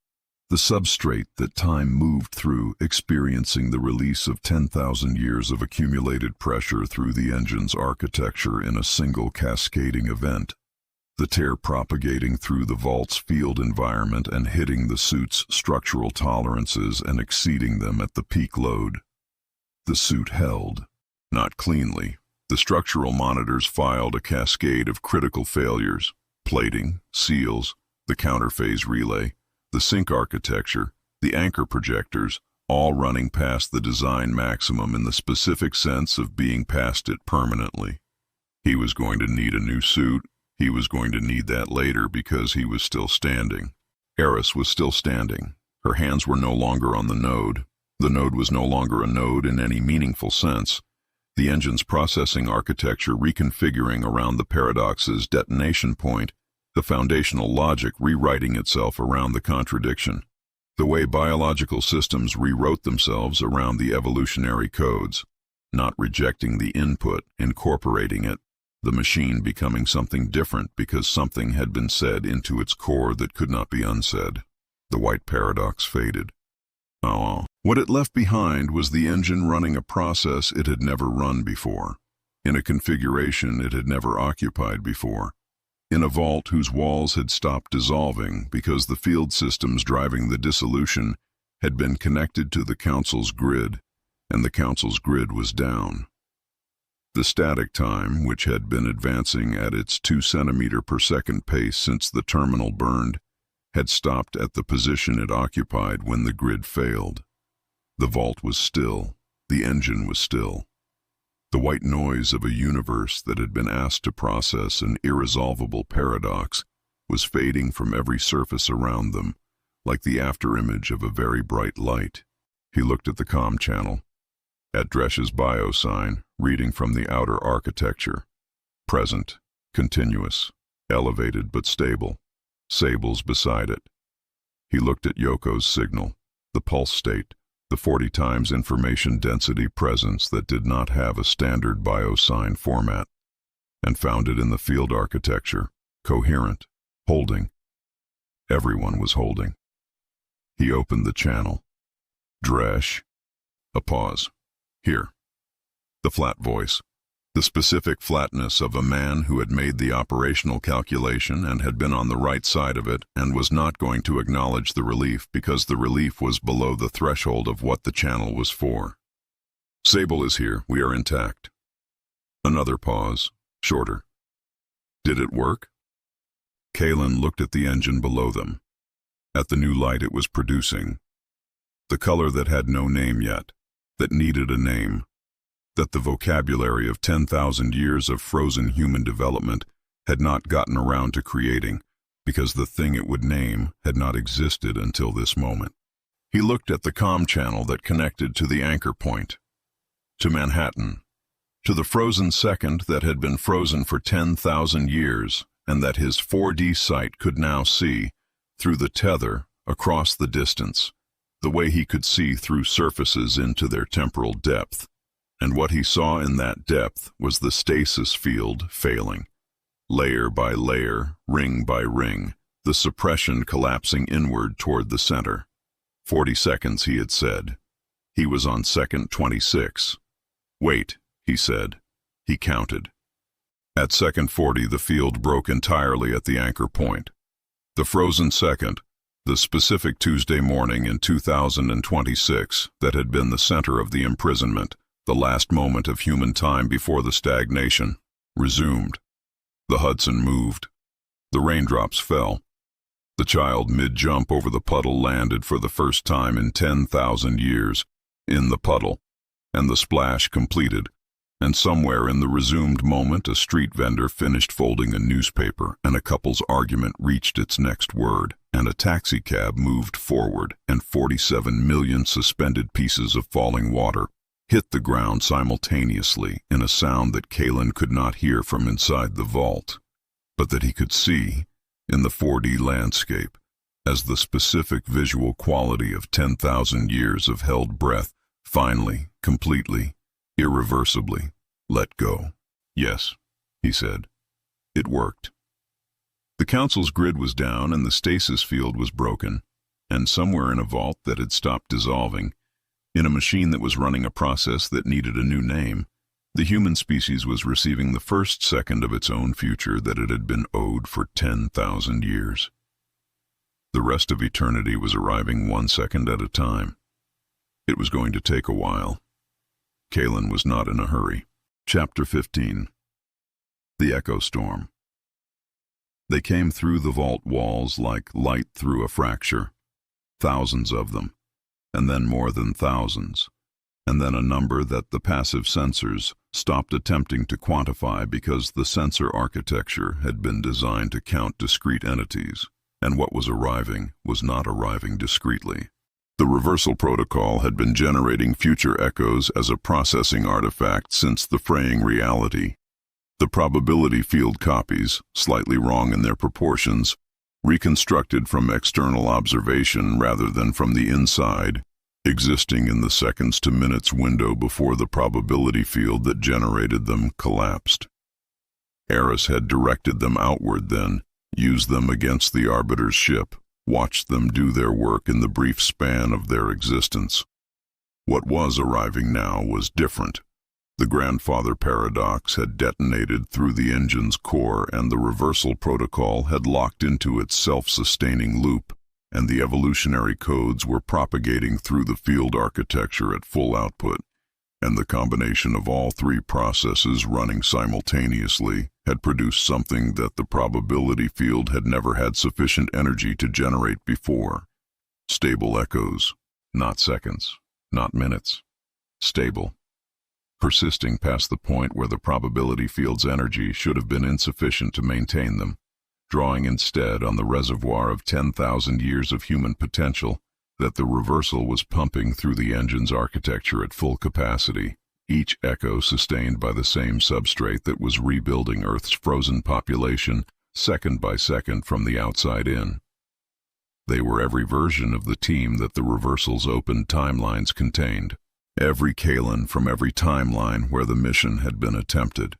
The substrate that time moved through, experiencing the release of 10,000 years of accumulated pressure through the engine's architecture in a single cascading event. The tear propagating through the vault's field environment and hitting the suit's structural tolerances and exceeding them at the peak load. The suit held. Not cleanly. The structural monitors filed a cascade of critical failures, plating, seals, the counterphase relay, the sync architecture, the anchor projectors, all running past the design maximum in the specific sense of being past it permanently. He was going to need a new suit. He was going to need that later because he was still standing. Aris was still standing. Her hands were no longer on the node. The node was no longer a node in any meaningful sense. The engine's processing architecture reconfiguring around the paradox's detonation point, the foundational logic rewriting itself around the contradiction. The way biological systems rewrote themselves around the evolutionary codes, not rejecting the input, incorporating it, the machine becoming something different because something had been said into its core that could not be unsaid. The white paradox faded. What it left behind was the engine running a process it had never run before, in a configuration it had never occupied before. in a vault whose walls had stopped dissolving because the field systems driving the dissolution had been connected to the Council's grid, and the Council's grid was down. The static time, which had been advancing at its 2 centimeter per second pace since the terminal burned, had stopped at the position it occupied when the grid failed. The vault was still. The engine was still. The white noise of a universe that had been asked to process an irresolvable paradox was fading from every surface around them, like the afterimage of a very bright light. He looked at the comm channel, at Dresch's bio sign, reading from the outer architecture. Present, continuous, elevated but stable. Sables beside it. He looked at Yoko's signal, the pulse state, the 40 times information density presence that did not have a standard biosign format, and found it in the field architecture, coherent, holding. Everyone was holding. He opened the channel. Dresch. A pause. Here. The flat voice. The specific flatness of a man who had made the operational calculation and had been on the right side of it and was not going to acknowledge the relief because the relief was below the threshold of what the channel was for. Sable is here. We are intact. Another pause, shorter. Did it work? Kalen looked at the engine below them, at the new light it was producing, the color that had no name yet, that needed a name, that the vocabulary of 10,000 years of frozen human development had not gotten around to creating, because the thing it would name had not existed until this moment. He looked at the comm channel that connected to the anchor point, to Manhattan, to the frozen second that had been frozen for 10,000 years, and that his 4D sight could now see, through the tether, across the distance, the way he could see through surfaces into their temporal depth. And what he saw in that depth was the stasis field failing. Layer by layer, ring by ring, the suppression collapsing inward toward the center. 40 seconds, he had said. He was on second 26. Wait, he said. He counted. At second 40, the field broke entirely at the anchor point. The frozen second, the specific Tuesday morning in 2026 that had been the center of the imprisonment, the last moment of human time before the stagnation, resumed. The Hudson moved. The raindrops fell. The child mid-jump over the puddle landed for the first time in 10,000 years, in the puddle, and the splash completed, and somewhere in the resumed moment a street vendor finished folding a newspaper and a couple's argument reached its next word, and a taxicab moved forward, and 47 million suspended pieces of falling water hit the ground simultaneously in a sound that Kalen could not hear from inside the vault, but that he could see in the 4D landscape as the specific visual quality of 10,000 years of held breath finally, completely, irreversibly let go. Yes, he said. It worked. The Council's grid was down and the stasis field was broken, and somewhere in a vault that had stopped dissolving, in a machine that was running a process that needed a new name, the human species was receiving the first second of its own future that it had been owed for 10,000 years. The rest of eternity was arriving 1 second at a time. It was going to take a while. Kalen was not in a hurry. Chapter 15. The Echo Storm. They came through the vault walls like light through a fracture. Thousands of them. And then more than thousands, and then a number that the passive sensors stopped attempting to quantify because the sensor architecture had been designed to count discrete entities, and what was arriving was not arriving discretely. The reversal protocol had been generating future echoes as a processing artifact since the Fraying reality. The probability field copies, slightly wrong in their proportions, reconstructed from external observation rather than from the inside, existing in the seconds to minutes window before the probability field that generated them collapsed. Aris had directed them outward then, used them against the Arbiter's ship, watched them do their work in the brief span of their existence. What was arriving now was different. The grandfather paradox had detonated through the engine's core, and the reversal protocol had locked into its self-sustaining loop, and the evolutionary codes were propagating through the field architecture at full output. And the combination of all three processes running simultaneously had produced something that the probability field had never had sufficient energy to generate before. Stable echoes, not seconds, not minutes. Stable. Persisting past the point where the probability field's energy should have been insufficient to maintain them, drawing instead on the reservoir of 10,000 years of human potential that the reversal was pumping through the engine's architecture at full capacity, each echo sustained by the same substrate that was rebuilding Earth's frozen population second by second from the outside in. They were every version of the team that the reversal's open timelines contained, every Kalen from every timeline where the mission had been attempted.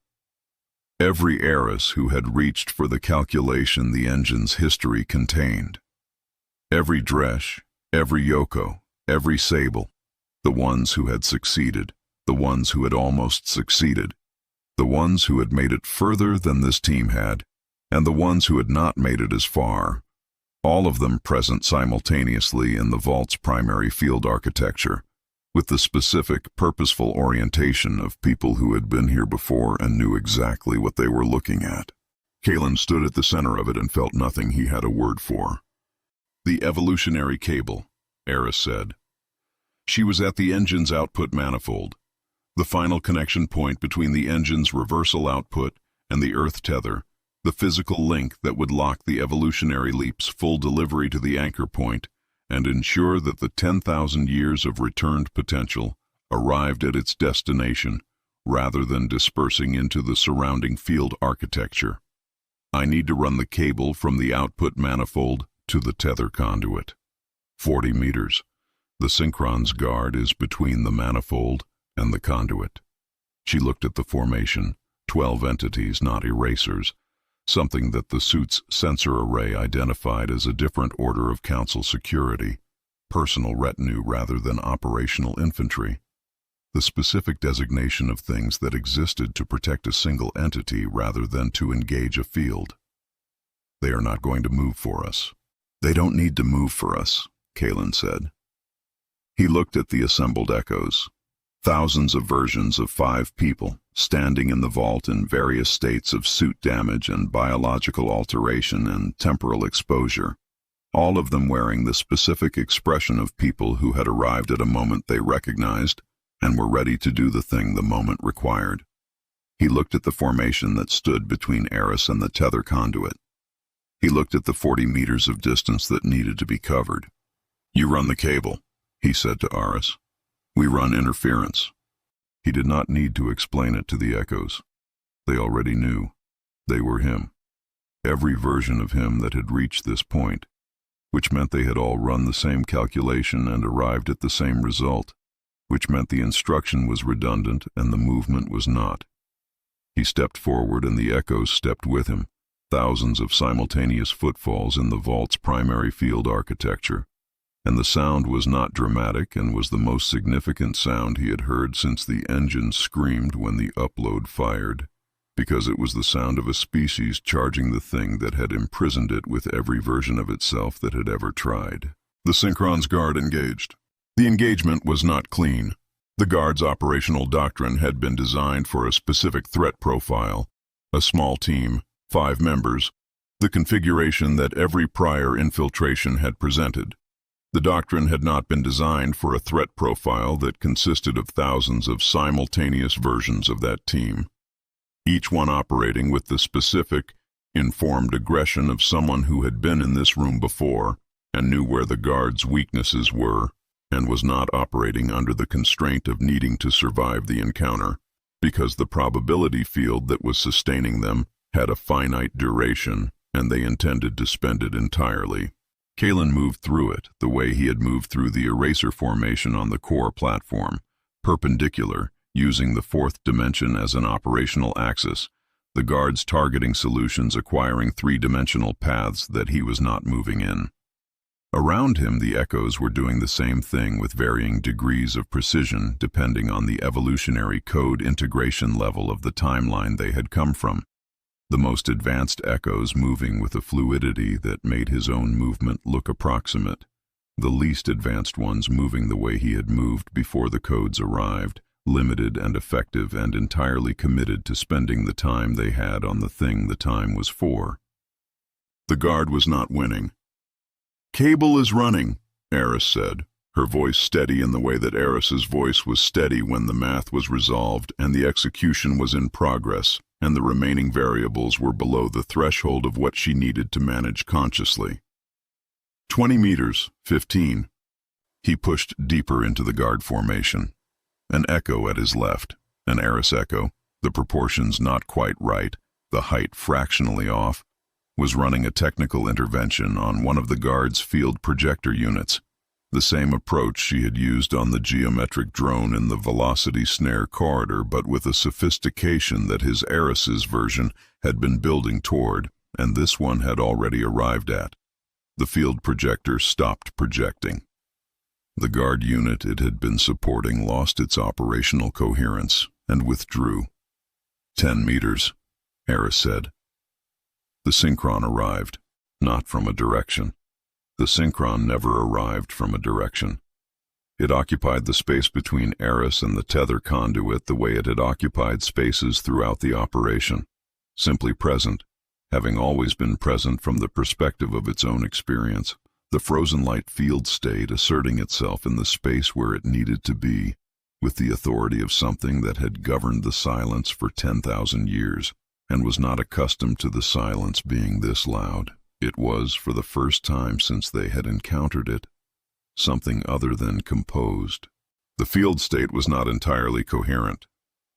Every Aris who had reached for the calculation the engine's history contained. Every Dresh, every Yoko, every Sable, the ones who had succeeded, the ones who had almost succeeded, the ones who had made it further than this team had, and the ones who had not made it as far, all of them present simultaneously in the vault's primary field architecture, with the specific, purposeful orientation of people who had been here before and knew exactly what they were looking at. Kalen stood at the center of it and felt nothing he had a word for. The evolutionary cable, Aris said. She was at the engine's output manifold, the final connection point between the engine's reversal output and the Earth tether, the physical link that would lock the evolutionary leap's full delivery to the anchor point and ensure that the 10,000 years of returned potential arrived at its destination rather than dispersing into the surrounding field architecture. I need to run the cable from the output manifold to the tether conduit. 40 meters. The synchron's guard is between the manifold and the conduit. She looked at the formation, 12 entities, not erasers, something that the suit's sensor array identified as a different order of council security, personal retinue rather than operational infantry. The specific designation of things that existed to protect a single entity rather than to engage a field. They are not going to move for us. They don't need to move for us, Kalen said. He looked at the assembled echoes. Thousands of versions of 5 people, standing in the vault in various states of suit damage and biological alteration and temporal exposure, all of them wearing the specific expression of people who had arrived at a moment they recognized and were ready to do the thing the moment required. He looked at the formation that stood between Aris and the tether conduit. He looked at the 40 meters of distance that needed to be covered. "You run the cable," he said to Aris. "We run interference." He did not need to explain it to the echoes. They already knew. They were him. Every version of him that had reached this point, which meant they had all run the same calculation and arrived at the same result, which meant the instruction was redundant and the movement was not. He stepped forward and the echoes stepped with him, thousands of simultaneous footfalls in the vault's primary field architecture, and the sound was not dramatic and was the most significant sound he had heard since the engine screamed when the upload fired, because it was the sound of a species charging the thing that had imprisoned it with every version of itself that had ever tried. The Synchron's guard engaged. The engagement was not clean. The guard's operational doctrine had been designed for a specific threat profile, a small team, 5 members, the configuration that every prior infiltration had presented. The doctrine had not been designed for a threat profile that consisted of thousands of simultaneous versions of that team, each one operating with the specific, informed aggression of someone who had been in this room before and knew where the guard's weaknesses were and was not operating under the constraint of needing to survive the encounter, because the probability field that was sustaining them had a finite duration and they intended to spend it entirely. Kalen moved through it the way he had moved through the eraser formation on the core platform, perpendicular, using the 4th dimension as an operational axis, the guard's targeting solutions acquiring 3-dimensional paths that he was not moving in. Around him, the echoes were doing the same thing with varying degrees of precision depending on the evolutionary code integration level of the timeline they had come from. The most advanced echoes moving with a fluidity that made his own movement look approximate. The least advanced ones moving the way he had moved before the codes arrived, limited and effective and entirely committed to spending the time they had on the thing the time was for. The guard was not winning. "Cable is running," Aris said, her voice steady in the way that Aris's voice was steady when the math was resolved and the execution was in progress, and the remaining variables were below the threshold of what she needed to manage consciously. 20 meters, 15. He pushed deeper into the guard formation. An echo at his left, an Aris echo, the proportions not quite right, the height fractionally off, was running a technical intervention on one of the guard's field projector units, the same approach she had used on the geometric drone in the velocity snare corridor, but with a sophistication that his Aris's version had been building toward, and this one had already arrived at. The field projector stopped projecting. The guard unit it had been supporting lost its operational coherence and withdrew. 10 meters, Aris said. The synchron arrived, not from a direction. The synchron never arrived from a direction. It occupied the space between Aris and the tether conduit the way it had occupied spaces throughout the operation, simply present, having always been present from the perspective of its own experience, the frozen light field state asserting itself in the space where it needed to be, with the authority of something that had governed the silence for 10,000 years. And was not accustomed to the silence being this loud. It was, for the first time since they had encountered it, something other than composed. The field state was not entirely coherent.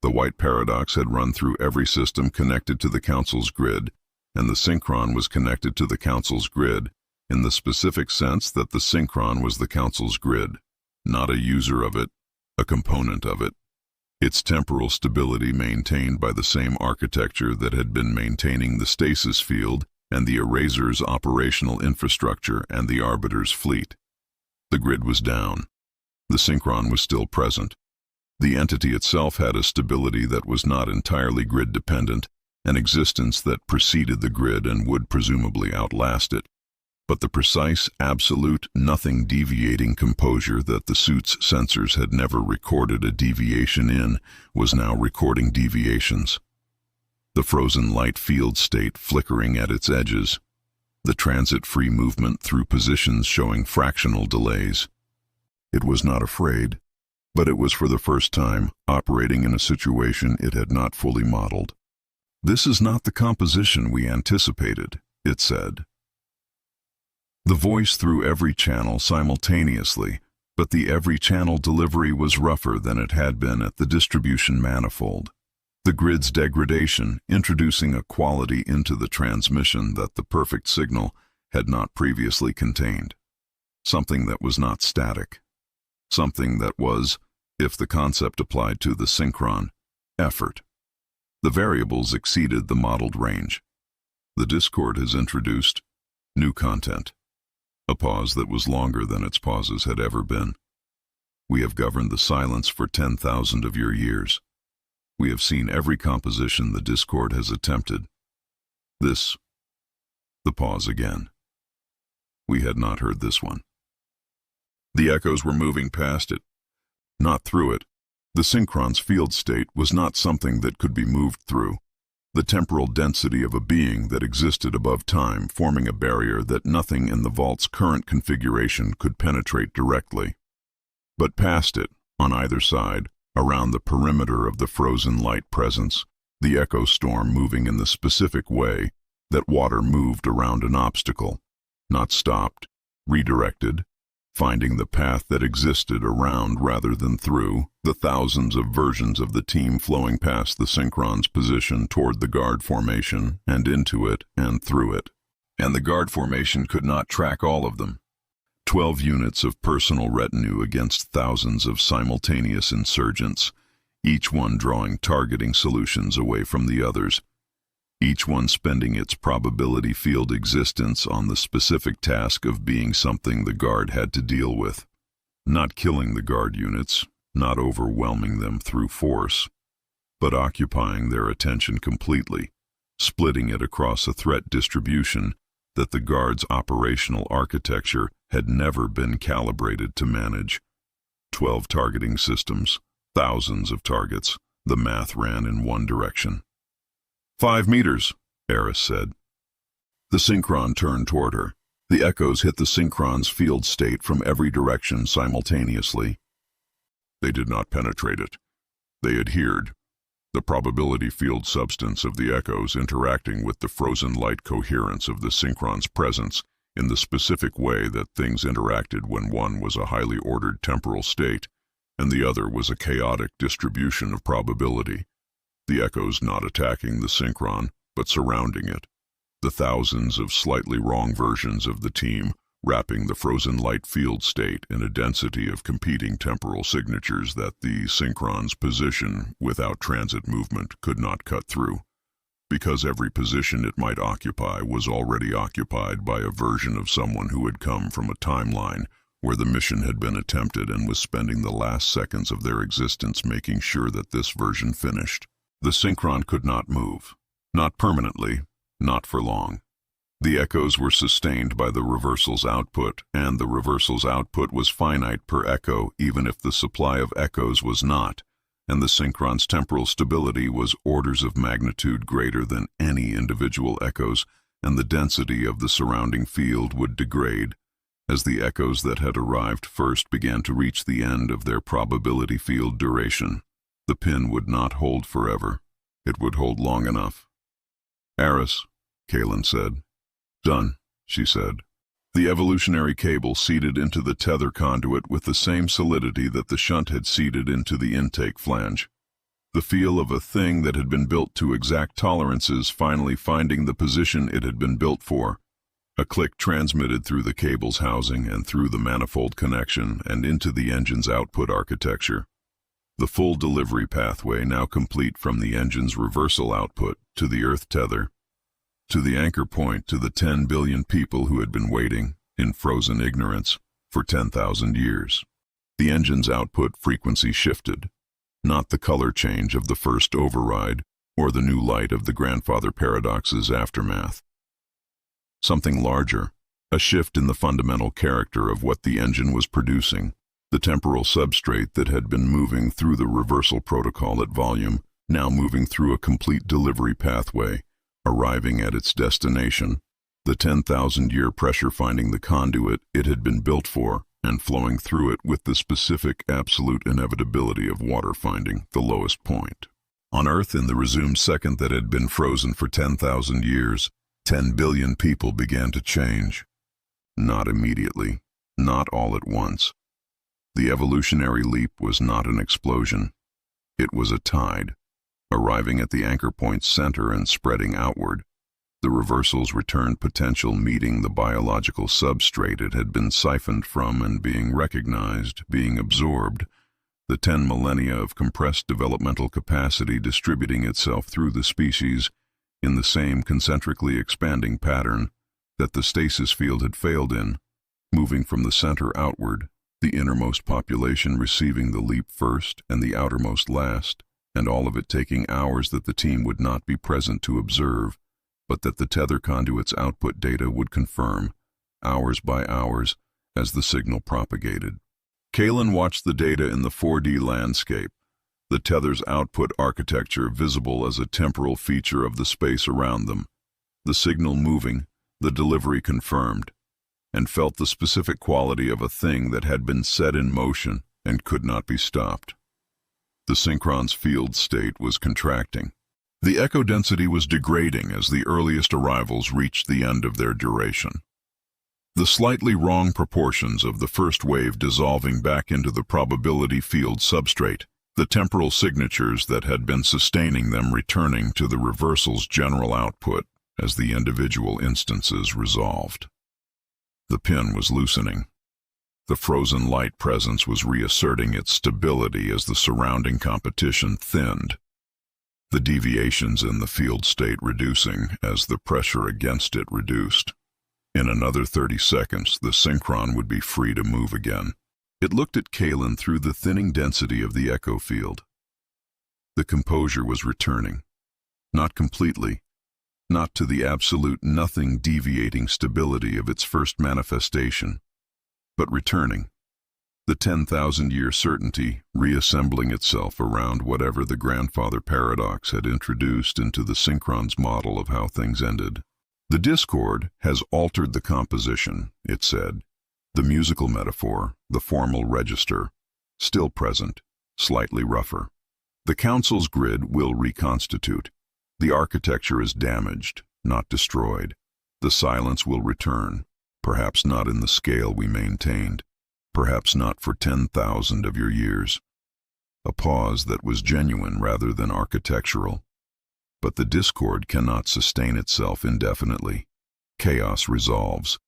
The white paradox had run through every system connected to the Council's grid, and the synchron was connected to the Council's grid, in the specific sense that the synchron was the Council's grid, not a user of it, a component of it. Its temporal stability maintained by the same architecture that had been maintaining the stasis field and the Eraser's operational infrastructure and the Arbiter's fleet. The grid was down. The synchron was still present. The entity itself had a stability that was not entirely grid-dependent, an existence that preceded the grid and would presumably outlast it. But the precise, absolute, nothing-deviating composure that the suit's sensors had never recorded a deviation in was now recording deviations. The frozen light field state flickering at its edges, the transit-free movement through positions showing fractional delays. It was not afraid, but it was for the first time operating in a situation it had not fully modeled. "This is not the composition we anticipated," it said. The voice through every channel simultaneously, but the every channel delivery was rougher than it had been at the distribution manifold. The grid's degradation, introducing a quality into the transmission that the perfect signal had not previously contained. Something that was not static. Something that was, if the concept applied to the synchron, effort. The variables exceeded the modeled range. The Discord has introduced new content. A pause that was longer than its pauses had ever been. We have governed the silence for 10,000 of your years. We have seen every composition the Discord has attempted. This, the pause again. We had not heard this one. The echoes were moving past it, not through it. The synchron's field state was not something that could be moved through. The temporal density of a being that existed above time, forming a barrier that nothing in the vault's current configuration could penetrate directly. But past it, on either side, around the perimeter of the frozen light presence, the echo storm moving in the specific way that water moved around an obstacle, not stopped, redirected, finding the path that existed around rather than through, the thousands of versions of the team flowing past the synchron's position toward the guard formation and into it and through it. And the guard formation could not track all of them. 12 units of personal retinue against thousands of simultaneous insurgents, each one drawing targeting solutions away from the others, each one spending its probability field existence on the specific task of being something the guard had to deal with. Not killing the guard units, not overwhelming them through force, but occupying their attention completely, splitting it across a threat distribution that the guard's operational architecture had never been calibrated to manage. 12 targeting systems, thousands of targets. The math ran in one direction. 5 meters, Aris said. The synchron turned toward her. The echoes hit the synchron's field state from every direction simultaneously. They did not penetrate it. They adhered. The probability field substance of the echoes interacting with the frozen light coherence of the synchron's presence in the specific way that things interacted when one was a highly ordered temporal state and the other was a chaotic distribution of probability. The echoes not attacking the synchron, but surrounding it. The thousands of slightly wrong versions of the team wrapping the frozen light field state in a density of competing temporal signatures that the synchron's position without transit movement could not cut through, because every position it might occupy was already occupied by a version of someone who had come from a timeline where the mission had been attempted and was spending the last seconds of their existence making sure that this version finished. The synchron could not move, not permanently, not for long. The echoes were sustained by the reversal's output, and the reversal's output was finite per echo even if the supply of echoes was not, and the synchron's temporal stability was orders of magnitude greater than any individual echoes, and the density of the surrounding field would degrade as the echoes that had arrived first began to reach the end of their probability field duration. The pin would not hold forever. It would hold long enough. Aris, Kalen said. Done, she said. The evolutionary cable seeded into the tether conduit with the same solidity that the shunt had seeded into the intake flange. The feel of a thing that had been built to exact tolerances finally finding the position it had been built for. A click transmitted through the cable's housing and through the manifold connection and into the engine's output architecture. The full delivery pathway now complete from the engine's reversal output to the Earth tether, to the anchor point to the 10 billion people who had been waiting, in frozen ignorance, for 10,000 years. The engine's output frequency shifted, not the color change of the first override or the new light of the grandfather paradox's aftermath. Something larger, a shift in the fundamental character of what the engine was producing, the temporal substrate that had been moving through the reversal protocol at volume, now moving through a complete delivery pathway, arriving at its destination, the 10,000-year pressure finding the conduit it had been built for, and flowing through it with the specific absolute inevitability of water finding the lowest point. On Earth, in the resumed second that had been frozen for 10,000 years, 10 billion people began to change. Not immediately, not all at once. The evolutionary leap was not an explosion. It was a tide, arriving at the anchor point's center and spreading outward. The reversal's returned potential meeting the biological substrate it had been siphoned from and being recognized, being absorbed, the 10 millennia of compressed developmental capacity distributing itself through the species in the same concentrically expanding pattern that the stasis field had failed in, moving from the center outward, the innermost population receiving the leap first and the outermost last, and all of it taking hours that the team would not be present to observe, but that the tether conduit's output data would confirm, hours by hours, as the signal propagated. Kalen watched the data in the 4D landscape, the tether's output architecture visible as a temporal feature of the space around them, the signal moving, the delivery confirmed, and felt the specific quality of a thing that had been set in motion and could not be stopped. The synchron's field state was contracting. The echo density was degrading as the earliest arrivals reached the end of their duration. The slightly wrong proportions of the first wave dissolving back into the probability field substrate, the temporal signatures that had been sustaining them returning to the reversal's general output as the individual instances resolved. The pin was loosening. The frozen light presence was reasserting its stability as the surrounding competition thinned. the deviations in the field state reducing as the pressure against it reduced. In another 30 seconds, the synchron would be free to move again. It looked at Kalen through the thinning density of the echo field. The composure was returning. Not completely, not to the absolute nothing deviating stability of its first manifestation, but returning. The 10,000-year certainty reassembling itself around whatever the grandfather paradox had introduced into the synchron's model of how things ended. The discord has altered the composition, it said. The musical metaphor, the formal register, still present, slightly rougher. The council's grid will reconstitute. The architecture is damaged, not destroyed. The silence will return, perhaps not in the scale we maintained, perhaps not for 10,000 of your years. A pause that was genuine rather than architectural. But the discord cannot sustain itself indefinitely. Chaos resolves.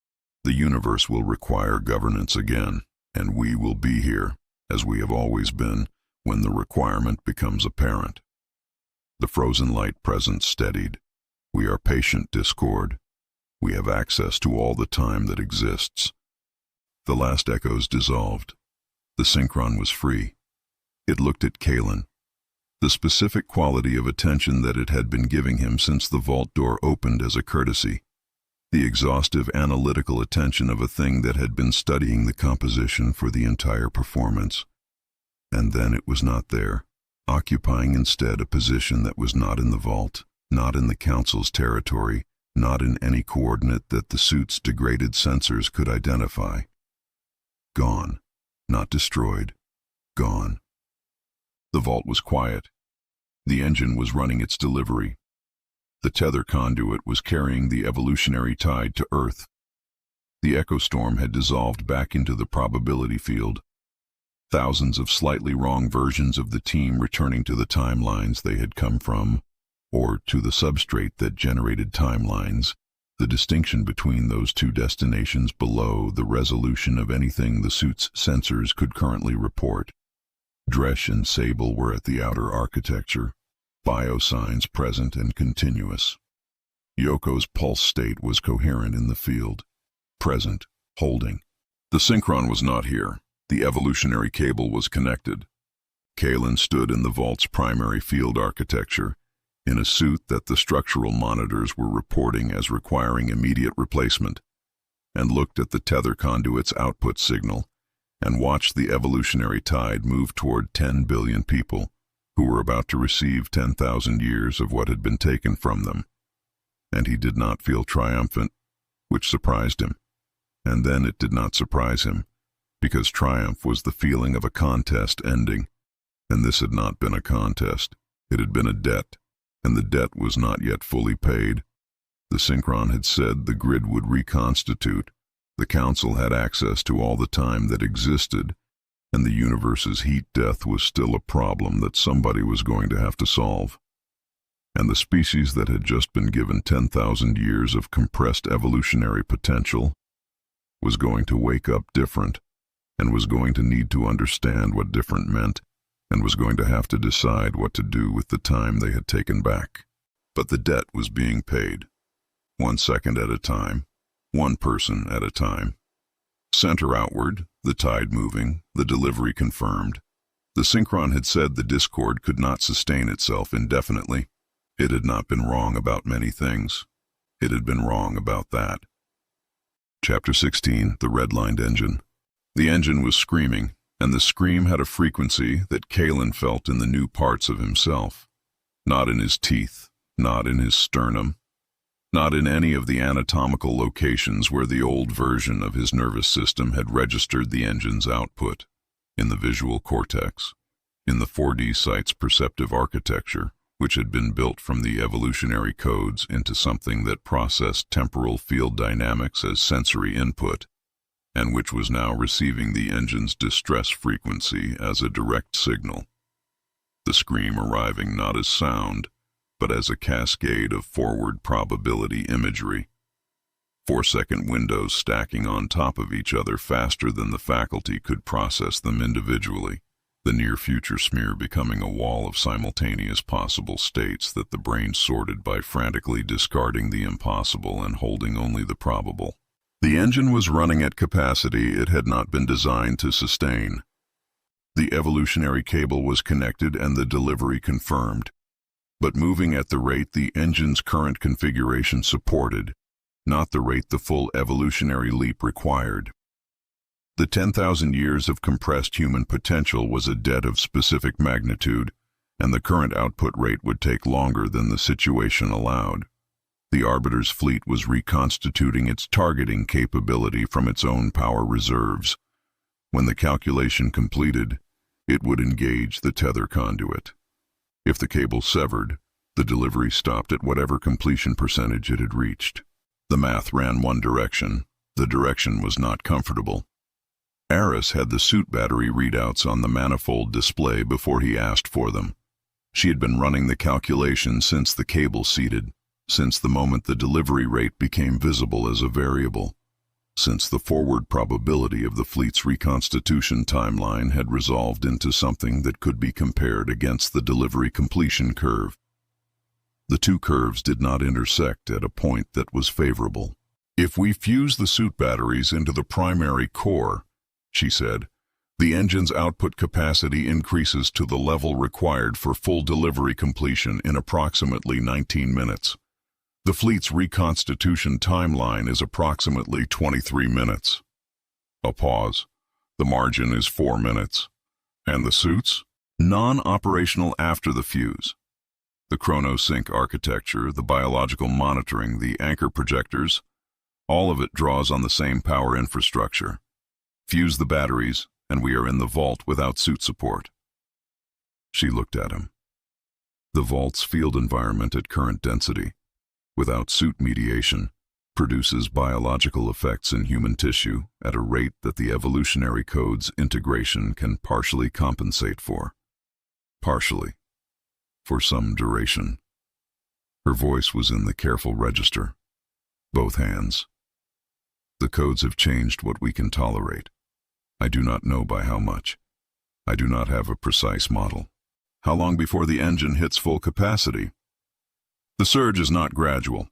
The universe will require governance again, and we will be here, as we have always been, when the requirement becomes apparent. The frozen light presence steadied. We are patient discord. We have access to all the time that exists. The last echoes dissolved. The synchron was free. It looked at Kalen. The specific quality of attention that it had been giving him since the vault door opened as a courtesy. The exhaustive analytical attention of a thing that had been studying the composition for the entire performance. And then it was not there, occupying instead a position that was not in the vault, not in the council's territory, not in any coordinate that the suit's degraded sensors could identify. Gone, not destroyed, gone. The vault was quiet. The engine was running its delivery. The tether conduit was carrying the evolutionary tide to Earth. The echo storm had dissolved back into the probability field. Thousands of slightly wrong versions of the team returning to the timelines they had come from, or to the substrate that generated timelines, the distinction between those two destinations below the resolution of anything the suit's sensors could currently report. Dresch and Sable were at the outer architecture, biosigns present and continuous. Yoko's pulse state was coherent in the field, present, holding. The synchron was not here. The evolutionary cable was connected. Kalen stood in the vault's primary field architecture, in a suit that the structural monitors were reporting as requiring immediate replacement, and looked at the tether conduit's output signal, and watched the evolutionary tide move toward 10 billion people, who were about to receive 10,000 years of what had been taken from them. And he did not feel triumphant, which surprised him. And then it did not surprise him, because triumph was the feeling of a contest ending, and this had not been a contest. It had been a debt, and the debt was not yet fully paid. The synchron had said the grid would reconstitute. The council had access to all the time that existed, and the universe's heat death was still a problem that somebody was going to have to solve. And the species that had just been given 10,000 years of compressed evolutionary potential was going to wake up different, and was going to need to understand what different meant, and was going to have to decide what to do with the time they had taken back. But the debt was being paid, 1 second at a time, 1 person at a time. Center outward, the tide moving, the delivery confirmed. The synchron had said the discord could not sustain itself indefinitely. It had not been wrong about many things. It had been wrong about that. Chapter 16, the Redlined engine. The engine was screaming, and the scream had a frequency that Kalen felt in the new parts of himself. Not in his teeth, not in his sternum, not in any of the anatomical locations where the old version of his nervous system had registered the engine's output, in the visual cortex, in the 4D site's perceptive architecture, which had been built from the evolutionary codes into something that processed temporal field dynamics as sensory input, and which was now receiving the engine's distress frequency as a direct signal. The scream arriving not as sound, but as a cascade of forward probability imagery. 4-second windows stacking on top of each other faster than the faculty could process them individually, the near-future smear becoming a wall of simultaneous possible states that the brain sorted by frantically discarding the impossible and holding only the probable. The engine was running at capacity it had not been designed to sustain. The evolutionary cable was connected and the delivery confirmed, but moving at the rate the engine's current configuration supported, not the rate the full evolutionary leap required. The 10,000 years of compressed human potential was a debt of specific magnitude, and the current output rate would take longer than the situation allowed. The Arbiter's fleet was reconstituting its targeting capability from its own power reserves. When the calculation completed, it would engage the tether conduit. If the cable severed, the delivery stopped at whatever completion percentage it had reached. The math ran one direction. The direction was not comfortable. Aris had the suit battery readouts on the manifold display before he asked for them. She had been running the calculation since the cable seated, since the moment the delivery rate became visible as a variable, since the forward probability of the fleet's reconstitution timeline had resolved into something that could be compared against the delivery completion curve. The two curves did not intersect at a point that was favorable. If we fuse the suit batteries into the primary core, she said, the engine's output capacity increases to the level required for full delivery completion in approximately 19 minutes. The fleet's reconstitution timeline is approximately 23 minutes. A pause. The margin is 4 minutes. And the suits? Non-operational after the fuse. The chrono-sync architecture, the biological monitoring, the anchor projectors, all of it draws on the same power infrastructure. Fuse the batteries, and we are in the vault without suit support. She looked at him. The vault's field environment at current density, without suit mediation, produces biological effects in human tissue at a rate that the evolutionary code's integration can partially compensate for. Partially. For some duration. Her voice was in the careful register. Both hands. The codes have changed what we can tolerate. I do not know by how much. I do not have a precise model. How long before the engine hits full capacity? The surge is not gradual.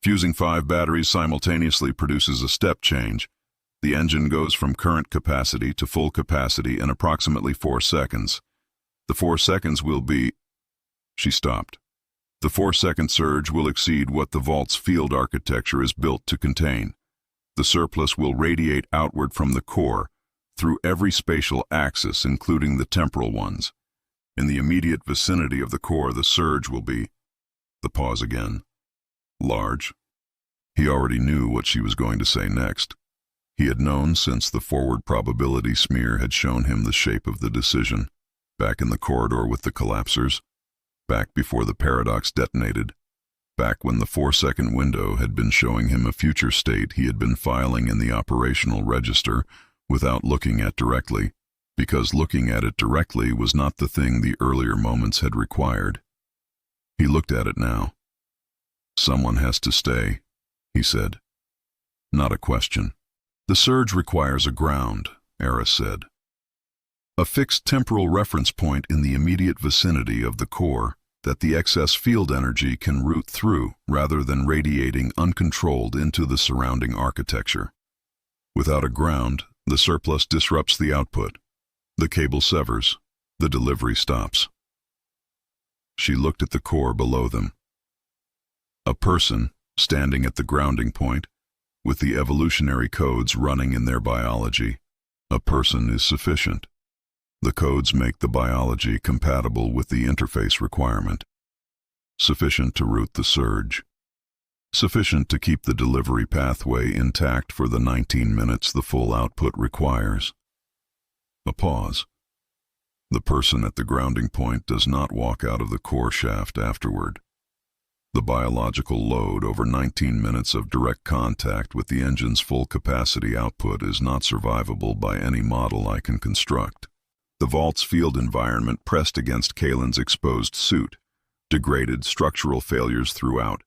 Fusing 5 batteries simultaneously produces a step change. The engine goes from current capacity to full capacity in approximately 4 seconds. The 4 seconds will be... She stopped. The 4-second surge will exceed what the vault's field architecture is built to contain. The surplus will radiate outward from the core, through every spatial axis, including the temporal ones. In the immediate vicinity of the core, the surge will be... The pause again. Large. He already knew what she was going to say next. He had known since the forward probability smear had shown him the shape of the decision, back in the corridor with the collapsers, back before the paradox detonated, back when the 4-second window had been showing him a future state he had been filing in the operational register without looking at directly, because looking at it directly was not the thing the earlier moments had required. He looked at it now. Someone has to stay, he said. Not a question. The surge requires a ground, Aris said. A fixed temporal reference point in the immediate vicinity of the core that the excess field energy can route through rather than radiating uncontrolled into the surrounding architecture. Without a ground, the surplus disrupts the output. The cable severs. The delivery stops. She looked at the core below them. A person, standing at the grounding point, with the evolutionary codes running in their biology. A person is sufficient. The codes make the biology compatible with the interface requirement. Sufficient to route the surge. Sufficient to keep the delivery pathway intact for the 19 minutes the full output requires. A pause. The person at the grounding point does not walk out of the core shaft afterward. The biological load over 19 minutes of direct contact with the engine's full capacity output is not survivable by any model I can construct. The vault's field environment pressed against Kalen's exposed suit, degraded structural failures throughout,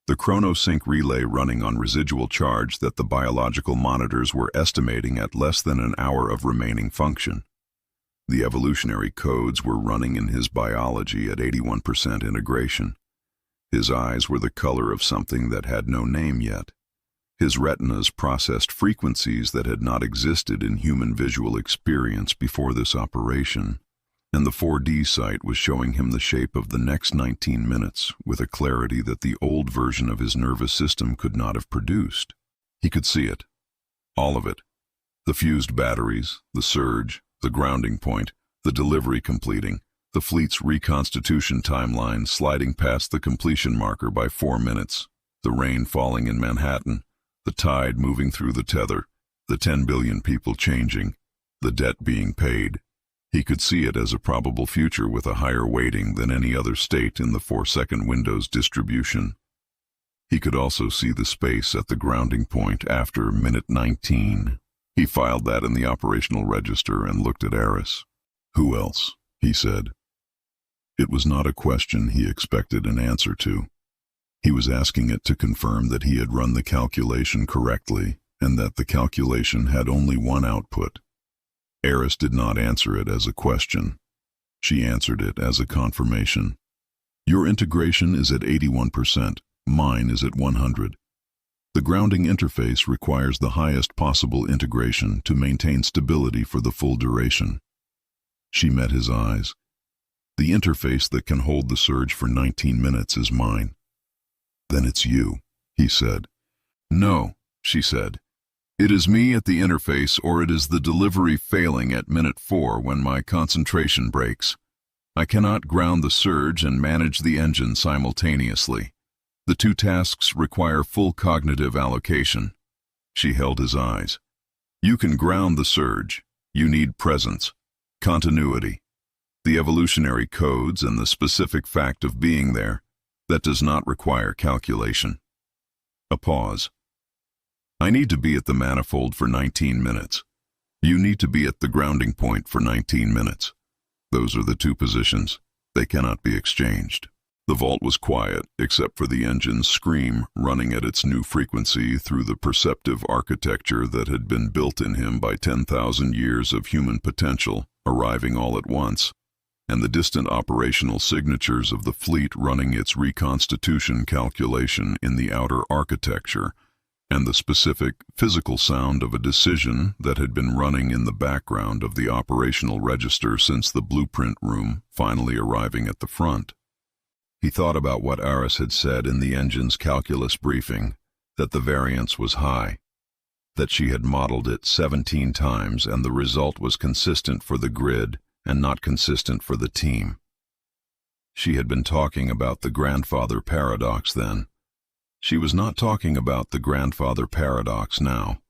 the chrono-sync relay running on residual charge that the biological monitors were estimating at less than an hour of remaining function. The evolutionary codes were running in his biology at 81% integration. His eyes were the color of something that had no name yet. His retinas processed frequencies that had not existed in human visual experience before this operation, and the 4D sight was showing him the shape of the next 19 minutes with a clarity that the old version of his nervous system could not have produced. He could see it. All of it. The fused batteries, the surge, the grounding point, the delivery completing, the fleet's reconstitution timeline sliding past the completion marker by 4 minutes, the rain falling in Manhattan, the tide moving through the tether, the 10 billion people changing, the debt being paid. He could see it as a probable future with a higher weighting than any other state in the 4-second window's distribution. He could also see the space at the grounding point after minute 19. He filed that in the operational register and looked at Aris. "Who else?" he said. It was not a question he expected an answer to. He was asking it to confirm that he had run the calculation correctly and that the calculation had only one output. Aris did not answer it as a question. She answered it as a confirmation. "Your integration is at 81%. Mine is at 100. The grounding interface requires the highest possible integration to maintain stability for the full duration." She met his eyes. "The interface that can hold the surge for 19 minutes is mine." "Then it's you," he said. "No," she said. "It is me at the interface, or it is the delivery failing at minute 4 when my concentration breaks. I cannot ground the surge and manage the engine simultaneously. The two tasks require full cognitive allocation." She held his eyes. "You can ground the surge. You need presence, continuity, the evolutionary codes and the specific fact of being there. That does not require calculation." A pause. "I need to be at the manifold for 19 minutes. You need to be at the grounding point for 19 minutes. Those are the two positions. They cannot be exchanged." The vault was quiet, except for the engine's scream running at its new frequency through the perceptive architecture that had been built in him by 10,000 years of human potential, arriving all at once, and the distant operational signatures of the fleet running its reconstitution calculation in the outer architecture, and the specific physical sound of a decision that had been running in the background of the operational register since the blueprint room finally arriving at the front. He thought about what Aris had said in the engine's calculus briefing, that the variance was high, that she had modeled it 17 times and the result was consistent for the grid and not consistent for the team. She had been talking about the grandfather paradox then. She was not talking about the grandfather paradox now.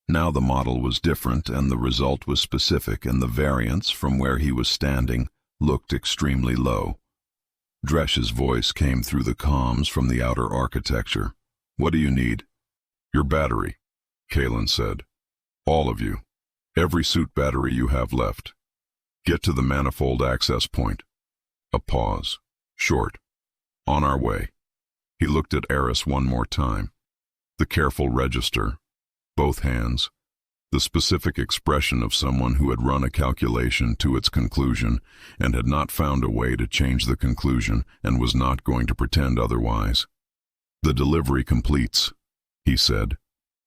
Now the model was different and the result was specific, and the variance from where he was standing looked extremely low. Dresh's voice came through the comms from the outer architecture. "What do you need?" "Your battery," Kalen said. "All of you. Every suit battery you have left. Get to the manifold access point." A pause. Short. "On our way." He looked at Aris one more time. The careful register. Both hands. The specific expression of someone who had run a calculation to its conclusion and had not found a way to change the conclusion and was not going to pretend otherwise. "The delivery completes," he said.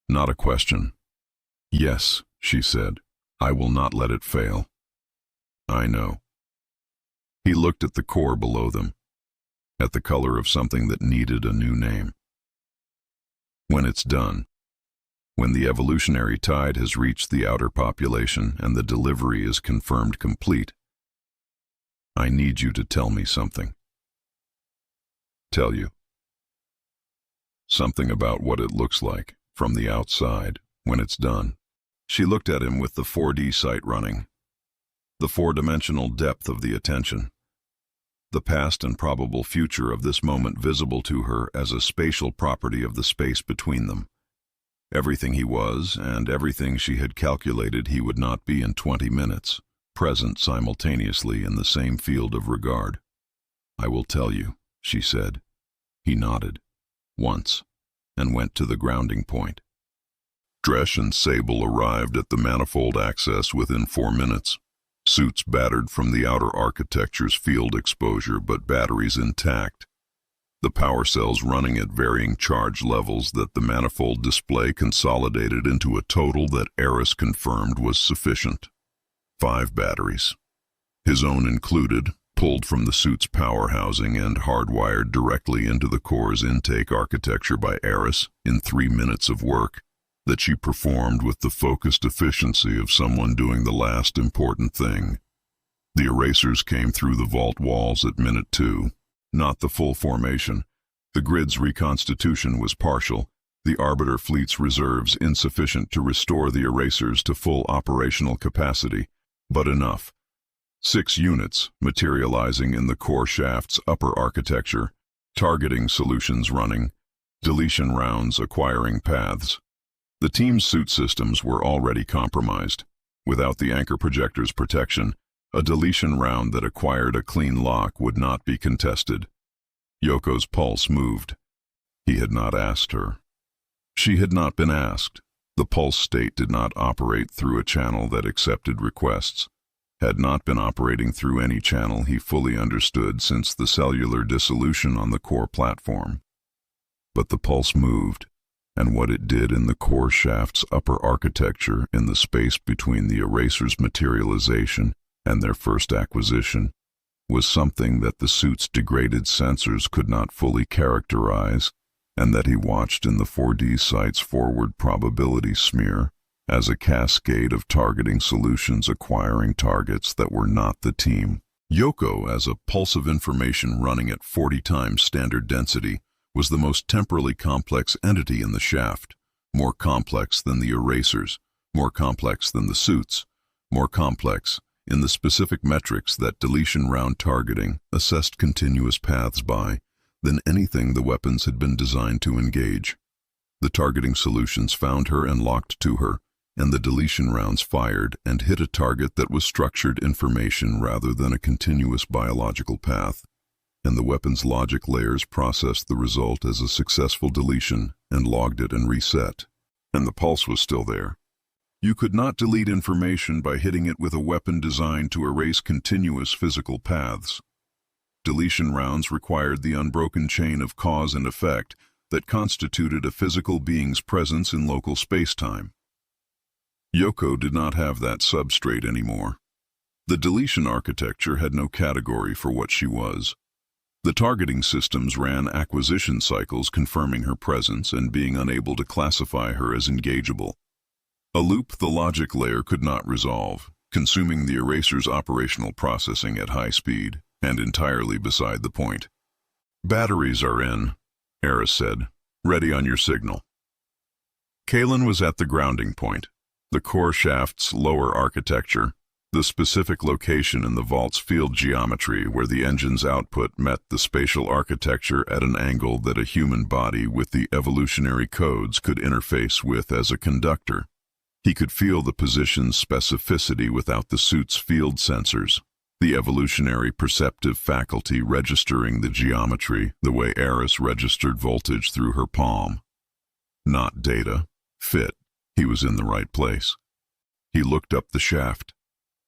Not a question. "Yes," she said. "I will not let it fail." "I know." He looked at the core below them, at the color of something that needed a new name. "When it's done, when the evolutionary tide has reached the outer population and the delivery is confirmed complete, I need you to tell me something." "Tell you?" "Something about what it looks like from the outside when it's done." She looked at him with the 4D sight running, the 4-dimensional depth of the attention, the past and probable future of this moment visible to her as a spatial property of the space between them. Everything he was and everything she had calculated he would not be in 20 minutes, present simultaneously in the same field of regard. "I will tell you," she said. He nodded, once, and went to the grounding point. Dresh and Sable arrived at the manifold access within 4 minutes. suits battered from the outer architecture's field exposure but batteries intact, the power cells running at varying charge levels that the manifold display consolidated into a total that Aris confirmed was sufficient. 5 batteries, his own included, pulled from the suit's power housing and hardwired directly into the core's intake architecture by Aris in 3 minutes of work that she performed with the focused efficiency of someone doing the last important thing. The erasers came through the vault walls at minute 2, not the full formation. The grid's reconstitution was partial, the Arbiter fleet's reserves insufficient to restore the erasers to full operational capacity, but enough. 6 units materializing in the core shaft's upper architecture, targeting solutions running, deletion rounds acquiring paths. The team's suit systems were already compromised. Without the anchor projector's protection, a deletion round that acquired a clean lock would not be contested. Yoko's pulse moved. He had not asked her. She had not been asked. The pulse state did not operate through a channel that accepted requests, had not been operating through any channel he fully understood since the cellular dissolution on the core platform. But the pulse moved, and what it did in the core shaft's upper architecture in the space between the eraser's materialization and their first acquisition was something that the suit's degraded sensors could not fully characterize, and that he watched in the 4D site's forward probability smear as a cascade of targeting solutions acquiring targets that were not the team. Yoko, as a pulse of information running at 40 times standard density, was the most temporally complex entity in the shaft, more complex than the erasers, more complex than the suits, more complex in the specific metrics that deletion round targeting assessed continuous paths by than anything the weapons had been designed to engage. The targeting solutions found her and locked to her, and the deletion rounds fired and hit a target that was structured information rather than a continuous biological path, and the weapon's logic layers processed the result as a successful deletion and logged it and reset. And the pulse was still there. You could not delete information by hitting it with a weapon designed to erase continuous physical paths. Deletion rounds required the unbroken chain of cause and effect that constituted a physical being's presence in local space-time. Yoko did not have that substrate anymore. The deletion architecture had no category for what she was. The targeting systems ran acquisition cycles confirming her presence and being unable to classify her as engageable. A loop the logic layer could not resolve, consuming the eraser's operational processing at high speed, and entirely beside the point. "Batteries are in," Aris said. "Ready on your signal." Kalen was at the grounding point, the core shaft's lower architecture, the specific location in the vault's field geometry where the engine's output met the spatial architecture at an angle that a human body with the evolutionary codes could interface with as a conductor. He could feel the position's specificity without the suit's field sensors, the evolutionary perceptive faculty registering the geometry the way Aris registered voltage through her palm. Not data, fit, he was in the right place. He looked up the shaft,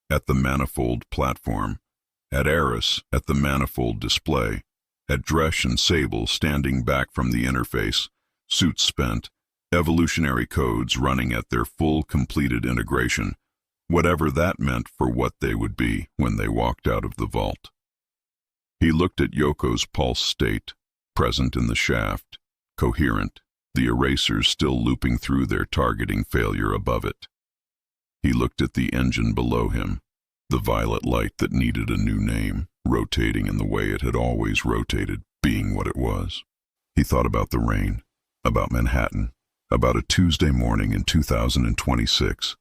at the manifold platform, at Aris at the manifold display, at Dresch and Sable standing back from the interface, suits spent, evolutionary codes running at their full completed integration, whatever that meant for what they would be when they walked out of the vault. He looked at Yoko's pulse state, present in the shaft, coherent, the erasers still looping through their targeting failure above it. He looked at the engine below him, the violet light that needed a new name, rotating in the way it had always rotated, being what it was. He thought about the rain, about Manhattan, about a Tuesday morning in 2026,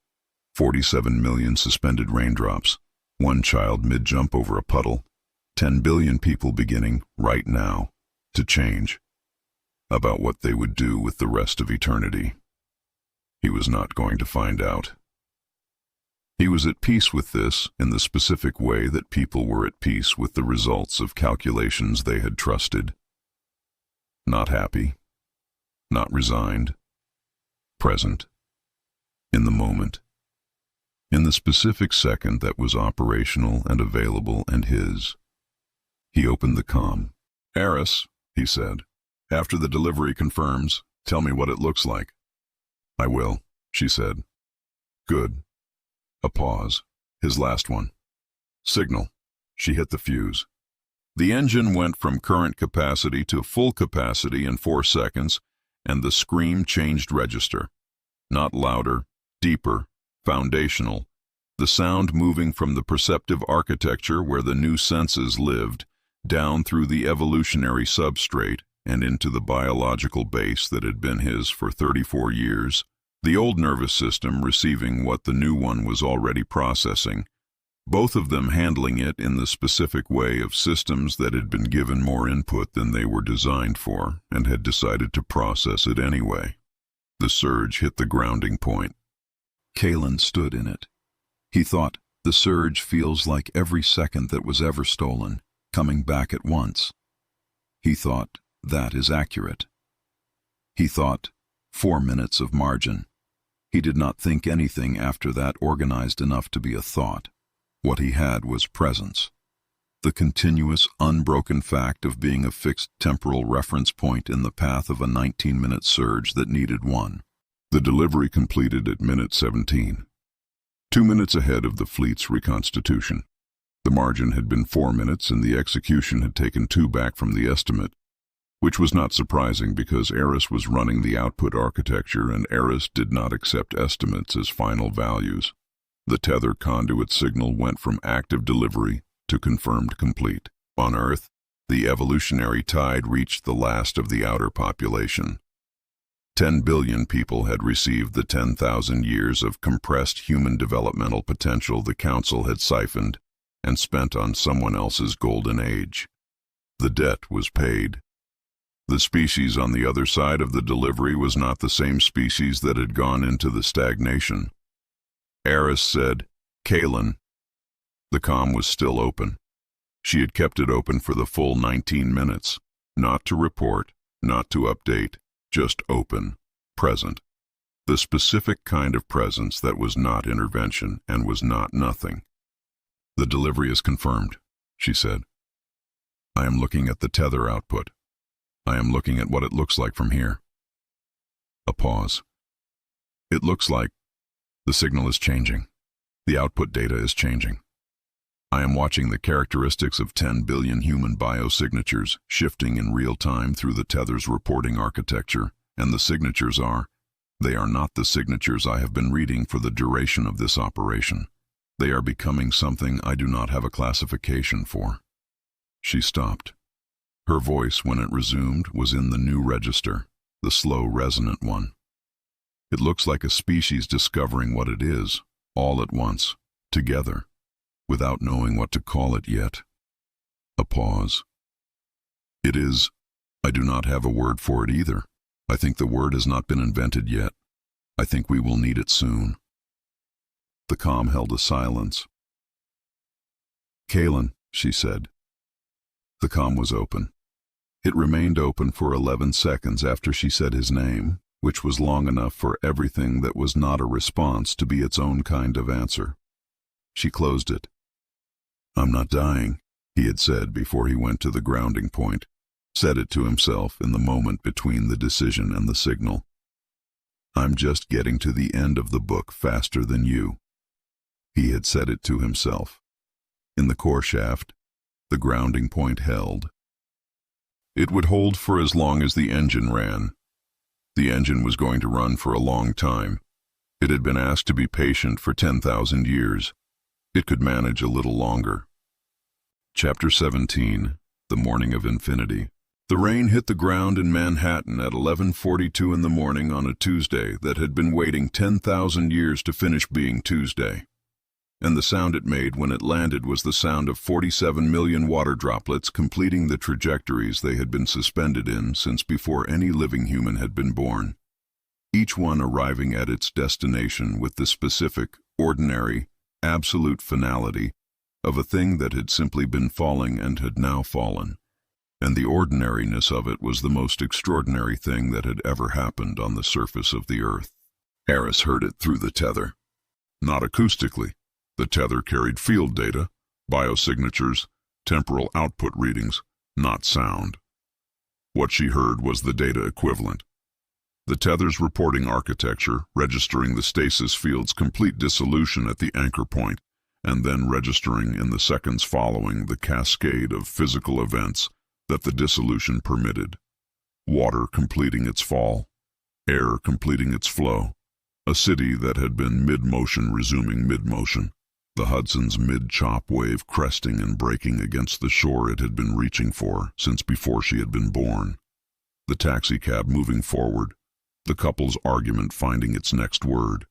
47 million suspended raindrops, one child mid-jump over a puddle, 10 billion people beginning, right now, to change, about what they would do with the rest of eternity. He was not going to find out. He was at peace with this in the specific way that people were at peace with the results of calculations they had trusted. Not happy, not resigned, present, in the moment. in the specific second that was operational and available and his. He opened the comm. "Aris," he said, "after the delivery confirms, tell me what it looks like." "I will," she said. "Good." A pause. His last one. "Signal." She hit the fuse. The engine went from current capacity to full capacity in 4 seconds, and the scream changed register. Not louder, deeper, foundational, the sound moving from the perceptive architecture where the new senses lived, down through the evolutionary substrate and into the biological base that had been his for 34 years, the old nervous system receiving what the new one was already processing, both of them handling it in the specific way of systems that had been given more input than they were designed for and had decided to process it anyway. The surge hit the grounding point. Kalen stood in it. He thought, the surge feels like every second that was ever stolen, coming back at once. He thought, that is accurate. He thought, 4 minutes of margin. He did not think anything after that organized enough to be a thought. What he had was presence. The continuous, unbroken fact of being a fixed temporal reference point in the path of a 19-minute surge that needed one. The delivery completed at minute 17, 2 minutes ahead of the fleet's reconstitution. The margin had been 4 minutes and the execution had taken 2 back from the estimate, which was not surprising because Aris was running the output architecture and Aris did not accept estimates as final values. The tether conduit signal went from active delivery to confirmed complete. On Earth, the evolutionary tide reached the last of the outer population. 10 billion people had received the 10,000 years of compressed human developmental potential the Council had siphoned and spent on someone else's golden age. The debt was paid. The species on the other side of the delivery was not the same species that had gone into the stagnation. Aris said, "Kalen." The comm was still open. She had kept it open for the full 19 minutes, not to report, not to update, just open, present. The specific kind of presence that was not intervention and was not nothing. "The delivery is confirmed," she said. "I am looking at the tether output. I am looking at what it looks like from here." A pause. "It looks like the signal is changing. The output data is changing. I am watching the characteristics of 10 billion human biosignatures shifting in real time through the tether's reporting architecture, and the signatures they are not the signatures I have been reading for the duration of this operation. They are becoming something I do not have a classification for." She stopped. Her voice, when it resumed, was in the new register, the slow, resonant one. "It looks like a species discovering what it is, all at once, together, without knowing what to call it yet." A pause. "It is, I do not have a word for it either. I think the word has not been invented yet. I think we will need it soon." The comm held a silence. "Kalen," she said. The comm was open. It remained open for 11 seconds after she said his name, which was long enough for everything that was not a response to be its own kind of answer. She closed it. "I'm not dying," he had said before he went to the grounding point, said it to himself in the moment between the decision and the signal. "I'm just getting to the end of the book faster than you." He had said it to himself. In the core shaft, the grounding point held. It would hold for as long as the engine ran. The engine was going to run for a long time. It had been asked to be patient for 10,000 years. It could manage a little longer. Chapter 17, The Morning of Infinity. The rain hit the ground in Manhattan at 11:42 in the morning on a Tuesday that had been waiting 10,000 years to finish being Tuesday. And the sound it made when it landed was the sound of 47 million water droplets completing the trajectories they had been suspended in since before any living human had been born. Each one arriving at its destination with the specific, ordinary, absolute finality of a thing that had simply been falling and had now fallen. And the ordinariness of it was the most extraordinary thing that had ever happened on the surface of the earth. Aris heard it through the tether. Not acoustically. The tether carried field data, biosignatures, temporal output readings, not sound. What she heard was the data equivalent. The tether's reporting architecture, registering the stasis field's complete dissolution at the anchor point, and then registering in the seconds following the cascade of physical events that the dissolution permitted. Water completing its fall, air completing its flow, a city that had been mid-motion resuming mid-motion, the Hudson's mid-chop wave cresting and breaking against the shore it had been reaching for since before she had been born, the taxicab moving forward, the couple's argument finding its next word,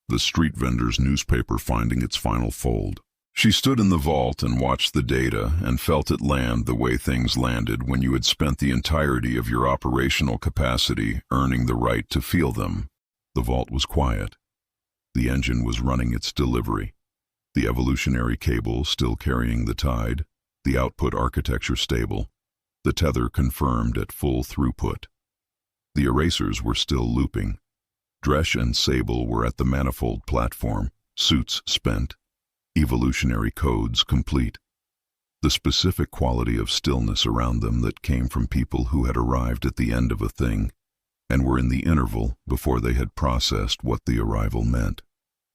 the street vendor's newspaper finding its final fold. She stood in the vault and watched the data and felt it land the way things landed when you had spent the entirety of your operational capacity earning the right to feel them. The vault was quiet. The engine was running its delivery. The evolutionary cable still carrying the tide, the output architecture stable, the tether confirmed at full throughput. The erasers were still looping. Dresch and Sable were at the manifold platform, suits spent, evolutionary codes complete. The specific quality of stillness around them that came from people who had arrived at the end of a thing and were in the interval before they had processed what the arrival meant.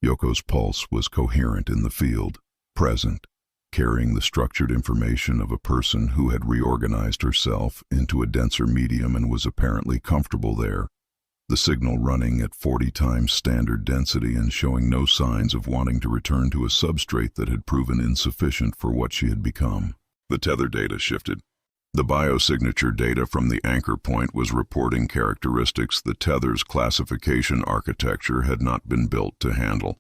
Yoko's pulse was coherent in the field, present, carrying the structured information of a person who had reorganized herself into a denser medium and was apparently comfortable there, the signal running at 40 times standard density and showing no signs of wanting to return to a substrate that had proven insufficient for what she had become. The tether data shifted. The biosignature data from the anchor point was reporting characteristics the tether's classification architecture had not been built to handle.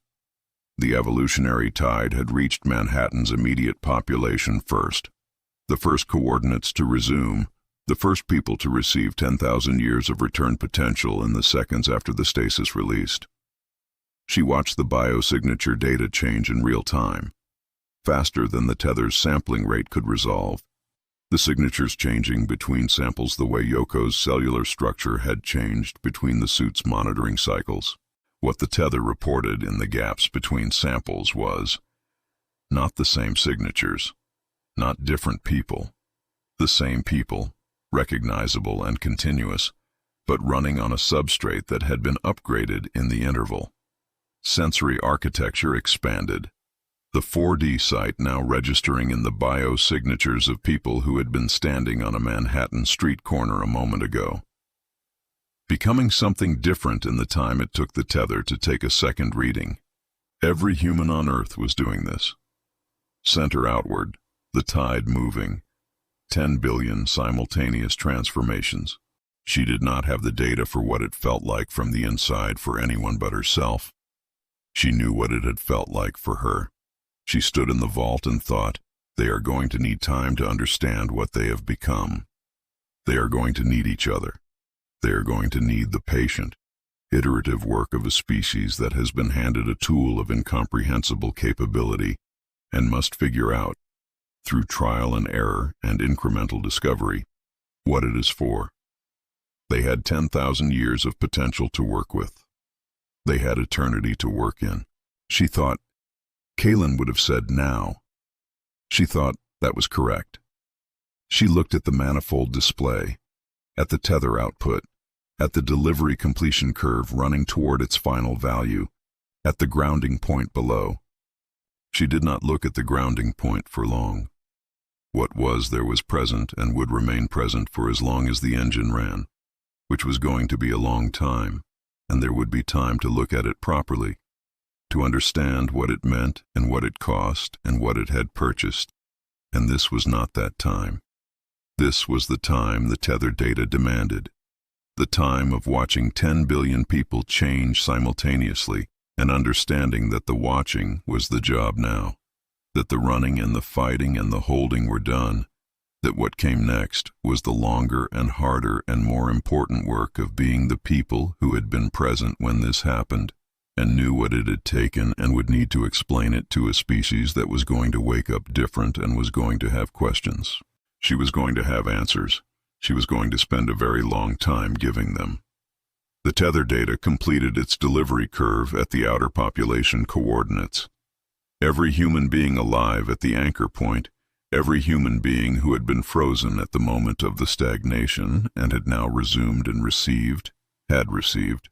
The evolutionary tide had reached Manhattan's immediate population first. The first coordinates to resume, the first people to receive 10,000 years of return potential in the seconds after the stasis released. She watched the biosignature data change in real time, faster than the tether's sampling rate could resolve. The signatures changing between samples the way Yoko's cellular structure had changed between the suit's monitoring cycles. What the tether reported in the gaps between samples was not the same signatures, not different people, the same people, recognizable and continuous, but running on a substrate that had been upgraded in the interval. Sensory architecture expanded. The 4D site now registering in the biosignatures of people who had been standing on a Manhattan street corner a moment ago. Becoming something different in the time it took the tether to take a second reading. Every human on Earth was doing this. Center outward, the tide moving. 10 billion simultaneous transformations. She did not have the data for what it felt like from the inside for anyone but herself. She knew what it had felt like for her. She stood in the vault and thought, they are going to need time to understand what they have become. They are going to need each other. They are going to need the patient, iterative work of a species that has been handed a tool of incomprehensible capability and must figure out, through trial and error and incremental discovery, what it is for. They had 10,000 years of potential to work with. They had eternity to work in. She thought, Kaylin would have said now. She thought that was correct. She looked at the manifold display, at the tether output, at the delivery completion curve running toward its final value, at the grounding point below. She did not look at the grounding point for long. What was there was present and would remain present for as long as the engine ran, which was going to be a long time, and there would be time to look at it properly, to understand what it meant and what it cost and what it had purchased, and this was not that time. This was the time the tether data demanded, the time of watching 10 billion people change simultaneously and understanding that the watching was the job now, that the running and the fighting and the holding were done, that what came next was the longer and harder and more important work of being the people who had been present when this happened and knew what it had taken and would need to explain it to a species that was going to wake up different and was going to have questions. She was going to have answers. She was going to spend a very long time giving them. The tether data completed its delivery curve at the outer population coordinates. Every human being alive at the anchor point, every human being who had been frozen at the moment of the stagnation and had now resumed and had received.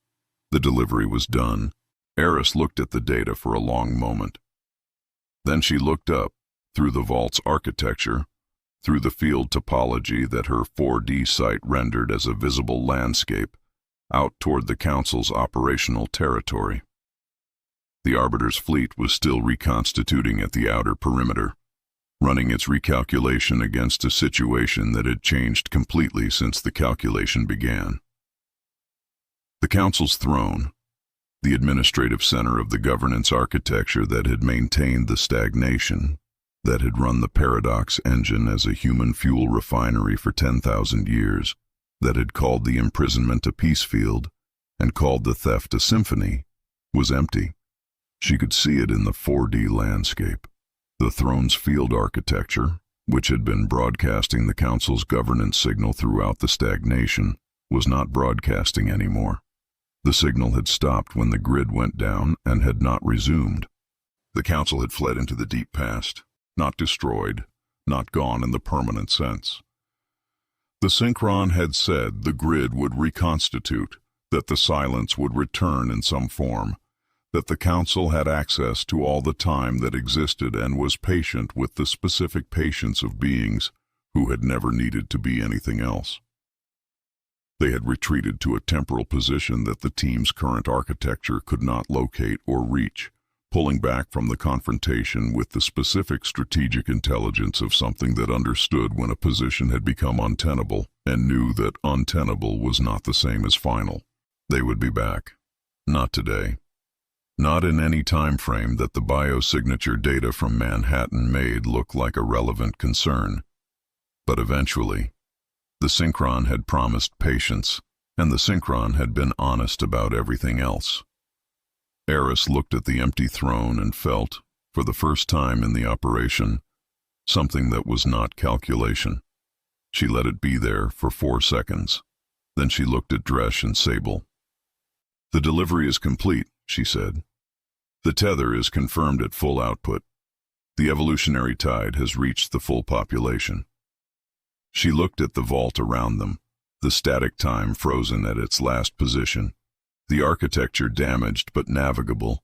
The delivery was done. Aris looked at the data for a long moment. Then she looked up, through the vault's architecture, through the field topology that her 4D sight rendered as a visible landscape, out toward the Council's operational territory. The Arbiter's fleet was still reconstituting at the outer perimeter, running its recalculation against a situation that had changed completely since the calculation began. The Council's throne, the administrative center of the governance architecture that had maintained the stagnation, that had run the paradox engine as a human fuel refinery for 10,000 years, that had called the imprisonment a peace field and called the theft a symphony, was empty. She could see it in the 4D landscape. The throne's field architecture, which had been broadcasting the Council's governance signal throughout the stagnation, was not broadcasting anymore. The signal had stopped when the grid went down and had not resumed. The Council had fled into the deep past, not destroyed, not gone in the permanent sense. The synchron had said the grid would reconstitute, that the silence would return in some form, that the Council had access to all the time that existed and was patient with the specific patience of beings who had never needed to be anything else. They had retreated to a temporal position that the team's current architecture could not locate or reach, pulling back from the confrontation with the specific strategic intelligence of something that understood when a position had become untenable and knew that untenable was not the same as final. They would be back. Not today. Not in any time frame that the biosignature data from Manhattan made look like a relevant concern. But eventually, the synchron had promised patience, and the synchron had been honest about everything else. Aris looked at the empty throne and felt, for the first time in the operation, something that was not calculation. She let it be there for 4 seconds. Then she looked at Dresh and Sable. "The delivery is complete," she said. "The tether is confirmed at full output. The evolutionary tide has reached the full population." She looked at the vault around them, the static time frozen at its last position, the architecture damaged but navigable,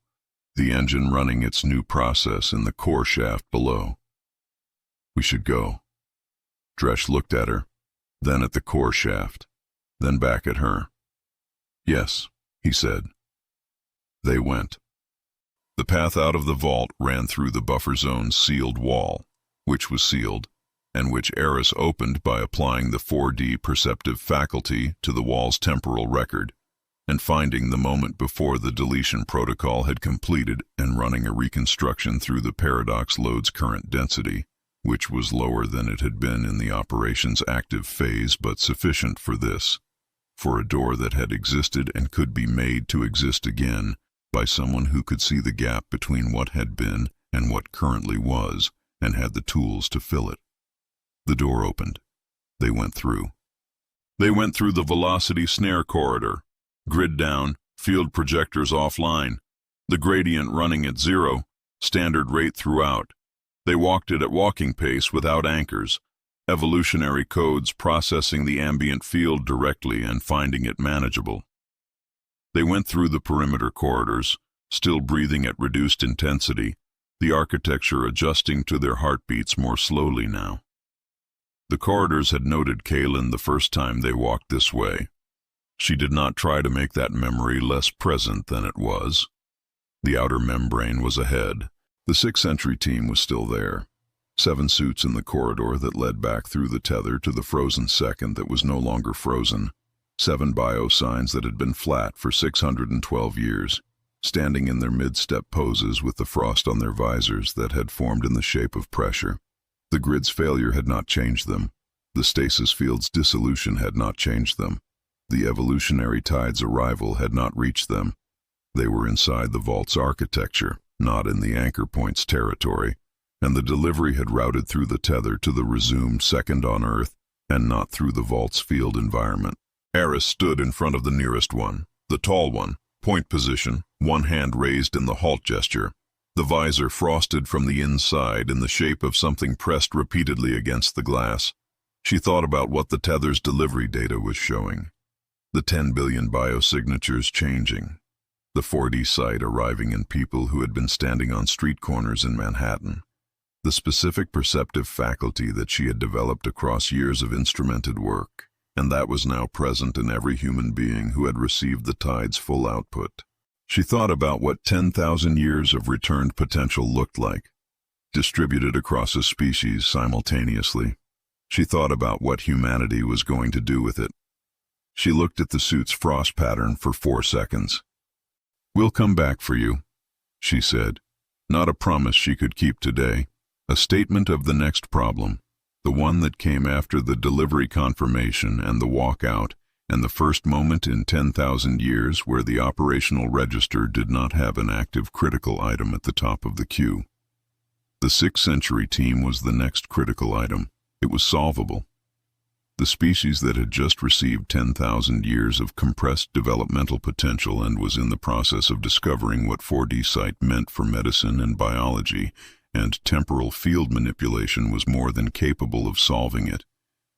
the engine running its new process in the core shaft below. "We should go." Dresh looked at her, then at the core shaft, then back at her. "Yes," he said. They went. The path out of the vault ran through the buffer zone's sealed wall, which was sealed, and which Aris opened by applying the 4D perceptive faculty to the wall's temporal record, and finding the moment before the deletion protocol had completed and running a reconstruction through the paradox load's current density, which was lower than it had been in the operation's active phase but sufficient for this, for a door that had existed and could be made to exist again by someone who could see the gap between what had been and what currently was, and had the tools to fill it. The door opened. They went through. They went through the velocity snare corridor, grid down, field projectors offline, the gradient running at 0, standard rate throughout. They walked it at walking pace without anchors, evolutionary codes processing the ambient field directly and finding it manageable. They went through the perimeter corridors, still breathing at reduced intensity, the architecture adjusting to their heartbeats more slowly now. The corridors had noted Kaylin the first time they walked this way. She did not try to make that memory less present than it was. The outer membrane was ahead. The 6th Century team was still there. 7 suits in the corridor that led back through the tether to the frozen second that was no longer frozen. 7 biosigns that had been flat for 612 years, standing in their mid-step poses with the frost on their visors that had formed in the shape of pressure. The grid's failure had not changed them. The stasis field's dissolution had not changed them. The evolutionary tide's arrival had not reached them. They were inside the vault's architecture, not in the anchor point's territory, and the delivery had routed through the tether to the resumed second on Earth, and not through the vault's field environment. Aris stood in front of the nearest one, The tall one, point position, one hand raised in the halt gesture, the visor frosted from the inside in the shape of something pressed repeatedly against the glass. She thought about what the tether's delivery data was showing. The 10 billion biosignatures changing. The 4D site arriving in people who had been standing on street corners in Manhattan. The specific perceptive faculty that she had developed across years of instrumented work, and that was now present in every human being who had received the tide's full output. She thought about what 10,000 years of returned potential looked like, distributed across a species simultaneously. She thought about what humanity was going to do with it. She looked at the suit's frost pattern for 4 seconds. "We'll come back for you," she said. Not a promise she could keep today. A statement of the next problem, the one that came after the delivery confirmation and the walkout, and the first moment in 10,000 years where the operational register did not have an active critical item at the top of the queue. The 6th Century team was the next critical item. It was solvable. The species that had just received 10,000 years of compressed developmental potential and was in the process of discovering what 4D sight meant for medicine and biology and temporal field manipulation was more than capable of solving it,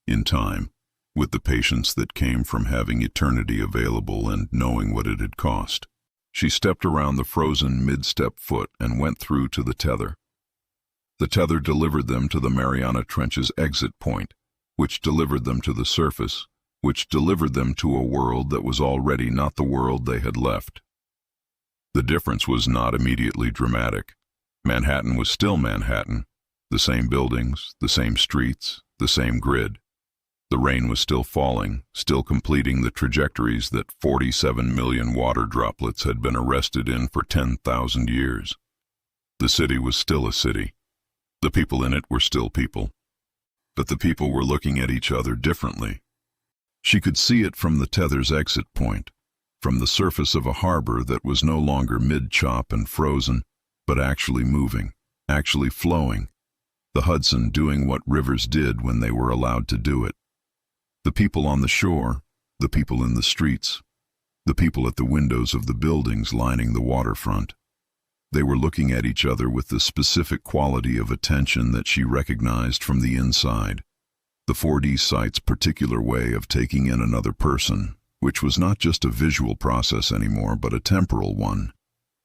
in time, with the patience that came from having eternity available and knowing what it had cost. She stepped around the frozen mid-step foot and went through to the tether. The tether delivered them to the Mariana Trench's exit point, which delivered them to the surface, which delivered them to a world that was already not the world they had left. The difference was not immediately dramatic. Manhattan was still Manhattan, the same buildings, the same streets, the same grid. The rain was still falling, still completing the trajectories that 47 million water droplets had been arrested in for 10,000 years. The city was still a city. The people in it were still people. But the people were looking at each other differently. She could see it from the tether's exit point, from the surface of a harbor that was no longer mid-chop and frozen, but actually moving, actually flowing, the Hudson doing what rivers did when they were allowed to do it. The people on the shore, the people in the streets, the people at the windows of the buildings lining the waterfront. They were looking at each other with the specific quality of attention that she recognized from the inside, the 4D site's particular way of taking in another person, which was not just a visual process anymore, but a temporal one.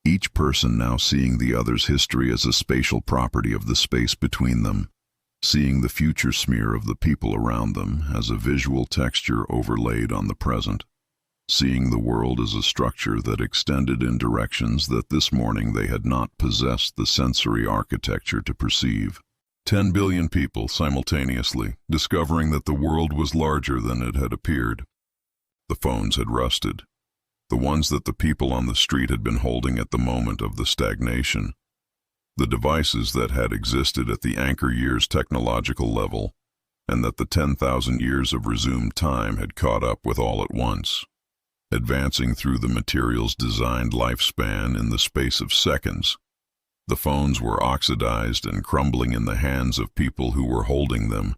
Each person now seeing the other's history as a spatial property of the space between them, seeing the future smear of the people around them as a visual texture overlaid on the present, seeing the world as a structure that extended in directions that this morning they had not possessed the sensory architecture to perceive. 10 billion people simultaneously, discovering that the world was larger than it had appeared. The phones had rusted. The ones that the people on the street had been holding at the moment of the stagnation. The devices that had existed at the anchor year's technological level, and that the 10,000 years of resumed time had caught up with all at once, advancing through the material's designed lifespan in the space of seconds. The phones were oxidized and crumbling in the hands of people who were holding them,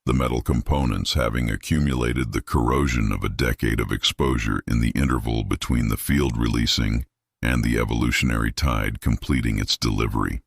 the metal components having accumulated the corrosion of a decade of exposure in the interval between the field releasing and the evolutionary tide completing its delivery.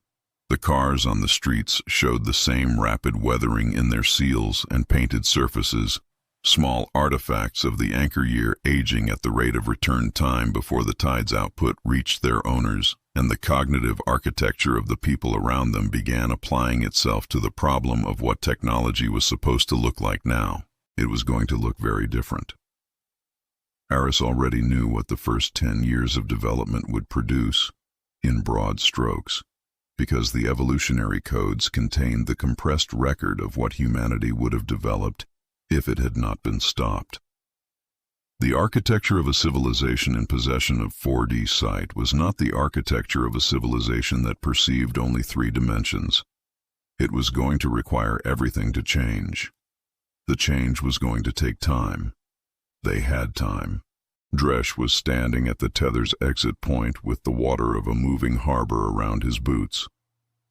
The cars on the streets showed the same rapid weathering in their seals and painted surfaces, small artifacts of the anchor year aging at the rate of return time before the tide's output reached their owners, and the cognitive architecture of the people around them began applying itself to the problem of what technology was supposed to look like now. It was going to look very different. Aris already knew what the first 10 years of development would produce, in broad strokes, because the evolutionary codes contained the compressed record of what humanity would have developed if it had not been stopped. The architecture of a civilization in possession of 4D sight was not the architecture of a civilization that perceived only 3 dimensions. It was going to require everything to change. The change was going to take time. They had time. Dresch was standing at the tether's exit point with the water of a moving harbor around his boots,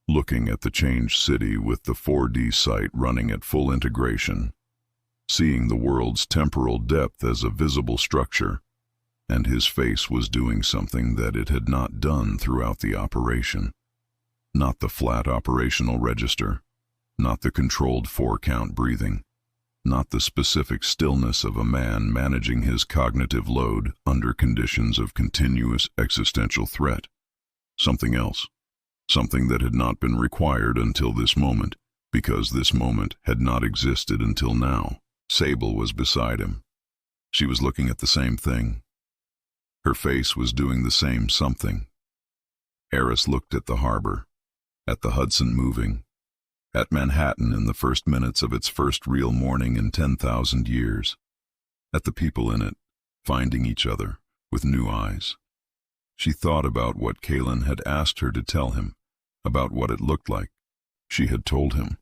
looking at the changed city with the 4D sight running at full integration, seeing the world's temporal depth as a visible structure, and his face was doing something that it had not done throughout the operation. Not the flat operational register, not the controlled 4-count breathing, not the specific stillness of a man managing his cognitive load under conditions of continuous existential threat. Something else, something that had not been required until this moment, because this moment had not existed until now. Sable was beside him. She was looking at the same thing. Her face was doing the same something. Aris looked at the harbor, at the Hudson moving, at Manhattan in the first minutes of its first real morning in 10,000 years, at the people in it, finding each other with new eyes. She thought about what Kalen had asked her to tell him, about what it looked like. She had told him.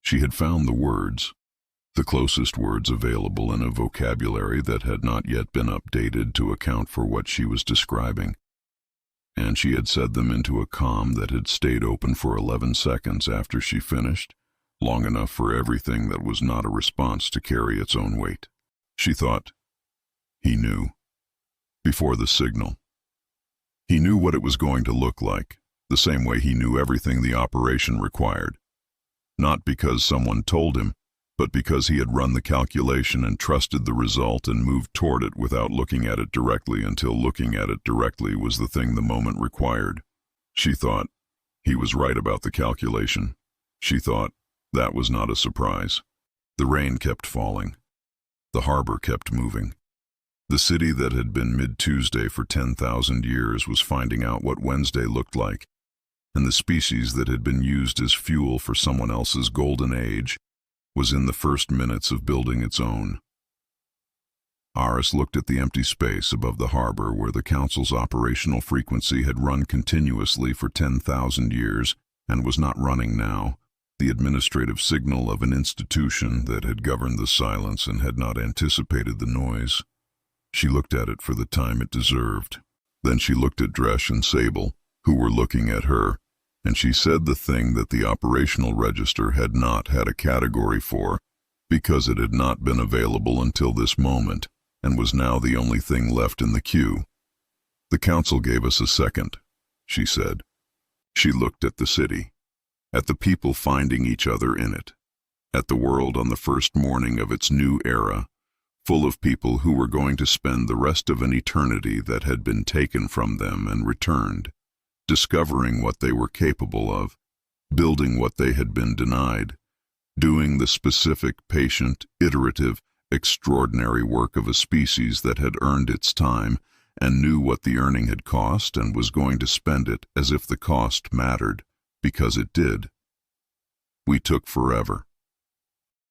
She had found the words, the closest words available in a vocabulary that had not yet been updated to account for what she was describing, and she had said them into a calm that had stayed open for 11 seconds after she finished, long enough for everything that was not a response to carry its own weight. She thought, he knew. Before the signal. He knew what it was going to look like, the same way he knew everything the operation required. Not because someone told him, but because he had run the calculation and trusted the result and moved toward it without looking at it directly until looking at it directly was the thing the moment required. She thought, he was right about the calculation. She thought, that was not a surprise. The rain kept falling. The harbor kept moving. The city that had been mid-Tuesday for 10,000 years was finding out what Wednesday looked like, and the species that had been used as fuel for someone else's golden age was in the first minutes of building its own. Aris looked at the empty space above the harbor where the Council's operational frequency had run continuously for 10,000 years and was not running now, the administrative signal of an institution that had governed the silence and had not anticipated the noise. She looked at it for the time it deserved. Then she looked at Dresh and Sable, who were looking at her, and she said the thing that the operational register had not had a category for, because it had not been available until this moment, and was now the only thing left in the queue. The Council gave us a second, she said. She looked at the city, at the people finding each other in it, at the world on the first morning of its new era, full of people who were going to spend the rest of an eternity that had been taken from them and returned, discovering what they were capable of, building what they had been denied, doing the specific, patient, iterative, extraordinary work of a species that had earned its time and knew what the earning had cost and was going to spend it as if the cost mattered, because it did. We took forever.